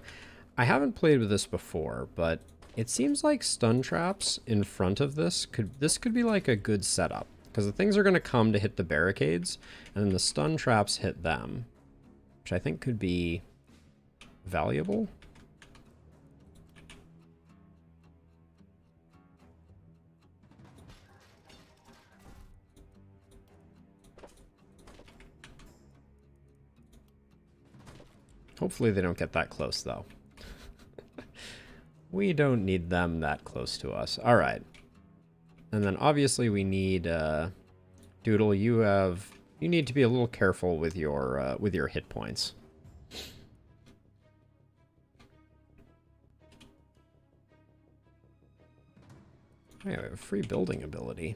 I haven't played with this before, but it seems like stun traps in front of this could be like a good setup. Because the things are going to come to hit the barricades, and then the stun traps hit them. Which I think could be valuable. Hopefully they don't get that close, though. We don't need them that close to us. All right. And then obviously we need Doodle. You need to be a little careful with your hit points. Oh, yeah, we have a free building ability.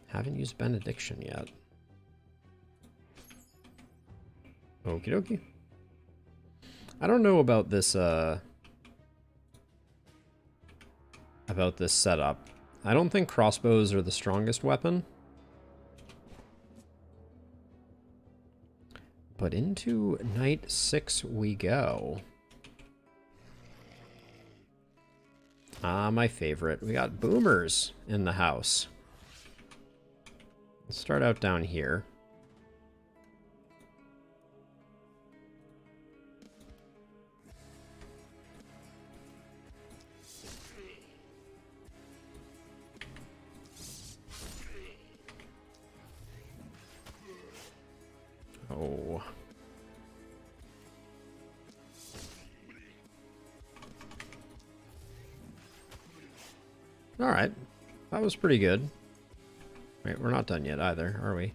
Haven't used Benediction yet. Okie dokie. I don't know about this setup. I don't think crossbows are the strongest weapon. But into night 6 we go. Ah, my favorite. We got boomers in the house. Let's start out down here. Oh. All right. That was pretty good. Wait, we're not done yet either, are we?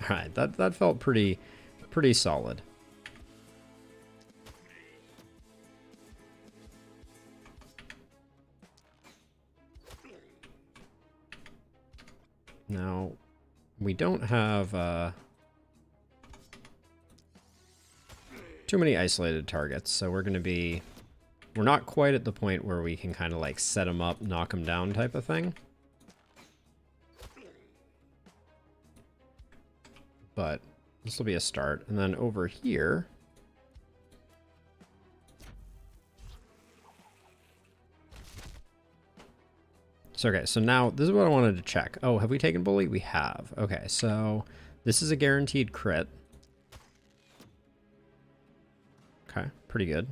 All right, that felt pretty solid. Now, we don't have too many isolated targets, so we're not quite at the point where we can kind of like set them up, knock them down type of thing. But this will be a start. And then over here, so okay, so now this is what I wanted to check. Oh, have we taken bully? We have. Okay, so this is a guaranteed crit. Okay, pretty good.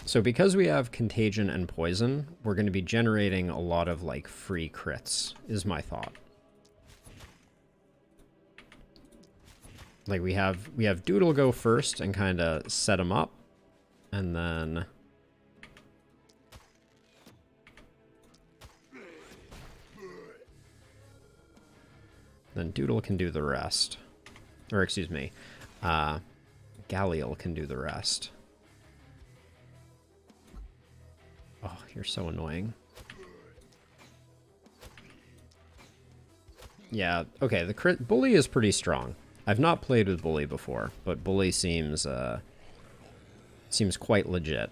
So because we have contagion and poison, we're going to be generating a lot of like free crits, is my thought. Like we have Doodle go first and kind of set him up, and then Doodle can do the rest. Or excuse me, Galliel can do the rest. Oh, you're so annoying. Yeah, okay, the crit bully is pretty strong. I've not played with bully before, but bully seems quite legit.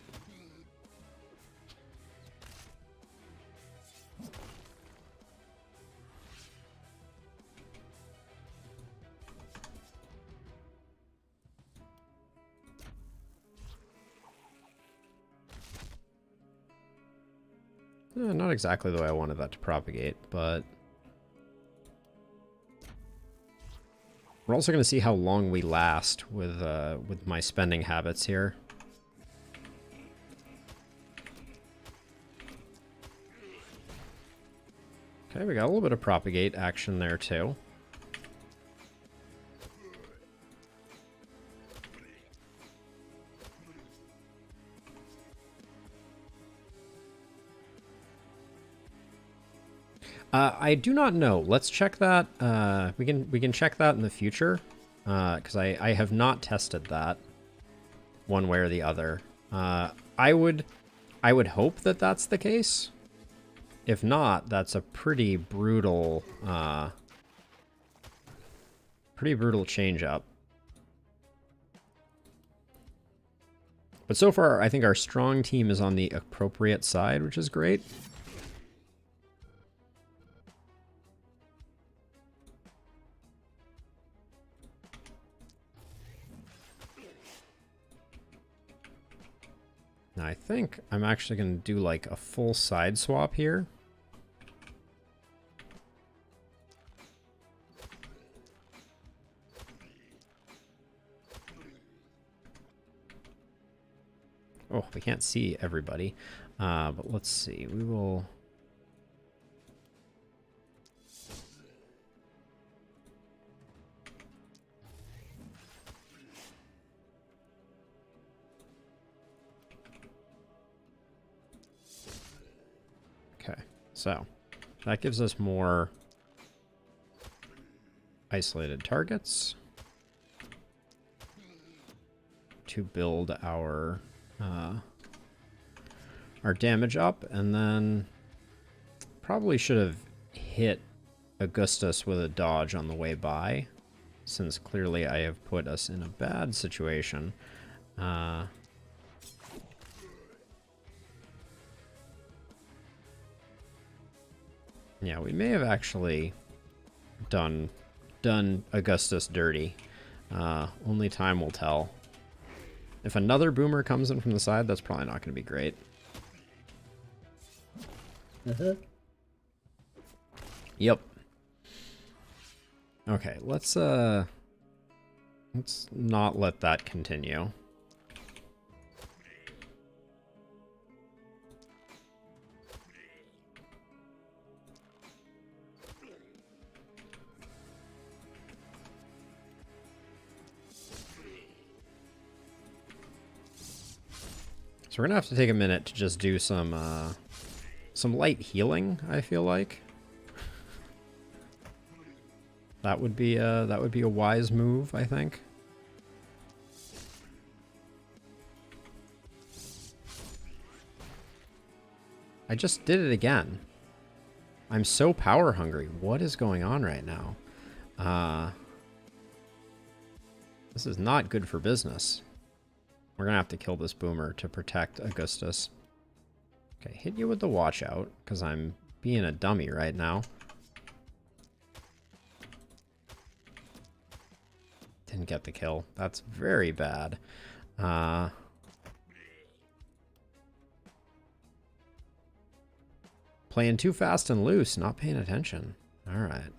Not exactly the way I wanted that to propagate, but we're also going to see how long we last with my spending habits here. Okay, we got a little bit of propagate action there too. I do not know. Let's check that. We can check that in the future, because I have not tested that one way or the other. I would hope that that's the case. If not, that's a pretty brutal change up. But so far, I think our strong team is on the appropriate side, which is great. Now I think I'm actually going to do like a full side swap here. Oh, we can't see everybody, but let's see. We will... Okay, so that gives us more isolated targets to build our damage up, and then probably should have hit Augustus with a dodge on the way by, since clearly I have put us in a bad situation. Yeah, we may have actually done Augustus dirty. Only time will tell. If another boomer comes in from the side, that's probably not going to be great. Yep. Okay, let's not let that continue. So we're gonna have to take a minute to just do some light healing, I feel like. That would be a wise move, I think. I just did it again. I'm so power hungry. What is going on right now? This is not good for business. We're gonna have to kill this boomer to protect Augustus. Okay, hit you with the watch out, because I'm being a dummy right now. Didn't get the kill. That's very bad. Playing too fast and loose, not paying attention. All right.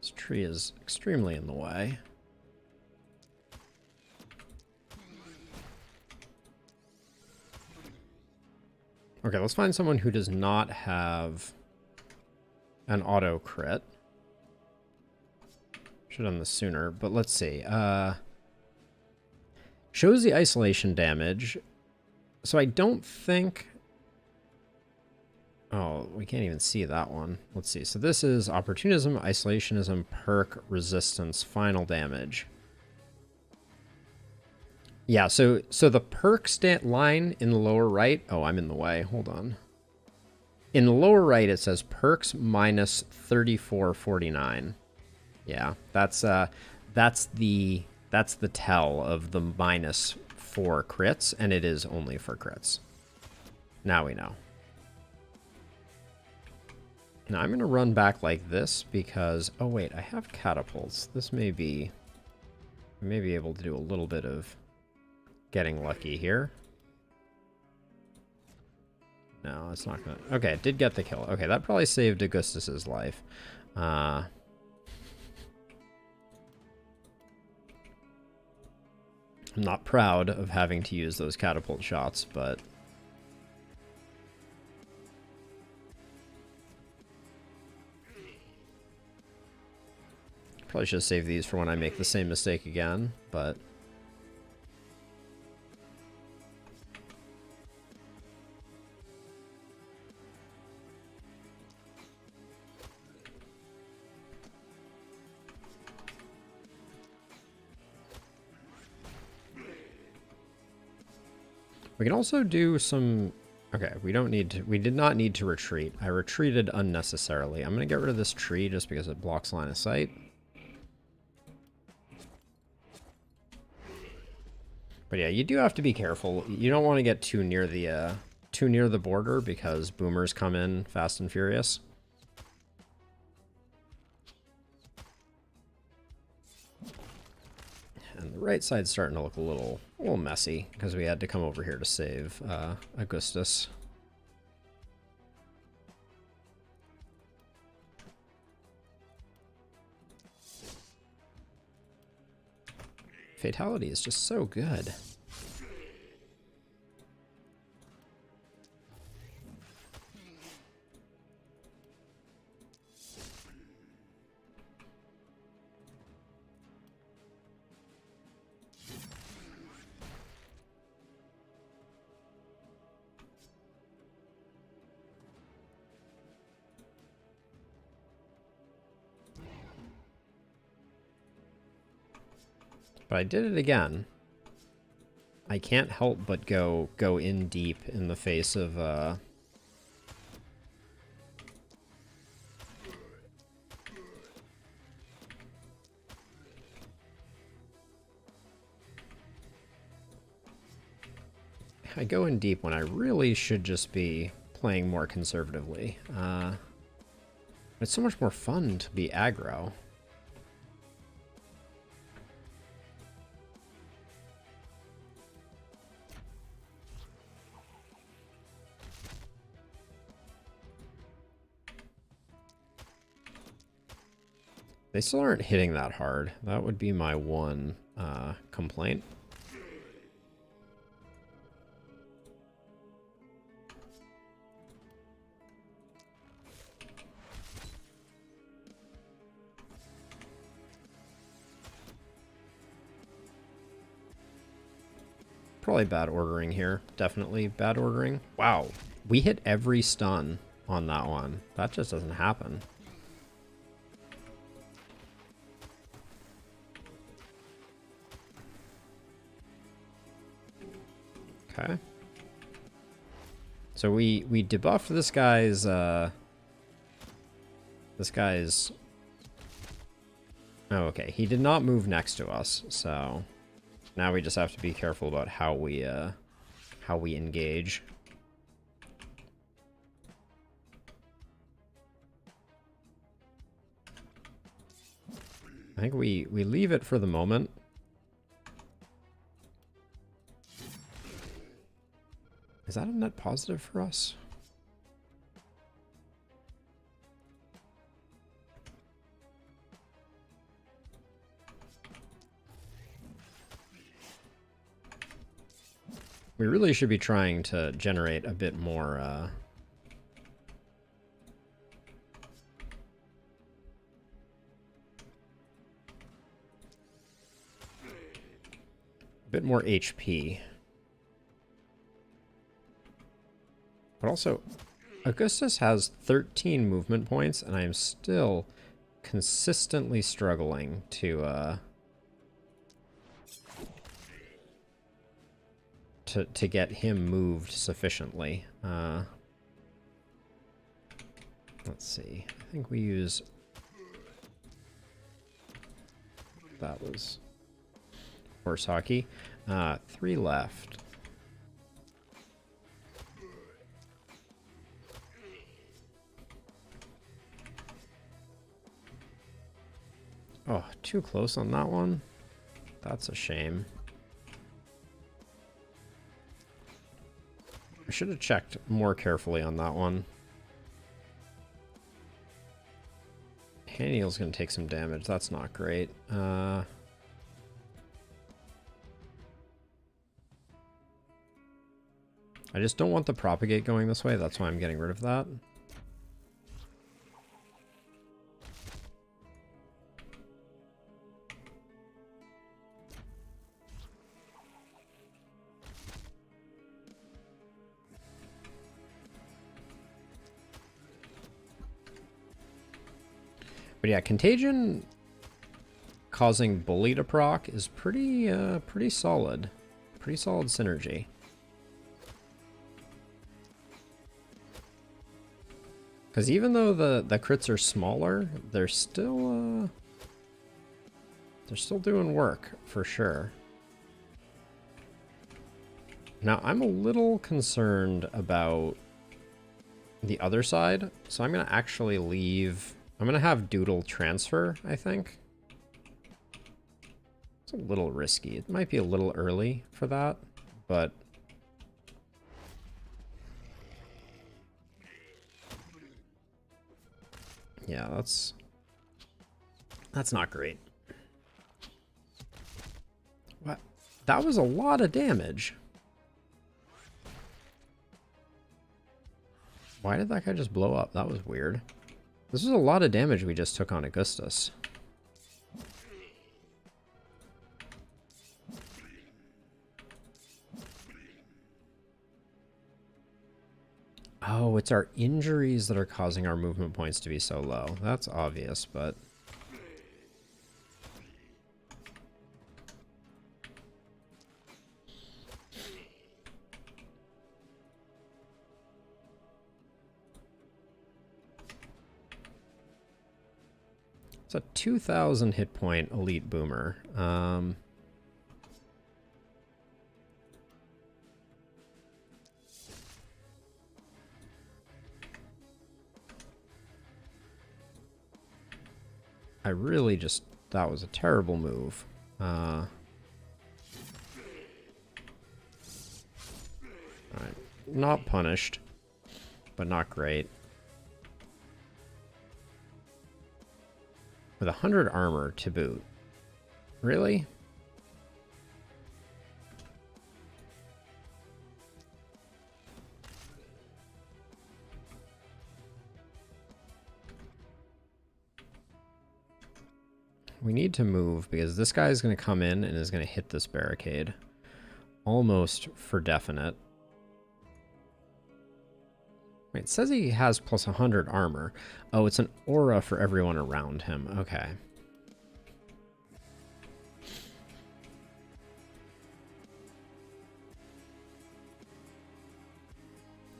This tree is extremely in the way. Okay, let's find someone who does not have an auto crit. Should have done this sooner, but let's see. Shows the isolation damage. So I don't think... Oh, we can't even see that one. Let's see. So this is Opportunism, Isolationism, Perk, Resistance, Final Damage. Yeah, so the perk line in the lower right... Oh, I'm in the way. Hold on. In the lower right, it says perks minus 3449. Yeah, that's the tell of the minus 4 crits, and it is only for crits. Now we know. Now I'm going to run back like this because... Oh, wait, I have catapults. This may be... I may be able to do a little bit of getting lucky here. No, it's not going to... Okay, it did get the kill. Okay, that probably saved Augustus's life. I'm not proud of having to use those catapult shots, but... Probably should save these for when I make the same mistake again, but... We can also do some... Okay, we don't need to... We did not need to retreat. I retreated unnecessarily. I'm going to get rid of this tree just because it blocks line of sight. But yeah, you do have to be careful. You don't want to get too near the border because boomers come in fast and furious. And the right side's starting to look a little messy because we had to come over here to save Augustus. Fatality is just so good. But I did it again. I can't help but go in deep in the face of I go in deep when I really should just be playing more conservatively. It's so much more fun to be aggro. They still aren't hitting that hard. That would be my one complaint. Probably bad ordering here. Definitely bad ordering. Wow. We hit every stun on that one. That just doesn't happen. Okay. So we debuffed this guy's oh, okay. He did not move next to us, so now we just have to be careful about how we engage. I think we leave it for the moment. Is that a net positive for us? We really should be trying to generate a bit more a bit more HP. But also, Augustus has 13 movement points, and I am still consistently struggling to get him moved sufficiently. Let's see. I think we use... That was horse hockey. 3 left. Oh, too close on that one. That's a shame. I should have checked more carefully on that one. Haniel's going to take some damage. That's not great. I just don't want the propagate going this way. That's why I'm getting rid of that. But yeah, Contagion causing Bully to proc is pretty solid. Pretty solid synergy. Because even though the crits are smaller, they're still doing work for sure. Now I'm a little concerned about the other side, so I'm gonna actually leave. I'm gonna have Doodle transfer, I think. It's a little risky. It might be a little early for that, but yeah, that's not great. What? That was a lot of damage. Why did that guy just blow up? That was weird. This is a lot of damage we just took on Augustus. Oh, it's our injuries that are causing our movement points to be so low. That's obvious, but... It's a 2,000 hit point elite boomer. really just... That was a terrible move. Alright. Not punished, but not great. With 100 armor to boot. Really? We need to move because this guy is going to come in and is going to hit this barricade. Almost for definite. Wait, it says he has plus 100 armor. Oh, it's an aura for everyone around him. Okay.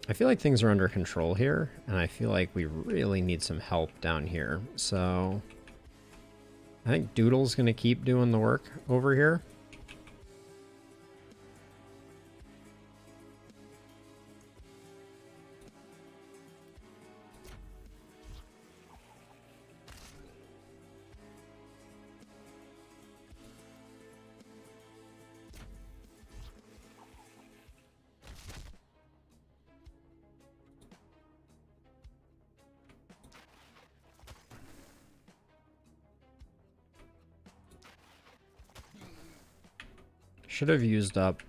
I feel like things are under control here, and I feel like we really need some help down here. So I think Doodle's going to keep doing the work over here. Should have used up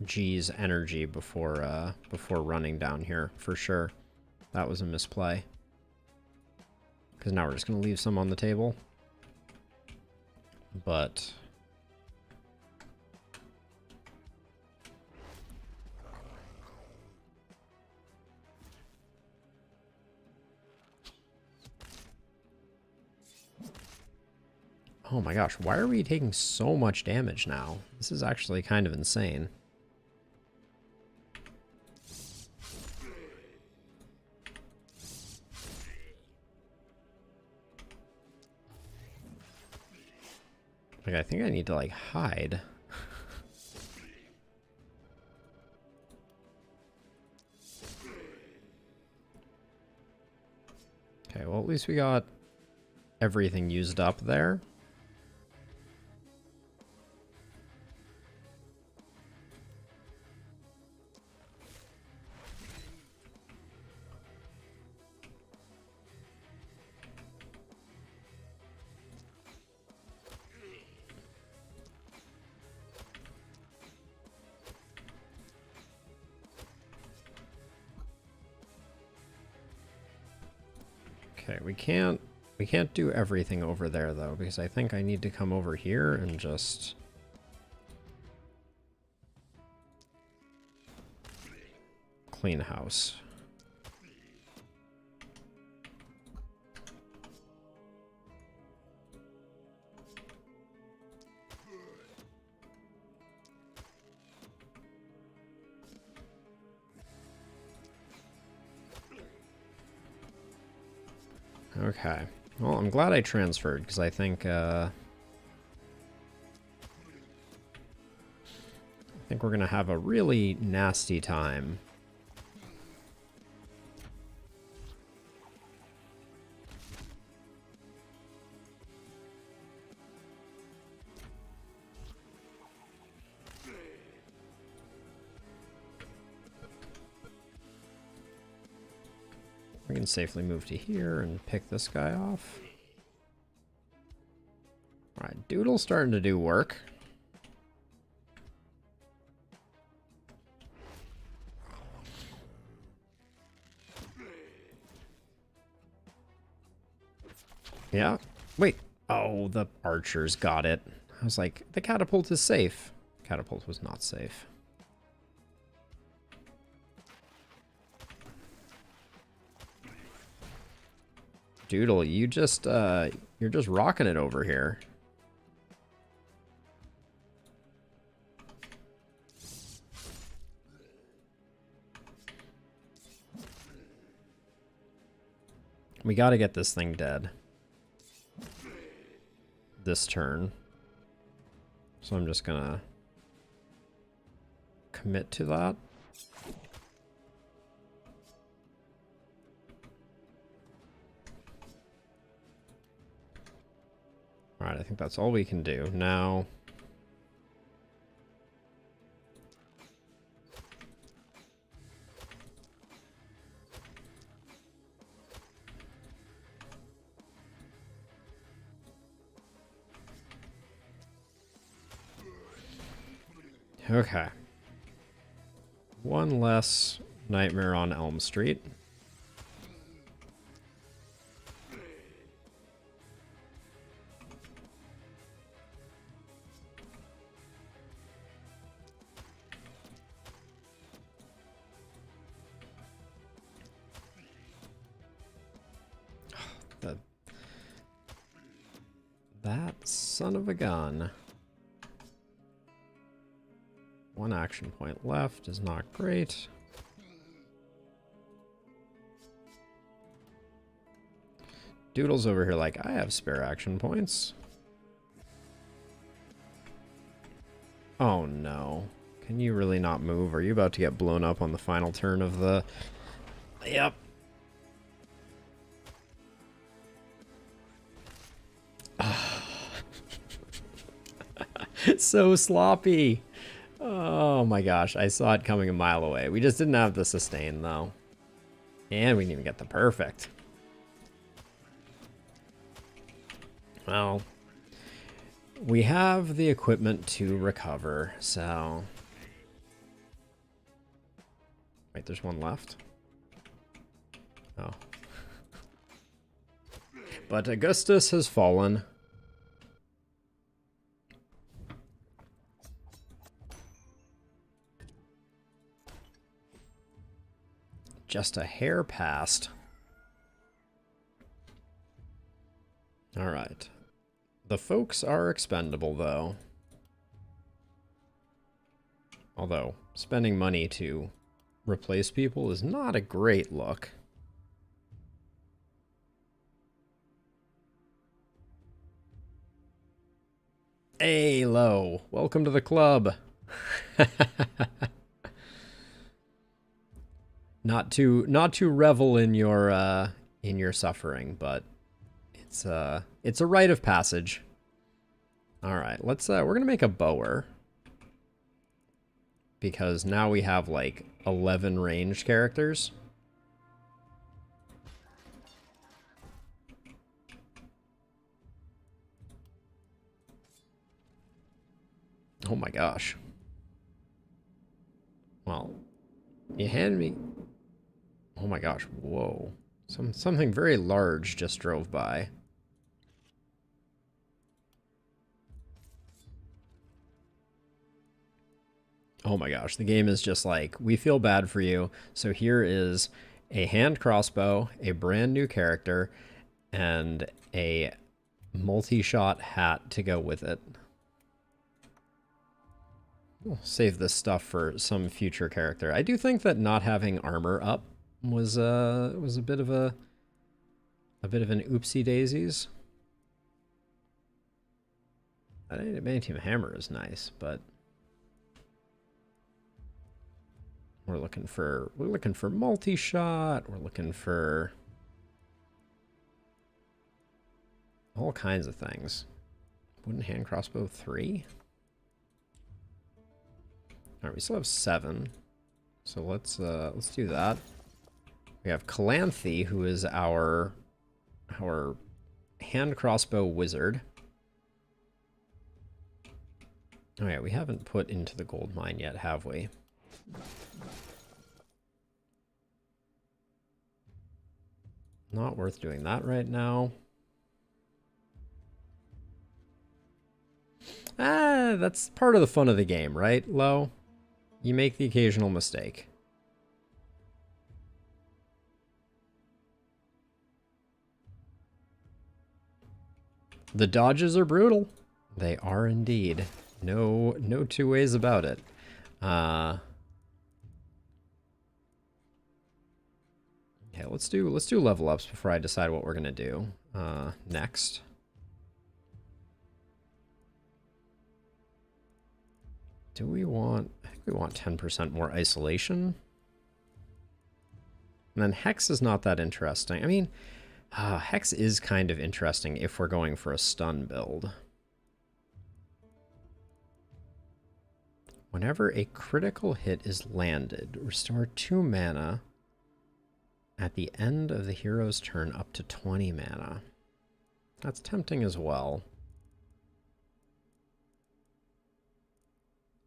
G's energy before running down here for sure. That was a misplay. Because now we're just gonna leave some on the table. But oh my gosh, why are we taking so much damage now? This is actually kind of insane. Like, I think I need to, like, hide. Okay, well, at least we got everything used up there. Okay, we can't do everything over there though, because I think I need to come over here and just clean house. Okay. Well, I'm glad I transferred, because I think we're going to have a really nasty time. We can safely move to here and pick this guy off. Alright, Doodle's starting to do work. Yeah. Wait. Oh, the archers got it. I was like, the catapult is safe. Catapult was not safe. Doodle, you just, you're just rocking it over here. We gotta get this thing dead. This turn. So I'm just gonna commit to that. think that's all we can do. Now... Okay. One less Nightmare on Elm Street. That son of a gun. One action point left is not great. Doodle's over here like, I have spare action points. Oh no. Can you really not move? Are you about to get blown up on the final turn of the... Yep. So sloppy. Oh my gosh, I saw it coming a mile away. We just didn't have the sustain though. And we didn't even get the perfect. Well, we have the equipment to recover, so... Wait, there's one left? Oh. But Augustus has fallen. Just a hair past. All right. The folks are expendable, though. Although, spending money to replace people is not a great look. Hey, Lo. Welcome to the club. Not to revel in your suffering, but it's a rite of passage. All right, let's we're gonna make a bower because now we have like 11 ranged characters. Oh my gosh. Well, you hand me... Oh my gosh, whoa. Something very large just drove by. Oh my gosh, the game is just like, we feel bad for you. So here is a hand crossbow, a brand new character, and a multi-shot hat to go with it. We'll save this stuff for some future character. I do think that not having armor up was a bit of an oopsie daisies. I think the main team hammer is nice, but we're looking for multi-shot. We're looking for all kinds of things. Wooden hand crossbow 3. All right, we still have 7, so let's do that. We have Calanthe, who is our hand crossbow wizard. Oh yeah, we haven't put into the gold mine yet, have we? Not worth doing that right now. Ah, that's part of the fun of the game, right, Lo? You make the occasional mistake. The dodges are brutal. They are indeed. No two ways about it. Okay, let's do level ups before I decide what we're gonna do next. Do we want... I think we want 10% more isolation. And then Hex is not that interesting. I mean, Hex is kind of interesting if we're going for a stun build. Whenever a critical hit is landed, restore 2 mana at the end of the hero's turn up to 20 mana. That's tempting as well.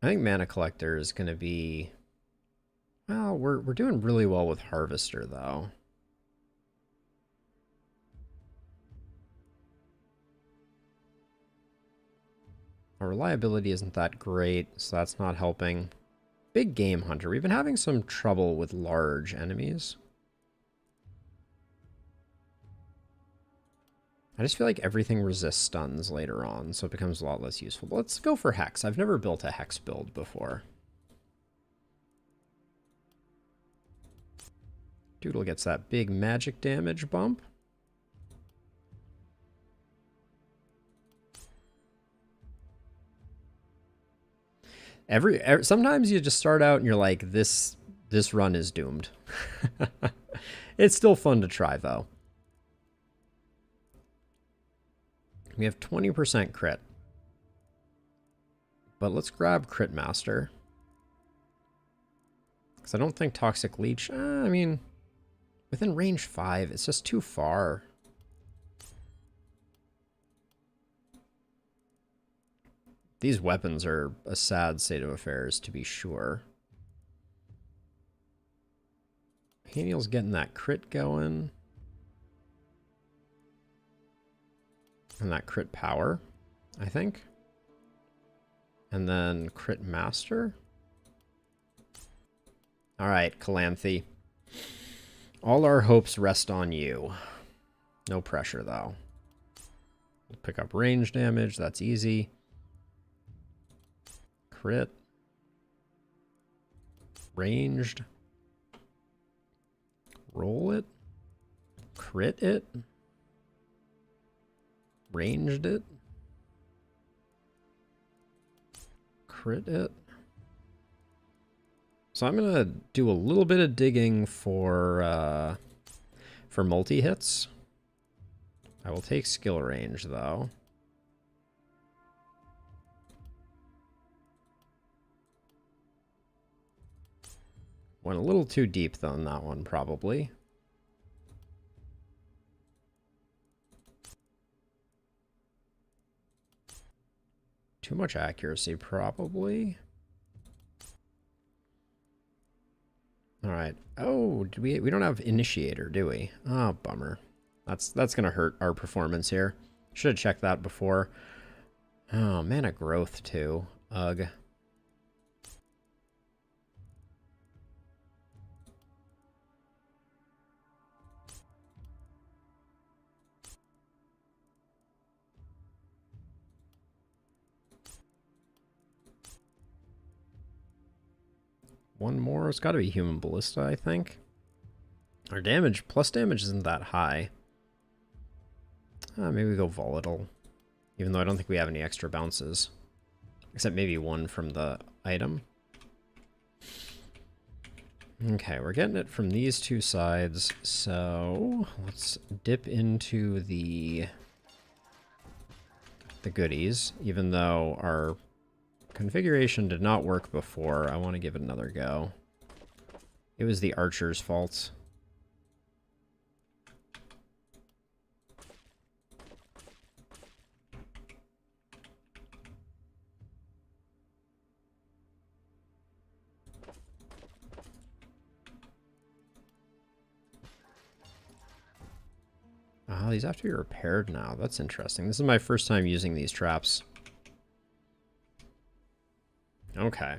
I think Mana Collector is going to be... Well, we're doing really well with Harvester, though. Our reliability isn't that great, so that's not helping. Big Game Hunter. We've been having some trouble with large enemies. I just feel like everything resists stuns later on, so it becomes a lot less useful. But let's go for Hex. I've never built a Hex build before. Doodle gets that big magic damage bump. Sometimes you just start out and you're like, this run is doomed. It's still fun to try, though. We have 20% crit. But let's grab Crit Master. Because I don't think Toxic Leech... I mean, within range 5, it's just too far. These weapons are a sad state of affairs, to be sure. Haniel's getting that crit going. And that crit power, I think. And then Crit Master. Alright, Calanthe. All our hopes rest on you. No pressure, though. We'll pick up range damage, that's easy. Crit. Ranged. Roll it. Crit it. Ranged it. Crit it. So I'm going to do a little bit of digging for multi-hits. I will take skill range, though. Went a little too deep, though, on that one, probably. Too much accuracy, probably. All right. Oh, we don't have Initiator, do we? Oh, bummer. That's gonna hurt our performance here. Should have checked that before. Oh, Mana Growth too. Ugh. One more. It's got to be Human Ballista, I think. Our damage, plus damage isn't that high. Maybe we go Volatile. Even though I don't think we have any extra bounces. Except maybe one from the item. Okay, we're getting it from these two sides. So let's dip into the goodies. Even though our configuration did not work before, I want to give it another go. It was the archer's fault. Oh, these have to be repaired now. That's interesting. This is my first time using these traps. Okay.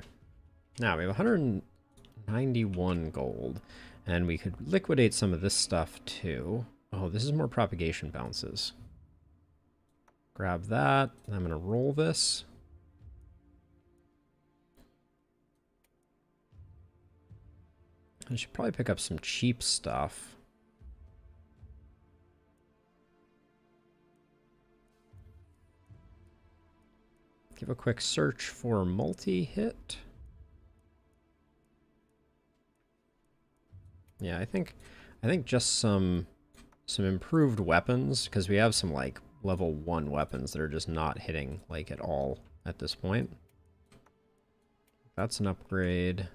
Now, we have 191 gold. And we could liquidate some of this stuff, too. Oh, this is more propagation bounces. Grab that. I'm going to roll this. I should probably pick up some cheap stuff. Give a quick search for multi-hit. Yeah, I think just some improved weapons, because we have some like level 1 weapons that are just not hitting like at all at this point. That's an upgrade.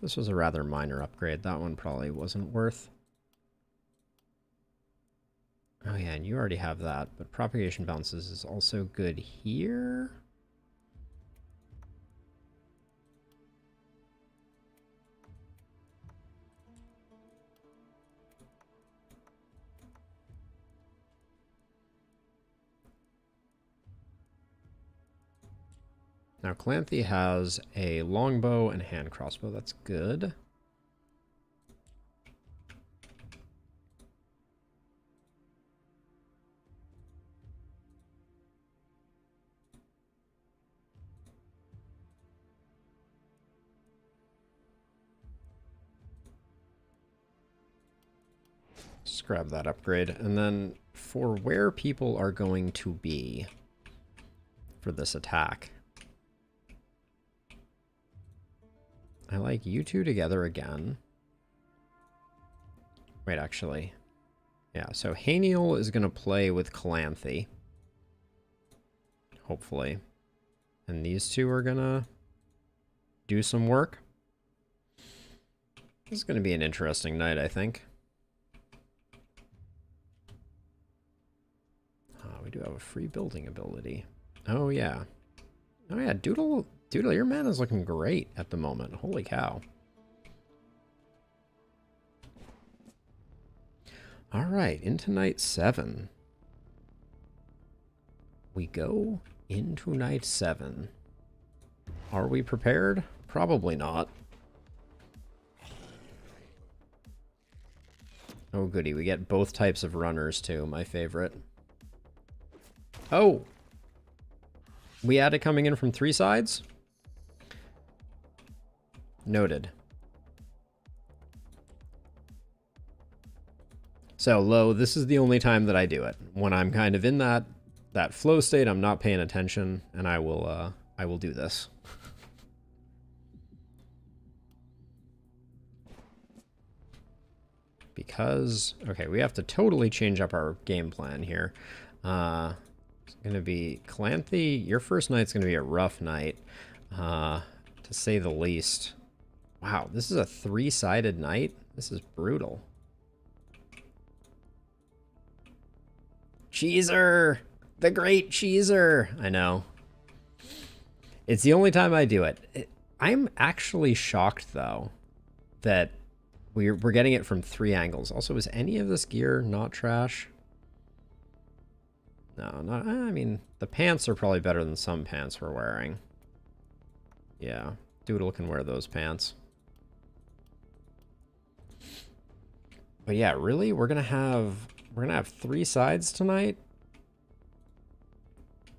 This was a rather minor upgrade. That one probably wasn't worth. Oh yeah, and you already have that, but propagation bounces is also good here. Now, Calanthe has a longbow and a hand crossbow. That's good. Just grab that upgrade. And then for where people are going to be for this attack, I like you two together again. Wait, actually. Yeah, so Haniel is going to play with Calanthe. Hopefully. And these two are going to do some work. This is going to be an interesting night, I think. We do have a free building ability. Oh, yeah. Oh, yeah, Doodle, your mana's looking great at the moment. Holy cow. All right, into night 7. We go into night 7. Are we prepared? Probably not. Oh, goody. We get both types of runners, too. My favorite. Oh! We had it coming in from 3 sides? Noted. So, Lo, this is the only time that I do it. When I'm kind of in that flow state, I'm not paying attention, and I will do this. Because, okay, we have to totally change up our game plan here. It's going to be, Calanthe, your first night's going to be a rough night, to say the least. Wow, this is a 3-sided night? This is brutal. Cheeser! The great Cheeser! I know. It's the only time I do it. I'm actually shocked, though, that we're getting it from 3 angles. Also, is any of this gear not trash? No, not. I mean, the pants are probably better than some pants we're wearing. Yeah, Doodle can wear those pants. But yeah, really, we're gonna have 3 sides tonight.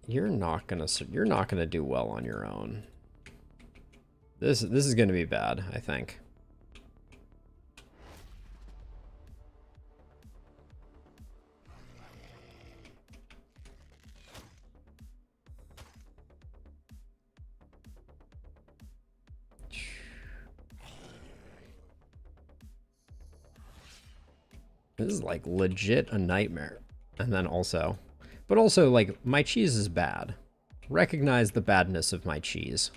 You're not gonna do well on your own. This is gonna be bad, I think. This is like legit a nightmare. And then also, but also like my cheese is bad. Recognize the badness of my cheese.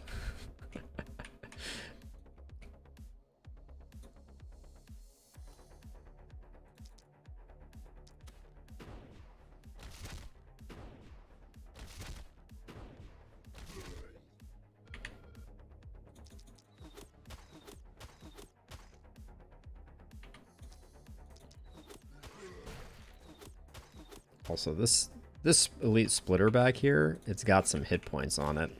Also, this elite splitter back here, it's got some hit points on it.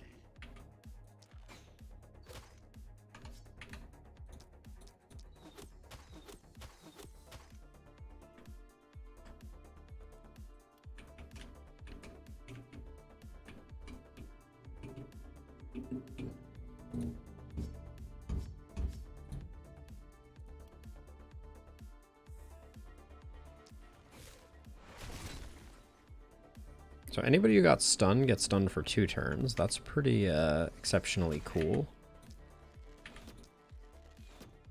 So anybody who got stunned gets stunned for 2 turns. That's pretty exceptionally cool.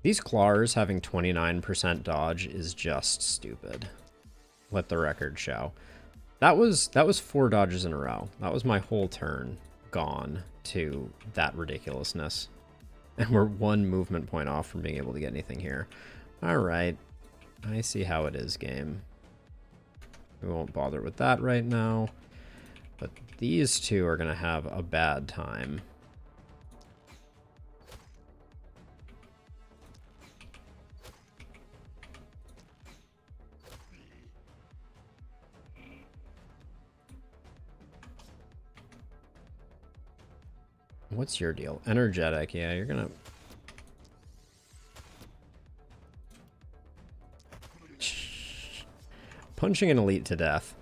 These claws having 29% dodge is just stupid. Let the record show. That was 4 dodges in a row. That was my whole turn. gone to that ridiculousness. And we're one movement point off from being able to get anything here. Alright. I see how it is, game. We won't bother with that right now. But these two are going to have a bad time. What's your deal? Energetic. Yeah, you're going to... Punching an elite to death.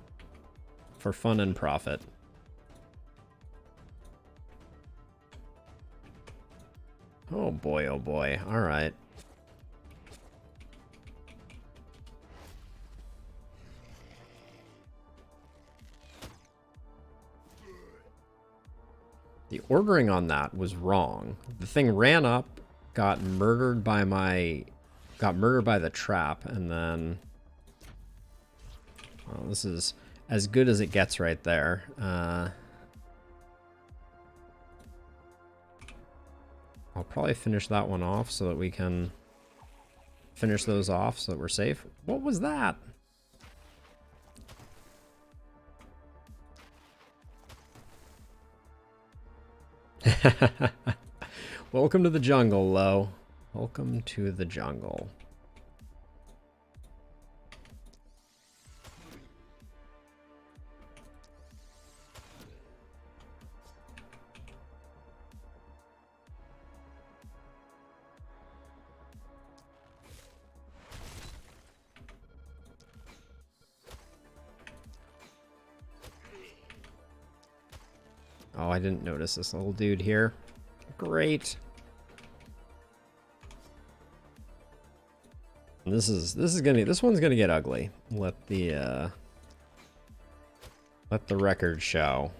For fun and profit. Oh boy, oh boy. Alright. The ordering on that was wrong. The thing ran up, got murdered by the trap, and then... Well, this is as good as it gets right there. I'll probably finish that one off so that we can finish those off so that we're safe. What was that? Welcome to the jungle, Lo. Welcome to the jungle. Oh, I didn't notice this little dude here. Great. This one's gonna get ugly. Let the record show.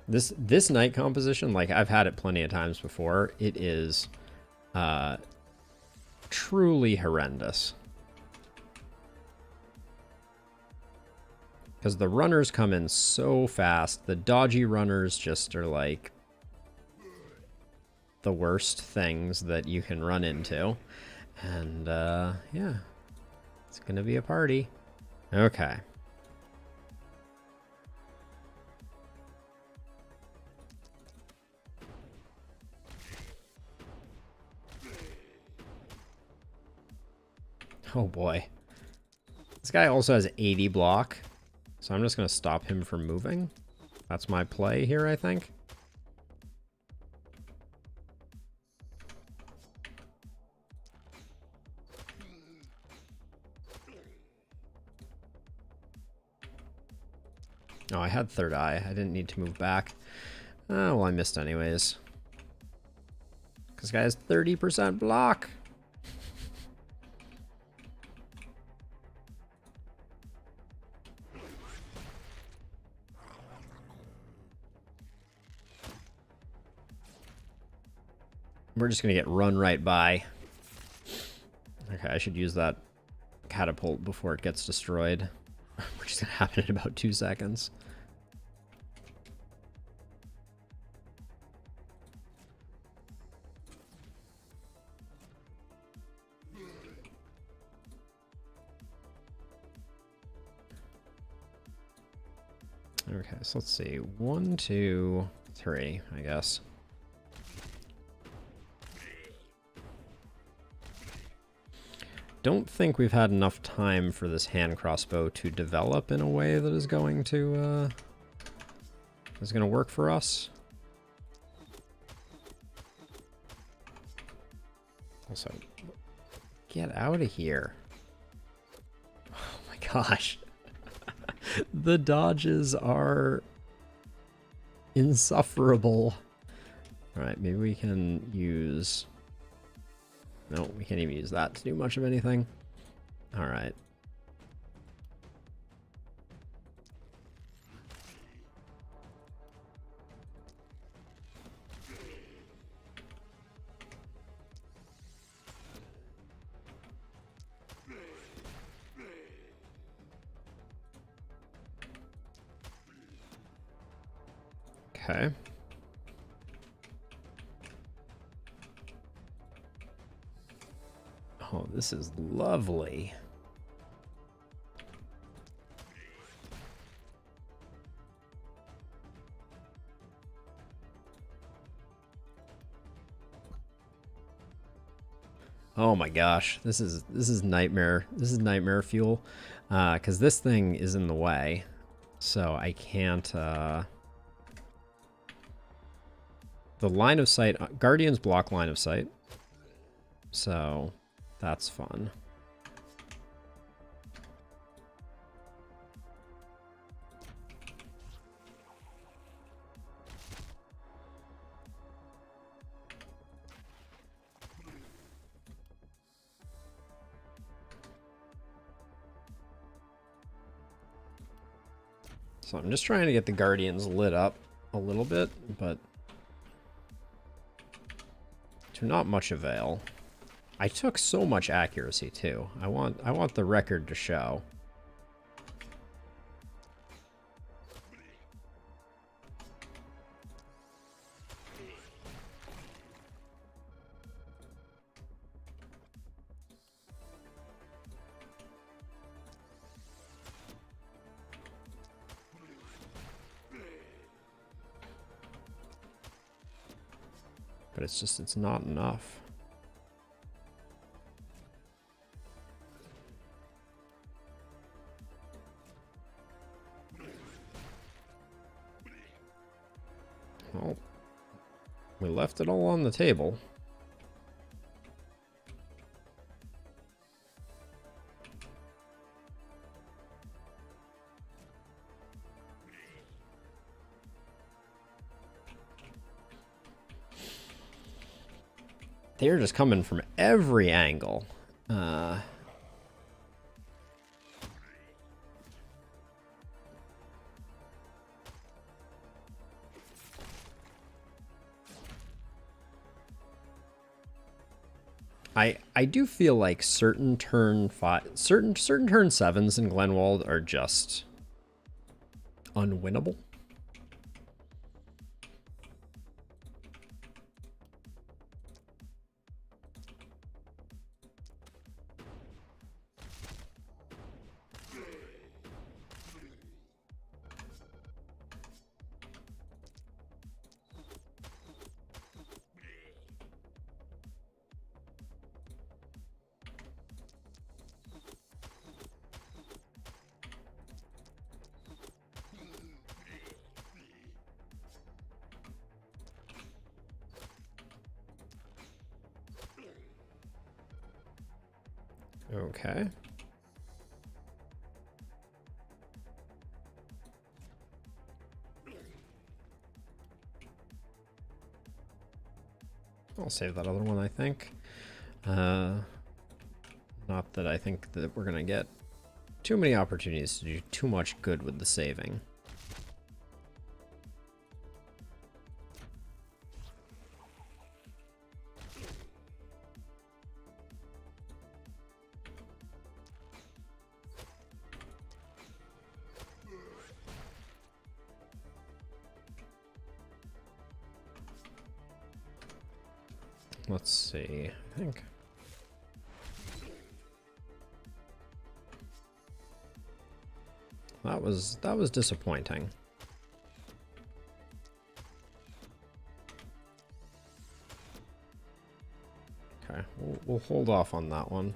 This night composition, like I've had it plenty of times before, it is truly horrendous. Because the runners come in so fast. The dodgy runners just are like the worst things that you can run into. And yeah, it's gonna be a party. Okay. Oh boy. This guy also has 80 block. So I'm just going to stop him from moving. That's my play here, I think. Oh, I had third eye. I didn't need to move back. Oh, well, I missed anyways. Because this guy has 30% block. We're just going to get run right by. Okay, I should use that catapult before it gets destroyed. Which is going to happen in about 2 seconds. Okay, so let's see. 1, 2, 3, I guess. Don't think we've had enough time for this hand crossbow to develop in a way that is going to work for us. Also, get out of here. Oh my gosh. The dodges are insufferable. All right, maybe we can use... No, we can't even use that to do much of anything. All right. Okay. Oh, this is lovely. Oh my gosh, this is nightmare. This is nightmare fuel, because this thing is in the way, so I can't. The line of sight, Guardians block line of sight, so that's fun. So I'm just trying to get the Guardians lit up a little bit, but to not much avail. I took so much accuracy too. I want the record to show. But it's just, it's not enough. Well, we left it all on the table. They're just coming from every angle. I do feel like certain turn turn 7s in Glenwald are just unwinnable. Okay. I'll save that other one, I think. Not that I think that we're gonna get too many opportunities to do too much good with the saving. Let's see, I think. That was disappointing. Okay, we'll hold off on that one.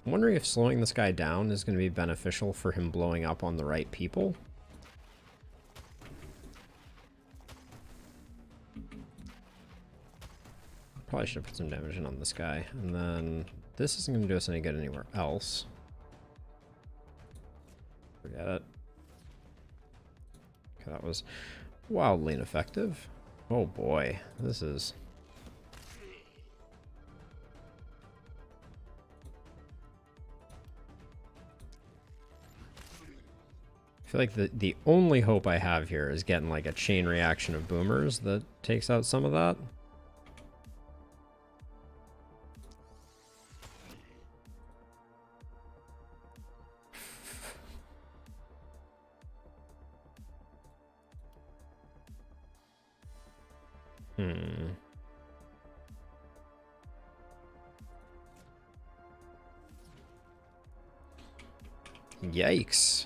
I'm wondering if slowing this guy down is going to be beneficial for him blowing up on the right people. Probably should have put some damage in on this guy. And then this isn't going to do us any good anywhere else. Forget it. Okay, that was wildly ineffective. Oh boy, this is... I feel like the only hope I have here is getting like a chain reaction of boomers that takes out some of that. Hmm. Yikes.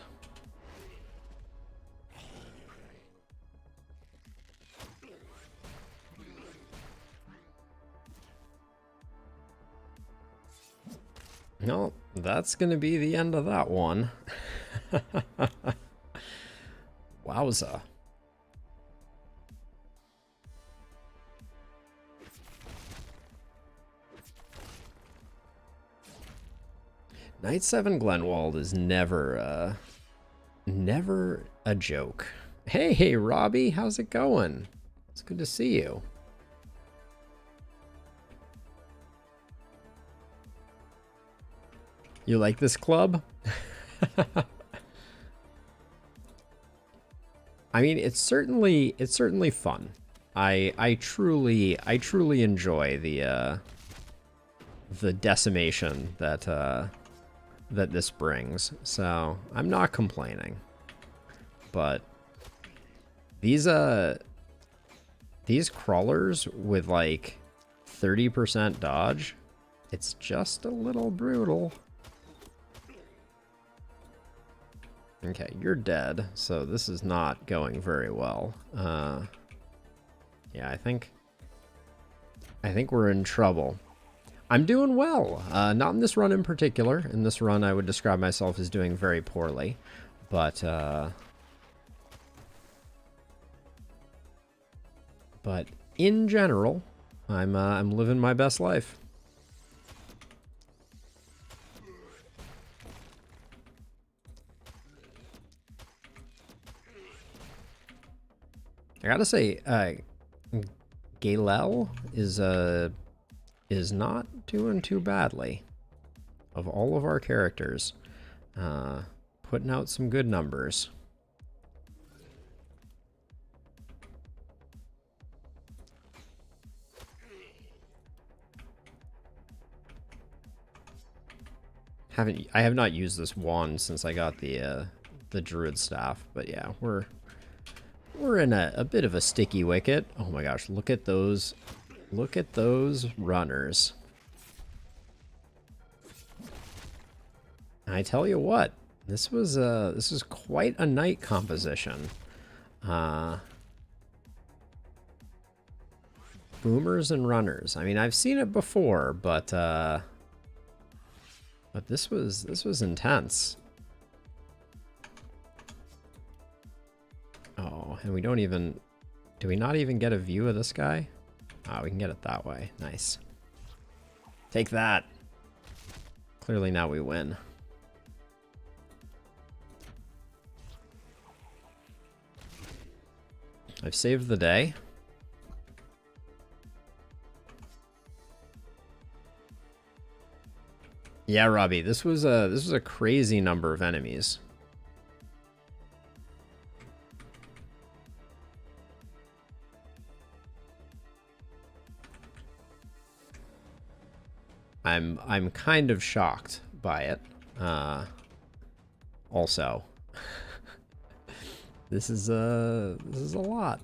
No, that's going to be the end of that one. Wowza. Knight 7 Glenwald is never a joke. Hey, Robbie, how's it going? It's good to see you. You like this club? I mean, it's certainly fun. I truly enjoy the decimation that that this brings. So I'm not complaining. But these crawlers with like 30% dodge, it's just a little brutal. Okay, you're dead, so this is not going very well. Yeah, I think we're in trouble. I'm doing well. Not in this run in particular. In this run, I would describe myself as doing very poorly, but in general, I'm living my best life. I gotta say, Galel is not doing too badly. Of all of our characters, putting out some good numbers. I have not used this wand since I got the druid staff, but yeah, we're in a bit of a sticky wicket. Oh my gosh, look at those runners. I tell you what, this is quite a night composition. Boomers and runners. I mean, I've seen it before, but this was intense. Oh, and we don't even... Do we not even get a view of this guy? Oh, we can get it that way. Nice. Take that. Clearly now we win. I've saved the day. Yeah, Robbie, this was a crazy number of enemies. I'm kind of shocked by it. Also, this is a lot.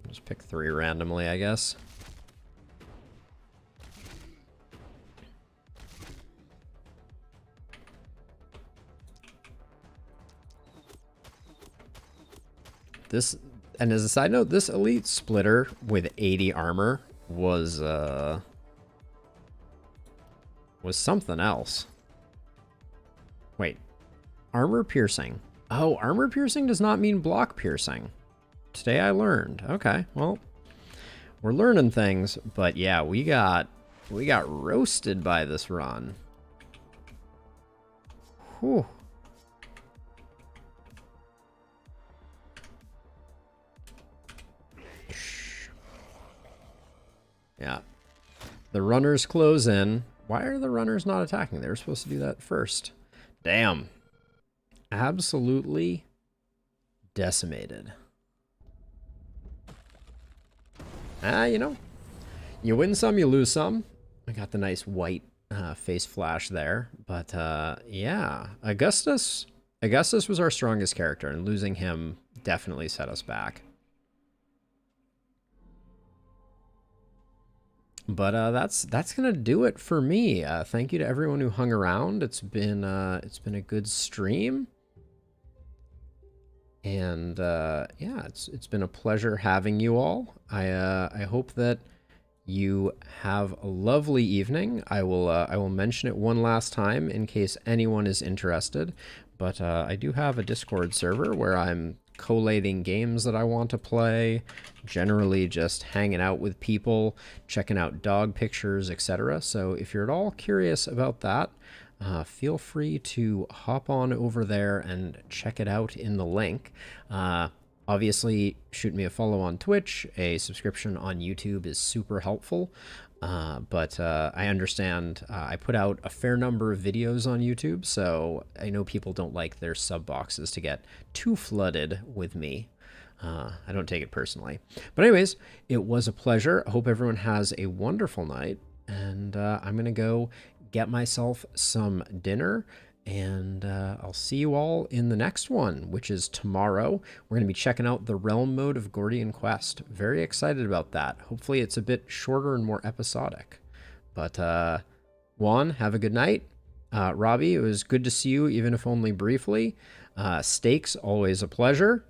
Just pick 3 randomly, I guess. This, and as a side note, this elite splitter with 80 armor was something else. Wait, armor piercing. Oh, armor piercing does not mean block piercing. Today I learned. Okay, well, we're learning things, but yeah, we got roasted by this run. Whew. Yeah. The runners close in. Why are the runners not attacking? They were supposed to do that first. Damn. Absolutely decimated. You know, you win some, you lose some. I got the nice white face flash there. But yeah, Augustus was our strongest character, and losing him definitely set us back. But that's gonna do it for me. Thank you to everyone who hung around. It's been a good stream, and yeah, it's been a pleasure having you all. I hope that you have a lovely evening. I will mention it one last time in case anyone is interested. But I do have a Discord server where I'm collating games that I want to play, generally just hanging out with people, checking out dog pictures, etc. So if you're at all curious about that, feel free to hop on over there and check it out in the link. Obviously, shoot me a follow on Twitch. A subscription on YouTube is super helpful. But I understand I put out a fair number of videos on YouTube, so I know people don't like their sub boxes to get too flooded with me. I don't take it personally. But anyways, it was a pleasure. I hope everyone has a wonderful night, and I'm going to go get myself some dinner, and I'll see you all in the next one, which is tomorrow. We're going to be checking out the realm mode of Gordian Quest. Very excited about that. Hopefully it's a bit shorter and more episodic. But Juan, have a good night. Robbie, it was good to see you, even if only briefly. Stakes, always a pleasure.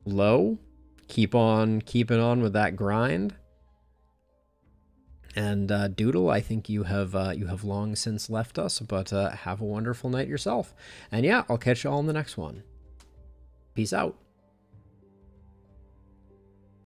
Low, keep on keeping on with that grind. And Doodle, I think you have long since left us, but have a wonderful night yourself. And yeah, I'll catch you all in the next one. Peace out.